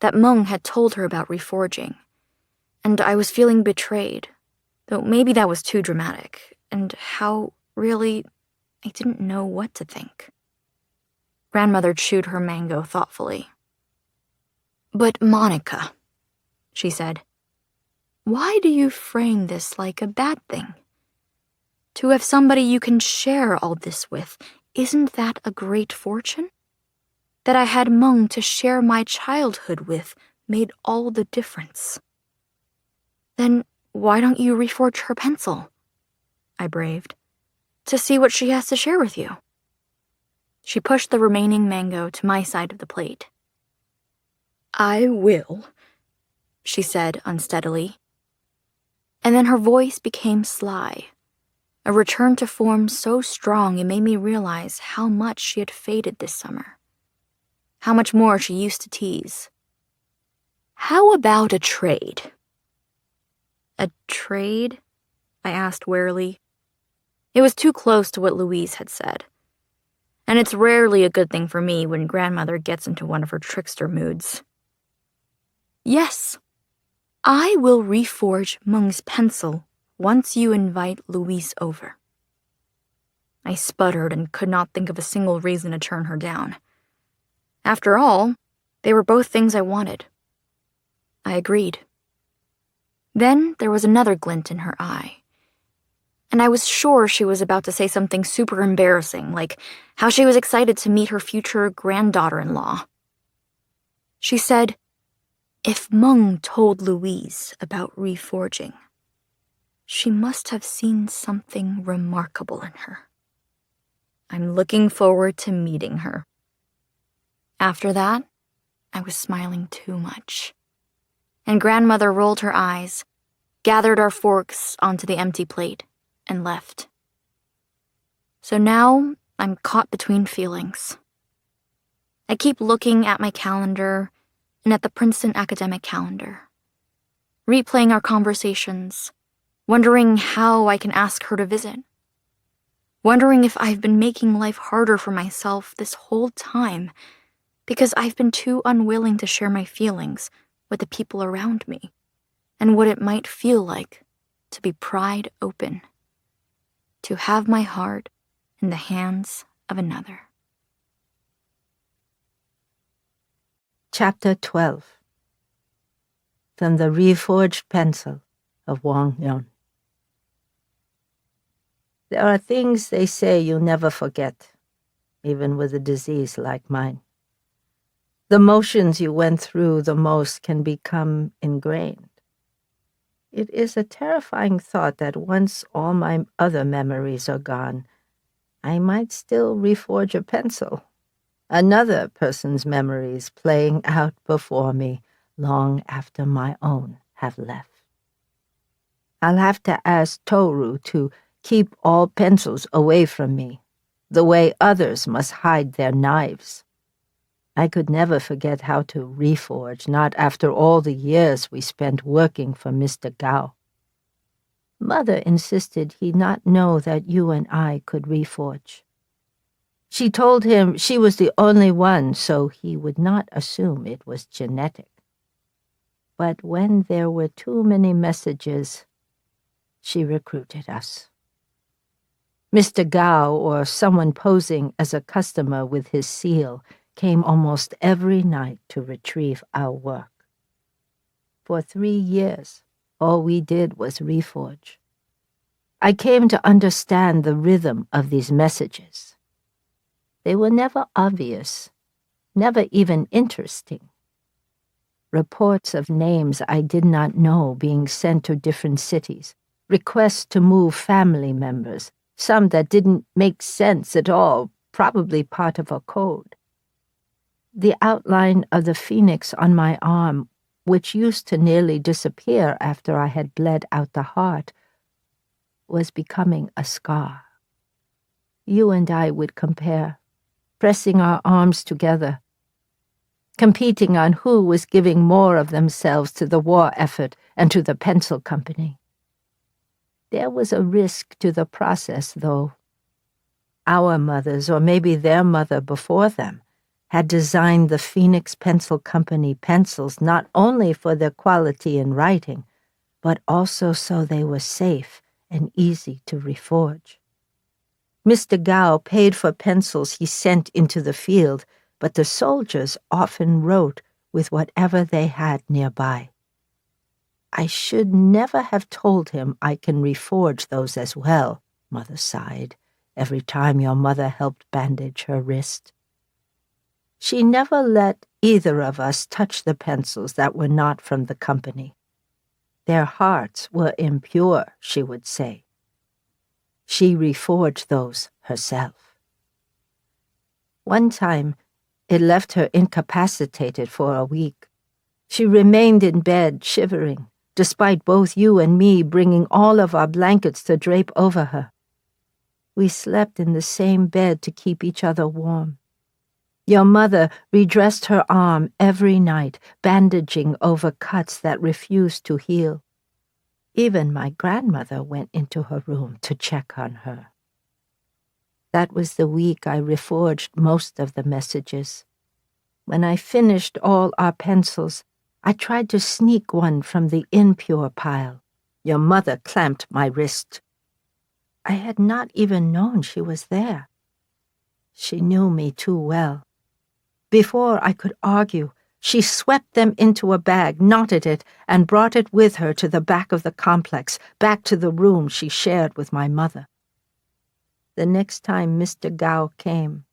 that Mung had told her about reforging, and I was feeling betrayed, though maybe that was too dramatic, and how, really, I didn't know what to think. Grandmother chewed her mango thoughtfully. "But Monica," she said, "why do you frame this like a bad thing? To have somebody you can share all this with, isn't that a great fortune? That I had Mung to share my childhood with made all the difference." "Then why don't you reforge her pencil?" I braved, "to see what she has to share with you." She pushed the remaining mango to my side of the plate. "I will," she said unsteadily. And then her voice became sly, a return to form so strong it made me realize how much she had faded this summer, how much more she used to tease. "How about a trade?" "A trade?" I asked warily. It was too close to what Louise had said, and it's rarely a good thing for me when grandmother gets into one of her trickster moods. "Yes, I will reforge Mung's pencil once you invite Louise over." I sputtered and could not think of a single reason to turn her down. After all, they were both things I wanted. I agreed. Then there was another glint in her eye, and I was sure she was about to say something super embarrassing, like how she was excited to meet her future granddaughter-in-law. She said, "If Mung told Louise about reforging, she must have seen something remarkable in her. I'm looking forward to meeting her." After that, I was smiling too much, and grandmother rolled her eyes, gathered our forks onto the empty plate, and left. So now I'm caught between feelings. I keep looking at my calendar and at the Princeton academic calendar, replaying our conversations, wondering how I can ask her to visit, wondering if I've been making life harder for myself this whole time because I've been too unwilling to share my feelings with the people around me, and what it might feel like to be pried open, to have my heart in the hands of another. Chapter 12. From the Reforged Pencil of Wang Yun. There are things they say you'll never forget, even with a disease like mine. The motions you went through the most can become ingrained. It is a terrifying thought that once all my other memories are gone, I might still reforge a pencil, another person's memories playing out before me long after my own have left. I'll have to ask Toru to keep all pencils away from me, the way others must hide their knives. I could never forget how to reforge, not after all the years we spent working for Mr. Gao. Mother insisted he not know that you and I could reforge. She told him she was the only one, so he would not assume it was genetic. But when there were too many messages, she recruited us. Mr. Gao, or someone posing as a customer with his seal, came almost every night to retrieve our work. For 3 years, all we did was reforge. I came to understand the rhythm of these messages. They were never obvious, never even interesting. Reports of names I did not know being sent to different cities, requests to move family members, some that didn't make sense at all, probably part of a code. The outline of the phoenix on my arm, which used to nearly disappear after I had bled out the heart, was becoming a scar. You and I would compare, pressing our arms together, competing on who was giving more of themselves to the war effort and to the pencil company. There was a risk to the process, though. Our mothers, or maybe their mother before them, had designed the Phoenix Pencil Company pencils not only for their quality in writing, but also so they were safe and easy to reforge. Mr. Gao paid for pencils he sent into the field, but the soldiers often wrote with whatever they had nearby. I should never have told him I can reforge those as well, Mother sighed, every time your mother helped bandage her wrist. She never let either of us touch the pencils that were not from the company. Their hearts were impure, she would say. She reforged those herself. One time, it left her incapacitated for a week. She remained in bed, shivering, despite both you and me bringing all of our blankets to drape over her. We slept in the same bed to keep each other warm. Your mother redressed her arm every night, bandaging over cuts that refused to heal. Even my grandmother went into her room to check on her. That was the week I reforged most of the messages. When I finished all our pencils, I tried to sneak one from the impure pile. Your mother clamped my wrist. I had not even known she was there. She knew me too well. Before I could argue, she swept them into a bag, knotted it, and brought it with her to the back of the complex, back to the room she shared with my mother. The next time Mr. Gao came,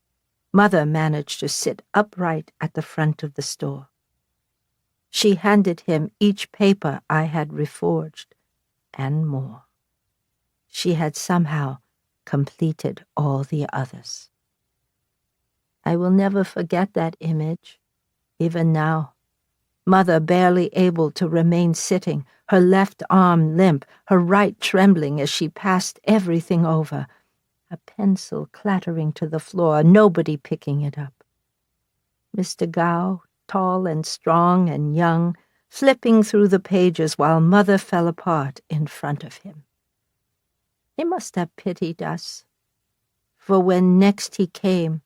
Mother managed to sit upright at the front of the store. She handed him each paper I had reforged, and more. She had somehow completed all the others. I will never forget that image, even now. Mother barely able to remain sitting, her left arm limp, her right trembling as she passed everything over, a pencil clattering to the floor, nobody picking it up. Mr. Gao, tall and strong and young, flipping through the pages while Mother fell apart in front of him. He must have pitied us, for when next he came,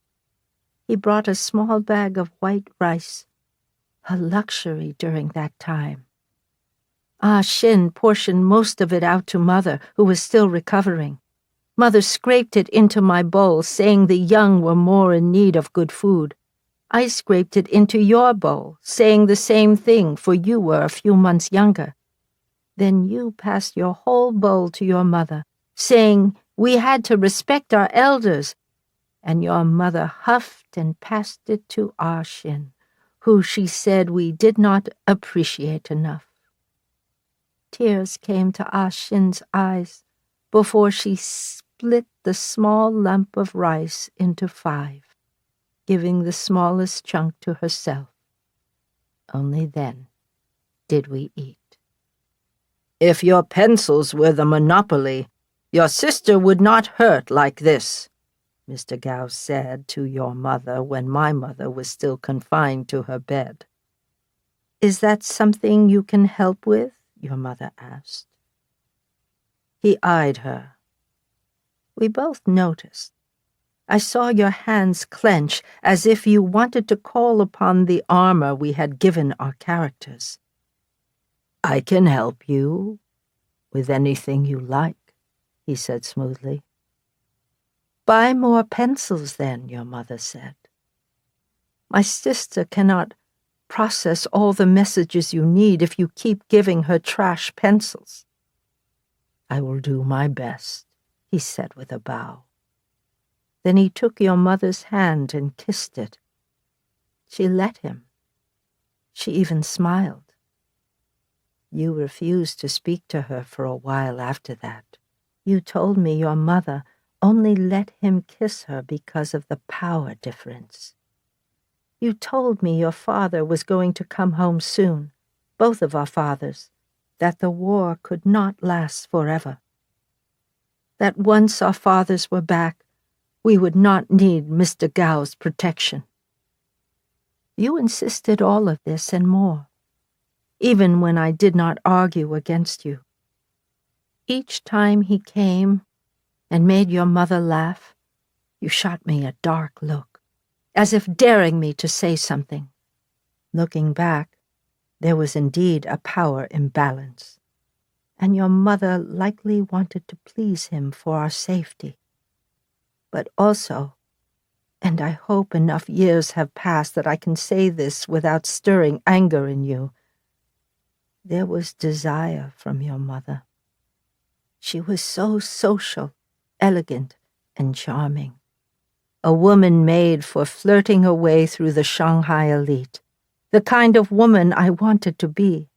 he brought a small bag of white rice, a luxury during that time. Ah Shin portioned most of it out to Mother, who was still recovering. Mother scraped it into my bowl, saying the young were more in need of good food. I scraped it into your bowl, saying the same thing, for you were a few months younger. Then you passed your whole bowl to your mother, saying we had to respect our elders, and your mother huffed and passed it to Ah Shin, who she said we did not appreciate enough. Tears came to Ah Shin's eyes before she split the small lump of rice into 5, giving the smallest chunk to herself. Only then did we eat. If your pencils were the monopoly, your sister would not hurt like this, Mr. Gao said to your mother when my mother was still confined to her bed. Is that something you can help with? Your mother asked. He eyed her. We both noticed. I saw your hands clench as if you wanted to call upon the armor we had given our characters. I can help you with anything you like, he said smoothly. Buy more pencils, then, your mother said. My sister cannot process all the messages you need if you keep giving her trash pencils. I will do my best, he said with a bow. Then he took your mother's hand and kissed it. She let him. She even smiled. You refused to speak to her for a while after that. You told me your mother only let him kiss her because of the power difference. You told me your father was going to come home soon, both of our fathers, that the war could not last forever. That once our fathers were back, we would not need Mr. Gao's protection. You insisted all of this and more, even when I did not argue against you. Each time he came and made your mother laugh, you shot me a dark look, as if daring me to say something. Looking back, there was indeed a power imbalance, and your mother likely wanted to please him for our safety. But also, and I hope enough years have passed that I can say this without stirring anger in you, there was desire from your mother. She was so social, elegant, and charming. A woman made for flirting her way through the Shanghai elite, the kind of woman I wanted to be.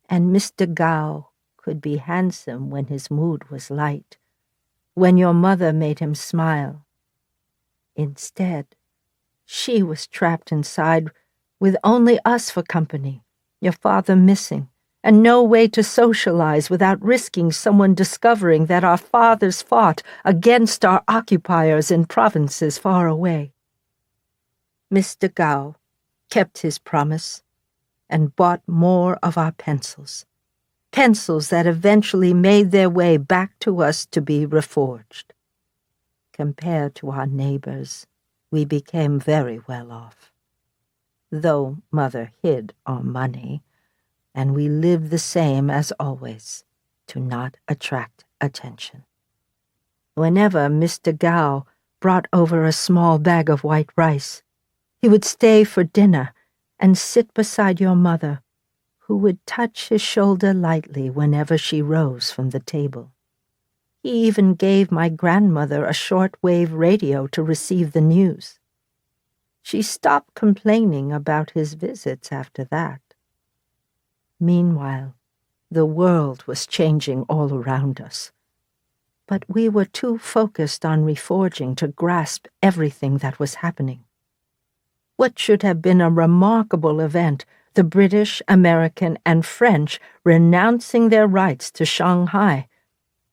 And Mr. Gao could be handsome when his mood was light, when your mother made him smile. Instead, she was trapped inside with only us for company, your father missing, and no way to socialize without risking someone discovering that our fathers fought against our occupiers in provinces far away. Mr. Gao kept his promise and bought more of our pencils that eventually made their way back to us to be reforged. Compared to our neighbors, we became very well off. Though Mother hid our money, and we lived the same as always, to not attract attention. Whenever Mr. Gao brought over a small bag of white rice, he would stay for dinner and sit beside your mother, who would touch his shoulder lightly whenever she rose from the table. He even gave my grandmother a short-wave radio to receive the news. She stopped complaining about his visits after that. Meanwhile, the world was changing all around us, but we were too focused on reforging to grasp everything that was happening. What should have been a remarkable event, the British, American, and French renouncing their rights to Shanghai,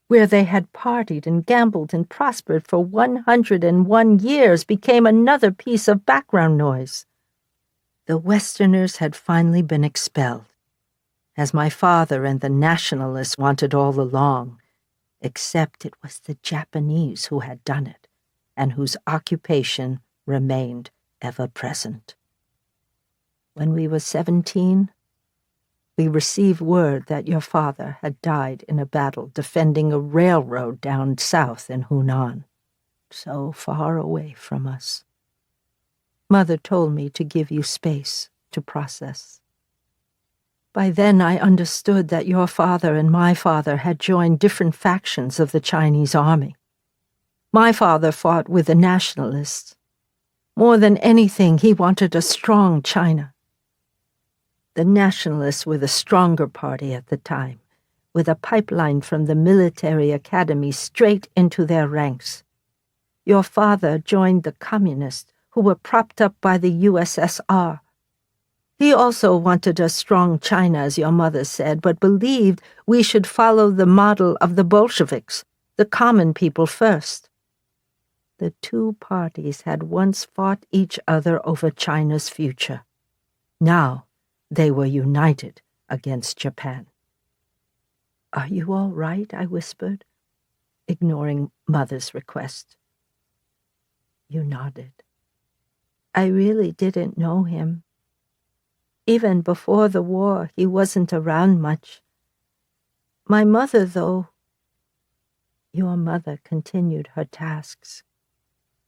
where they had partied and gambled and prospered for 101 years, became another piece of background noise. The Westerners had finally been expelled, as my father and the nationalists wanted all along, except it was the Japanese who had done it, and whose occupation remained ever-present. When we were 17, we received word that your father had died in a battle defending a railroad down south in Hunan, so far away from us. Mother told me to give you space to process. By then I understood that your father and my father had joined different factions of the Chinese army. My father fought with the nationalists. More than anything, he wanted a strong China. The nationalists were the stronger party at the time, with a pipeline from the military academy straight into their ranks. Your father joined the communists, who were propped up by the USSR. He also wanted a strong China, as your mother said, but believed we should follow the model of the Bolsheviks, the common people first. The two parties had once fought each other over China's future. Now they were united against Japan. "Are you all right?" I whispered, ignoring Mother's request. You nodded. I really didn't know him. Even before the war, he wasn't around much. My mother, though... Your mother continued her tasks,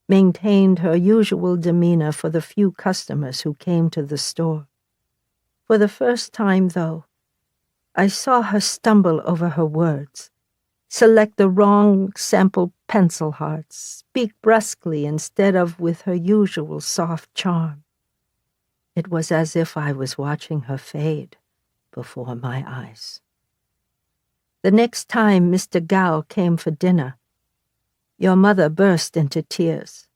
maintained her usual demeanor for the few customers who came to the store. For the first time, though, I saw her stumble over her words, select the wrong sample pencil hearts, speak brusquely instead of with her usual soft charm. It was as if I was watching her fade before my eyes. The next time Mr. Gao came for dinner, your mother burst into tears.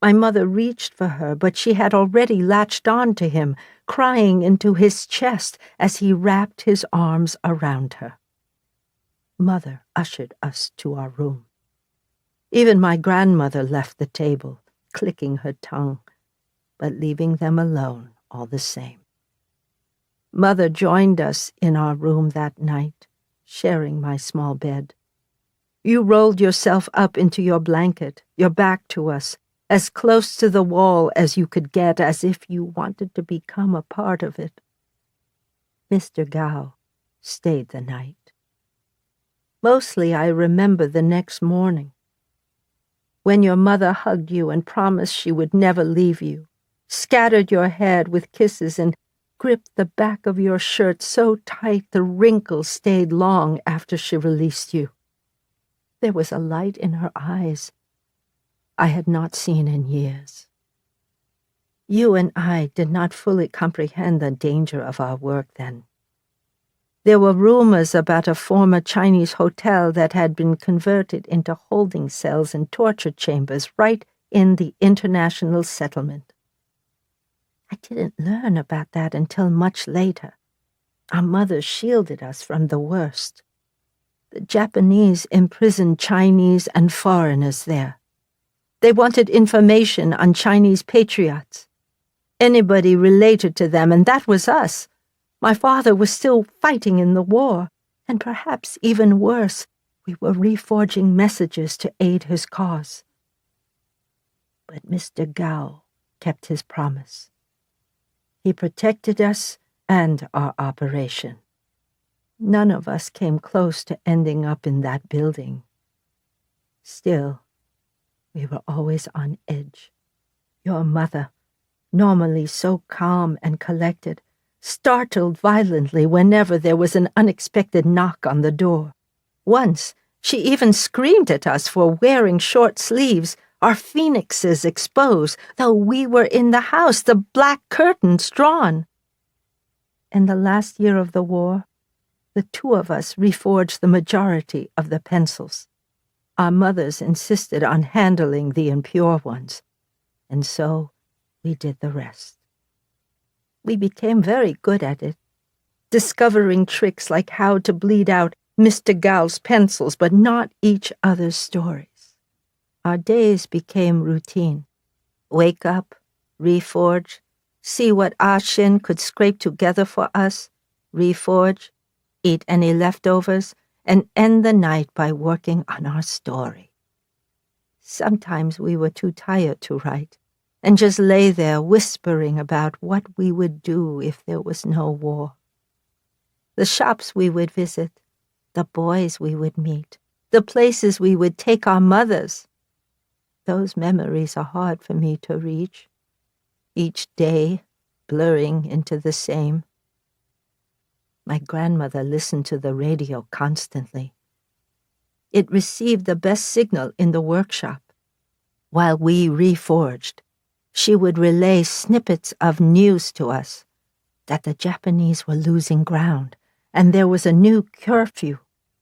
My mother reached for her, but she had already latched on to him, crying into his chest as he wrapped his arms around her. Mother ushered us to our room. Even my grandmother left the table, clicking her tongue, but leaving them alone all the same. Mother joined us in our room that night, sharing my small bed. You rolled yourself up into your blanket, your back to us, as close to the wall as you could get, as if you wanted to become a part of it. Mr. Gao stayed the night. Mostly I remember the next morning, when your mother hugged you and promised she would never leave you, scattered your head with kisses, and gripped the back of your shirt so tight the wrinkles stayed long after she released you. There was a light in her eyes I had not seen in years. You and I did not fully comprehend the danger of our work then. There were rumors about a former Chinese hotel that had been converted into holding cells and torture chambers right in the international settlement. I didn't learn about that until much later. Our mothers shielded us from the worst. The Japanese imprisoned Chinese and foreigners there. They wanted information on Chinese patriots, anybody related to them, and that was us. My father was still fighting in the war, and perhaps even worse, we were reforging messages to aid his cause. But Mr. Gao kept his promise. He protected us and our operation. None of us came close to ending up in that building. Still, we were always on edge. Your mother, normally so calm and collected, startled violently whenever there was an unexpected knock on the door. Once, she even screamed at us for wearing short sleeves, our phoenixes exposed, though we were in the house, the black curtains drawn. In the last year of the war, the two of us reforged the majority of the pencils. Our mothers insisted on handling the impure ones, and so we did the rest. We became very good at it, discovering tricks like how to bleed out Mr. Gao's pencils, but not each other's stories. Our days became routine. Wake up, reforge, see what Ah Shin could scrape together for us, reforge, eat any leftovers, and end the night by working on our story. Sometimes we were too tired to write, and just lay there whispering about what we would do if there was no war. The shops we would visit, the boys we would meet, the places we would take our mothers. Those memories are hard for me to reach, each day blurring into the same. My grandmother listened to the radio constantly. It received the best signal in the workshop. While we reforged, she would relay snippets of news to us, that the Japanese were losing ground, and there was a new curfew,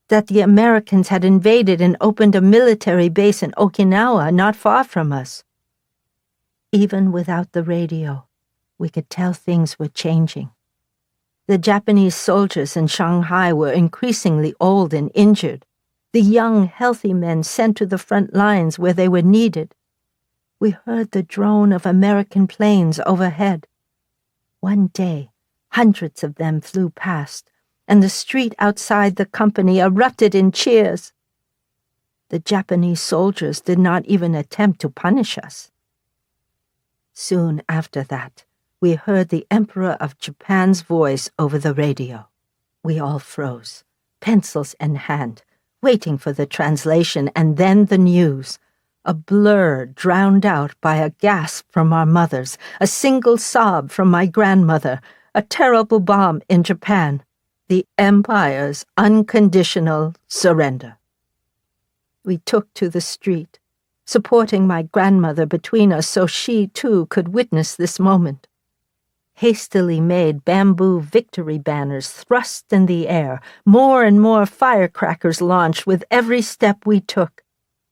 that the Americans had invaded and opened a military base in Okinawa not far from us. Even without the radio, we could tell things were changing. The Japanese soldiers in Shanghai were increasingly old and injured, the young, healthy men sent to the front lines where they were needed. We heard the drone of American planes overhead. One day, hundreds of them flew past, and the street outside the company erupted in cheers. The Japanese soldiers did not even attempt to punish us. Soon after that, we heard the Emperor of Japan's voice over the radio. We all froze, pencils in hand, waiting for the translation, and then the news. A blur drowned out by a gasp from our mothers, a single sob from my grandmother, a terrible bomb in Japan, the Empire's unconditional surrender. We took to the street, supporting my grandmother between us so she, too, could witness this moment. Hastily made bamboo victory banners thrust in the air, more and more firecrackers launched with every step we took.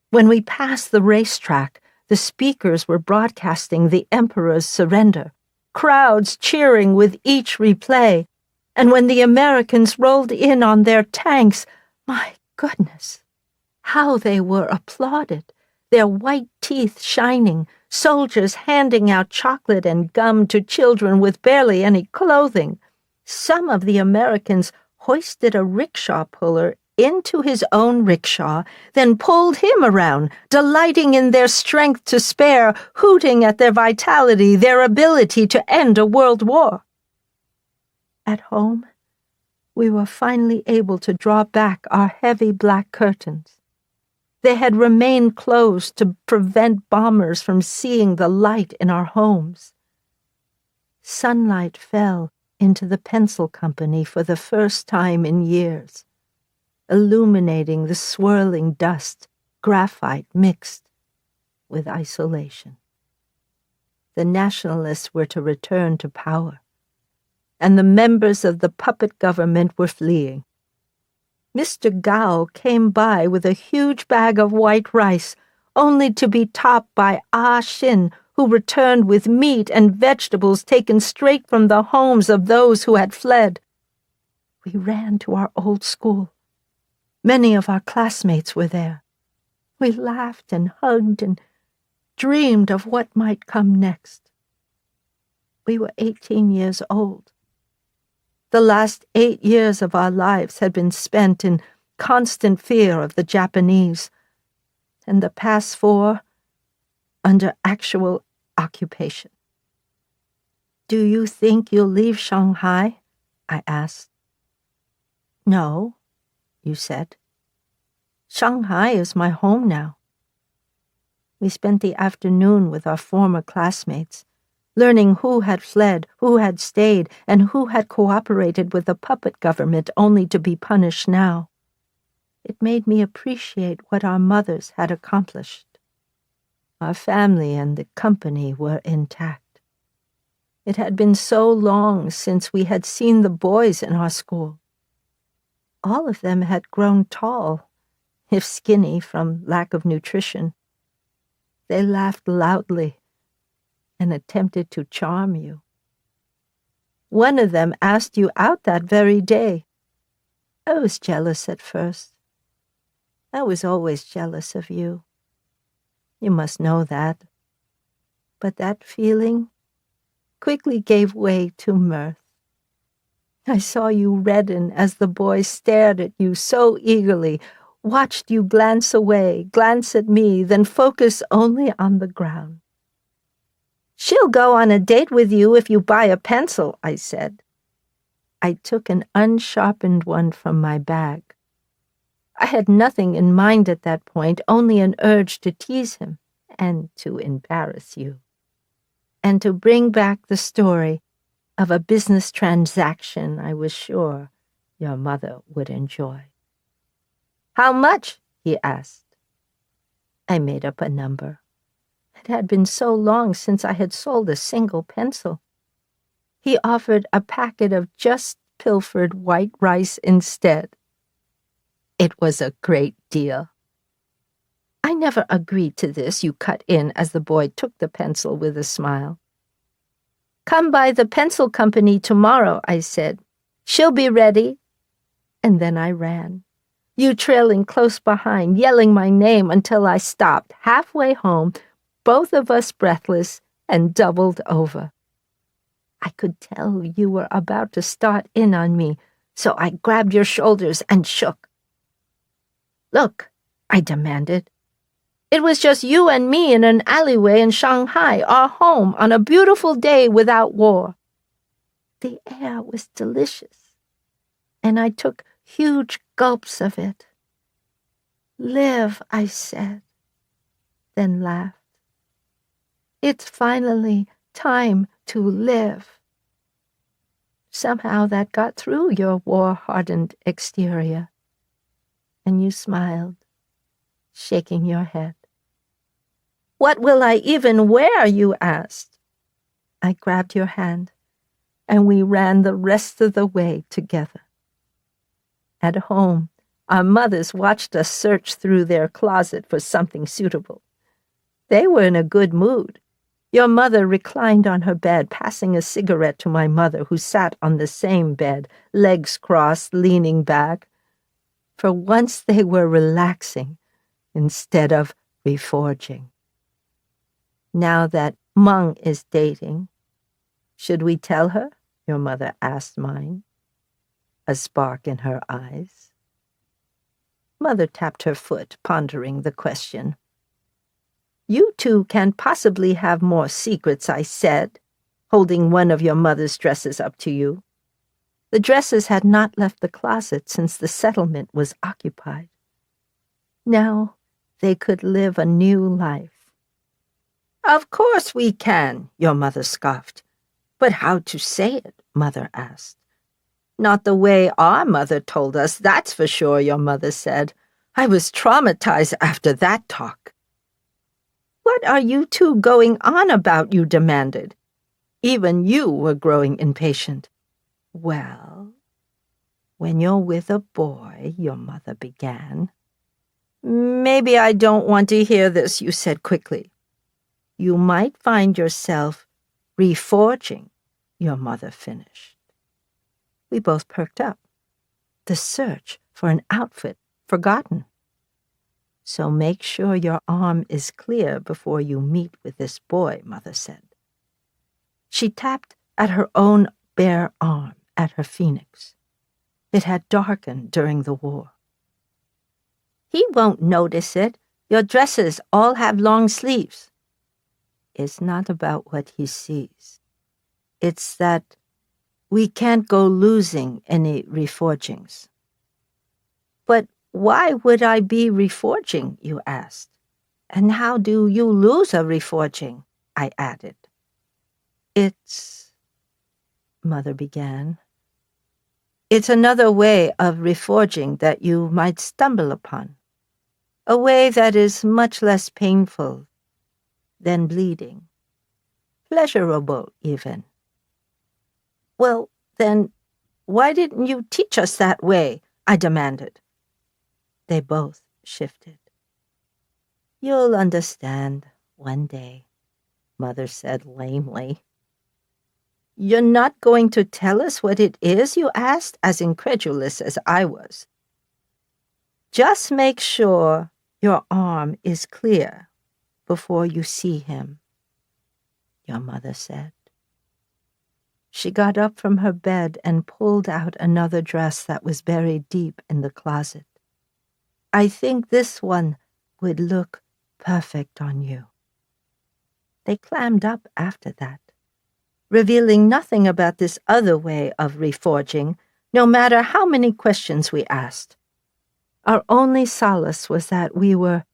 When we passed the racetrack, the speakers were broadcasting the Emperor's surrender, crowds cheering with each replay. And when the Americans rolled in on their tanks, my goodness, how they were applauded, their white teeth shining, soldiers handing out chocolate and gum to children with barely any clothing. Some of the Americans hoisted a rickshaw puller into his own rickshaw, then pulled him around, delighting in their strength to spare, hooting at their vitality, their ability to end a world war. At home, we were finally able to draw back our heavy black curtains. They had remained closed to prevent bombers from seeing the light in our homes. Sunlight fell into the pencil company for the first time in years, illuminating the swirling dust, graphite mixed with isolation. The nationalists were to return to power, and the members of the puppet government were fleeing. Mr. Gao came by with a huge bag of white rice, only to be topped by Ah Shin, who returned with meat and vegetables taken straight from the homes of those who had fled. We ran to our old school. Many of our classmates were there. We laughed and hugged and dreamed of what might come next. We were 18 years old. The last 8 years of our lives had been spent in constant fear of the Japanese, and the past 4 under actual occupation. "Do you think you'll leave Shanghai?" I asked. "No," you said. "Shanghai is my home now." We spent the afternoon with our former classmates, learning who had fled, who had stayed, and who had cooperated with the puppet government only to be punished now. It made me appreciate what our mothers had accomplished. Our family and the company were intact. It had been so long since we had seen the boys in our school. All of them had grown tall, if skinny from lack of nutrition. They laughed loudly and attempted to charm you. One of them asked you out that very day. I was jealous at first. I was always jealous of you. You must know that. But that feeling quickly gave way to mirth. I saw you redden as the boy stared at you so eagerly, watched you glance away, glance at me, then focus only on the ground. "She'll go on a date with you if you buy a pencil," I said. I took an unsharpened one from my bag. I had nothing in mind at that point, only an urge to tease him and to embarrass you, and to bring back the story of a business transaction I was sure your mother would enjoy. "How much?" he asked. I made up a number. It had been so long since I had sold a single pencil. He offered a packet of just pilfered white rice instead. It was a great deal. "I never agreed to this," you cut in as the boy took the pencil with a smile. "Come by the pencil company tomorrow," I said. "She'll be ready." And then I ran, you trailing close behind, yelling my name until I stopped halfway home, both of us breathless and doubled over. I could tell you were about to start in on me, so I grabbed your shoulders and shook. "Look," I demanded. "It was just you and me in an alleyway in Shanghai, our home, on a beautiful day without war." The air was delicious, and I took huge gulps of it. "Live," I said, then laughed. "It's finally time to live." Somehow that got through your war-hardened exterior, and you smiled, shaking your head. "What will I even wear?" you asked. I grabbed your hand, and we ran the rest of the way together. At home, our mothers watched us search through their closet for something suitable. They were in a good mood. Your mother reclined on her bed, passing a cigarette to my mother, who sat on the same bed, legs crossed, leaning back. For once they were relaxing instead of reforging. "Now that Meng is dating, should we tell her?" your mother asked mine. a spark in her eyes. Mother tapped her foot, pondering the question. "You two can't possibly have more secrets," I said, holding one of your mother's dresses up to you. The dresses had not left the closet since the settlement was occupied. Now they could live a new life. "Of course we can," your mother scoffed. "But how to say it?" Mother asked. "Not the way our mother told us, that's for sure," your mother said. "I was traumatized after that talk." "What are you two going on about?" you demanded. Even you were growing impatient. "Well, when you're with a boy," your mother began. "Maybe I don't want to hear this," you said quickly. "You might find yourself reforging," your mother finished. We both perked up. The search for an outfit forgotten. "So make sure your arm is clear before you meet with this boy," Mother said. She tapped at her own bare arm, at her phoenix. It had darkened during the war. "He won't notice it. Your dresses all have long sleeves." It's not about what he sees. It's that we can't go losing any reforgings. "But why would I be reforging?" you asked. "And how do you lose a reforging?" I added. "It's," Mother began. "It's another way of reforging that you might stumble upon. A way that is much less painful than bleeding. Pleasurable, even." "Well, then, why didn't you teach us that way?" I demanded. They both shifted. "You'll understand one day," Mother said lamely. "You're not going to tell us what it is?" you asked, as incredulous as I was. "Just make sure your arm is clear before you see him," your mother said. She got up from her bed and pulled out another dress that was buried deep in the closet. "I think this one would look perfect on you." They clammed up after that, revealing nothing about this other way of reforging, no matter how many questions we asked. Our only solace was that we were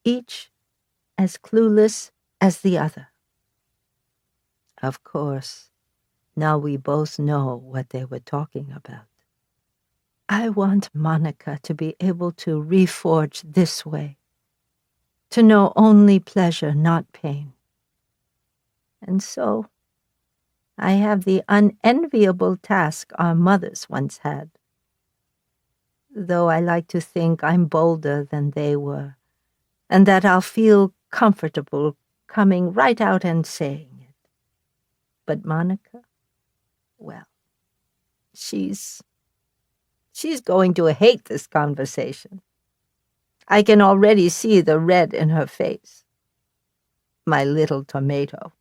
each as clueless as the other. Of course, now we both know what they were talking about. I want Monica to be able to reforge this way, to know only pleasure, not pain. And so, I have the unenviable task our mothers once had. Though I like to think I'm bolder than they were, and that I'll feel comfortable coming right out and saying it. But Monica, well, she's going to hate this conversation. I can already see the red in her face. My little tomato.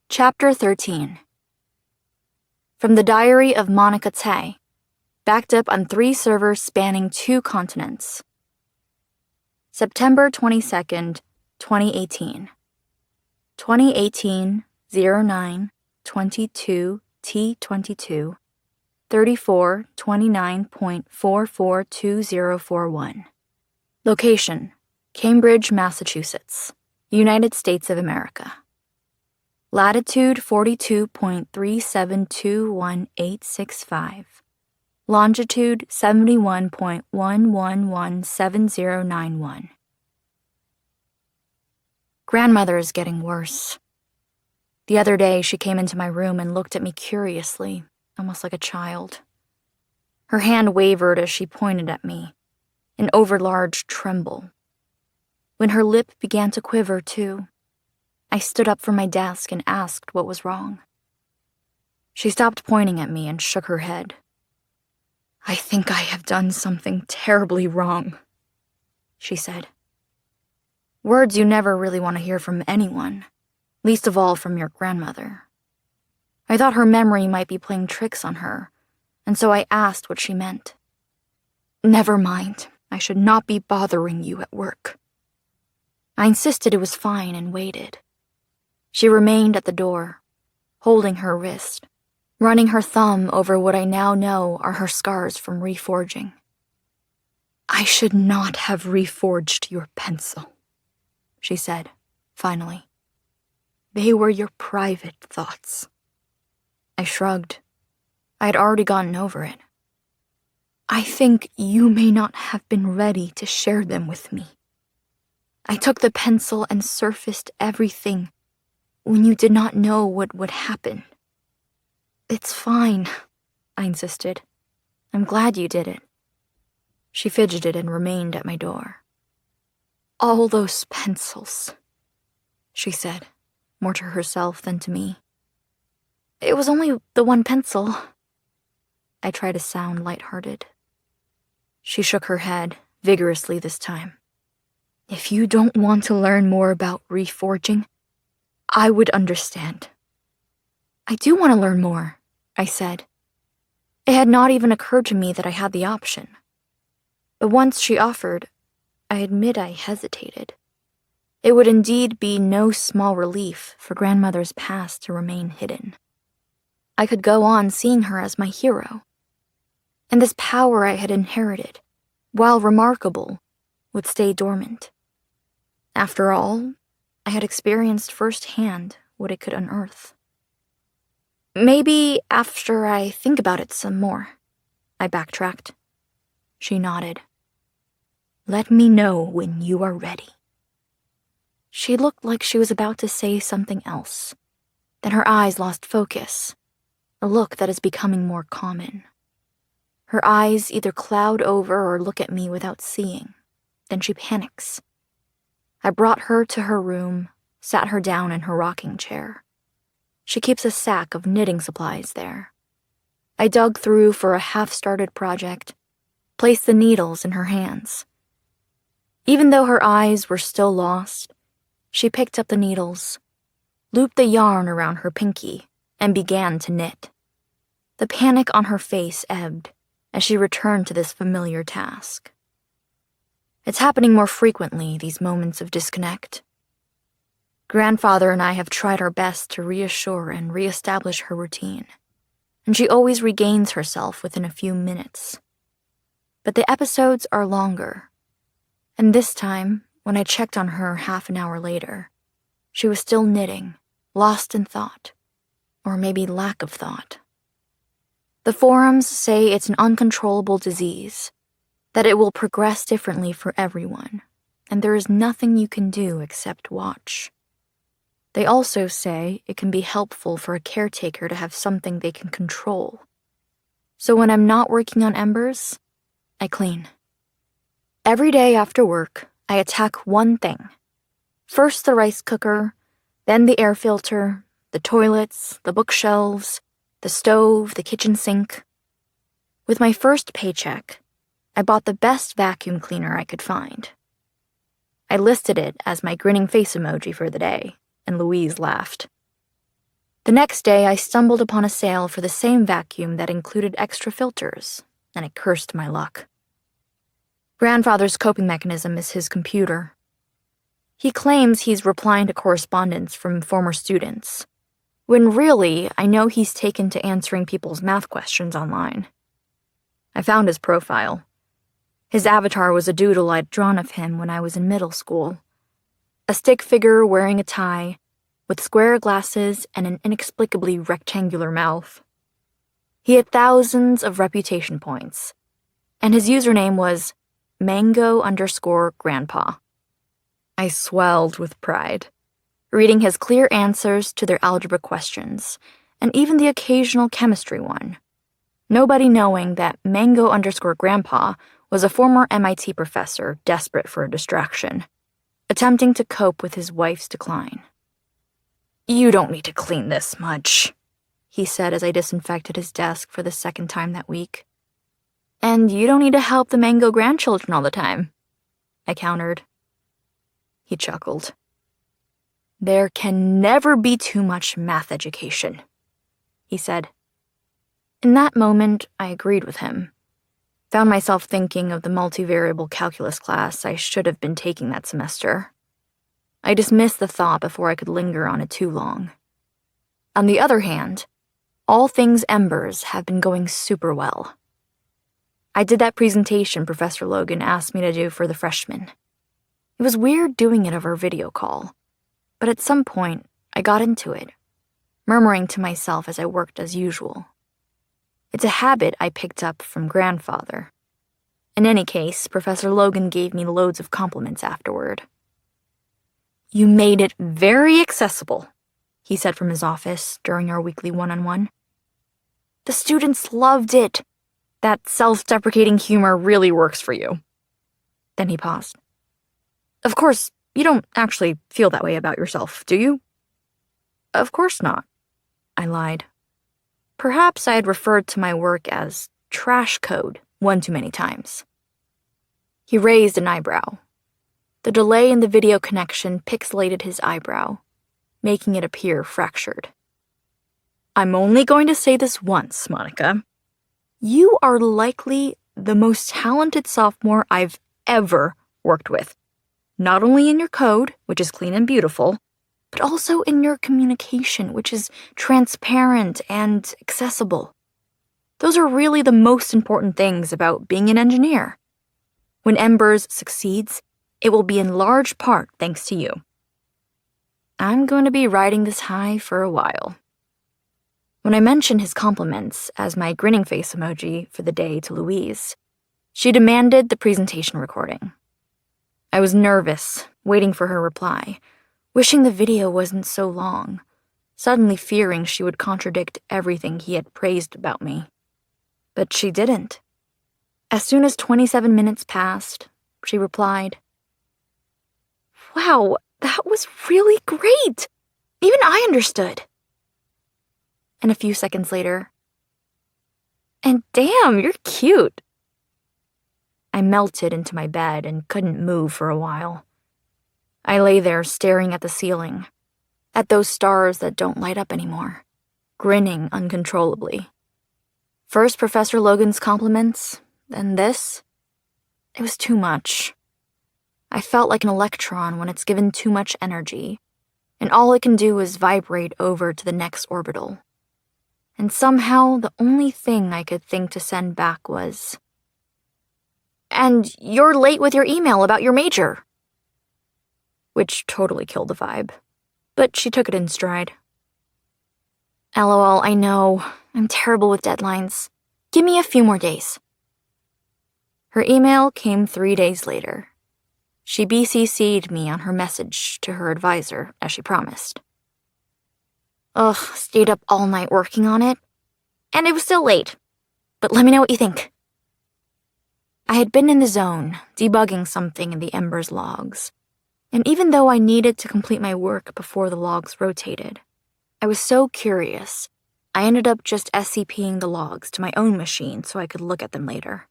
Chapter 13. From the Diary of Monica Tay, backed up on 3 servers spanning 2 continents. September 22nd, 2018. 2018-09-22 T22 3429.442041. Location: Cambridge, Massachusetts, United States of America. Latitude 42.3721865. Longitude 71.1117091. Grandmother is getting worse. The other day, she came into my room and looked at me curiously, almost like a child. Her hand wavered as she pointed at me, an overlarge tremble. When her lip began to quiver, too, I stood up from my desk and asked what was wrong. She stopped pointing at me and shook her head. "I think I have done something terribly wrong," she said. Words you never really want to hear from anyone, least of all from your grandmother. I thought her memory might be playing tricks on her, and so I asked what she meant. Never mind, I should not be bothering you at work. I insisted it was fine and waited. She remained at the door, holding her wrist, running her thumb over what I now know are her scars from reforging. I should not have reforged your pencil, she said, finally. They were your private thoughts. I shrugged. I had already gotten over it. I think you may not have been ready to share them with me. I took the pencil and surfaced everything when you did not know what would happen. It's fine, I insisted. I'm glad you did it. She fidgeted and remained at my door. All those pencils, she said, more to herself than to me. It was only the one pencil. I tried to sound lighthearted. She shook her head, vigorously this time. If you don't want to learn more about reforging, I would understand. I do want to learn more, I said. It had not even occurred to me that I had the option. But once she offered, I admit I hesitated. It would indeed be no small relief for grandmother's past to remain hidden. I could go on seeing her as my hero. And this power I had inherited, while remarkable, would stay dormant. After all, I had experienced firsthand what it could unearth. Maybe after I think about it some more, I backtracked. She nodded. Let me know when you are ready. She looked like she was about to say something else. Then her eyes lost focus, a look that is becoming more common. Her eyes either cloud over or look at me without seeing. Then she panics. I brought her to her room, sat her down in her rocking chair. She keeps a sack of knitting supplies there. I dug through for a half-started project, placed the needles in her hands. Even though her eyes were still lost, she picked up the needles, looped the yarn around her pinky, and began to knit. The panic on her face ebbed as she returned to this familiar task. It's happening more frequently, these moments of disconnect. Grandfather and I have tried our best to reassure and reestablish her routine, and she always regains herself within a few minutes. But the episodes are longer, and this time, when I checked on her half an hour later, she was still knitting, lost in thought, or maybe lack of thought. The forums say it's an uncontrollable disease, that it will progress differently for everyone, and there is nothing you can do except watch. They also say it can be helpful for a caretaker to have something they can control. So when I'm not working on embers, I clean. Every day after work, I attack one thing. First the rice cooker, then the air filter, the toilets, the bookshelves, the stove, the kitchen sink. With my first paycheck, I bought the best vacuum cleaner I could find. I listed it as my grinning face emoji for the day, and Louise laughed. The next day, I stumbled upon a sale for the same vacuum that included extra filters, and I cursed my luck. Grandfather's coping mechanism is his computer. He claims he's replying to correspondence from former students, when really, I know he's taken to answering people's math questions online. I found his profile. His avatar was a doodle I'd drawn of him when I was in middle school. A stick figure wearing a tie, with square glasses and an inexplicably rectangular mouth. He had thousands of reputation points, and his username was mango_grandpa. I swelled with pride, reading his clear answers to their algebra questions, and even the occasional chemistry one. Nobody knowing that mango_grandpa was a former MIT professor desperate for a distraction, attempting to cope with his wife's decline. You don't need to clean this much, he said as I disinfected his desk for the second time that week. And you don't need to help the Mango grandchildren all the time, I countered. He chuckled. There can never be too much math education. he said. In that moment, I agreed with him. Found myself thinking of the multivariable calculus class I should have been taking that semester. I dismissed the thought before I could linger on it too long. On the other hand, all things Embers have been going super well. I did that presentation Professor Logan asked me to do for the freshmen. It was weird doing it over video call, but at some point, I got into it, murmuring to myself as I worked as usual. It's a habit I picked up from grandfather. In any case, Professor Logan gave me loads of compliments afterward. You made it very accessible, he said from his office during our weekly one-on-one. The students loved it. That self-deprecating humor really works for you. Then he paused. Of course, you don't actually feel that way about yourself, do you? Of course not, I lied. Perhaps I had referred to my work as trash code one too many times. He raised an eyebrow. The delay in the video connection pixelated his eyebrow, making it appear fractured. I'm only going to say this once, Monica. You are likely the most talented sophomore I've ever worked with. Not only in your code, which is clean and beautiful, but also in your communication, which is transparent and accessible. Those are really the most important things about being an engineer. When Embers succeeds, it will be in large part thanks to you. I'm going to be riding this high for a while. When I mentioned his compliments as my grinning face emoji for the day to Louise, she demanded the presentation recording. I was nervous, waiting for her reply, wishing the video wasn't so long, suddenly fearing she would contradict everything he had praised about me. But she didn't. As soon as 27 minutes passed, she replied, Wow, that was really great! Even I understood. And a few seconds later, and damn, you're cute. I melted into my bed and couldn't move for a while. I lay there staring at the ceiling, at those stars that don't light up anymore, grinning uncontrollably. First Professor Logan's compliments, then this. It was too much. I felt like an electron when it's given too much energy, and all it can do is vibrate over to the next orbital. And somehow the only thing I could think to send back was, and you're late with your email about your major. Which totally killed the vibe, but she took it in stride. LOL, I know. I'm terrible with deadlines. Give me a few more days. Her email came 3 days later. She BCC'd me on her message to her advisor, as she promised. Ugh, stayed up all night working on it. And it was still late. But let me know what you think. I had been in the zone, debugging something in the Embers logs. And even though I needed to complete my work before the logs rotated, I was so curious, I ended up just SCPing the logs to my own machine so I could look at them later.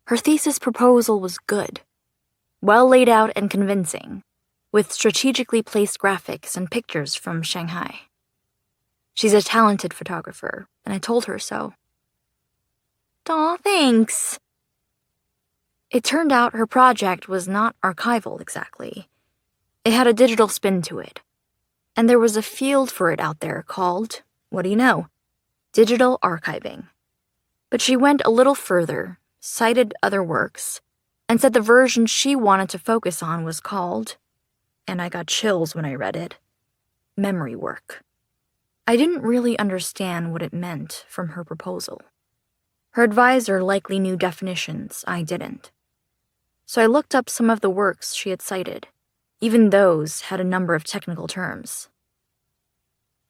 Her thesis proposal was good, well laid out and convincing, with strategically placed graphics and pictures from Shanghai. She's a talented photographer, and I told her so. Aw, thanks. It turned out her project was not archival exactly. It had a digital spin to it, and there was a field for it out there called, what do you know, digital archiving. But she went a little further, cited other works, and said the version she wanted to focus on was called, and I got chills when I read it, memory work. I didn't really understand what it meant from her proposal. Her advisor likely knew definitions I didn't. So I looked up some of the works she had cited. Even those had a number of technical terms.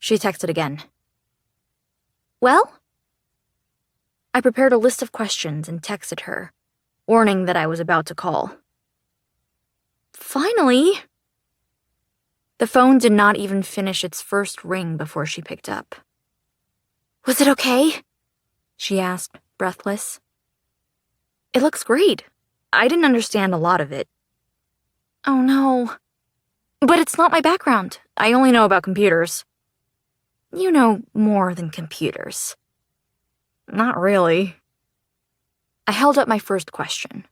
She texted again. Well? I prepared a list of questions and texted her, warning that I was about to call. Finally! The phone did not even finish its first ring before she picked up. Was it okay? She asked, breathless. It looks great. I didn't understand a lot of it. Oh no. But it's not my background. I only know about computers. You know more than computers. Not really. I held up my first question.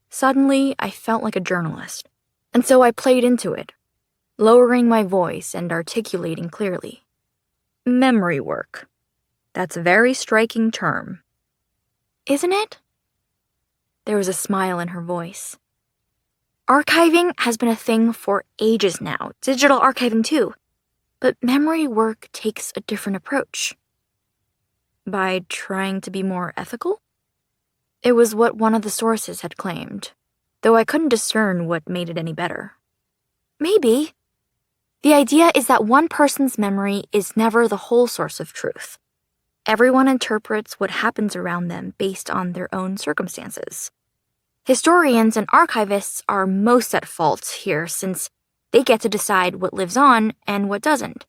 Suddenly, I felt like a journalist, and so I played into it, lowering my voice and articulating clearly. Memory work. That's a very striking term. Isn't it? There was a smile in her voice. Archiving has been a thing for ages now, digital archiving too, but memory work takes a different approach. By trying to be more ethical? It was what one of the sources had claimed, though I couldn't discern what made it any better. Maybe. The idea is that one person's memory is never the whole source of truth. Everyone interprets what happens around them based on their own circumstances. Historians and archivists are most at fault here since they get to decide what lives on and what doesn't.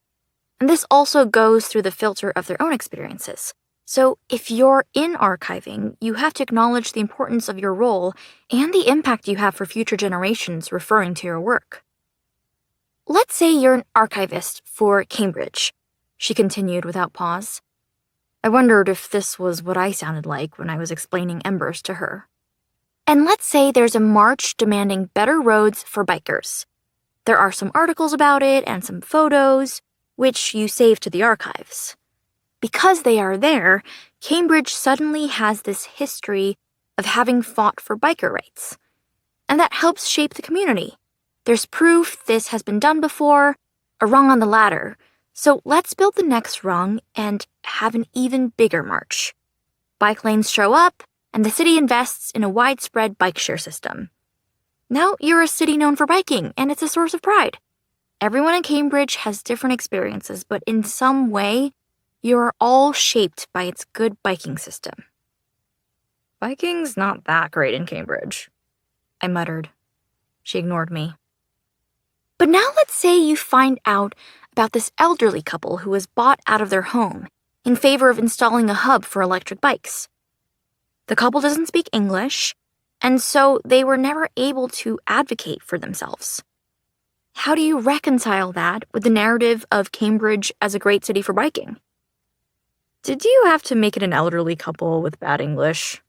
And this also goes through the filter of their own experiences. So if you're in archiving, you have to acknowledge the importance of your role and the impact you have for future generations referring to your work. Let's say you're an archivist for Cambridge, she continued without pause. I wondered if this was what I sounded like when I was explaining Embers to her. And let's say there's a march demanding better roads for bikers. There are some articles about it and some photos, which you save to the archives. Because they are there, Cambridge suddenly has this history of having fought for biker rights. And that helps shape the community. There's proof this has been done before, a rung on the ladder. So let's build the next rung and have an even bigger march. Bike lanes show up, and the city invests in a widespread bike share system. Now you're a city known for biking, and it's a source of pride. Everyone in Cambridge has different experiences, but in some way, you're all shaped by its good biking system. Biking's not that great in Cambridge, I muttered. She ignored me. But now let's say you find out about this elderly couple who was bought out of their home in favor of installing a hub for electric bikes. The couple doesn't speak English, and so they were never able to advocate for themselves. How do you reconcile that with the narrative of Cambridge as a great city for biking? Did you have to make it an elderly couple with bad English?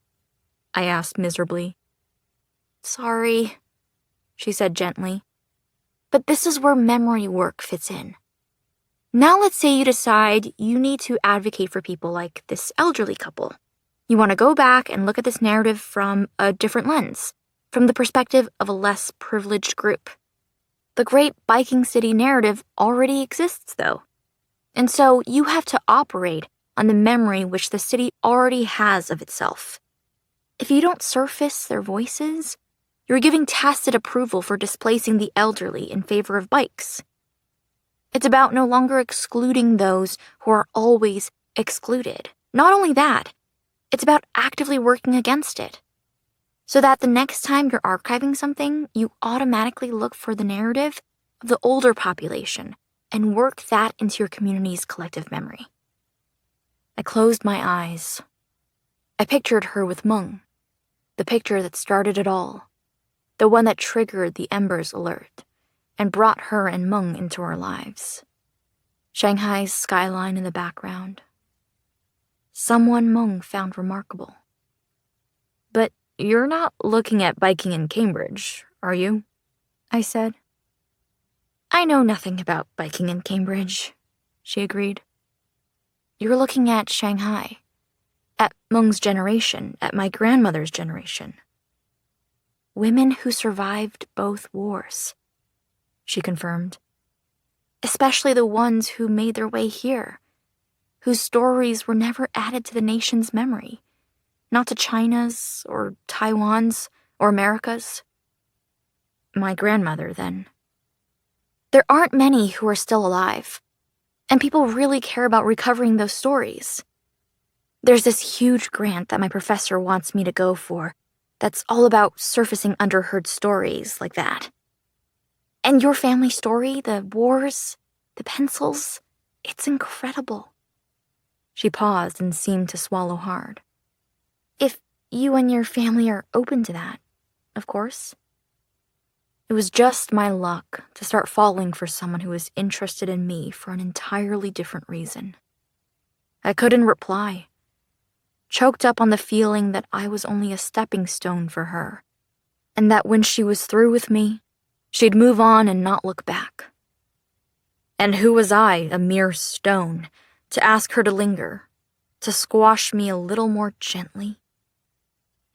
I asked miserably. Sorry, she said gently. But this is where memory work fits in. Now let's say you decide you need to advocate for people like this elderly couple. You want to go back and look at this narrative from a different lens, from the perspective of a less privileged group. The great biking city narrative already exists, though. And so you have to operate on the memory which the city already has of itself. If you don't surface their voices, you're giving tacit approval for displacing the elderly in favor of bikes. It's about no longer excluding those who are always excluded. Not only that, it's about actively working against it. So that the next time you're archiving something, you automatically look for the narrative of the older population and work that into your community's collective memory. I closed my eyes. I pictured her with Meng, the picture that started it all, the one that triggered the Embers alert and brought her and Meng into our lives. Shanghai's skyline in the background. Someone Meng found remarkable. But you're not looking at biking in Cambridge, are you? I said. I know nothing about biking in Cambridge, she agreed. You're looking at Shanghai, at Meng's generation, at my grandmother's generation. Women who survived both wars, she confirmed. Especially the ones who made their way here, whose stories were never added to the nation's memory, not to China's or Taiwan's or America's. My grandmother, then. There aren't many who are still alive, and people really care about recovering those stories. There's this huge grant that my professor wants me to go for that's all about surfacing underheard stories like that. And your family story, the wars, the pencils, it's incredible. She paused and seemed to swallow hard. If you and your family are open to that, of course. It was just my luck to start falling for someone who was interested in me for an entirely different reason. I couldn't reply, choked up on the feeling that I was only a stepping stone for her, and that when she was through with me, she'd move on and not look back. And who was I, a mere stone, to ask her to linger, to squash me a little more gently?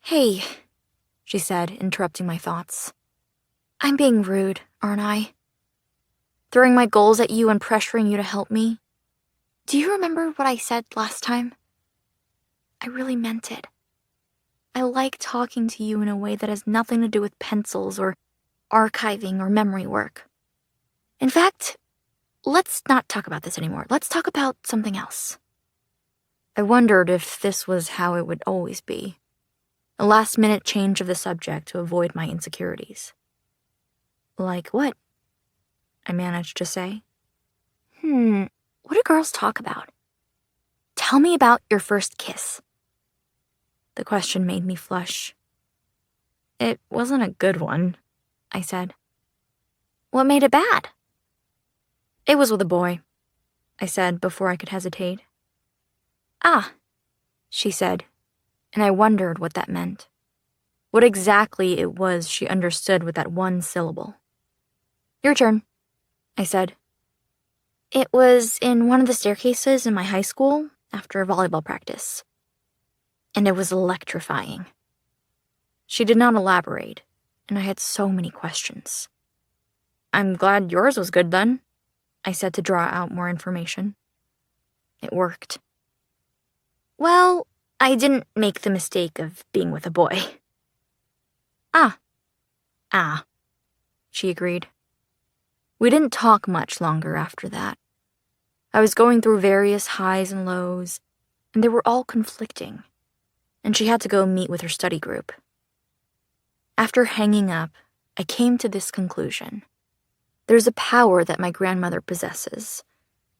"Hey," she said, interrupting my thoughts. "I'm being rude, aren't I? Throwing my goals at you and pressuring you to help me? Do you remember what I said last time? I really meant it. I like talking to you in a way that has nothing to do with pencils or archiving or memory work. In fact, let's not talk about this anymore. Let's talk about something else." I wondered if this was how it would always be. A last-minute change of the subject to avoid my insecurities. "Like what?" I managed to say. What do girls talk about? Tell me about your first kiss." The question made me flush. "It wasn't a good one," I said. "What made it bad?" "It was with a boy," I said before I could hesitate. "Ah," she said, and I wondered what that meant. What exactly it was she understood with that one syllable. "Your turn," I said. "It was in one of the staircases in my high school after volleyball practice. And it was electrifying." She did not elaborate, and I had so many questions. "I'm glad yours was good then," I said to draw out more information. It worked. "Well, I didn't make the mistake of being with a boy." Ah, she agreed. We didn't talk much longer after that. I was going through various highs and lows, and they were all conflicting, and she had to go meet with her study group. After hanging up, I came to this conclusion. There's a power that my grandmother possesses,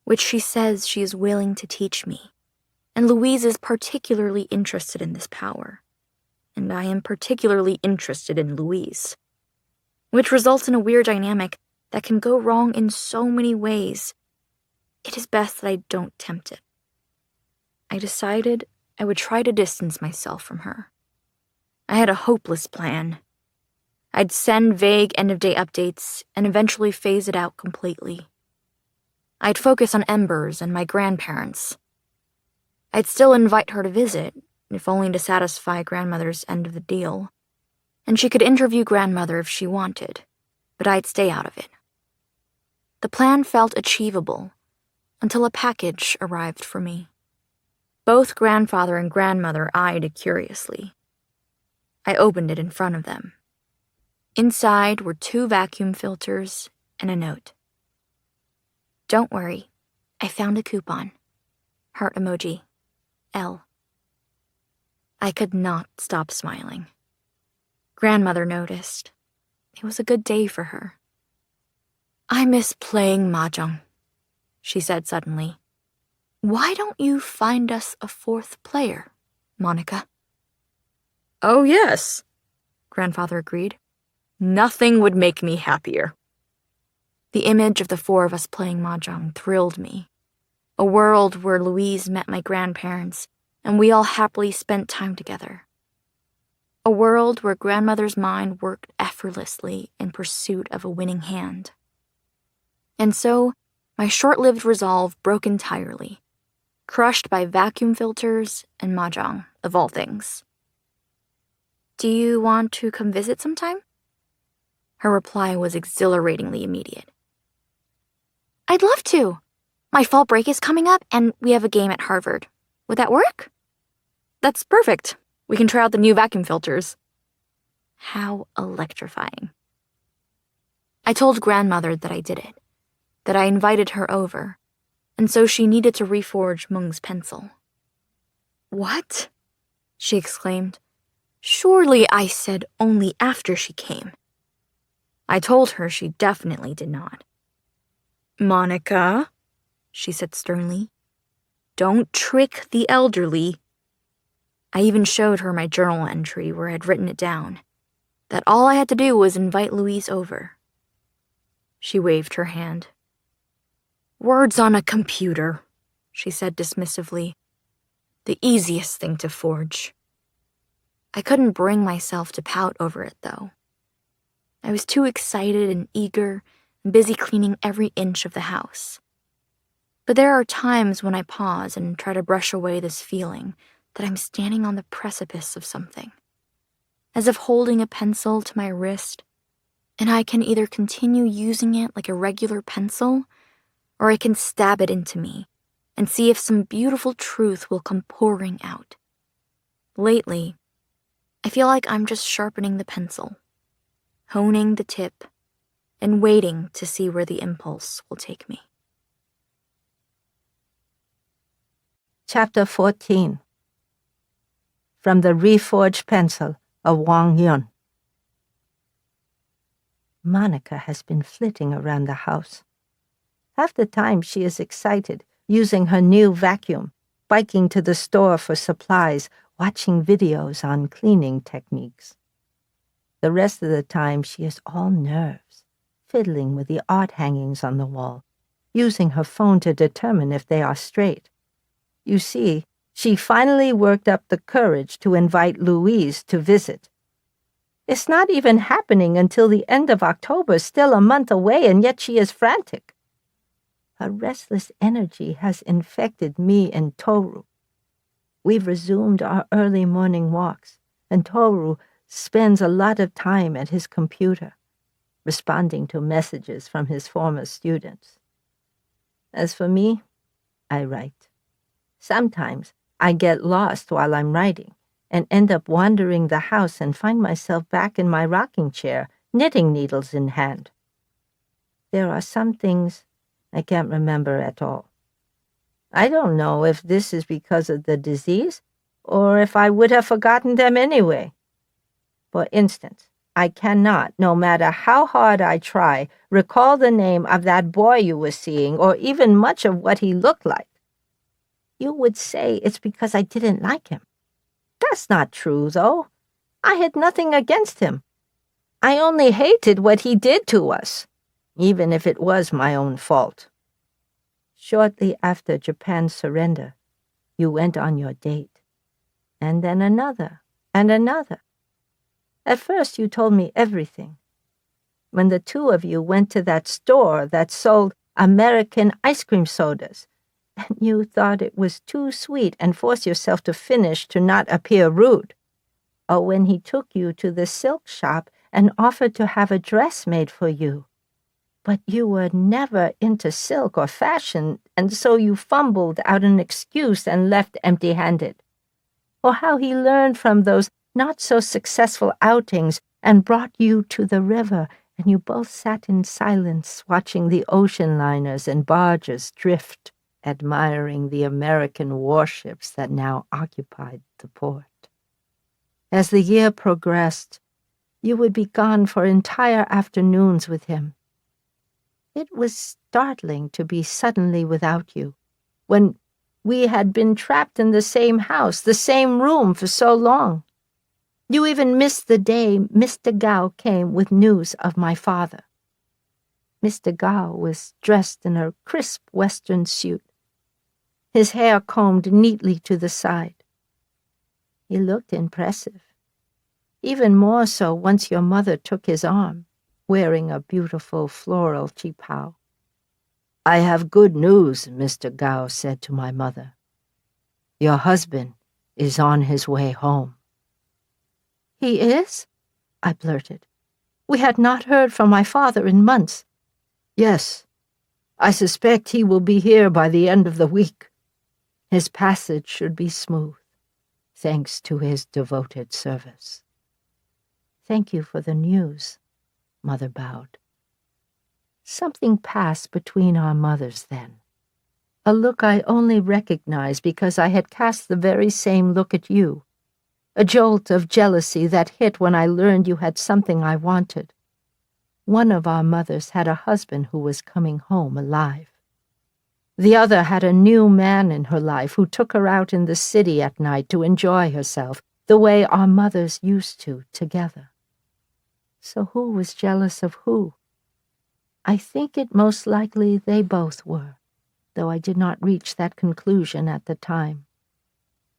which she says she is willing to teach me, and Louise is particularly interested in this power, and I am particularly interested in Louise, which results in a weird dynamic that can go wrong in so many ways. It is best that I don't tempt it. I decided I would try to distance myself from her. I had a hopeless plan. I'd send vague end-of-day updates and eventually phase it out completely. I'd focus on Embers and my grandparents. I'd still invite her to visit, if only to satisfy grandmother's end of the deal. And she could interview grandmother if she wanted, but I'd stay out of it. The plan felt achievable until a package arrived for me. Both grandfather and grandmother eyed it curiously. I opened it in front of them. Inside were 2 vacuum filters and a note. "Don't worry, I found a coupon. Heart emoji. L." I could not stop smiling. Grandmother noticed. It was a good day for her. "I miss playing mahjong," she said suddenly. "Why don't you find us a 4th player, Monica?" "Oh, yes," Grandfather agreed. "Nothing would make me happier." The image of the 4 of us playing mahjong thrilled me. A world where Louise met my grandparents and we all happily spent time together. A world where grandmother's mind worked effortlessly in pursuit of a winning hand. And so, my short-lived resolve broke entirely, crushed by vacuum filters and mahjong, of all things. "Do you want to come visit sometime?" Her reply was exhilaratingly immediate. "I'd love to. My fall break is coming up, and we have a game at Harvard. Would that work?" "That's perfect. We can try out the new vacuum filters." How electrifying. I told grandmother that I did it, that I invited her over, and so she needed to reforge Mung's pencil. "What?" she exclaimed. "Surely I said only after she came." I told her she definitely did not. "Monica," she said sternly, "don't trick the elderly." I even showed her my journal entry where I'd written it down. that all I had to do was invite Louise over. She waved her hand. "Words on a computer," she said dismissively. "The easiest thing to forge." I couldn't bring myself to pout over it, though. I was too excited and eager and busy cleaning every inch of the house. But there are times when I pause and try to brush away this feeling that I'm standing on the precipice of something, as if holding a pencil to my wrist, and I can either continue using it like a regular pencil, or I can stab it into me and see if some beautiful truth will come pouring out. Lately, I feel like I'm just sharpening the pencil, honing the tip, and waiting to see where the impulse will take me. Chapter 14. From the Reforged Pencil of Wang Yun. Monica has been flitting around the house. Half the time she is excited, using her new vacuum, biking to the store for supplies, watching videos on cleaning techniques. The rest of the time she is all nerves, fiddling with the art hangings on the wall, using her phone to determine if they are straight. You see, she finally worked up the courage to invite Louise to visit. It's not even happening until the end of October, still a month away, and yet she is frantic. Her restless energy has infected me and Toru. We've resumed our early morning walks, and Toru spends a lot of time at his computer, responding to messages from his former students. As for me, I write. Sometimes I get lost while I'm writing and end up wandering the house and find myself back in my rocking chair, knitting needles in hand. There are some things I can't remember at all. I don't know if this is because of the disease or if I would have forgotten them anyway. For instance, I cannot, no matter how hard I try, recall the name of that boy you were seeing or even much of what he looked like. You would say it's because I didn't like him. That's not true, though. I had nothing against him. I only hated what he did to us, even if it was my own fault. Shortly after Japan's surrender, you went on your date, and then another, and another. At first you told me everything. When the two of you went to that store that sold American ice cream sodas, and you thought it was too sweet and forced yourself to finish to not appear rude. Or when he took you to the silk shop and offered to have a dress made for you. But you were never into silk or fashion, and so you fumbled out an excuse and left empty-handed. Or how he learned from those not-so-successful outings and brought you to the river, and you both sat in silence watching the ocean liners and barges drift, admiring the American warships that now occupied the port. As the year progressed, you would be gone for entire afternoons with him. It was startling to be suddenly without you, when we had been trapped in the same house, the same room for so long. You even missed the day Mr. Gao came with news of my father. Mr. Gao was dressed in a crisp Western suit, his hair combed neatly to the side. He looked impressive, even more so once your mother took his arm, wearing a beautiful floral qipao. "I have good news," Mr. Gao said to my mother. "Your husband is on his way home." "He is?" I blurted. We had not heard from my father in months. "Yes, I suspect he will be here by the end of the week. His passage should be smooth, thanks to his devoted service." "Thank you for the news," Mother bowed. Something passed between our mothers then. A look I only recognized because I had cast the very same look at you. A jolt of jealousy that hit when I learned you had something I wanted. One of our mothers had a husband who was coming home alive. The other had a new man in her life who took her out in the city at night to enjoy herself, the way our mothers used to together. So who was jealous of who? I think it most likely they both were, though I did not reach that conclusion at the time.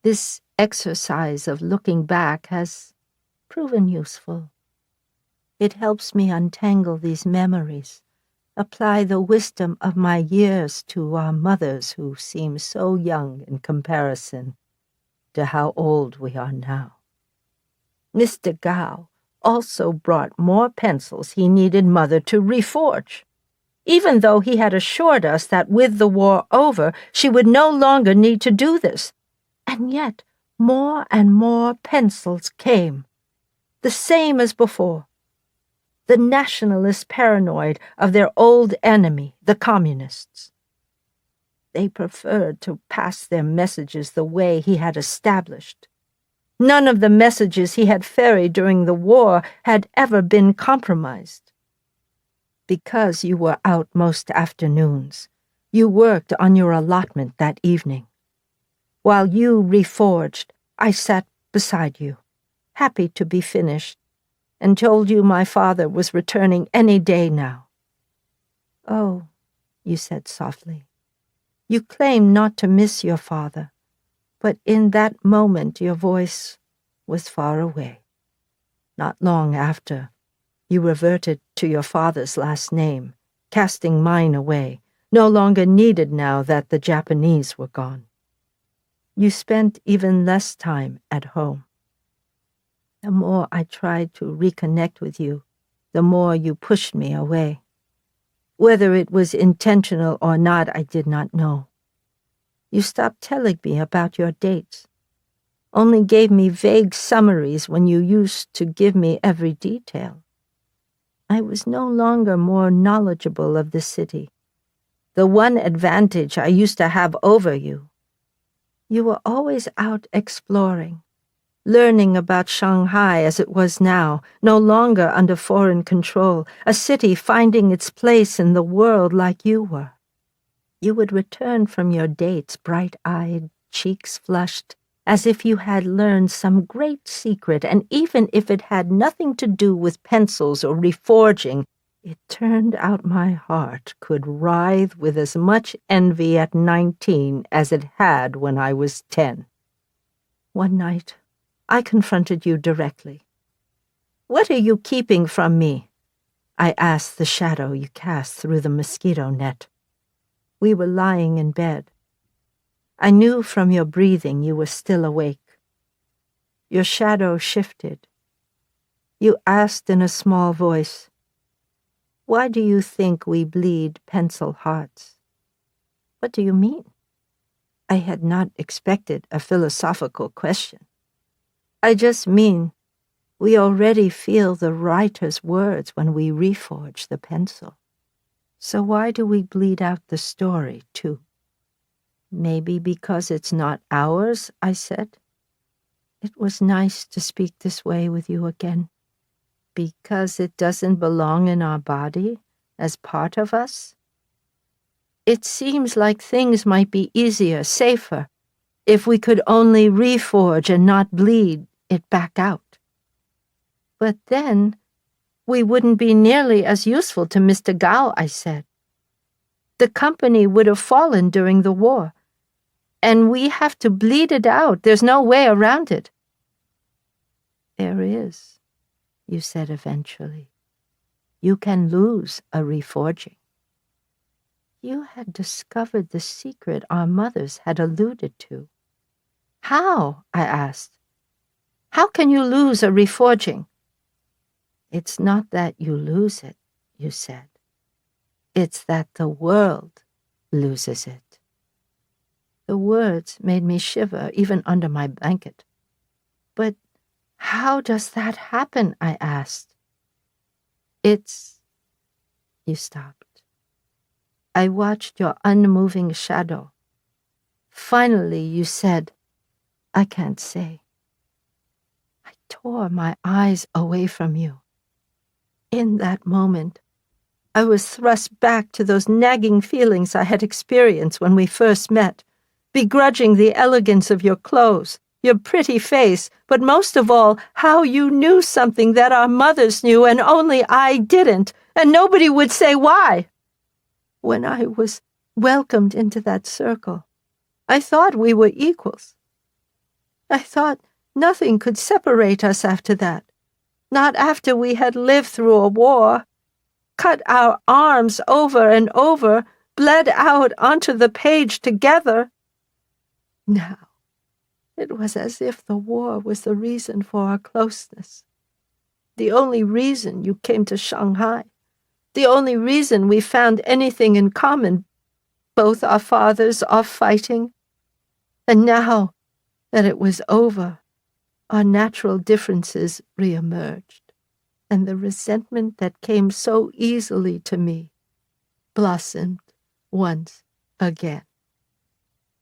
This exercise of looking back has proven useful. It helps me untangle these memories, apply the wisdom of my years to our mothers who seem so young in comparison to how old we are now. Mr. Gao also brought more pencils he needed Mother to reforge, even though he had assured us that with the war over, she would no longer need to do this. And yet, more and more pencils came, the same as before. The nationalists paranoid of their old enemy, the communists. They preferred to pass their messages the way he had established. None of the messages he had ferried during the war had ever been compromised. Because you were out most afternoons, you worked on your allotment that evening. While you reforged, I sat beside you, happy to be finished, and told you my father was returning any day now. Oh, you said softly, you claim not to miss your father, but in that moment your voice was far away. Not long after, you reverted to your father's last name, casting mine away, no longer needed now that the Japanese were gone. You spent even less time at home. The more I tried to reconnect with you, the more you pushed me away. Whether it was intentional or not, I did not know. You stopped telling me about your dates, only gave me vague summaries when you used to give me every detail. I was no longer more knowledgeable of the city, the one advantage I used to have over you. You were always out exploring, learning about Shanghai as it was now, no longer under foreign control, a city finding its place in the world like you were. You would return from your dates bright-eyed, cheeks flushed, as if you had learned some great secret, and even if it had nothing to do with pencils or reforging, it turned out my heart could writhe with as much envy at 19 as it had when I was 10. One night, I confronted you directly. "What are you keeping from me?" I asked the shadow you cast through the mosquito net. We were lying in bed. I knew from your breathing you were still awake. Your shadow shifted. You asked in a small voice, "Why do you think we bleed pencil hearts?" "What do you mean?" I had not expected a philosophical question. "I just mean, we already feel the writer's words when we reforge the pencil. So why do we bleed out the story, too?" "Maybe because it's not ours," I said. It was nice to speak this way with you again. Because it doesn't belong in our body, as part of us? It seems like things might be easier, safer, if we could only reforge and not bleed it back out. But then, we wouldn't be nearly as useful to Mr. Gao, I said. The company would have fallen during the war, and we have to bleed it out. There's no way around it. There is, you said eventually. You can lose a reforging. You had discovered the secret our mothers had alluded to. How? I asked. How can you lose a reforging? It's not that you lose it, you said. It's that the world loses it. The words made me shiver even under my blanket. But how does that happen? I asked. You stopped. I watched your unmoving shadow. Finally, you said, "I can't say." I tore my eyes away from you. In that moment, I was thrust back to those nagging feelings I had experienced when we first met, begrudging the elegance of your clothes, your pretty face, but most of all, how you knew something that our mothers knew and only I didn't, and nobody would say why. When I was welcomed into that circle, I thought we were equals. I thought nothing could separate us after that, not after we had lived through a war, cut our arms over and over, bled out onto the page together. Now, it was as if the war was the reason for our closeness, the only reason you came to Shanghai, the only reason we found anything in common, both our fathers off fighting. And now that it was over, our natural differences reemerged, and the resentment that came so easily to me blossomed once again.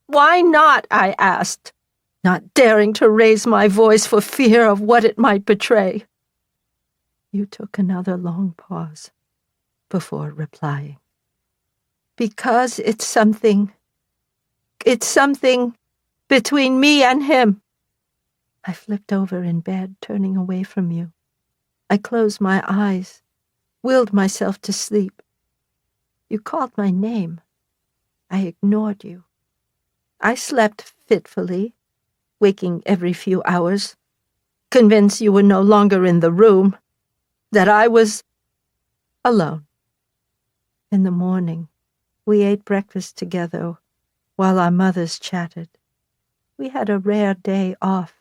Why not? I asked, not daring to raise my voice for fear of what it might betray. You took another long pause before replying. Because it's something between me and him. I flipped over in bed, turning away from you. I closed my eyes, willed myself to sleep. You called my name. I ignored you. I slept fitfully, waking every few hours, convinced you were no longer in the room, that I was alone. In the morning, we ate breakfast together while our mothers chatted. We had a rare day off.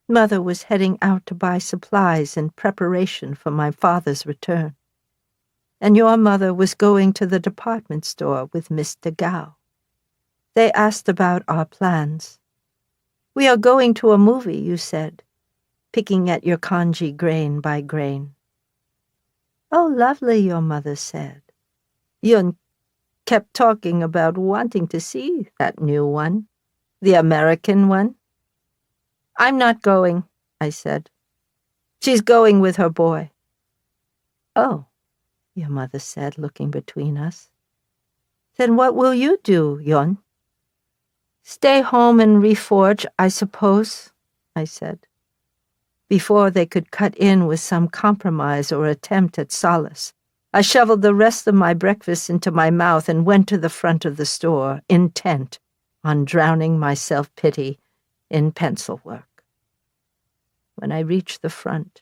Mother was heading out to buy supplies in preparation for my father's return, and your mother was going to the department store with Mr. Gao. They asked about our plans. We are going to a movie, you said, picking at your congee grain by grain. Oh, lovely, your mother said. Yun kept talking about wanting to see that new one, the American one. I'm not going, I said. She's going with her boy. Oh, your mother said, looking between us. Then what will you do, Yun? Stay home and reforge, I suppose, I said. Before they could cut in with some compromise or attempt at solace, I shoveled the rest of my breakfast into my mouth and went to the front of the store, intent on drowning my self-pity in pencil work. When I reached the front,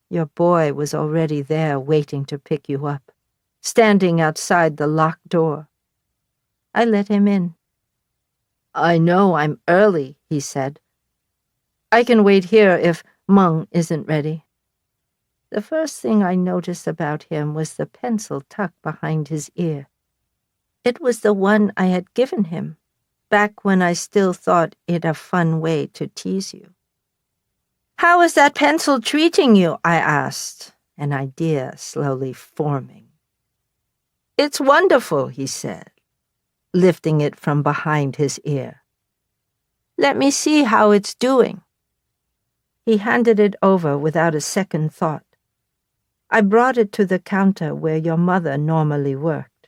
your boy was already there waiting to pick you up, standing outside the locked door. I let him in. I know I'm early, he said. I can wait here if Meng isn't ready. The first thing I noticed about him was the pencil tucked behind his ear. It was the one I had given him, back when I still thought it a fun way to tease you. How is that pencil treating you? I asked, an idea slowly forming. It's wonderful, he said, lifting it from behind his ear. Let me see how it's doing. He handed it over without a second thought. I brought it to the counter where your mother normally worked.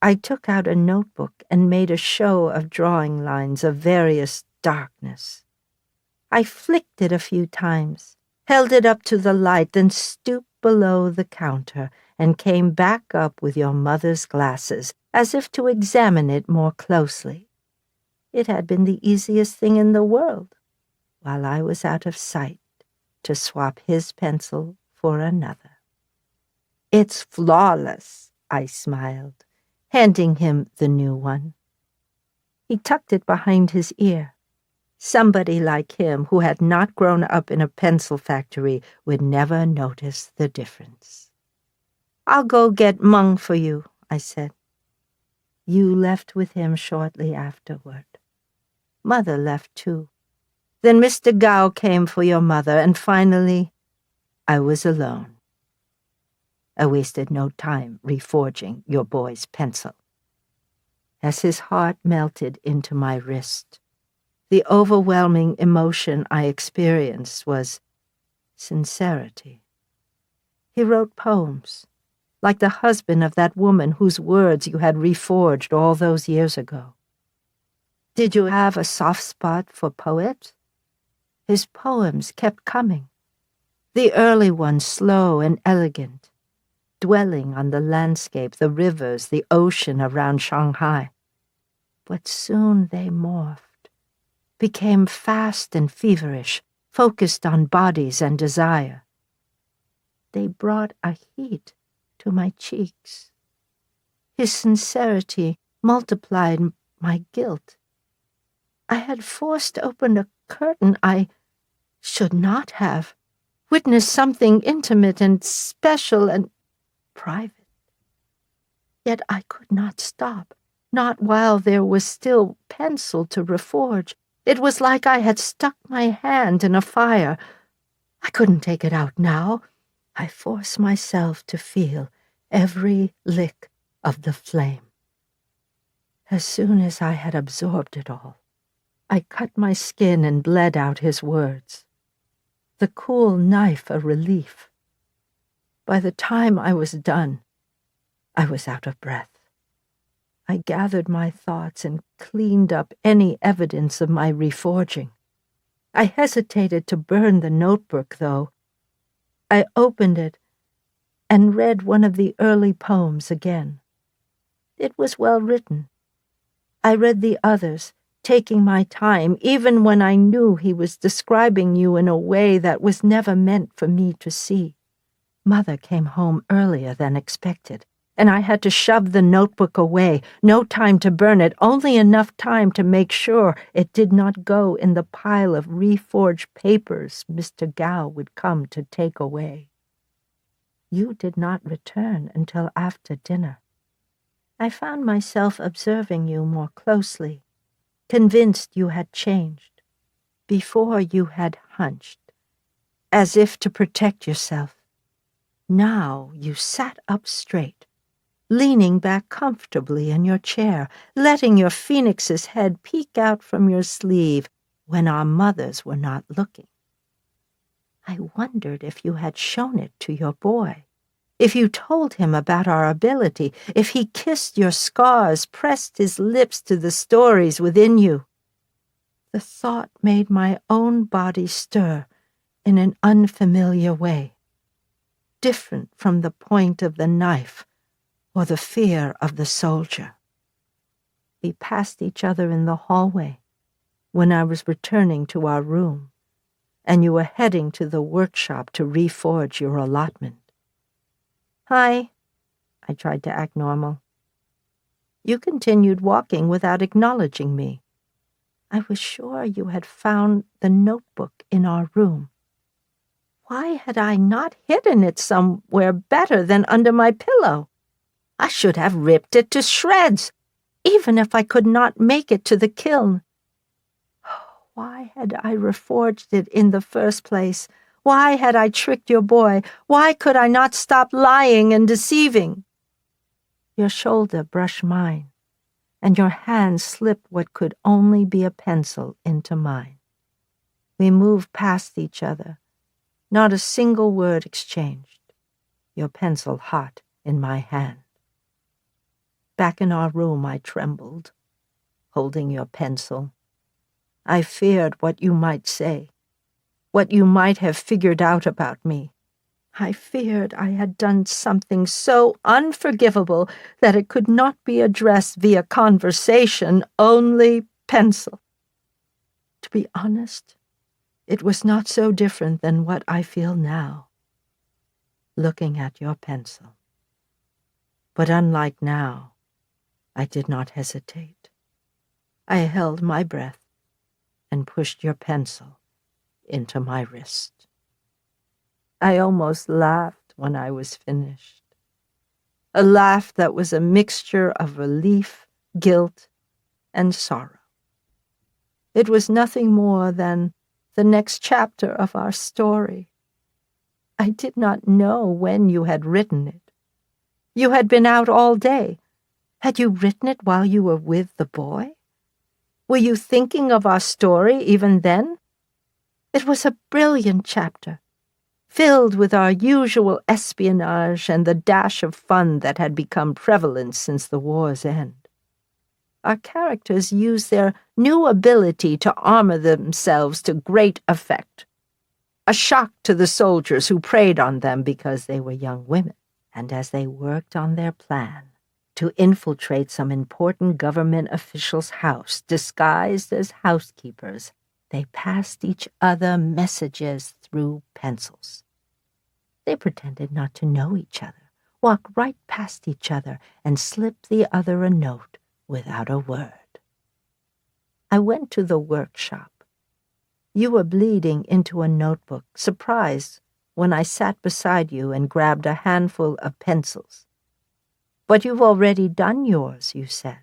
I took out a notebook and made a show of drawing lines of various darkness. I flicked it a few times, held it up to the light, then stooped below the counter and came back up with your mother's glasses, as if to examine it more closely. It had been the easiest thing in the world, while I was out of sight, to swap his pencil for another. It's flawless, I smiled, handing him the new one. He tucked it behind his ear. Somebody like him, who had not grown up in a pencil factory, would never notice the difference. I'll go get Meng for you, I said. You left with him shortly afterward. Mother left too. Then Mr. Gao came for your mother, and finally, I was alone. I wasted no time reforging your boy's pencil. As his heart melted into my wrist, the overwhelming emotion I experienced was sincerity. He wrote poems, like the husband of that woman whose words you had reforged all those years ago. Did you have a soft spot for poets? His poems kept coming, the early ones slow and elegant, dwelling on the landscape, the rivers, the ocean around Shanghai. But soon they morphed, became fast and feverish, focused on bodies and desire. They brought a heat to my cheeks. His sincerity multiplied my guilt. I had forced open a curtain I should not have, witnessed something intimate and special and private. Yet I could not stop, not while there was still pencil to reforge. It was like I had stuck my hand in a fire. I couldn't take it out now. I forced myself to feel every lick of the flame. As soon as I had absorbed it all, I cut my skin and bled out his words. The cool knife a relief. By the time I was done, I was out of breath. I gathered my thoughts and cleaned up any evidence of my reforging. I hesitated to burn the notebook, though. I opened it and read one of the early poems again. It was well written. I read the others, taking my time, even when I knew he was describing you in a way that was never meant for me to see. Mother came home earlier than expected, and I had to shove the notebook away. No time to burn it, only enough time to make sure it did not go in the pile of reforged papers Mr. Gao would come to take away. You did not return until after dinner. I found myself observing you more closely, convinced you had changed, before you had hunched, as if to protect yourself. Now you sat up straight, leaning back comfortably in your chair, letting your phoenix's head peek out from your sleeve when our mothers were not looking. I wondered if you had shown it to your boy, if you told him about our ability, if he kissed your scars, pressed his lips to the stories within you. The thought made my own body stir in an unfamiliar way, different from the point of the knife or the fear of the soldier. We passed each other in the hallway when I was returning to our room, and you were heading to the workshop to reforge your allotment. Hi, I tried to act normal. You continued walking without acknowledging me. I was sure you had found the notebook in our room. Why had I not hidden it somewhere better than under my pillow? I should have ripped it to shreds, even if I could not make it to the kiln. Why had I reforged it in the first place? Why had I tricked your boy? Why could I not stop lying and deceiving? Your shoulder brushed mine, and your hand slipped what could only be a pencil into mine. We moved past each other, not a single word exchanged, your pencil hot in my hand. Back in our room I trembled, holding your pencil. I feared what you might say, what you might have figured out about me. I feared I had done something so unforgivable that it could not be addressed via conversation, only pencil. To be honest, it was not so different than what I feel now, looking at your pencil. But unlike now, I did not hesitate. I held my breath and pushed your pencil into my wrist. I almost laughed when I was finished. A laugh that was a mixture of relief, guilt, and sorrow. It was nothing more than the next chapter of our story. I did not know when you had written it. You had been out all day. Had you written it while you were with the boy? Were you thinking of our story even then? It was a brilliant chapter, filled with our usual espionage and the dash of fun that had become prevalent since the war's end. Our characters use their new ability to armor themselves to great effect. A shock to the soldiers who preyed on them because they were young women. And as they worked on their plan to infiltrate some important government official's house disguised as housekeepers, they passed each other messages through pencils. They pretended not to know each other, walked right past each other, and slipped the other a note without a word. I went to the workshop. You were bleeding into a notebook, surprised when I sat beside you and grabbed a handful of pencils. But you've already done yours, you said.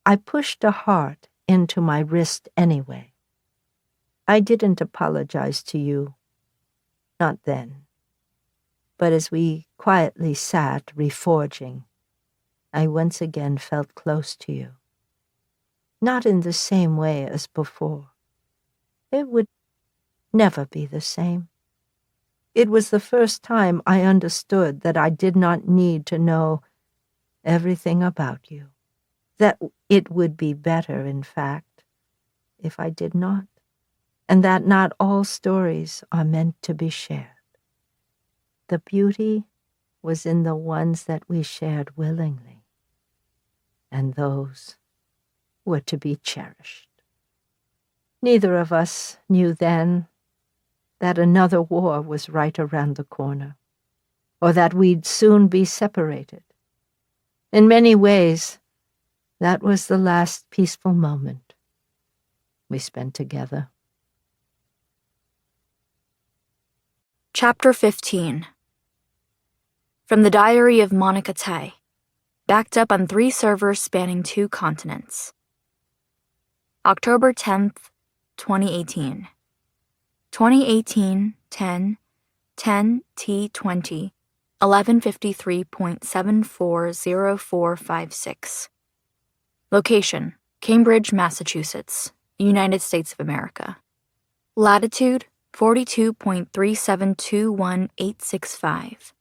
I pushed a heart into my wrist anyway. I didn't apologize to you. Not then. But as we quietly sat reforging, I once again felt close to you. Not in the same way as before. It would never be the same. It was the first time I understood that I did not need to know everything about you, that it would be better, in fact, if I did not, and that not all stories are meant to be shared. The beauty was in the ones that we shared willingly, and those were to be cherished. Neither of us knew then that another war was right around the corner, or that we'd soon be separated. In many ways, that was the last peaceful moment we spent together. Chapter 15. From the Diary of Monica Tai, backed up on 3 servers spanning 2 continents. October 10th, 2018. 2018 10 10 T20 11:53.740456. Location: Cambridge, Massachusetts, United States of America. Latitude: 42.3721865.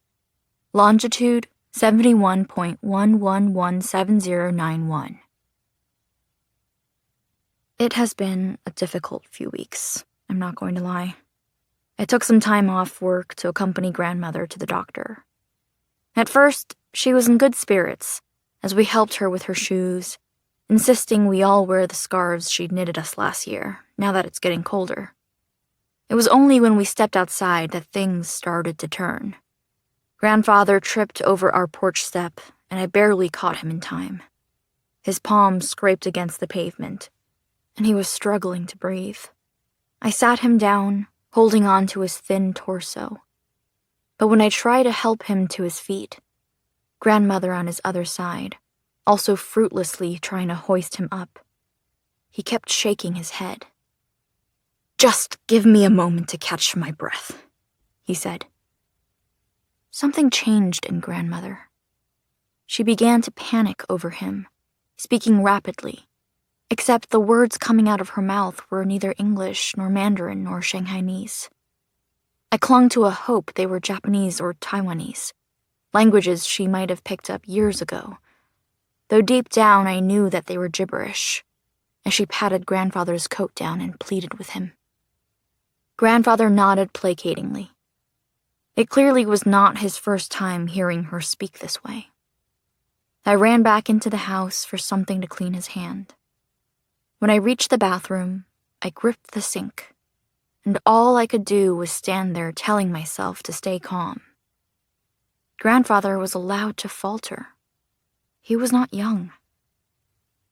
Longitude: 71.1117091. It has been a difficult few weeks, I'm not going to lie. I took some time off work to accompany grandmother to the doctor. At first, she was in good spirits as we helped her with her shoes, insisting we all wear the scarves she'd knitted us last year, now that it's getting colder. It was only when we stepped outside that things started to turn. Grandfather tripped over our porch step, and I barely caught him in time. His palms scraped against the pavement, and he was struggling to breathe. I sat him down, holding on to his thin torso. But when I tried to help him to his feet, grandmother on his other side, also fruitlessly trying to hoist him up, he kept shaking his head. "Just give me a moment to catch my breath," he said. Something changed in grandmother. She began to panic over him, speaking rapidly, except the words coming out of her mouth were neither English nor Mandarin nor Shanghainese. I clung to a hope they were Japanese or Taiwanese, languages she might have picked up years ago, though deep down I knew that they were gibberish, as she patted grandfather's coat down and pleaded with him. Grandfather nodded placatingly. It clearly was not his first time hearing her speak this way. I ran back into the house for something to clean his hand. When I reached the bathroom, I gripped the sink, and all I could do was stand there telling myself to stay calm. Grandfather was allowed to falter. He was not young.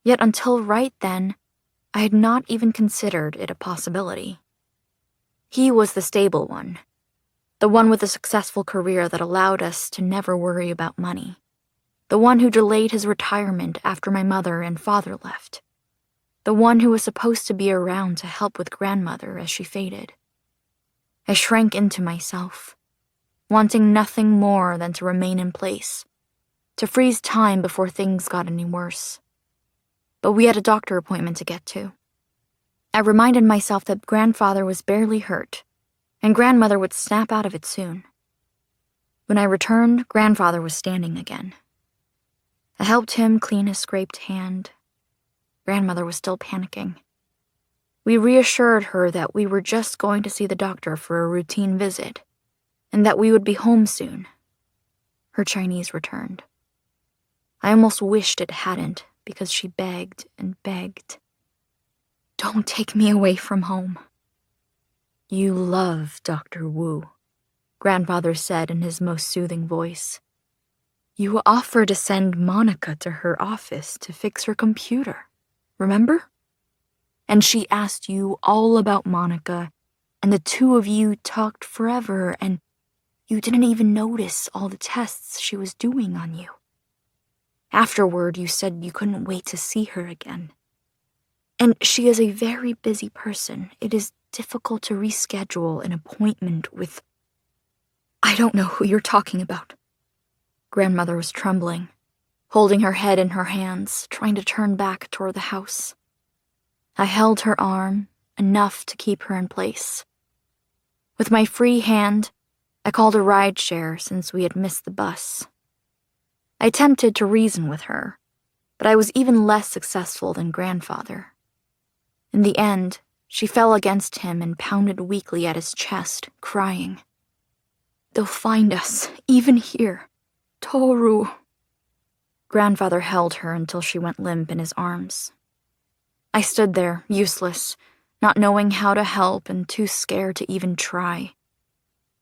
Yet until right then, I had not even considered it a possibility. He was the stable one, the one with a successful career that allowed us to never worry about money, the one who delayed his retirement after my mother and father left, the one who was supposed to be around to help with grandmother as she faded. I shrank into myself, wanting nothing more than to remain in place, to freeze time before things got any worse. But we had a doctor appointment to get to. I reminded myself that grandfather was barely hurt, and grandmother would snap out of it soon. When I returned, grandfather was standing again. I helped him clean his scraped hand, Grandmother was still panicking. We reassured her that we were just going to see the doctor for a routine visit, and that we would be home soon. Her Chinese returned. I almost wished it hadn't, because she begged and begged. "Don't take me away from home." "You love Dr. Wu," Grandfather said in his most soothing voice. "You offered to send Monica to her office to fix her computer, remember? And she asked you all about Monica, and the two of you talked forever, and you didn't even notice all the tests she was doing on you. Afterward, you said you couldn't wait to see her again. And she is a very busy person. It is difficult to reschedule an appointment with... I don't know who you're talking about." Grandmother was trembling, holding her head in her hands, trying to turn back toward the house. I held her arm, enough to keep her in place. With my free hand, I called a rideshare since we had missed the bus. I attempted to reason with her, but I was even less successful than Grandfather. In the end, she fell against him and pounded weakly at his chest, crying. "They'll find us, even here. Toru." Grandfather held her until she went limp in his arms. I stood there, useless, not knowing how to help and too scared to even try.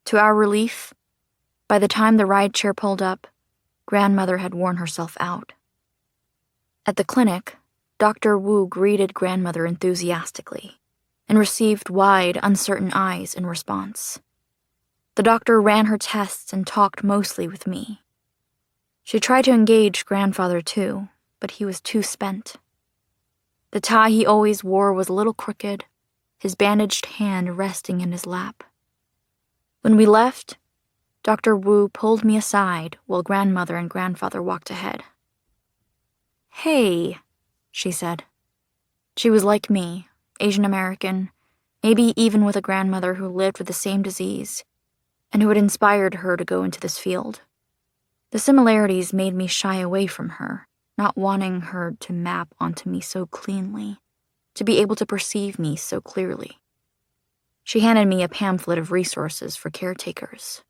To our relief, by the time the rideshare pulled up, Grandmother had worn herself out. At the clinic, Dr. Wu greeted Grandmother enthusiastically and received wide, uncertain eyes in response. The doctor ran her tests and talked mostly with me. She tried to engage Grandfather too, but he was too spent. The tie he always wore was a little crooked, his bandaged hand resting in his lap. When we left, Dr. Wu pulled me aside while Grandmother and Grandfather walked ahead. "Hey," she said. She was like me, Asian American, maybe even with a grandmother who lived with the same disease, and who had inspired her to go into this field. The similarities made me shy away from her, not wanting her to map onto me so cleanly, to be able to perceive me so clearly. She handed me a pamphlet of resources for caretakers.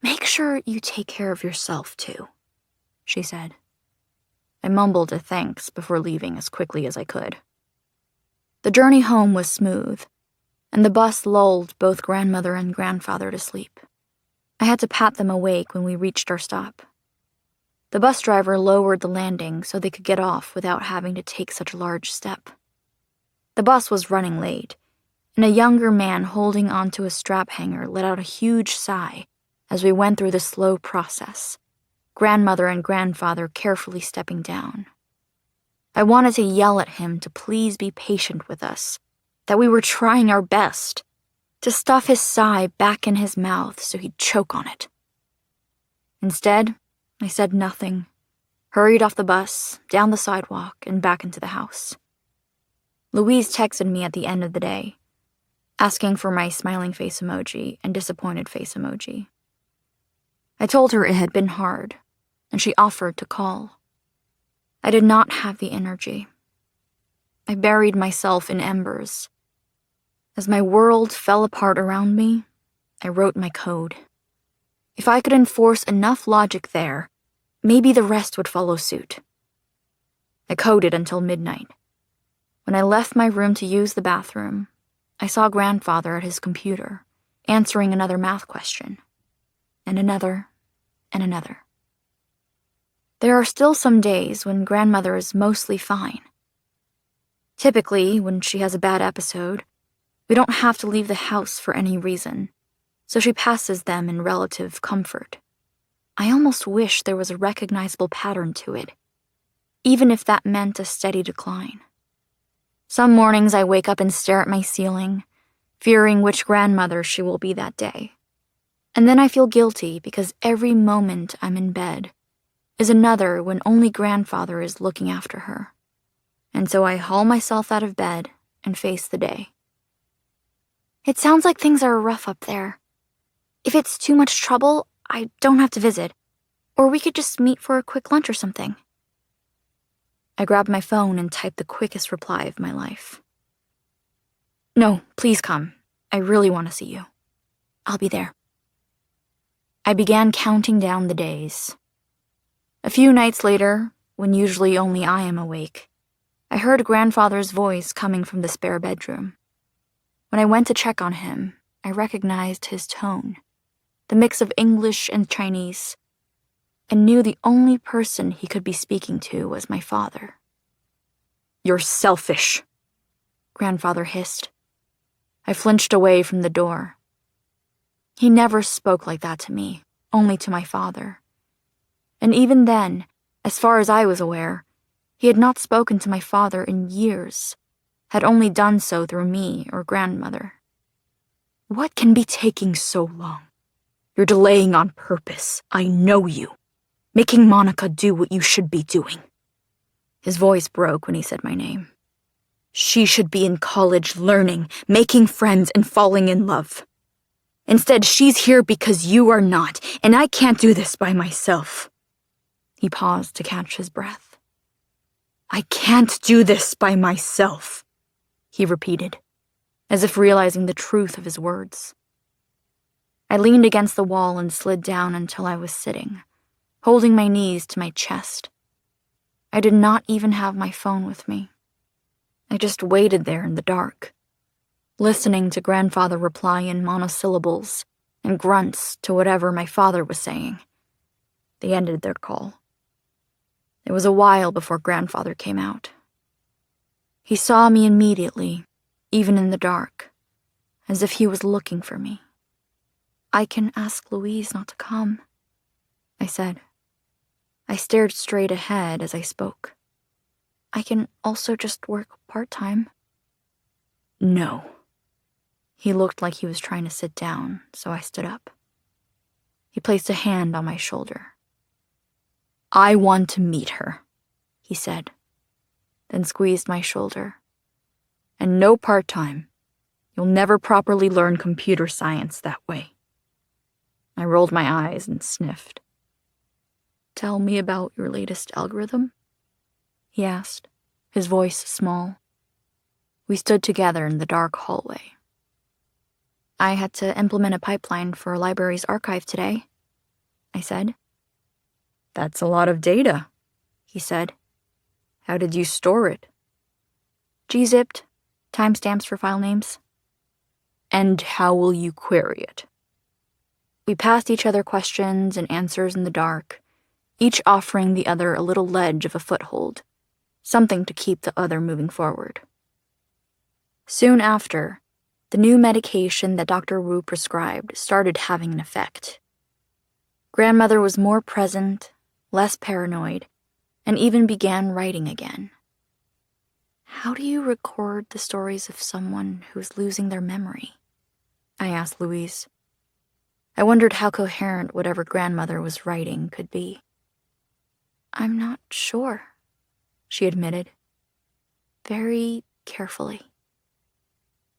"Make sure you take care of yourself, too," she said. I mumbled a thanks before leaving as quickly as I could. The journey home was smooth, and the bus lulled both Grandmother and Grandfather to sleep. I had to pat them awake when we reached our stop. The bus driver lowered the landing so they could get off without having to take such a large step. The bus was running late, and a younger man holding onto a strap hanger let out a huge sigh as we went through the slow process, Grandmother and Grandfather carefully stepping down. I wanted to yell at him to please be patient with us, that we were trying our best, to stuff his sigh back in his mouth so he'd choke on it. Instead, I said nothing, hurried off the bus, down the sidewalk, and back into the house. Louise texted me at the end of the day, asking for my smiling face emoji and disappointed face emoji. I told her it had been hard, and she offered to call. I did not have the energy. I buried myself in embers. As my world fell apart around me, I wrote my code. If I could enforce enough logic there, maybe the rest would follow suit. I coded until midnight. When I left my room to use the bathroom, I saw Grandfather at his computer, answering another math question, and another, and another. There are still some days when Grandmother is mostly fine. Typically, when she has a bad episode, we don't have to leave the house for any reason, so she passes them in relative comfort. I almost wish there was a recognizable pattern to it, even if that meant a steady decline. Some mornings I wake up and stare at my ceiling, fearing which grandmother she will be that day. And then I feel guilty because every moment I'm in bed is another when only Grandfather is looking after her. And so I haul myself out of bed and face the day. "It sounds like things are rough up there. If it's too much trouble, I don't have to visit. Or we could just meet for a quick lunch or something." I grabbed my phone and typed the quickest reply of my life. "No, please come. I really want to see you. I'll be there." I began counting down the days. A few nights later, when usually only I am awake, I heard grandfather's voice coming from the spare bedroom. When I went to check on him, I recognized his tone, the mix of English and Chinese, and knew the only person he could be speaking to was my father. "You're selfish," grandfather hissed. I flinched away from the door. He never spoke like that to me, only to my father. And even then, as far as I was aware, he had not spoken to my father in years, had only done so through me or grandmother. "What can be taking so long? You're delaying on purpose. I know you. Making Monica do what you should be doing." His voice broke when he said my name. "She should be in college learning, making friends, and falling in love. Instead, she's here because you are not, and I can't do this by myself." He paused to catch his breath. "I can't do this by myself," he repeated, as if realizing the truth of his words. I leaned against the wall and slid down until I was sitting, holding my knees to my chest. I did not even have my phone with me. I just waited there in the dark, listening to grandfather reply in monosyllables and grunts to whatever my father was saying. They ended their call. It was a while before grandfather came out. He saw me immediately, even in the dark, as if he was looking for me. "I can ask Louise not to come," I said. I stared straight ahead as I spoke. "I can also just work part-time." "No." He looked like he was trying to sit down, so I stood up. He placed a hand on my shoulder. "I want to meet her," he said, then squeezed my shoulder. "And no part-time. You'll never properly learn computer science that way." I rolled my eyes and sniffed. "Tell me about your latest algorithm?" he asked, his voice small. We stood together in the dark hallway. "I had to implement a pipeline for a library's archive today," I said. "That's a lot of data," he said. "How did you store it?" "Gzipped, timestamps for file names." "And how will you query it?" We passed each other questions and answers in the dark, each offering the other a little ledge of a foothold, something to keep the other moving forward. Soon after, the new medication that Dr. Wu prescribed started having an effect. Grandmother was more present, less paranoid, and even began writing again. "How do you record the stories of someone who's losing their memory?" I asked Louise. I wondered how coherent whatever grandmother was writing could be. "I'm not sure," she admitted, very carefully.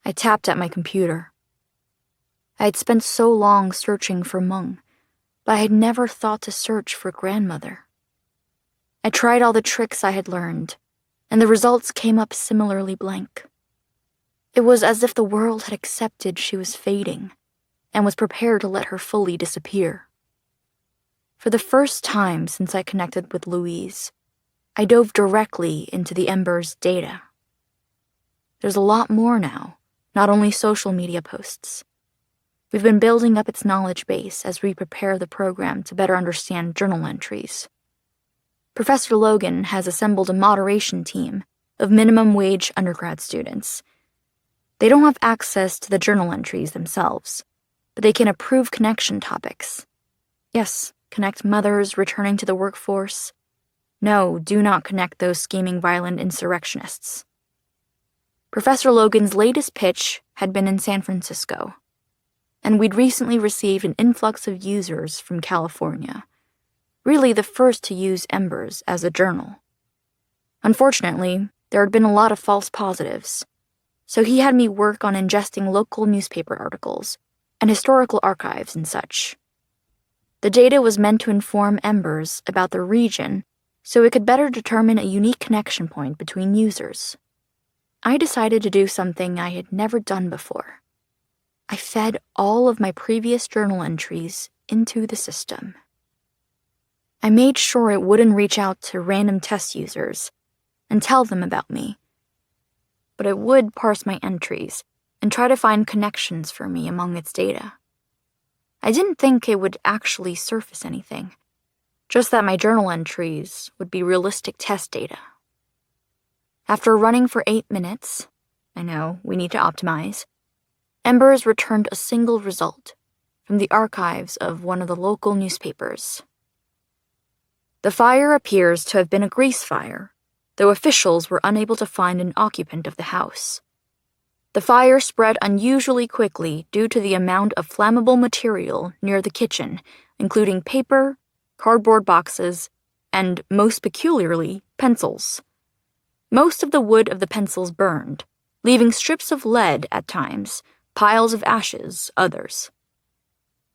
I tapped at my computer. I had spent so long searching for Meng, but I had never thought to search for grandmother. I tried all the tricks I had learned, and the results came up similarly blank. It was as if the world had accepted she was fading and was prepared to let her fully disappear. For the first time since I connected with Louise, I dove directly into the Ember's data. There's a lot more now, not only social media posts. We've been building up its knowledge base as we prepare the program to better understand journal entries. Professor Logan has assembled a moderation team of minimum wage undergrad students. They don't have access to the journal entries themselves, but they can approve connection topics. Yes, connect mothers returning to the workforce. No, do not connect those scheming violent insurrectionists. Professor Logan's latest pitch had been in San Francisco, and we'd recently received an influx of users from California, really the first to use Embers as a journal. Unfortunately, there had been a lot of false positives, so he had me work on ingesting local newspaper articles and historical archives and such. The data was meant to inform Embers about the region so it could better determine a unique connection point between users. I decided to do something I had never done before. I fed all of my previous journal entries into the system. I made sure it wouldn't reach out to random test users and tell them about me, but it would parse my entries and try to find connections for me among its data. I didn't think it would actually surface anything, just that my journal entries would be realistic test data. After running for 8 minutes, I know, we need to optimize, Embers returned a single result from the archives of one of the local newspapers. The fire appears to have been a grease fire, though officials were unable to find an occupant of the house. The fire spread unusually quickly due to the amount of flammable material near the kitchen, including paper, cardboard boxes, and, most peculiarly, pencils. Most of the wood of the pencils burned, leaving strips of lead at times, piles of ashes others.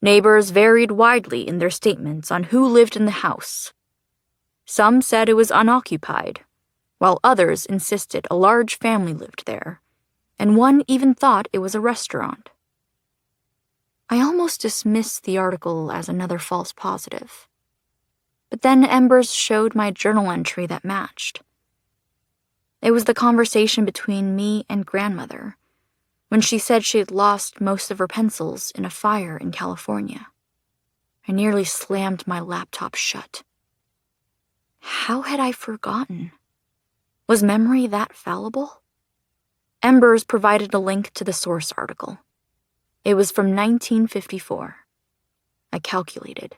Neighbors varied widely in their statements on who lived in the house. Some said it was unoccupied, while others insisted a large family lived there, and one even thought it was a restaurant. I almost dismissed the article as another false positive. But then Embers showed my journal entry that matched. It was the conversation between me and grandmother, when she said she had lost most of her pencils in a fire in California. I nearly slammed my laptop shut. How had I forgotten? Was memory that fallible? Embers provided a link to the source article. It was from 1954. I calculated.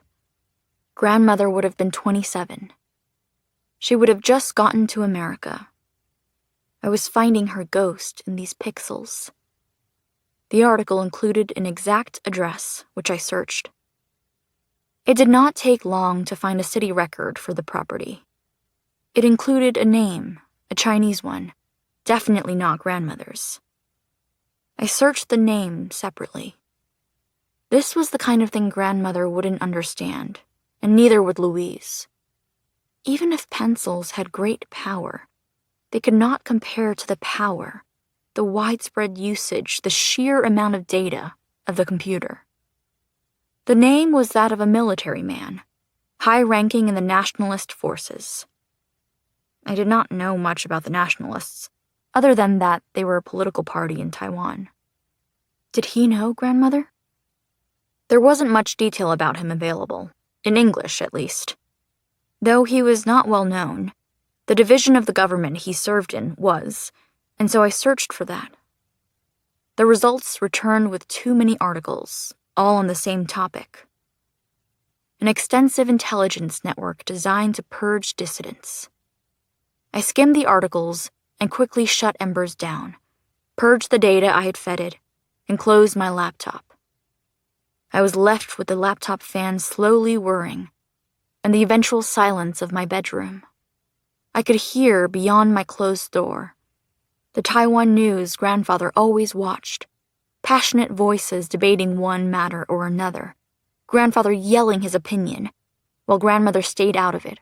Grandmother would have been 27. She would have just gotten to America. I was finding her ghost in these pixels. The article included an exact address, which I searched. It did not take long to find a city record for the property. It included a name, a Chinese one, definitely not grandmother's. I searched the name separately. This was the kind of thing grandmother wouldn't understand, and neither would Louise. Even if pencils had great power, they could not compare to the power, the widespread usage, the sheer amount of data of the computer. The name was that of a military man, high-ranking in the nationalist forces. I did not know much about the nationalists, other than that they were a political party in Taiwan. Did he know grandmother? There wasn't much detail about him available, in English at least. Though he was not well known, the division of the government he served in was, and so I searched for that. The results returned with too many articles, all on the same topic. An extensive intelligence network designed to purge dissidents. I skimmed the articles and quickly shut Embers down, purged the data I had fed it, and closed my laptop. I was left with the laptop fan slowly whirring, and the eventual silence of my bedroom. I could hear, beyond my closed door, the Taiwan news grandfather always watched, passionate voices debating one matter or another, grandfather yelling his opinion, while grandmother stayed out of it,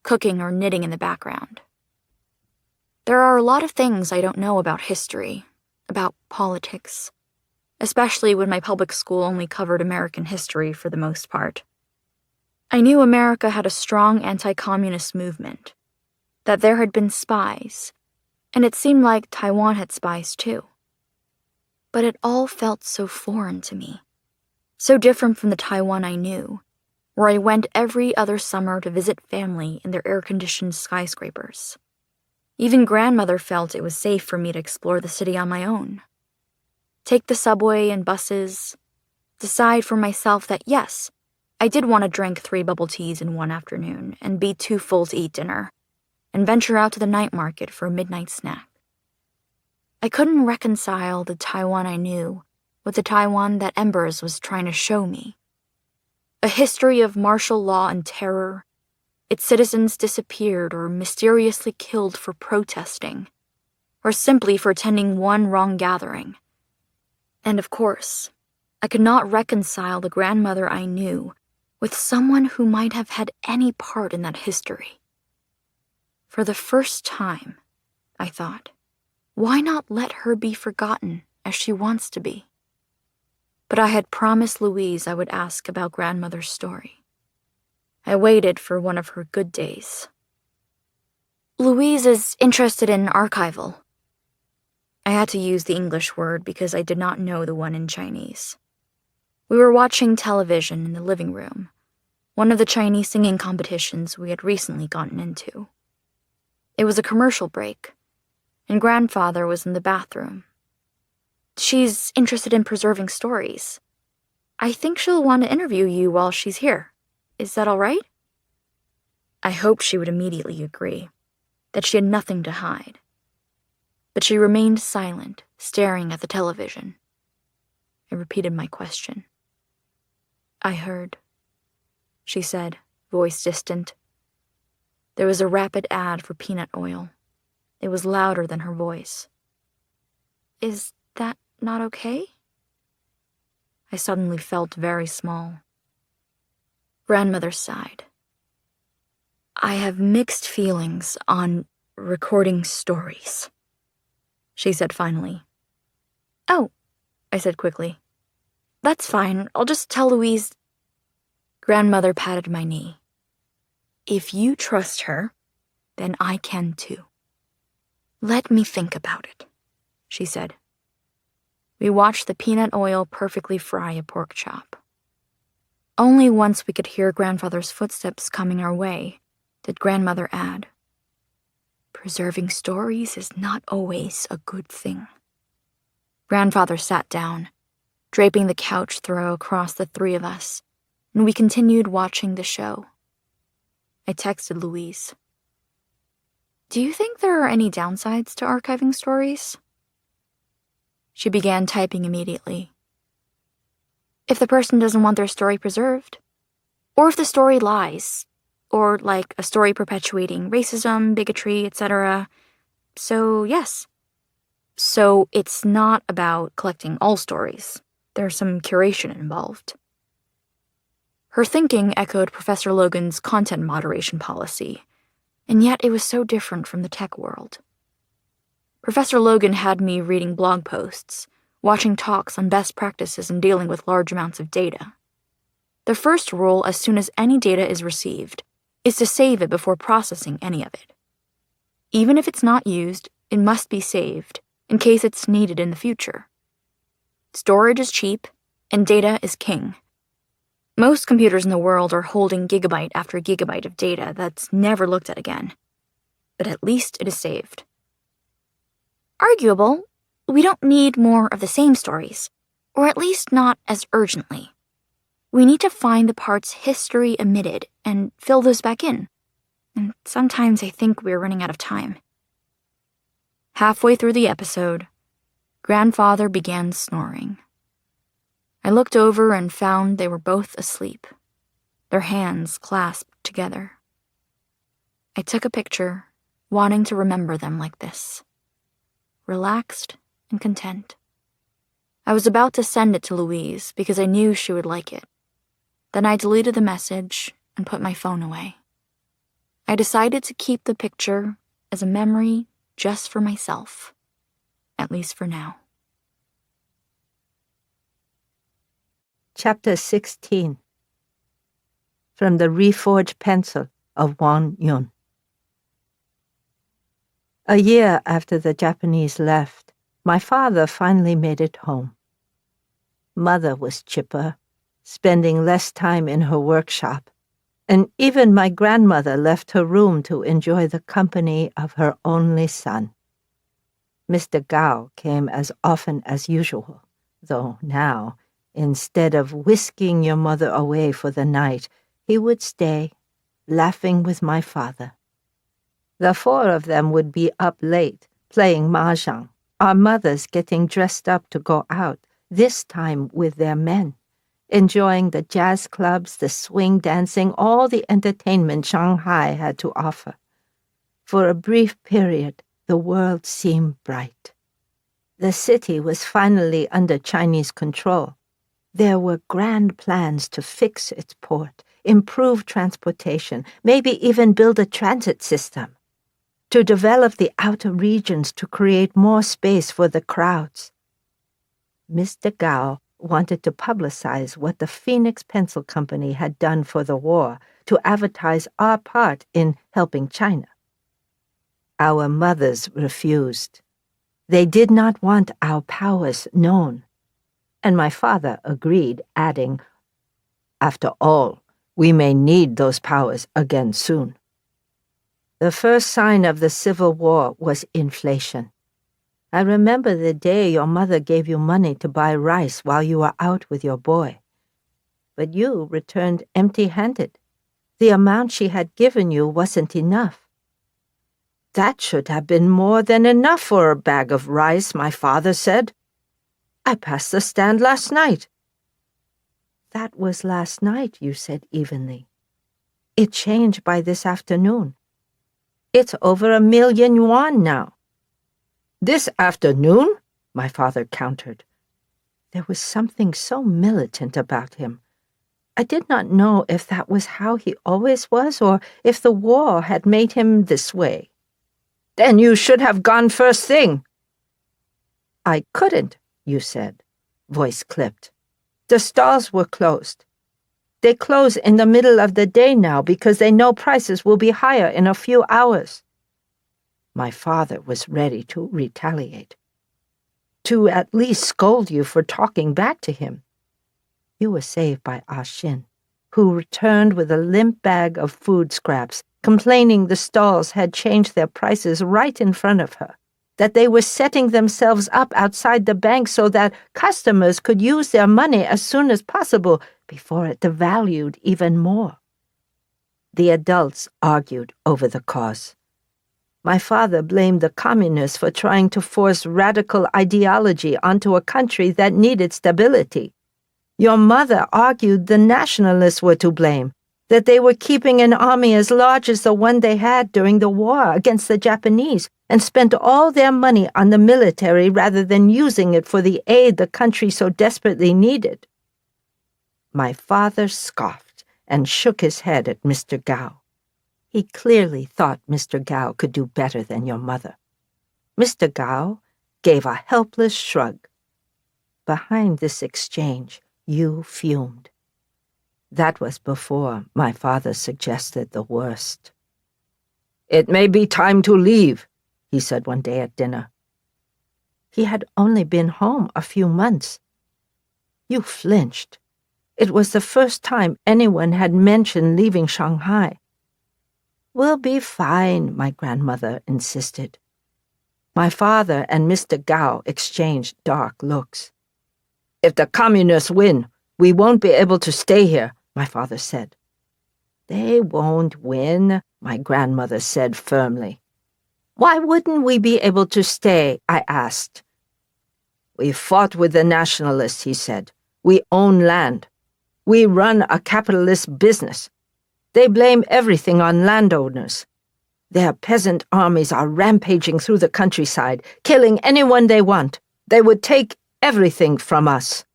cooking or knitting in the background. There are a lot of things I don't know about history, about politics, especially when my public school only covered American history for the most part. I knew America had a strong anti-communist movement, that there had been spies, and it seemed like Taiwan had spies too. But it all felt so foreign to me, so different from the Taiwan I knew, where I went every other summer to visit family in their air-conditioned skyscrapers. Even grandmother felt it was safe for me to explore the city on my own. Take the subway and buses, decide for myself that yes, I did want to drink 3 bubble teas in one afternoon and be too full to eat dinner, and venture out to the night market for a midnight snack. I couldn't reconcile the Taiwan I knew with the Taiwan that Embers was trying to show me. A history of martial law and terror, its citizens disappeared or mysteriously killed for protesting, or simply for attending one wrong gathering. And of course, I could not reconcile the grandmother I knew with someone who might have had any part in that history. For the first time, I thought, why not let her be forgotten as she wants to be? But I had promised Louise I would ask about grandmother's story. I waited for one of her good days. Louise is interested in archival. I had to use the English word because I did not know the one in Chinese. We were watching television in the living room, one of the Chinese singing competitions we had recently gotten into. It was a commercial break, and grandfather was in the bathroom. She's interested in preserving stories. I think she'll want to interview you while she's here. Is that all right? I hoped she would immediately agree, that she had nothing to hide. But she remained silent, staring at the television. I repeated my question. I heard, she said, voice distant. There was a rapid ad for peanut oil. It was louder than her voice. Is that not okay? I suddenly felt very small. Grandmother sighed. I have mixed feelings on recording stories, she said finally. Oh, I said quickly. That's fine. I'll just tell Louise. Grandmother patted my knee. If you trust her, then I can too. Let me think about it, she said. We watched the peanut oil perfectly fry a pork chop. Only once we could hear grandfather's footsteps coming our way did grandmother add, preserving stories is not always a good thing. Grandfather sat down, draping the couch throw across the three of us, and we continued watching the show. I texted Louise. Do you think there are any downsides to archiving stories? She began typing immediately. If the person doesn't want their story preserved, or if the story lies, or like a story perpetuating racism, bigotry, etc. So, yes. So it's not about collecting all stories. There's some curation involved. Her thinking echoed Professor Logan's content moderation policy, and yet it was so different from the tech world. Professor Logan had me reading blog posts, watching talks on best practices in dealing with large amounts of data. The first rule as soon as any data is received is to save it before processing any of it. Even if it's not used, it must be saved in case it's needed in the future. Storage is cheap, and data is king. Most computers in the world are holding gigabyte after gigabyte of data that's never looked at again. But at least it is saved. Arguable, we don't need more of the same stories, or at least not as urgently. We need to find the parts history omitted and fill those back in. And sometimes I think we're running out of time. Halfway through the episode, grandfather began snoring. I looked over and found they were both asleep, their hands clasped together. I took a picture, wanting to remember them like this, relaxed and content. I was about to send it to Louise because I knew she would like it. Then I deleted the message and put my phone away. I decided to keep the picture as a memory just for myself, at least for now. Chapter 16. From the Reforged Pencil of Wang Yun. A year after the Japanese left, my father finally made it home. Mother was chipper, spending less time in her workshop, and even my grandmother left her room to enjoy the company of her only son. Mr. Gao came as often as usual, though now, instead of whisking your mother away for the night, he would stay, laughing with my father. The four of them would be up late, playing mahjong, our mothers getting dressed up to go out, this time with their men, enjoying the jazz clubs, the swing dancing, all the entertainment Shanghai had to offer. For a brief period, the world seemed bright. The city was finally under Chinese control. There were grand plans to fix its port, improve transportation, maybe even build a transit system. to develop the outer regions to create more space for the crowds. Mr. Gao wanted to publicize what the Phoenix Pencil Company had done for the war to advertise our part in helping China. Our mothers refused. They did not want our powers known. And my father agreed, adding, "After all, we may need those powers again soon." The first sign of the Civil War was inflation. I remember the day your mother gave you money to buy rice while you were out with your boy. But you returned empty-handed. The amount she had given you wasn't enough. "That should have been more than enough for a bag of rice," my father said. "I passed the stand last night." "That was last night," you said evenly. "It changed by this afternoon. It's over 1,000,000 yuan now." "This afternoon?" my father countered. There was something so militant about him. I did not know if that was how he always was or if the war had made him this way. "Then you should have gone first thing." "I couldn't," you said, voice clipped. "The stalls were closed. They close in the middle of the day now because they know prices will be higher in a few hours." My father was ready to retaliate, to at least scold you for talking back to him. You were saved by Ah Shin, who returned with a limp bag of food scraps, complaining the stalls had changed their prices right in front of her, that they were setting themselves up outside the bank so that customers could use their money as soon as possible before it devalued even more. The adults argued over the cause. My father blamed the communists for trying to force radical ideology onto a country that needed stability. Your mother argued the nationalists were to blame, that they were keeping an army as large as the one they had during the war against the Japanese and spent all their money on the military rather than using it for the aid the country so desperately needed. My father scoffed and shook his head at Mr. Gao. He clearly thought Mr. Gao could do better than your mother. Mr. Gao gave a helpless shrug. Behind this exchange, you fumed. That was before my father suggested the worst. "It may be time to leave," he said one day at dinner. He had only been home a few months. You flinched. It was the first time anyone had mentioned leaving Shanghai. "We'll be fine," my grandmother insisted. My father and Mr. Gao exchanged dark looks. "If the communists win, we won't be able to stay here," my father said. "They won't win," my grandmother said firmly. "Why wouldn't we be able to stay?" I asked. "We fought with the nationalists," he said. "We own land. We run a capitalist business. They blame everything on landowners. Their peasant armies are rampaging through the countryside, killing anyone they want. They would take everything from us."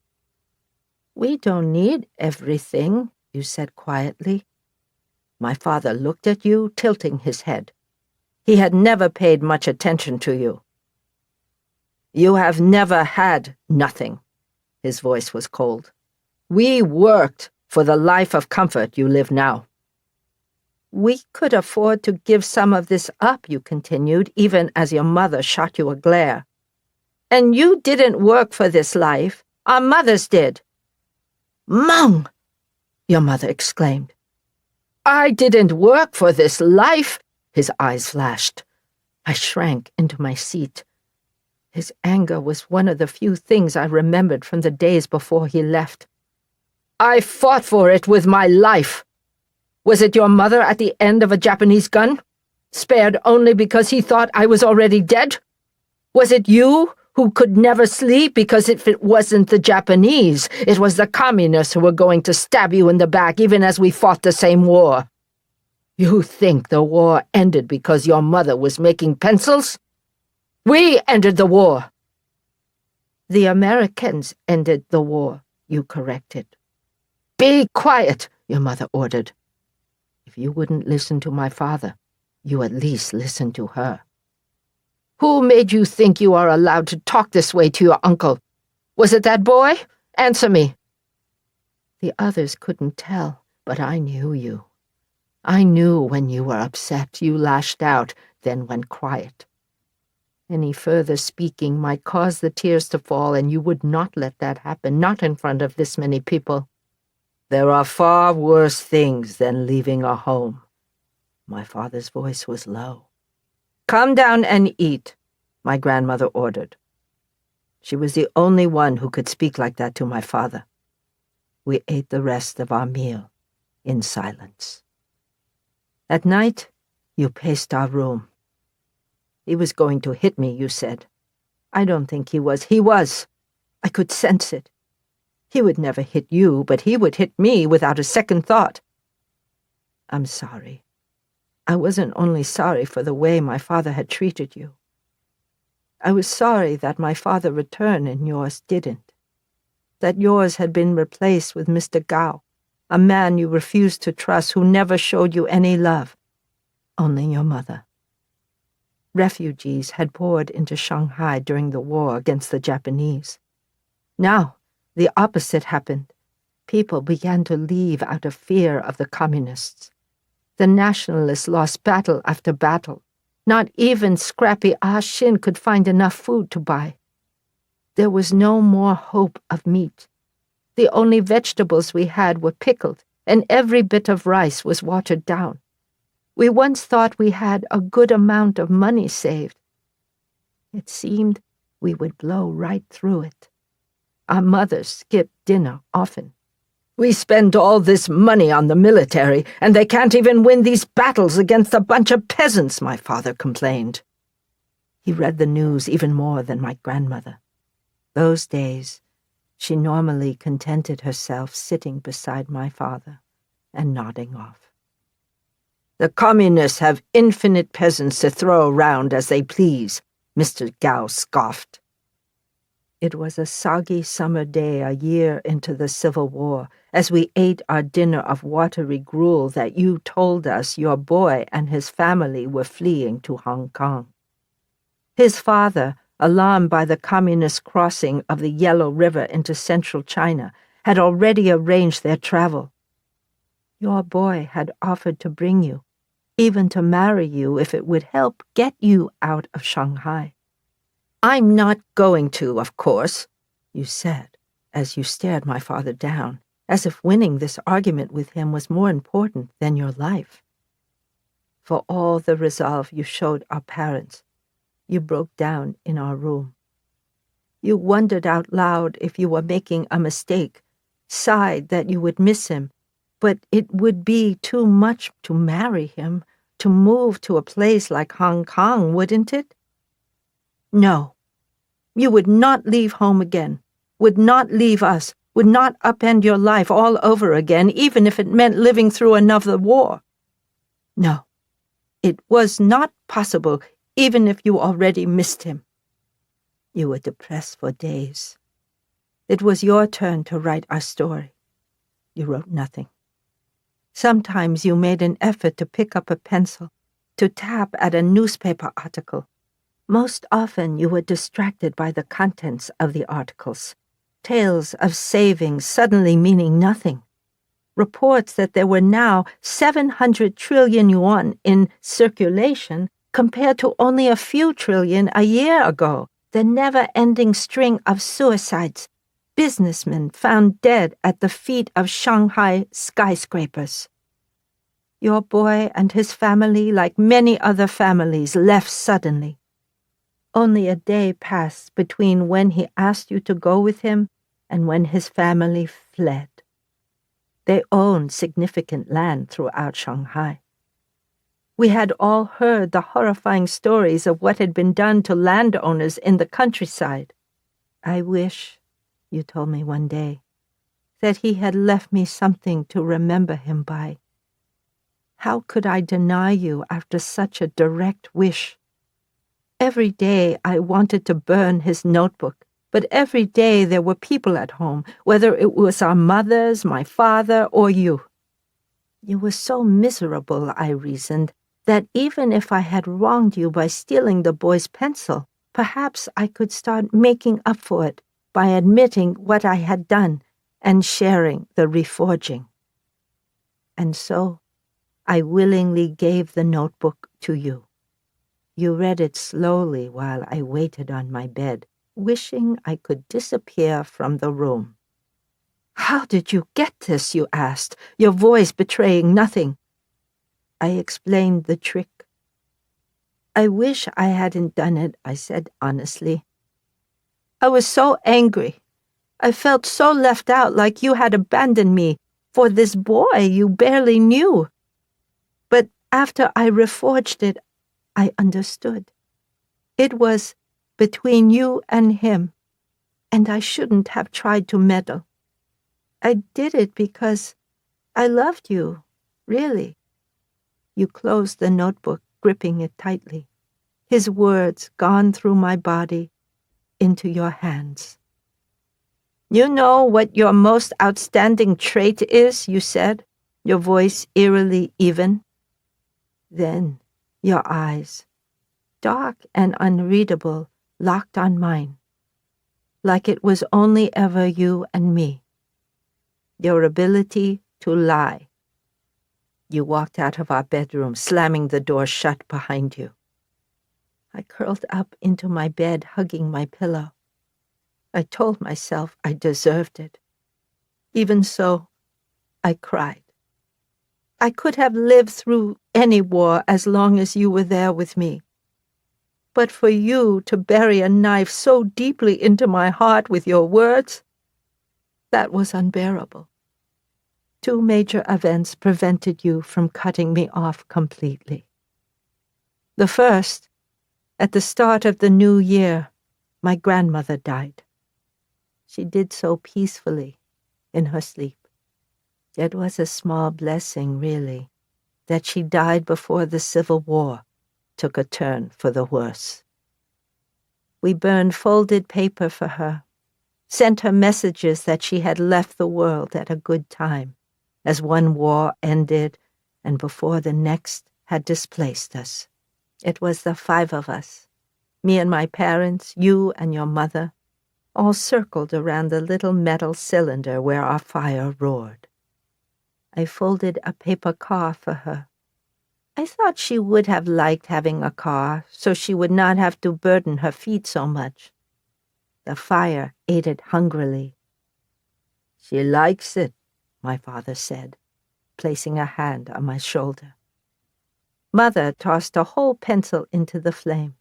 "We don't need everything," you said quietly. My father looked at you, tilting his head. He had never paid much attention to you. "You have never had nothing." His voice was cold. "We worked for the life of comfort you live now." "We could afford to give some of this up," you continued, even as your mother shot you a glare. "And you didn't work for this life. Our mothers did." "Mung!" your mother exclaimed. "I didn't work for this life," his eyes flashed. I shrank into my seat. His anger was one of the few things I remembered from the days before he left. "I fought for it with my life. Was it your mother at the end of a Japanese gun, spared only because he thought I was already dead? Was it you who could never sleep because if it wasn't the Japanese, it was the communists who were going to stab you in the back even as we fought the same war? You think the war ended because your mother was making pencils? We ended the war." "The Americans ended the war," you corrected. "Be quiet," your mother ordered. If you wouldn't listen to my father, you at least listen to her. Who made you think you are allowed to talk this way to your uncle? Was it that boy? Answer me." The others couldn't tell, but I knew you. I knew when you were upset, you lashed out, then went quiet. Any further speaking might cause the tears to fall, and you would not let that happen, not in front of this many people. "There are far worse things than leaving a home." My father's voice was low. "Come down and eat," my grandmother ordered. She was the only one who could speak like that to my father. We ate the rest of our meal in silence. At night, you paced our room. "He was going to hit me," you said. "I don't think he was. He was. I could sense it. He would never hit you, but he would hit me without a second thought." I'm sorry. I wasn't only sorry for the way my father had treated you. I was sorry that my father returned and yours didn't. That yours had been replaced with Mr. Gao, a man you refused to trust who never showed you any love. Only your mother. Refugees had poured into Shanghai during the war against the Japanese. Now, the opposite happened. People began to leave out of fear of the communists. The nationalists lost battle after battle. Not even scrappy Ah Shin could find enough food to buy. There was no more hope of meat. The only vegetables we had were pickled, and every bit of rice was watered down. We once thought we had a good amount of money saved. It seemed we would blow right through it. Our mothers skipped dinner often. "We spend all this money on the military, and they can't even win these battles against a bunch of peasants," my father complained. He read the news even more than my grandmother. Those days, she normally contented herself sitting beside my father and nodding off. "The communists have infinite peasants to throw around as they please," Mr. Gao scoffed. It was a soggy summer day a year into the Civil War, as we ate our dinner of watery gruel that you told us your boy and his family were fleeing to Hong Kong. His father, alarmed by the communist crossing of the Yellow River into central China, had already arranged their travel. Your boy had offered to bring you, even to marry you if it would help get you out of Shanghai. "I'm not going to, of course," you said, as you stared my father down, as if winning this argument with him was more important than your life. For all the resolve you showed our parents, you broke down in our room. You wondered out loud if you were making a mistake, sighed that you would miss him, but it would be too much to marry him, to move to a place like Hong Kong, wouldn't it? No, you would not leave home again, would not leave us, would not upend your life all over again, even if it meant living through another war. No, it was not possible, even if you already missed him. You were depressed for days. It was your turn to write our story. You wrote nothing. Sometimes you made an effort to pick up a pencil, to tap at a newspaper article. Most often you were distracted by the contents of the articles. Tales of savings suddenly meaning nothing. Reports that there were now 700 trillion yuan in circulation compared to only a few trillion a year ago. The never-ending string of suicides. Businessmen found dead at the feet of Shanghai skyscrapers. Your boy and his family, like many other families, left suddenly. Only a day passed between when he asked you to go with him and when his family fled. They owned significant land throughout Shanghai. We had all heard the horrifying stories of what had been done to landowners in the countryside. "I wish," you told me one day, "that he had left me something to remember him by." How could I deny you after such a direct wish? Every day I wanted to burn his notebook, but every day there were people at home, whether it was our mothers, my father, or you. You were so miserable, I reasoned, that even if I had wronged you by stealing the boy's pencil, perhaps I could start making up for it by admitting what I had done and sharing the reforging. And so, I willingly gave the notebook to you. You read it slowly while I waited on my bed, wishing I could disappear from the room. "How did you get this?" you asked, your voice betraying nothing. I explained the trick. "I wish I hadn't done it," I said honestly. "I was so angry. I felt so left out, like you had abandoned me for this boy you barely knew. But after I reforged it, I understood. It was between you and him, and I shouldn't have tried to meddle. I did it because I loved you, really." You closed the notebook, gripping it tightly, his words gone through my body into your hands. "You know what your most outstanding trait is," you said, your voice eerily even. Then your eyes, dark and unreadable, locked on mine, like it was only ever you and me. Your ability to lie. You walked out of our bedroom, slamming the door shut behind you. I curled up into my bed, hugging my pillow. I told myself I deserved it. Even so, I cried. I could have lived through any war as long as you were there with me. But for you to bury a knife so deeply into my heart with your words, that was unbearable. 2 major events prevented you from cutting me off completely. The first, at the start of the new year, my grandmother died. She did so peacefully, in her sleep. It was a small blessing, really, that she died before the Civil War took a turn for the worse. We burned folded paper for her, sent her messages that she had left the world at a good time, as one war ended and before the next had displaced us. It was the 5 of us, me and my parents, you and your mother, all circled around the little metal cylinder where our fire roared. I folded a paper car for her. I thought she would have liked having a car, so she would not have to burden her feet so much. The fire ate it hungrily. "She likes it," my father said, placing a hand on my shoulder. Mother tossed a whole pencil into the flame.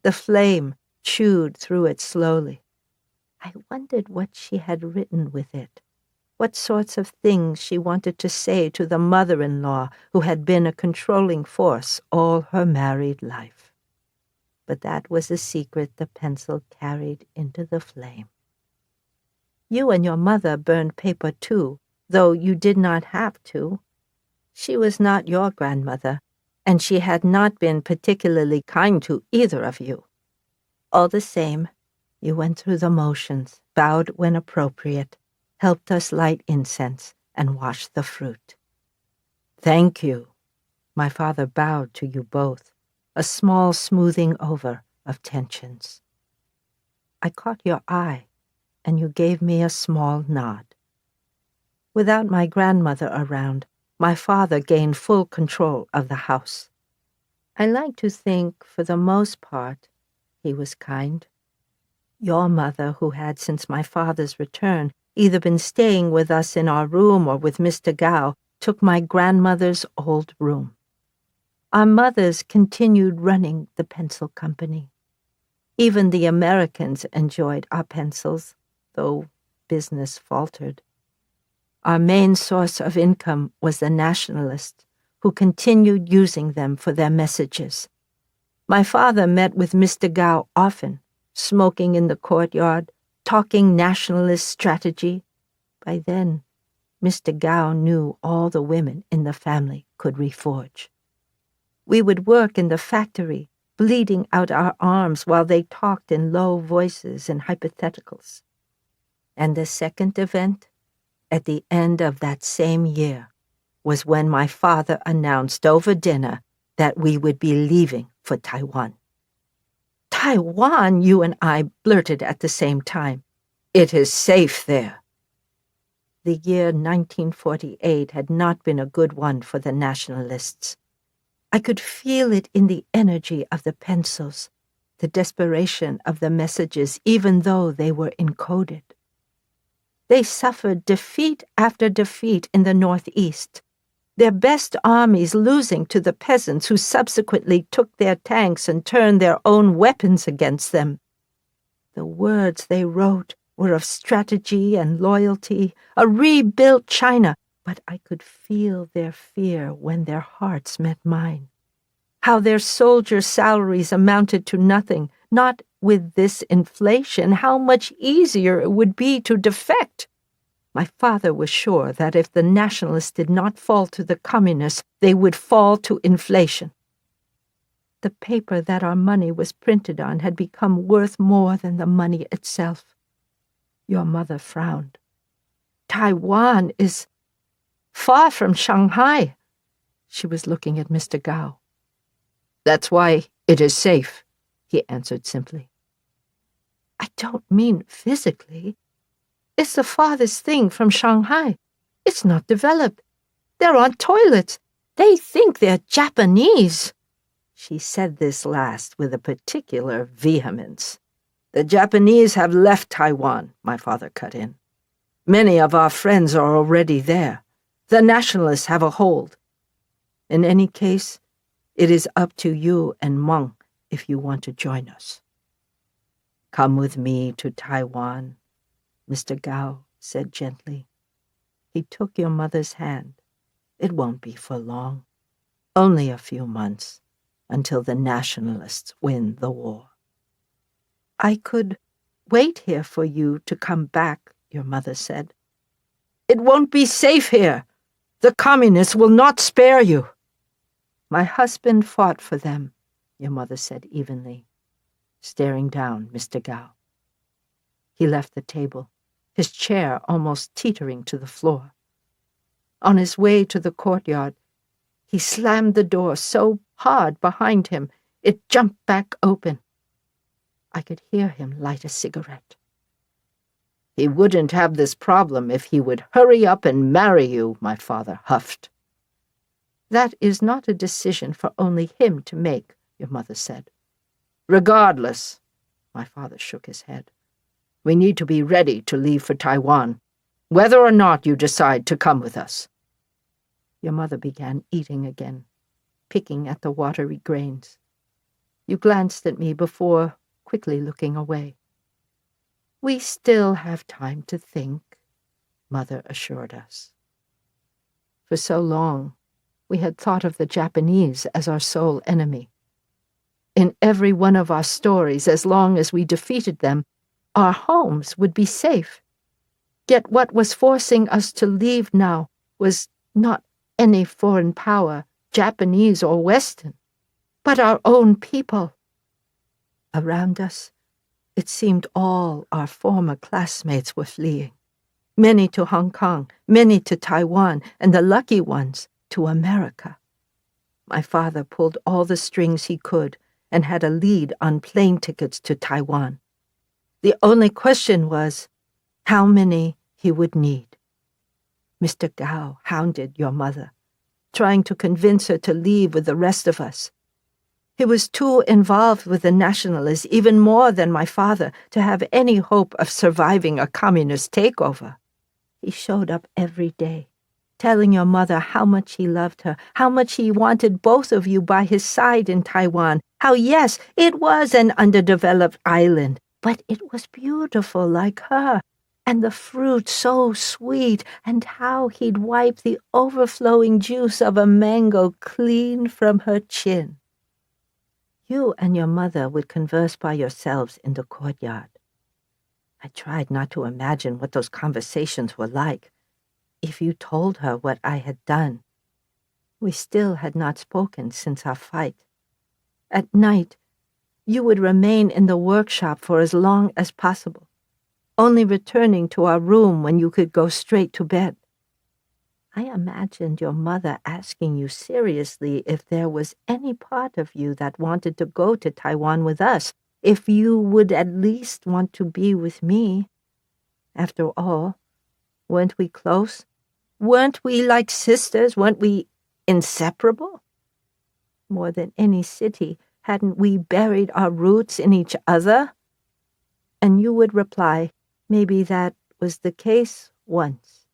The flame chewed through it slowly. I wondered what she had written with it, what sorts of things she wanted to say to the mother-in-law who had been a controlling force all her married life. But that was a secret the pencil carried into the flame. You and your mother burned paper too, though you did not have to. She was not your grandmother, and she had not been particularly kind to either of you. All the same, you went through the motions, bowed when appropriate, helped us light incense, and wash the fruit. "Thank you." My father bowed to you both, a small smoothing over of tensions. I caught your eye, and you gave me a small nod. Without my grandmother around, my father gained full control of the house. I like to think, for the most part, he was kind. Your mother, who had since my father's return either been staying with us in our room or with Mr. Gao, took my grandmother's old room. Our mothers continued running the pencil company. Even the Americans enjoyed our pencils, though business faltered. Our main source of income was the nationalists, who continued using them for their messages. My father met with Mr. Gao often, smoking in the courtyard, talking nationalist strategy. By then, Mr. Gao knew all the women in the family could reforge. We would work in the factory, bleeding out our arms while they talked in low voices and hypotheticals. And the second event, at the end of that same year, was when my father announced over dinner that we would be leaving for Taiwan. Taiwan, you and I blurted at the same time. It is safe there. The year 1948 had not been a good one for the nationalists. I could feel it in the energy of the pencils, the desperation of the messages, even though they were encoded. They suffered defeat after defeat in the Northeast, their best armies losing to the peasants who subsequently took their tanks and turned their own weapons against them. The words they wrote were of strategy and loyalty, a rebuilt China, but I could feel their fear when their hearts met mine. How their soldiers' salaries amounted to nothing, not with this inflation, how much easier it would be to defect. My father was sure that if the nationalists did not fall to the communists, they would fall to inflation. The paper that our money was printed on had become worth more than the money itself. Your mother frowned. Taiwan is far from Shanghai. She was looking at Mr. Gao. That's why it is safe, he answered simply. I don't mean physically. It's the farthest thing from Shanghai. It's not developed. They're on toilets. They think they're Japanese. She said this last with a particular vehemence. The Japanese have left Taiwan, my father cut in. Many of our friends are already there. The nationalists have a hold. In any case, it is up to you and Meng if you want to join us. Come with me to Taiwan, Mr. Gao said gently. He took your mother's hand. It won't be for long. Only a few months, until the nationalists win the war. I could wait here for you to come back, your mother said. It won't be safe here. The communists will not spare you. My husband fought for them, your mother said evenly, staring down Mr. Gao. He left the table, his chair almost teetering to the floor. On his way to the courtyard, he slammed the door so hard behind him it jumped back open. I could hear him light a cigarette. He wouldn't have this problem if he would hurry up and marry you, my father huffed. That is not a decision for only him to make, your mother said. Regardless, my father shook his head. We need to be ready to leave for Taiwan, whether or not you decide to come with us. Your mother began eating again, picking at the watery grains. You glanced at me before quickly looking away. We still have time to think, Mother assured us. For so long, we had thought of the Japanese as our sole enemy. In every one of our stories, as long as we defeated them, our homes would be safe. Yet what was forcing us to leave now was not any foreign power, Japanese or Western, but our own people. Around us, it seemed all our former classmates were fleeing. Many to Hong Kong, many to Taiwan, and the lucky ones to America. My father pulled all the strings he could and had a lead on plane tickets to Taiwan. The only question was how many he would need. Mr. Gao hounded your mother, trying to convince her to leave with the rest of us. He was too involved with the nationalists, even more than my father, to have any hope of surviving a communist takeover. He showed up every day, telling your mother how much he loved her, how much he wanted both of you by his side in Taiwan, how, yes, it was an underdeveloped island, but it was beautiful like her, and the fruit so sweet, and how he'd wipe the overflowing juice of a mango clean from her chin. You and your mother would converse by yourselves in the courtyard. I tried not to imagine what those conversations were like. If you told her what I had done. We still had not spoken since our fight. At night, you would remain in the workshop for as long as possible, only returning to our room when you could go straight to bed. I imagined your mother asking you seriously if there was any part of you that wanted to go to Taiwan with us, if you would at least want to be with me. After all, weren't we close? Weren't we like sisters? Weren't we inseparable? More than any city, hadn't we buried our roots in each other? And you would reply, maybe that was the case once,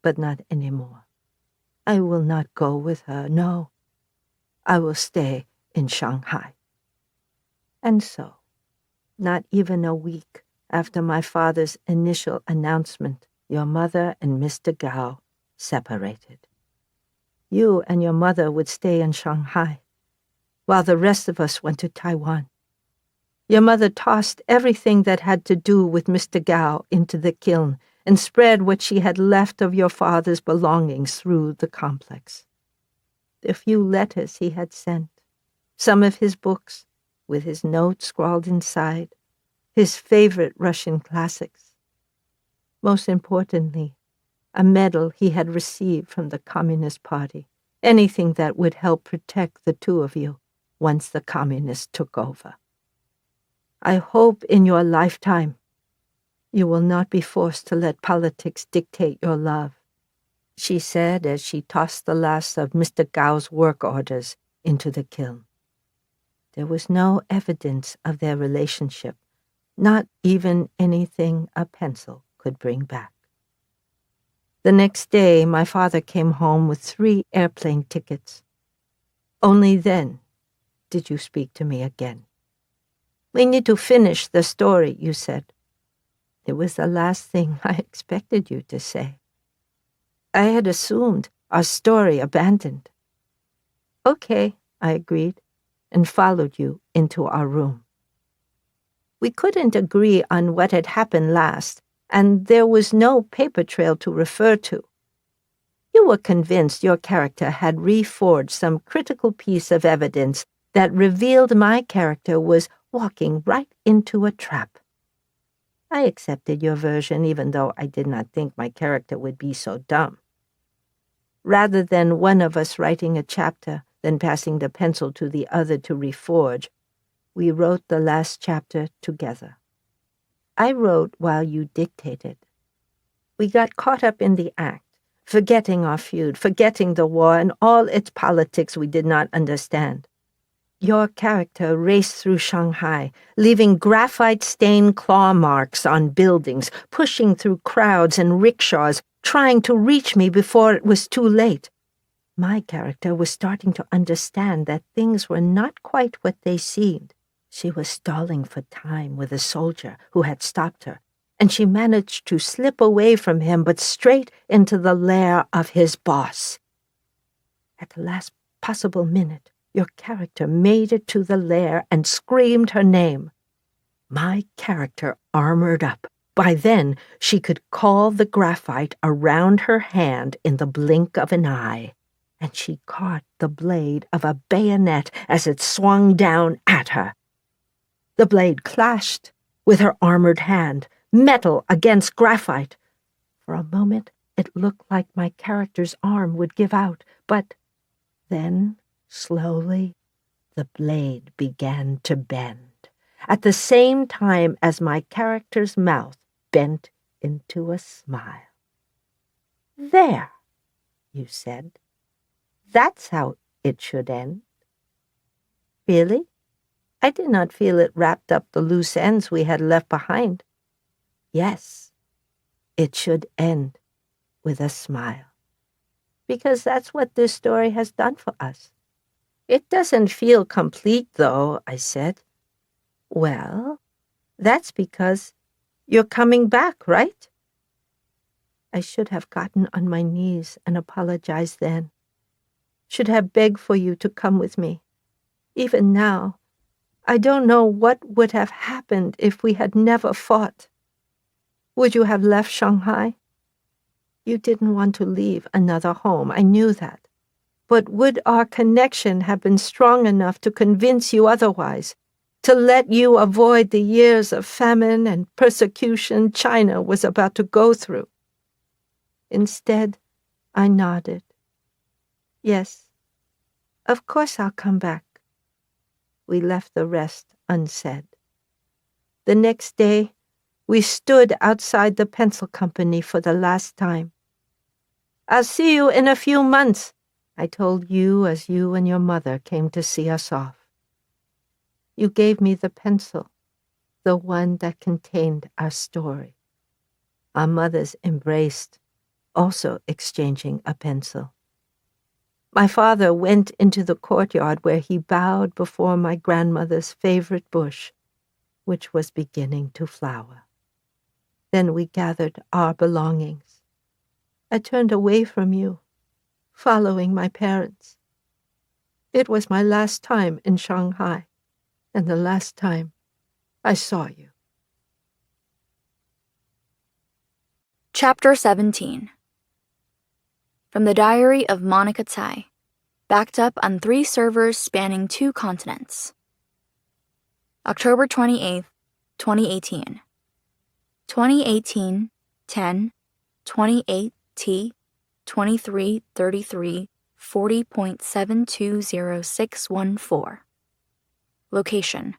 but not anymore. I will not go with her, no. I will stay in Shanghai. And so, not even a week after my father's initial announcement, your mother and Mr. Gao separated. You and your mother would stay in Shanghai, while the rest of us went to Taiwan. Your mother tossed everything that had to do with Mr. Gao into the kiln and spread what she had left of your father's belongings through the complex. The few letters he had sent, some of his books, with his notes scrawled inside, his favorite Russian classics. Most importantly, a medal he had received from the Communist Party, anything that would help protect the two of you once the Communists took over. I hope in your lifetime you will not be forced to let politics dictate your love, she said as she tossed the last of Mr. Gao's work orders into the kiln. There was no evidence of their relationship, not even anything a pencil could bring back. The next day, my father came home with 3 airplane tickets. Only then did you speak to me again. We need to finish the story, you said. It was the last thing I expected you to say. I had assumed our story abandoned. Okay, I agreed, and followed you into our room. We couldn't agree on what had happened last, and there was no paper trail to refer to. You were convinced your character had reforged some critical piece of evidence that revealed my character was walking right into a trap. I accepted your version even though I did not think my character would be so dumb. Rather than one of us writing a chapter, then passing the pencil to the other to reforge, we wrote the last chapter together. I wrote while you dictated. We got caught up in the act, forgetting our feud, forgetting the war and all its politics we did not understand. Your character raced through Shanghai, leaving graphite-stained claw marks on buildings, pushing through crowds and rickshaws, trying to reach me before it was too late. My character was starting to understand that things were not quite what they seemed. She was stalling for time with a soldier who had stopped her, and she managed to slip away from him but straight into the lair of his boss. At the last possible minute, your character made it to the lair and screamed her name. My character armored up. By then, she could call the graphite around her hand in the blink of an eye, and she caught the blade of a bayonet as it swung down at her. The blade clashed with her armored hand, metal against graphite. For a moment, it looked like my character's arm would give out, but then, slowly, the blade began to bend, at the same time as my character's mouth bent into a smile. There, you said. That's how it should end. Really? I did not feel it wrapped up the loose ends we had left behind. Yes, it should end with a smile. Because that's what this story has done for us. It doesn't feel complete, though, I said. Well, that's because you're coming back, right? I should have gotten on my knees and apologized then. Should have begged for you to come with me. Even now, I don't know what would have happened if we had never fought. Would you have left Shanghai? You didn't want to leave another home, I knew that. But would our connection have been strong enough to convince you otherwise, to let you avoid the years of famine and persecution China was about to go through? Instead, I nodded. Yes, of course I'll come back. We left the rest unsaid. The next day, we stood outside the pencil company for the last time. I'll see you in a few months, I told you as you and your mother came to see us off. You gave me the pencil, the one that contained our story. Our mothers embraced, also exchanging a pencil. My father went into the courtyard where he bowed before my grandmother's favorite bush, which was beginning to flower. Then we gathered our belongings. I turned away from you, following my parents. It was my last time in Shanghai, and the last time I saw you. Chapter 17. From the Diary of Monica Tsai, backed up on 3 servers spanning 2 continents. October 28th, 2018. 2018, 10, 28T, 2333, 40.720614. Location: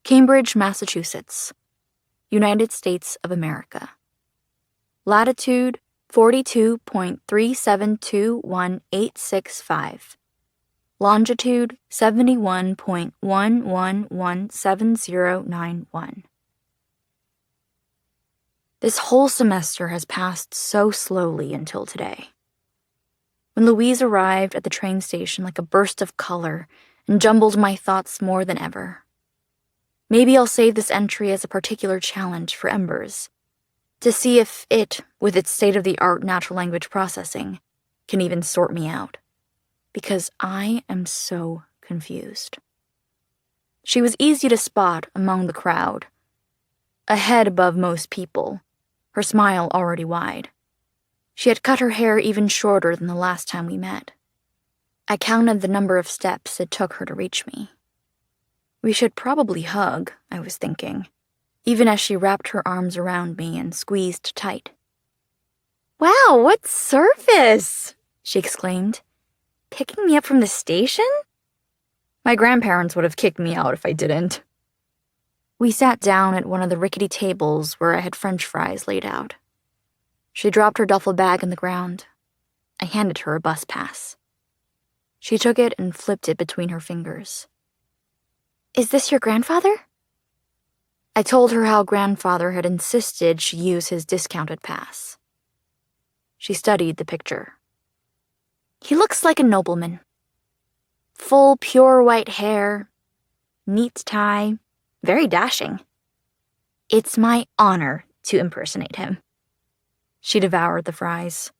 Cambridge, Massachusetts, United States of America. Latitude: 42.3721865. Longitude: 71.1117091. This whole semester has passed so slowly until today. When Louise arrived at the train station like a burst of color and jumbled my thoughts more than ever. Maybe I'll save this entry as a particular challenge for Embers, to see if it, with its state-of-the-art natural language processing, can even sort me out. Because I am so confused. She was easy to spot among the crowd. A head above most people, her smile already wide. She had cut her hair even shorter than the last time we met. I counted the number of steps it took her to reach me. We should probably hug, I was thinking, even as she wrapped her arms around me and squeezed tight. "Wow, what service!" she exclaimed. "Picking me up from the station?" My grandparents would have kicked me out if I didn't. We sat down at one of the rickety tables where I had French fries laid out. She dropped her duffel bag on the ground. I handed her a bus pass. She took it and flipped it between her fingers. "Is this your grandfather?" I told her how grandfather had insisted she use his discounted pass. She studied the picture. "He looks like a nobleman. Full, pure white hair, neat tie, very dashing. It's my honor to impersonate him." She devoured the fries.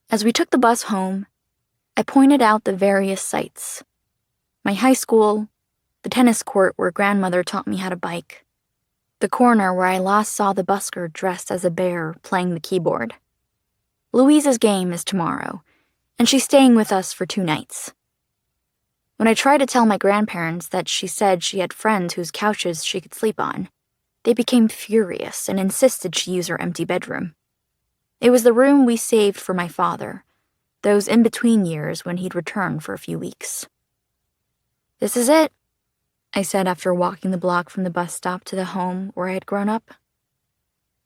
As we took the bus home, I pointed out the various sights. My high school, the tennis court where grandmother taught me how to bike, the corner where I last saw the busker dressed as a bear playing the keyboard. Louise's game is tomorrow, and she's staying with us for 2 nights. When I tried to tell my grandparents that she said she had friends whose couches she could sleep on, they became furious and insisted she use her empty bedroom. It was the room we saved for my father, those in-between years when he'd return for a few weeks. "This is it," I said after walking the block from the bus stop to the home where I had grown up.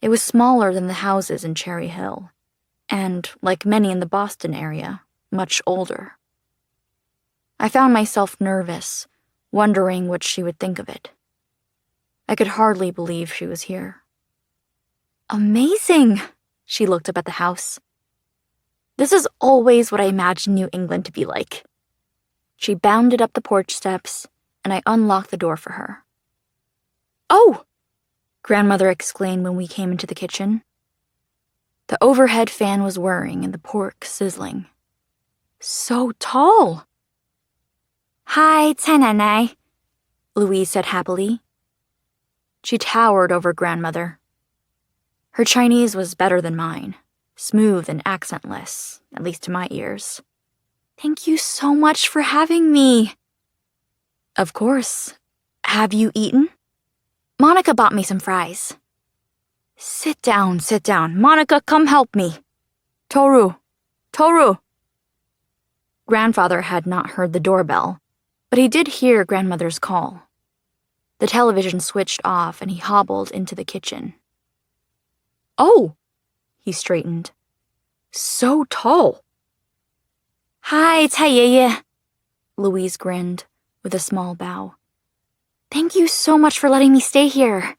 It was smaller than the houses in Cherry Hill, and, like many in the Boston area, much older. I found myself nervous, wondering what she would think of it. I could hardly believe she was here. "Amazing!" She looked up at the house. "This is always what I imagined New England to be like." She bounded up the porch steps, and I unlocked the door for her. "Oh!" grandmother exclaimed when we came into the kitchen. The overhead fan was whirring and the pork sizzling. "So tall!" "Hi, 蔡奶奶," Louise said happily. She towered over grandmother. Her Chinese was better than mine, smooth and accentless, at least to my ears. "Thank you so much for having me." "Of course. Have you eaten?" "Monica bought me some fries." Sit down. Monica, come help me." "Toru, Toru! Grandfather had not heard the doorbell, but he did hear grandmother's call. The television switched off and he hobbled into the kitchen. Oh! He straightened. So tall. Hi, Cai Yeye. Louise grinned, with a small bow. Thank you so much for letting me stay here.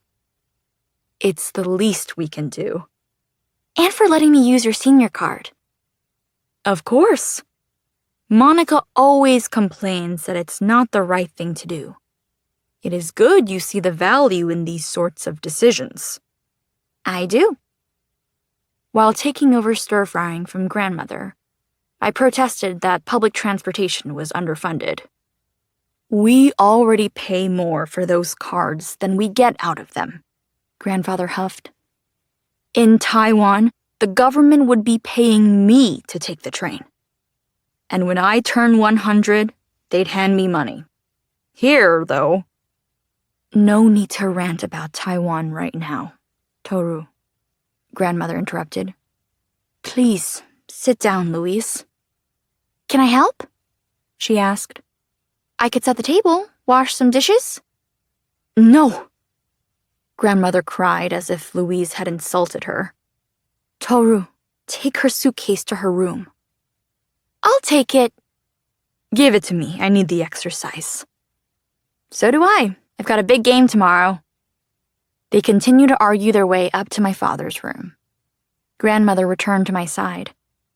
It's the least we can do. And for letting me use your senior card. Of course. Monica always complains that it's not the right thing to do. It is good you see the value in these sorts of decisions. I do. While taking over stir-frying from grandmother, I protested that public transportation was underfunded. We already pay more for those cards than we get out of them, grandfather huffed. In Taiwan, the government would be paying me to take the train. And when I turn 100, they'd hand me money. Here, though... No need to rant about Taiwan right now, Toru, grandmother interrupted. Please, sit down, Louise. Can I help? She asked. I could set the table, wash some dishes. No, grandmother cried as if Louise had insulted her. Toru, take her suitcase to her room. I'll take it. Give it to me, I need the exercise. So do I. I've got a big game tomorrow. They continued to argue their way up to my father's room. Grandmother returned to my side,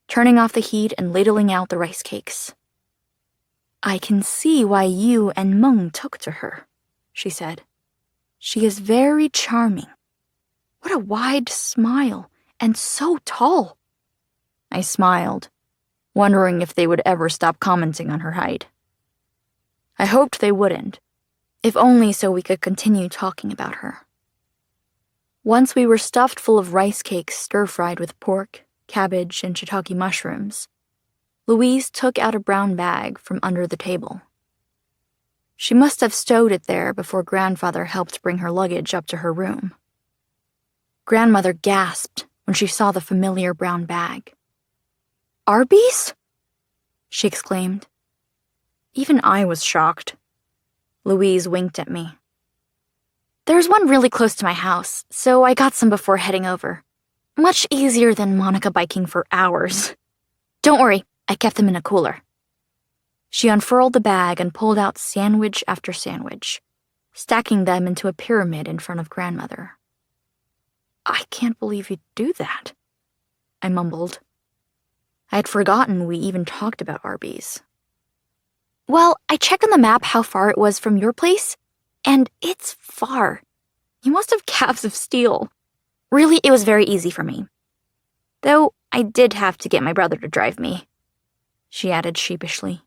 turning off the heat and ladling out the rice cakes. I can see why you and Meng took to her, she said. She is very charming. What a wide smile, and so tall. I smiled, wondering if they would ever stop commenting on her height. I hoped they wouldn't, if only so we could continue talking about her. Once we were stuffed full of rice cakes stir-fried with pork, cabbage, and shiitake mushrooms, Louise took out a brown bag from under the table. She must have stowed it there before grandfather helped bring her luggage up to her room. Grandmother gasped when she saw the familiar brown bag. Arby's? She exclaimed. Even I was shocked. Louise winked at me. There's one really close to my house, so I got some before heading over. Much easier than Monica biking for hours. Don't worry, I kept them in a cooler. She unfurled the bag and pulled out sandwich after sandwich, stacking them into a pyramid in front of grandmother. I can't believe you'd do that, I mumbled. I had forgotten we even talked about Arby's. Well, I checked on the map how far it was from your place, and it's far. You must have calves of steel. Really, it was very easy for me. Though I did have to get my brother to drive me, she added sheepishly.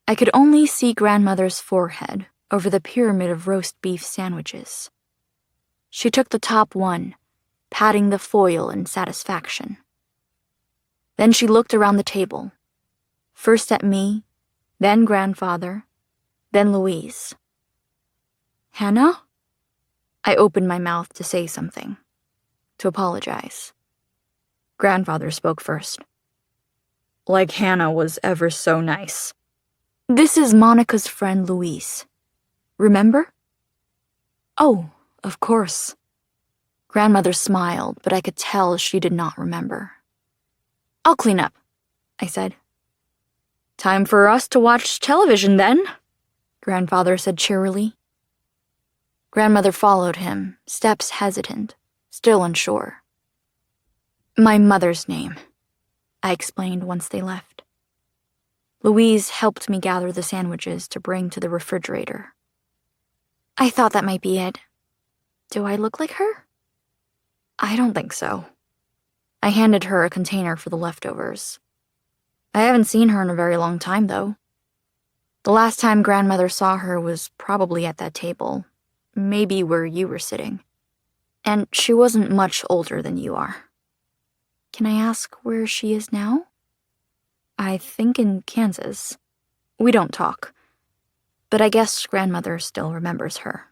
I could only see grandmother's forehead over the pyramid of roast beef sandwiches. She took the top one, patting the foil in satisfaction. Then she looked around the table, first at me, then grandfather, then Louise. Hannah? I opened my mouth to say something, to apologize. Grandfather spoke first. Like Hannah was ever so nice. This is Monica's friend Louise. Remember? Oh, of course. Grandmother smiled, but I could tell she did not remember. I'll clean up, I said. Time for us to watch television then, grandfather said cheerily. Grandmother followed him, steps hesitant, still unsure. My mother's name, I explained once they left. Louise helped me gather the sandwiches to bring to the refrigerator. I thought that might be it. Do I look like her? I don't think so. I handed her a container for the leftovers. I haven't seen her in a very long time, though. The last time grandmother saw her was probably at that table, maybe where you were sitting. And she wasn't much older than you are. Can I ask where she is now? I think in Kansas. We don't talk, but I guess grandmother still remembers her.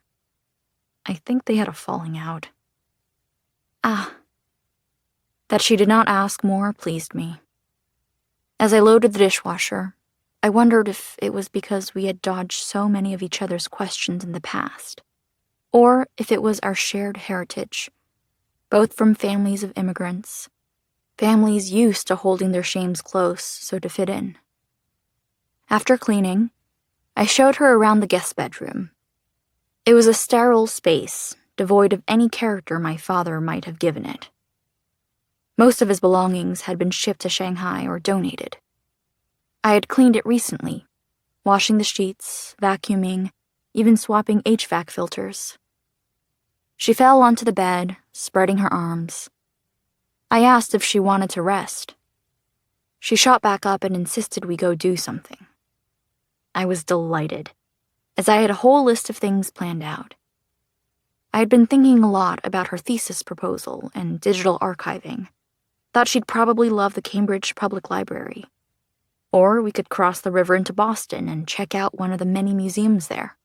I think they had a falling out. Ah. That she did not ask more pleased me. As I loaded the dishwasher, I wondered if it was because we had dodged so many of each other's questions in the past, or if it was our shared heritage, both from families of immigrants, families used to holding their shames close so to fit in. After cleaning, I showed her around the guest bedroom. It was a sterile space, devoid of any character my father might have given it. Most of his belongings had been shipped to Shanghai or donated. I had cleaned it recently, washing the sheets, vacuuming, even swapping HVAC filters. She fell onto the bed, spreading her arms. I asked if she wanted to rest. She shot back up and insisted we go do something. I was delighted, as I had a whole list of things planned out. I had been thinking a lot about her thesis proposal and digital archiving. Thought she'd probably love the Cambridge Public Library. Or we could cross the river into Boston and check out one of the many museums there.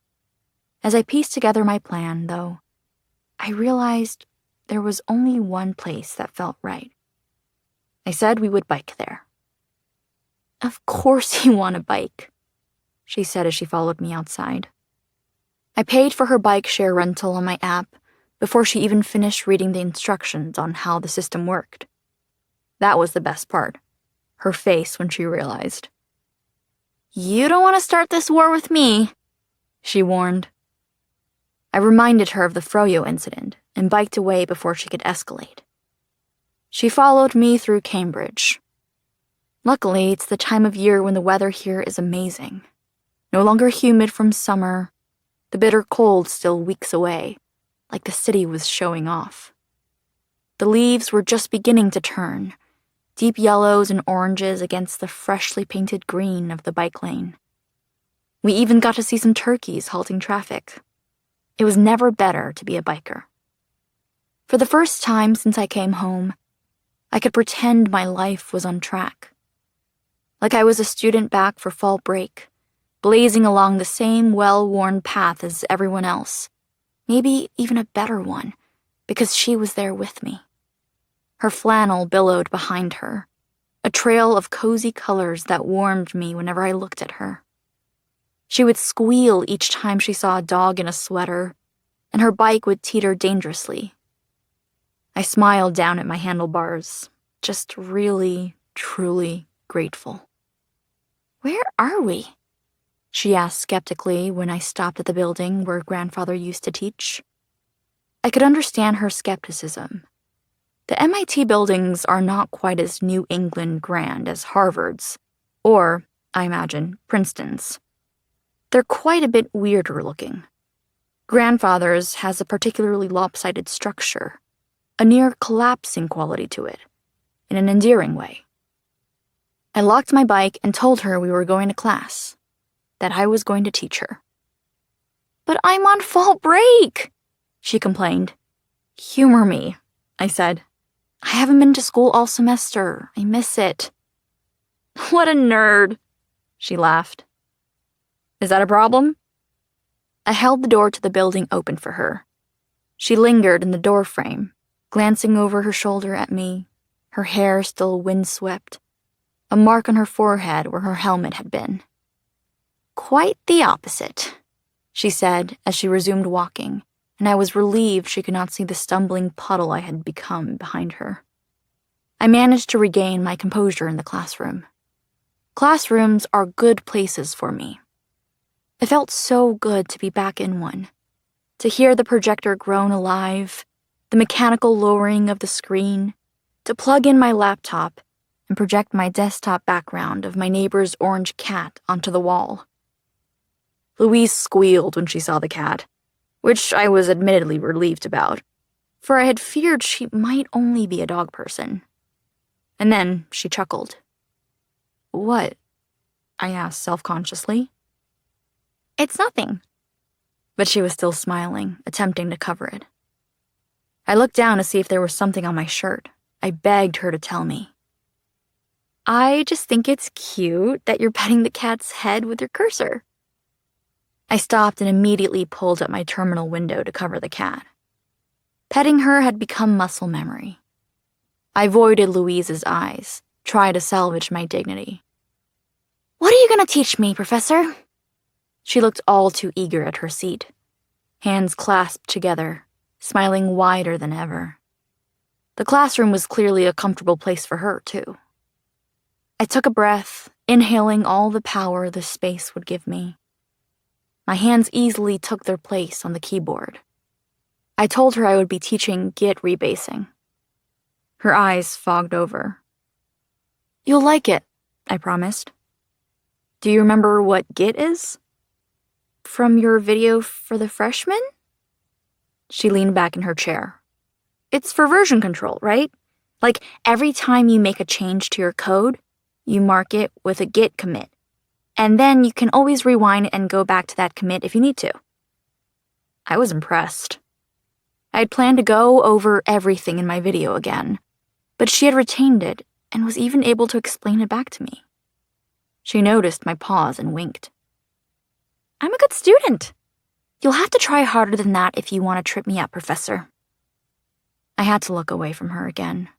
As I pieced together my plan, though, I realized there was only one place that felt right. I said we would bike there. "Of course you want a bike," she said as she followed me outside. I paid for her bike share rental on my app before she even finished reading the instructions on how the system worked. That was the best part, her face when she realized. "You don't want to start this war with me," she warned. I reminded her of the Froyo incident and biked away before she could escalate. She followed me through Cambridge. Luckily, it's the time of year when the weather here is amazing. No longer humid from summer, the bitter cold still weeks away, like the city was showing off. The leaves were just beginning to turn, deep yellows and oranges against the freshly painted green of the bike lane. We even got to see some turkeys halting traffic. It was never better to be a biker. For the first time since I came home, I could pretend my life was on track. Like I was a student back for fall break, blazing along the same well-worn path as everyone else, maybe even a better one, because she was there with me. Her flannel billowed behind her, a trail of cozy colors that warmed me whenever I looked at her. She would squeal each time she saw a dog in a sweater, and her bike would teeter dangerously. I smiled down at my handlebars, just really, truly grateful. "Where are we?" she asked skeptically when I stopped at the building where Grandfather used to teach. I could understand her skepticism. The MIT buildings are not quite as New England grand as Harvard's, or, I imagine, Princeton's. They're quite a bit weirder looking. Grandfather's has a particularly lopsided structure, a near collapsing quality to it, in an endearing way. I locked my bike and told her we were going to class, that I was going to teach her. "But I'm on fall break," she complained. "Humor me," I said. "I haven't been to school all semester. I miss it." "What a nerd," she laughed. "Is that a problem?" I held the door to the building open for her. She lingered in the doorframe, glancing over her shoulder at me, her hair still windswept, a mark on her forehead where her helmet had been. "Quite the opposite," she said as she resumed walking, and I was relieved she could not see the stumbling puddle I had become behind her. I managed to regain my composure in the classroom. Classrooms are good places for me. It felt so good to be back in one, to hear the projector groan alive, the mechanical lowering of the screen, to plug in my laptop and project my desktop background of my neighbor's orange cat onto the wall. Louise squealed when she saw the cat, which I was admittedly relieved about, for I had feared she might only be a dog person. And then she chuckled. "What?" I asked self-consciously. "It's nothing." But she was still smiling, attempting to cover it. I looked down to see if there was something on my shirt. I begged her to tell me. "I just think it's cute that you're petting the cat's head with your cursor." I stopped and immediately pulled up my terminal window to cover the cat. Petting her had become muscle memory. I avoided Louise's eyes, try to salvage my dignity. "What are you going to teach me, Professor?" She looked all too eager at her seat, hands clasped together, smiling wider than ever. The classroom was clearly a comfortable place for her, too. I took a breath, inhaling all the power the space would give me. My hands easily took their place on the keyboard. I told her I would be teaching Git rebasing. Her eyes fogged over. "You'll like it," I promised. "Do you remember what Git is?" "From your video for the freshmen?" She leaned back in her chair. "It's for version control, right? Like, every time you make a change to your code, you mark it with a Git commit. And then you can always rewind and go back to that commit if you need to." I was impressed. I had planned to go over everything in my video again, but she had retained it and was even able to explain it back to me. She noticed my pause and winked. "I'm a good student. You'll have to try harder than that if you want to trip me up, Professor." I had to look away from her again.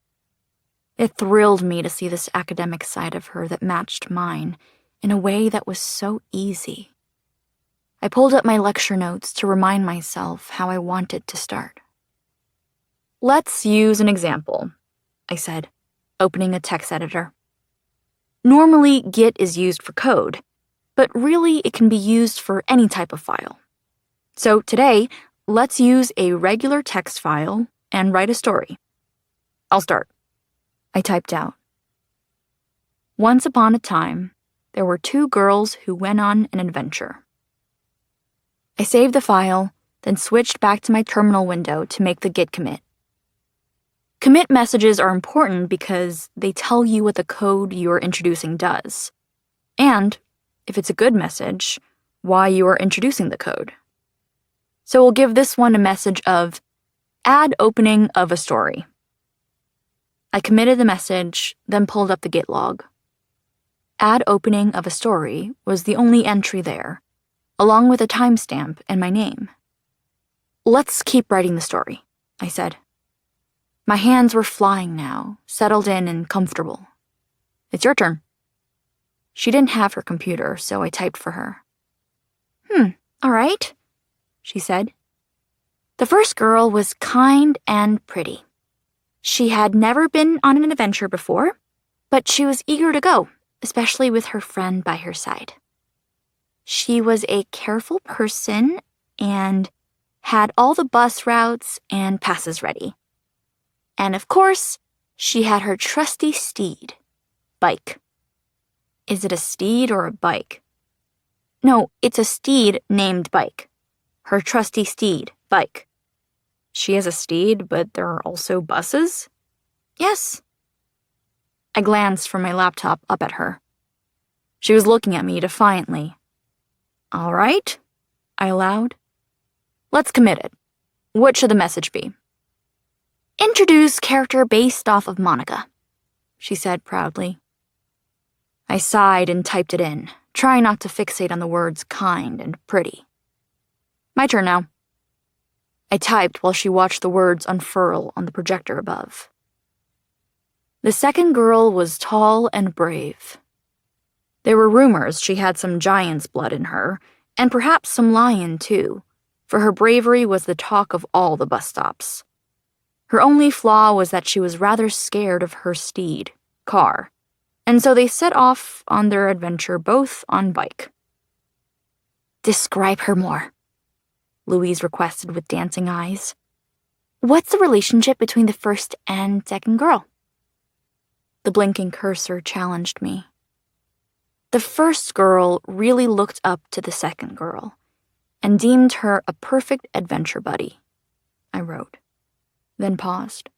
It thrilled me to see this academic side of her that matched mine in a way that was so easy. I pulled up my lecture notes to remind myself how I wanted to start. "Let's use an example," I said, opening a text editor. Normally, Git is used for code, but really it can be used for any type of file. So today, let's use a regular text file and write a story. I'll start. I typed out. "Once upon a time, there were two girls who went on an adventure." I saved the file, then switched back to my terminal window to make the Git commit. Commit messages are important because they tell you what the code you are introducing does, and, if it's a good message, why you are introducing the code. So we'll give this one a message of, "Add opening of a story." I committed the message, then pulled up the Git log. "Add opening of a story" was the only entry there, along with a timestamp and my name. "Let's keep writing the story," I said. My hands were flying now, settled in and comfortable. "It's your turn." She didn't have her computer, so I typed for her. All right," she said. "The first girl was kind and pretty. She had never been on an adventure before, but she was eager to go, especially with her friend by her side. She was a careful person and had all the bus routes and passes ready. And of course, she had her trusty steed, Bike." Is it a steed or a bike? No, it's a steed named Bike. Her trusty steed, Bike. She has a steed, but there are also buses? Yes. I glanced from my laptop up at her. She was looking at me defiantly. "All right," I allowed. "Let's commit it. What should the message be?" "Introduce character based off of Monica," she said proudly. I sighed and typed it in, trying not to fixate on the words kind and pretty. "My turn now." I typed while she watched the words unfurl on the projector above. The second girl was tall and brave. There were rumors she had some giant's blood in her, and perhaps some lion too, for her bravery was the talk of all the bus stops. Her only flaw was that she was rather scared of her steed, Car, and so they set off on their adventure both on Bike. "Describe her more," Louise requested with dancing eyes. "What's the relationship between the first and second girl?" The blinking cursor challenged me. The first girl really looked up to the second girl and deemed her a perfect adventure buddy, I wrote, then paused.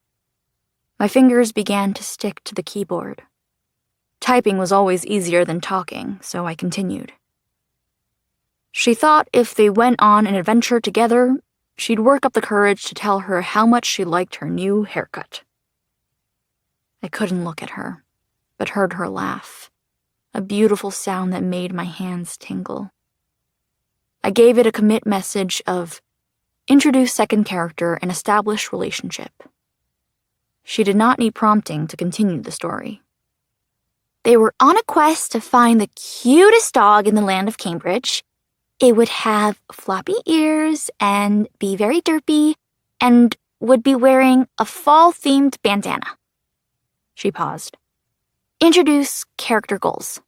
My fingers began to stick to the keyboard. Typing was always easier than talking, so I continued. She thought if they went on an adventure together, she'd work up the courage to tell her how much she liked her new haircut. I couldn't look at her, but heard her laugh, a beautiful sound that made my hands tingle. I gave it a commit message of introduce second character and establish relationship. She did not need prompting to continue the story. They were on a quest to find the cutest dog in the land of Cambridge. It would have floppy ears and be very derpy and would be wearing a fall-themed bandana. She paused. Introduce character goals.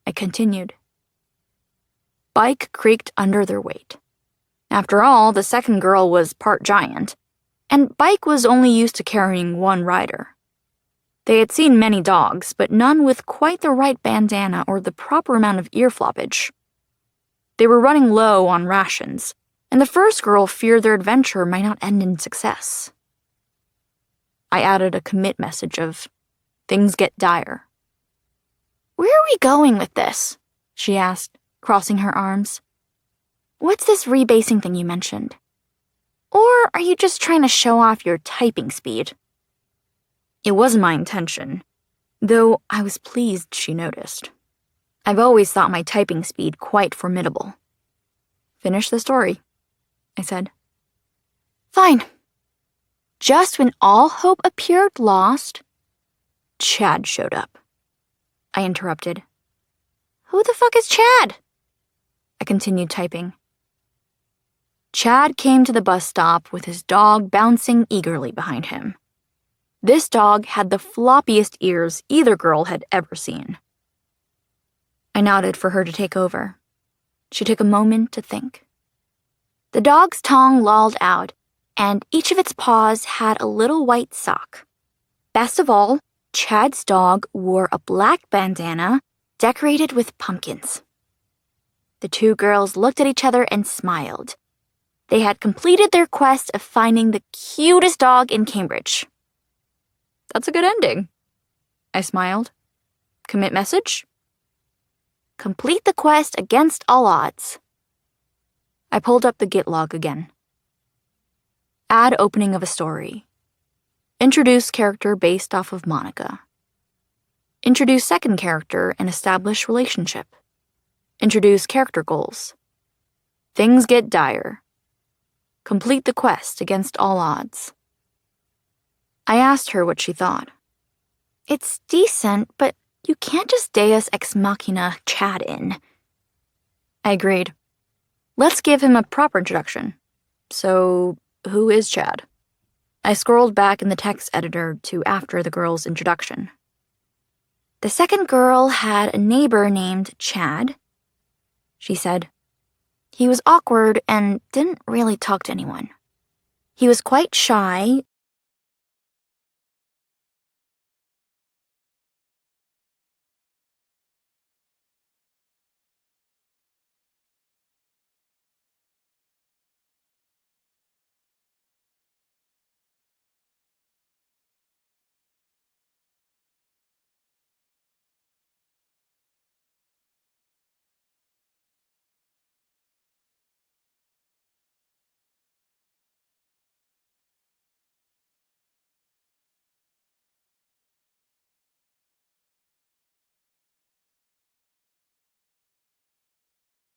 I continued. Bike creaked under their weight. After all, the second girl was part giant, and Bike was only used to carrying one rider. They had seen many dogs, but none with quite the right bandana or the proper amount of ear floppage. They were running low on rations, and the first girl feared their adventure might not end in success. I added a commit message of, "Things get dire." "Where are we going with this?" she asked, crossing her arms. "What's this rebasing thing you mentioned? Or are you just trying to show off your typing speed?" It wasn't my intention, though I was pleased she noticed. I've always thought my typing speed quite formidable. "Finish the story," I said. "Fine." Just when all hope appeared lost, Chad showed up. I interrupted. "Who the fuck is Chad?" I continued typing. Chad came to the bus stop with his dog bouncing eagerly behind him. This dog had the floppiest ears either girl had ever seen. I nodded for her to take over. She took a moment to think. The dog's tongue lolled out, and each of its paws had a little white sock. Best of all, Chad's dog wore a black bandana decorated with pumpkins. The two girls looked at each other and smiled. They had completed their quest of finding the cutest dog in Cambridge. "That's a good ending," I smiled. "Commit message?" "Complete the quest against all odds." I pulled up the Git log again. Add opening of a story. Introduce character based off of Monica. Introduce second character and establish relationship. Introduce character goals. Things get dire. Complete the quest against all odds. I asked her what she thought. "It's decent, but you can't just Deus Ex Machina Chad in." I agreed. Let's give him a proper introduction. So, who is Chad? I scrolled back in the text editor to after the girl's introduction. "The second girl had a neighbor named Chad," she said. "He was awkward and didn't really talk to anyone. He was quite shy,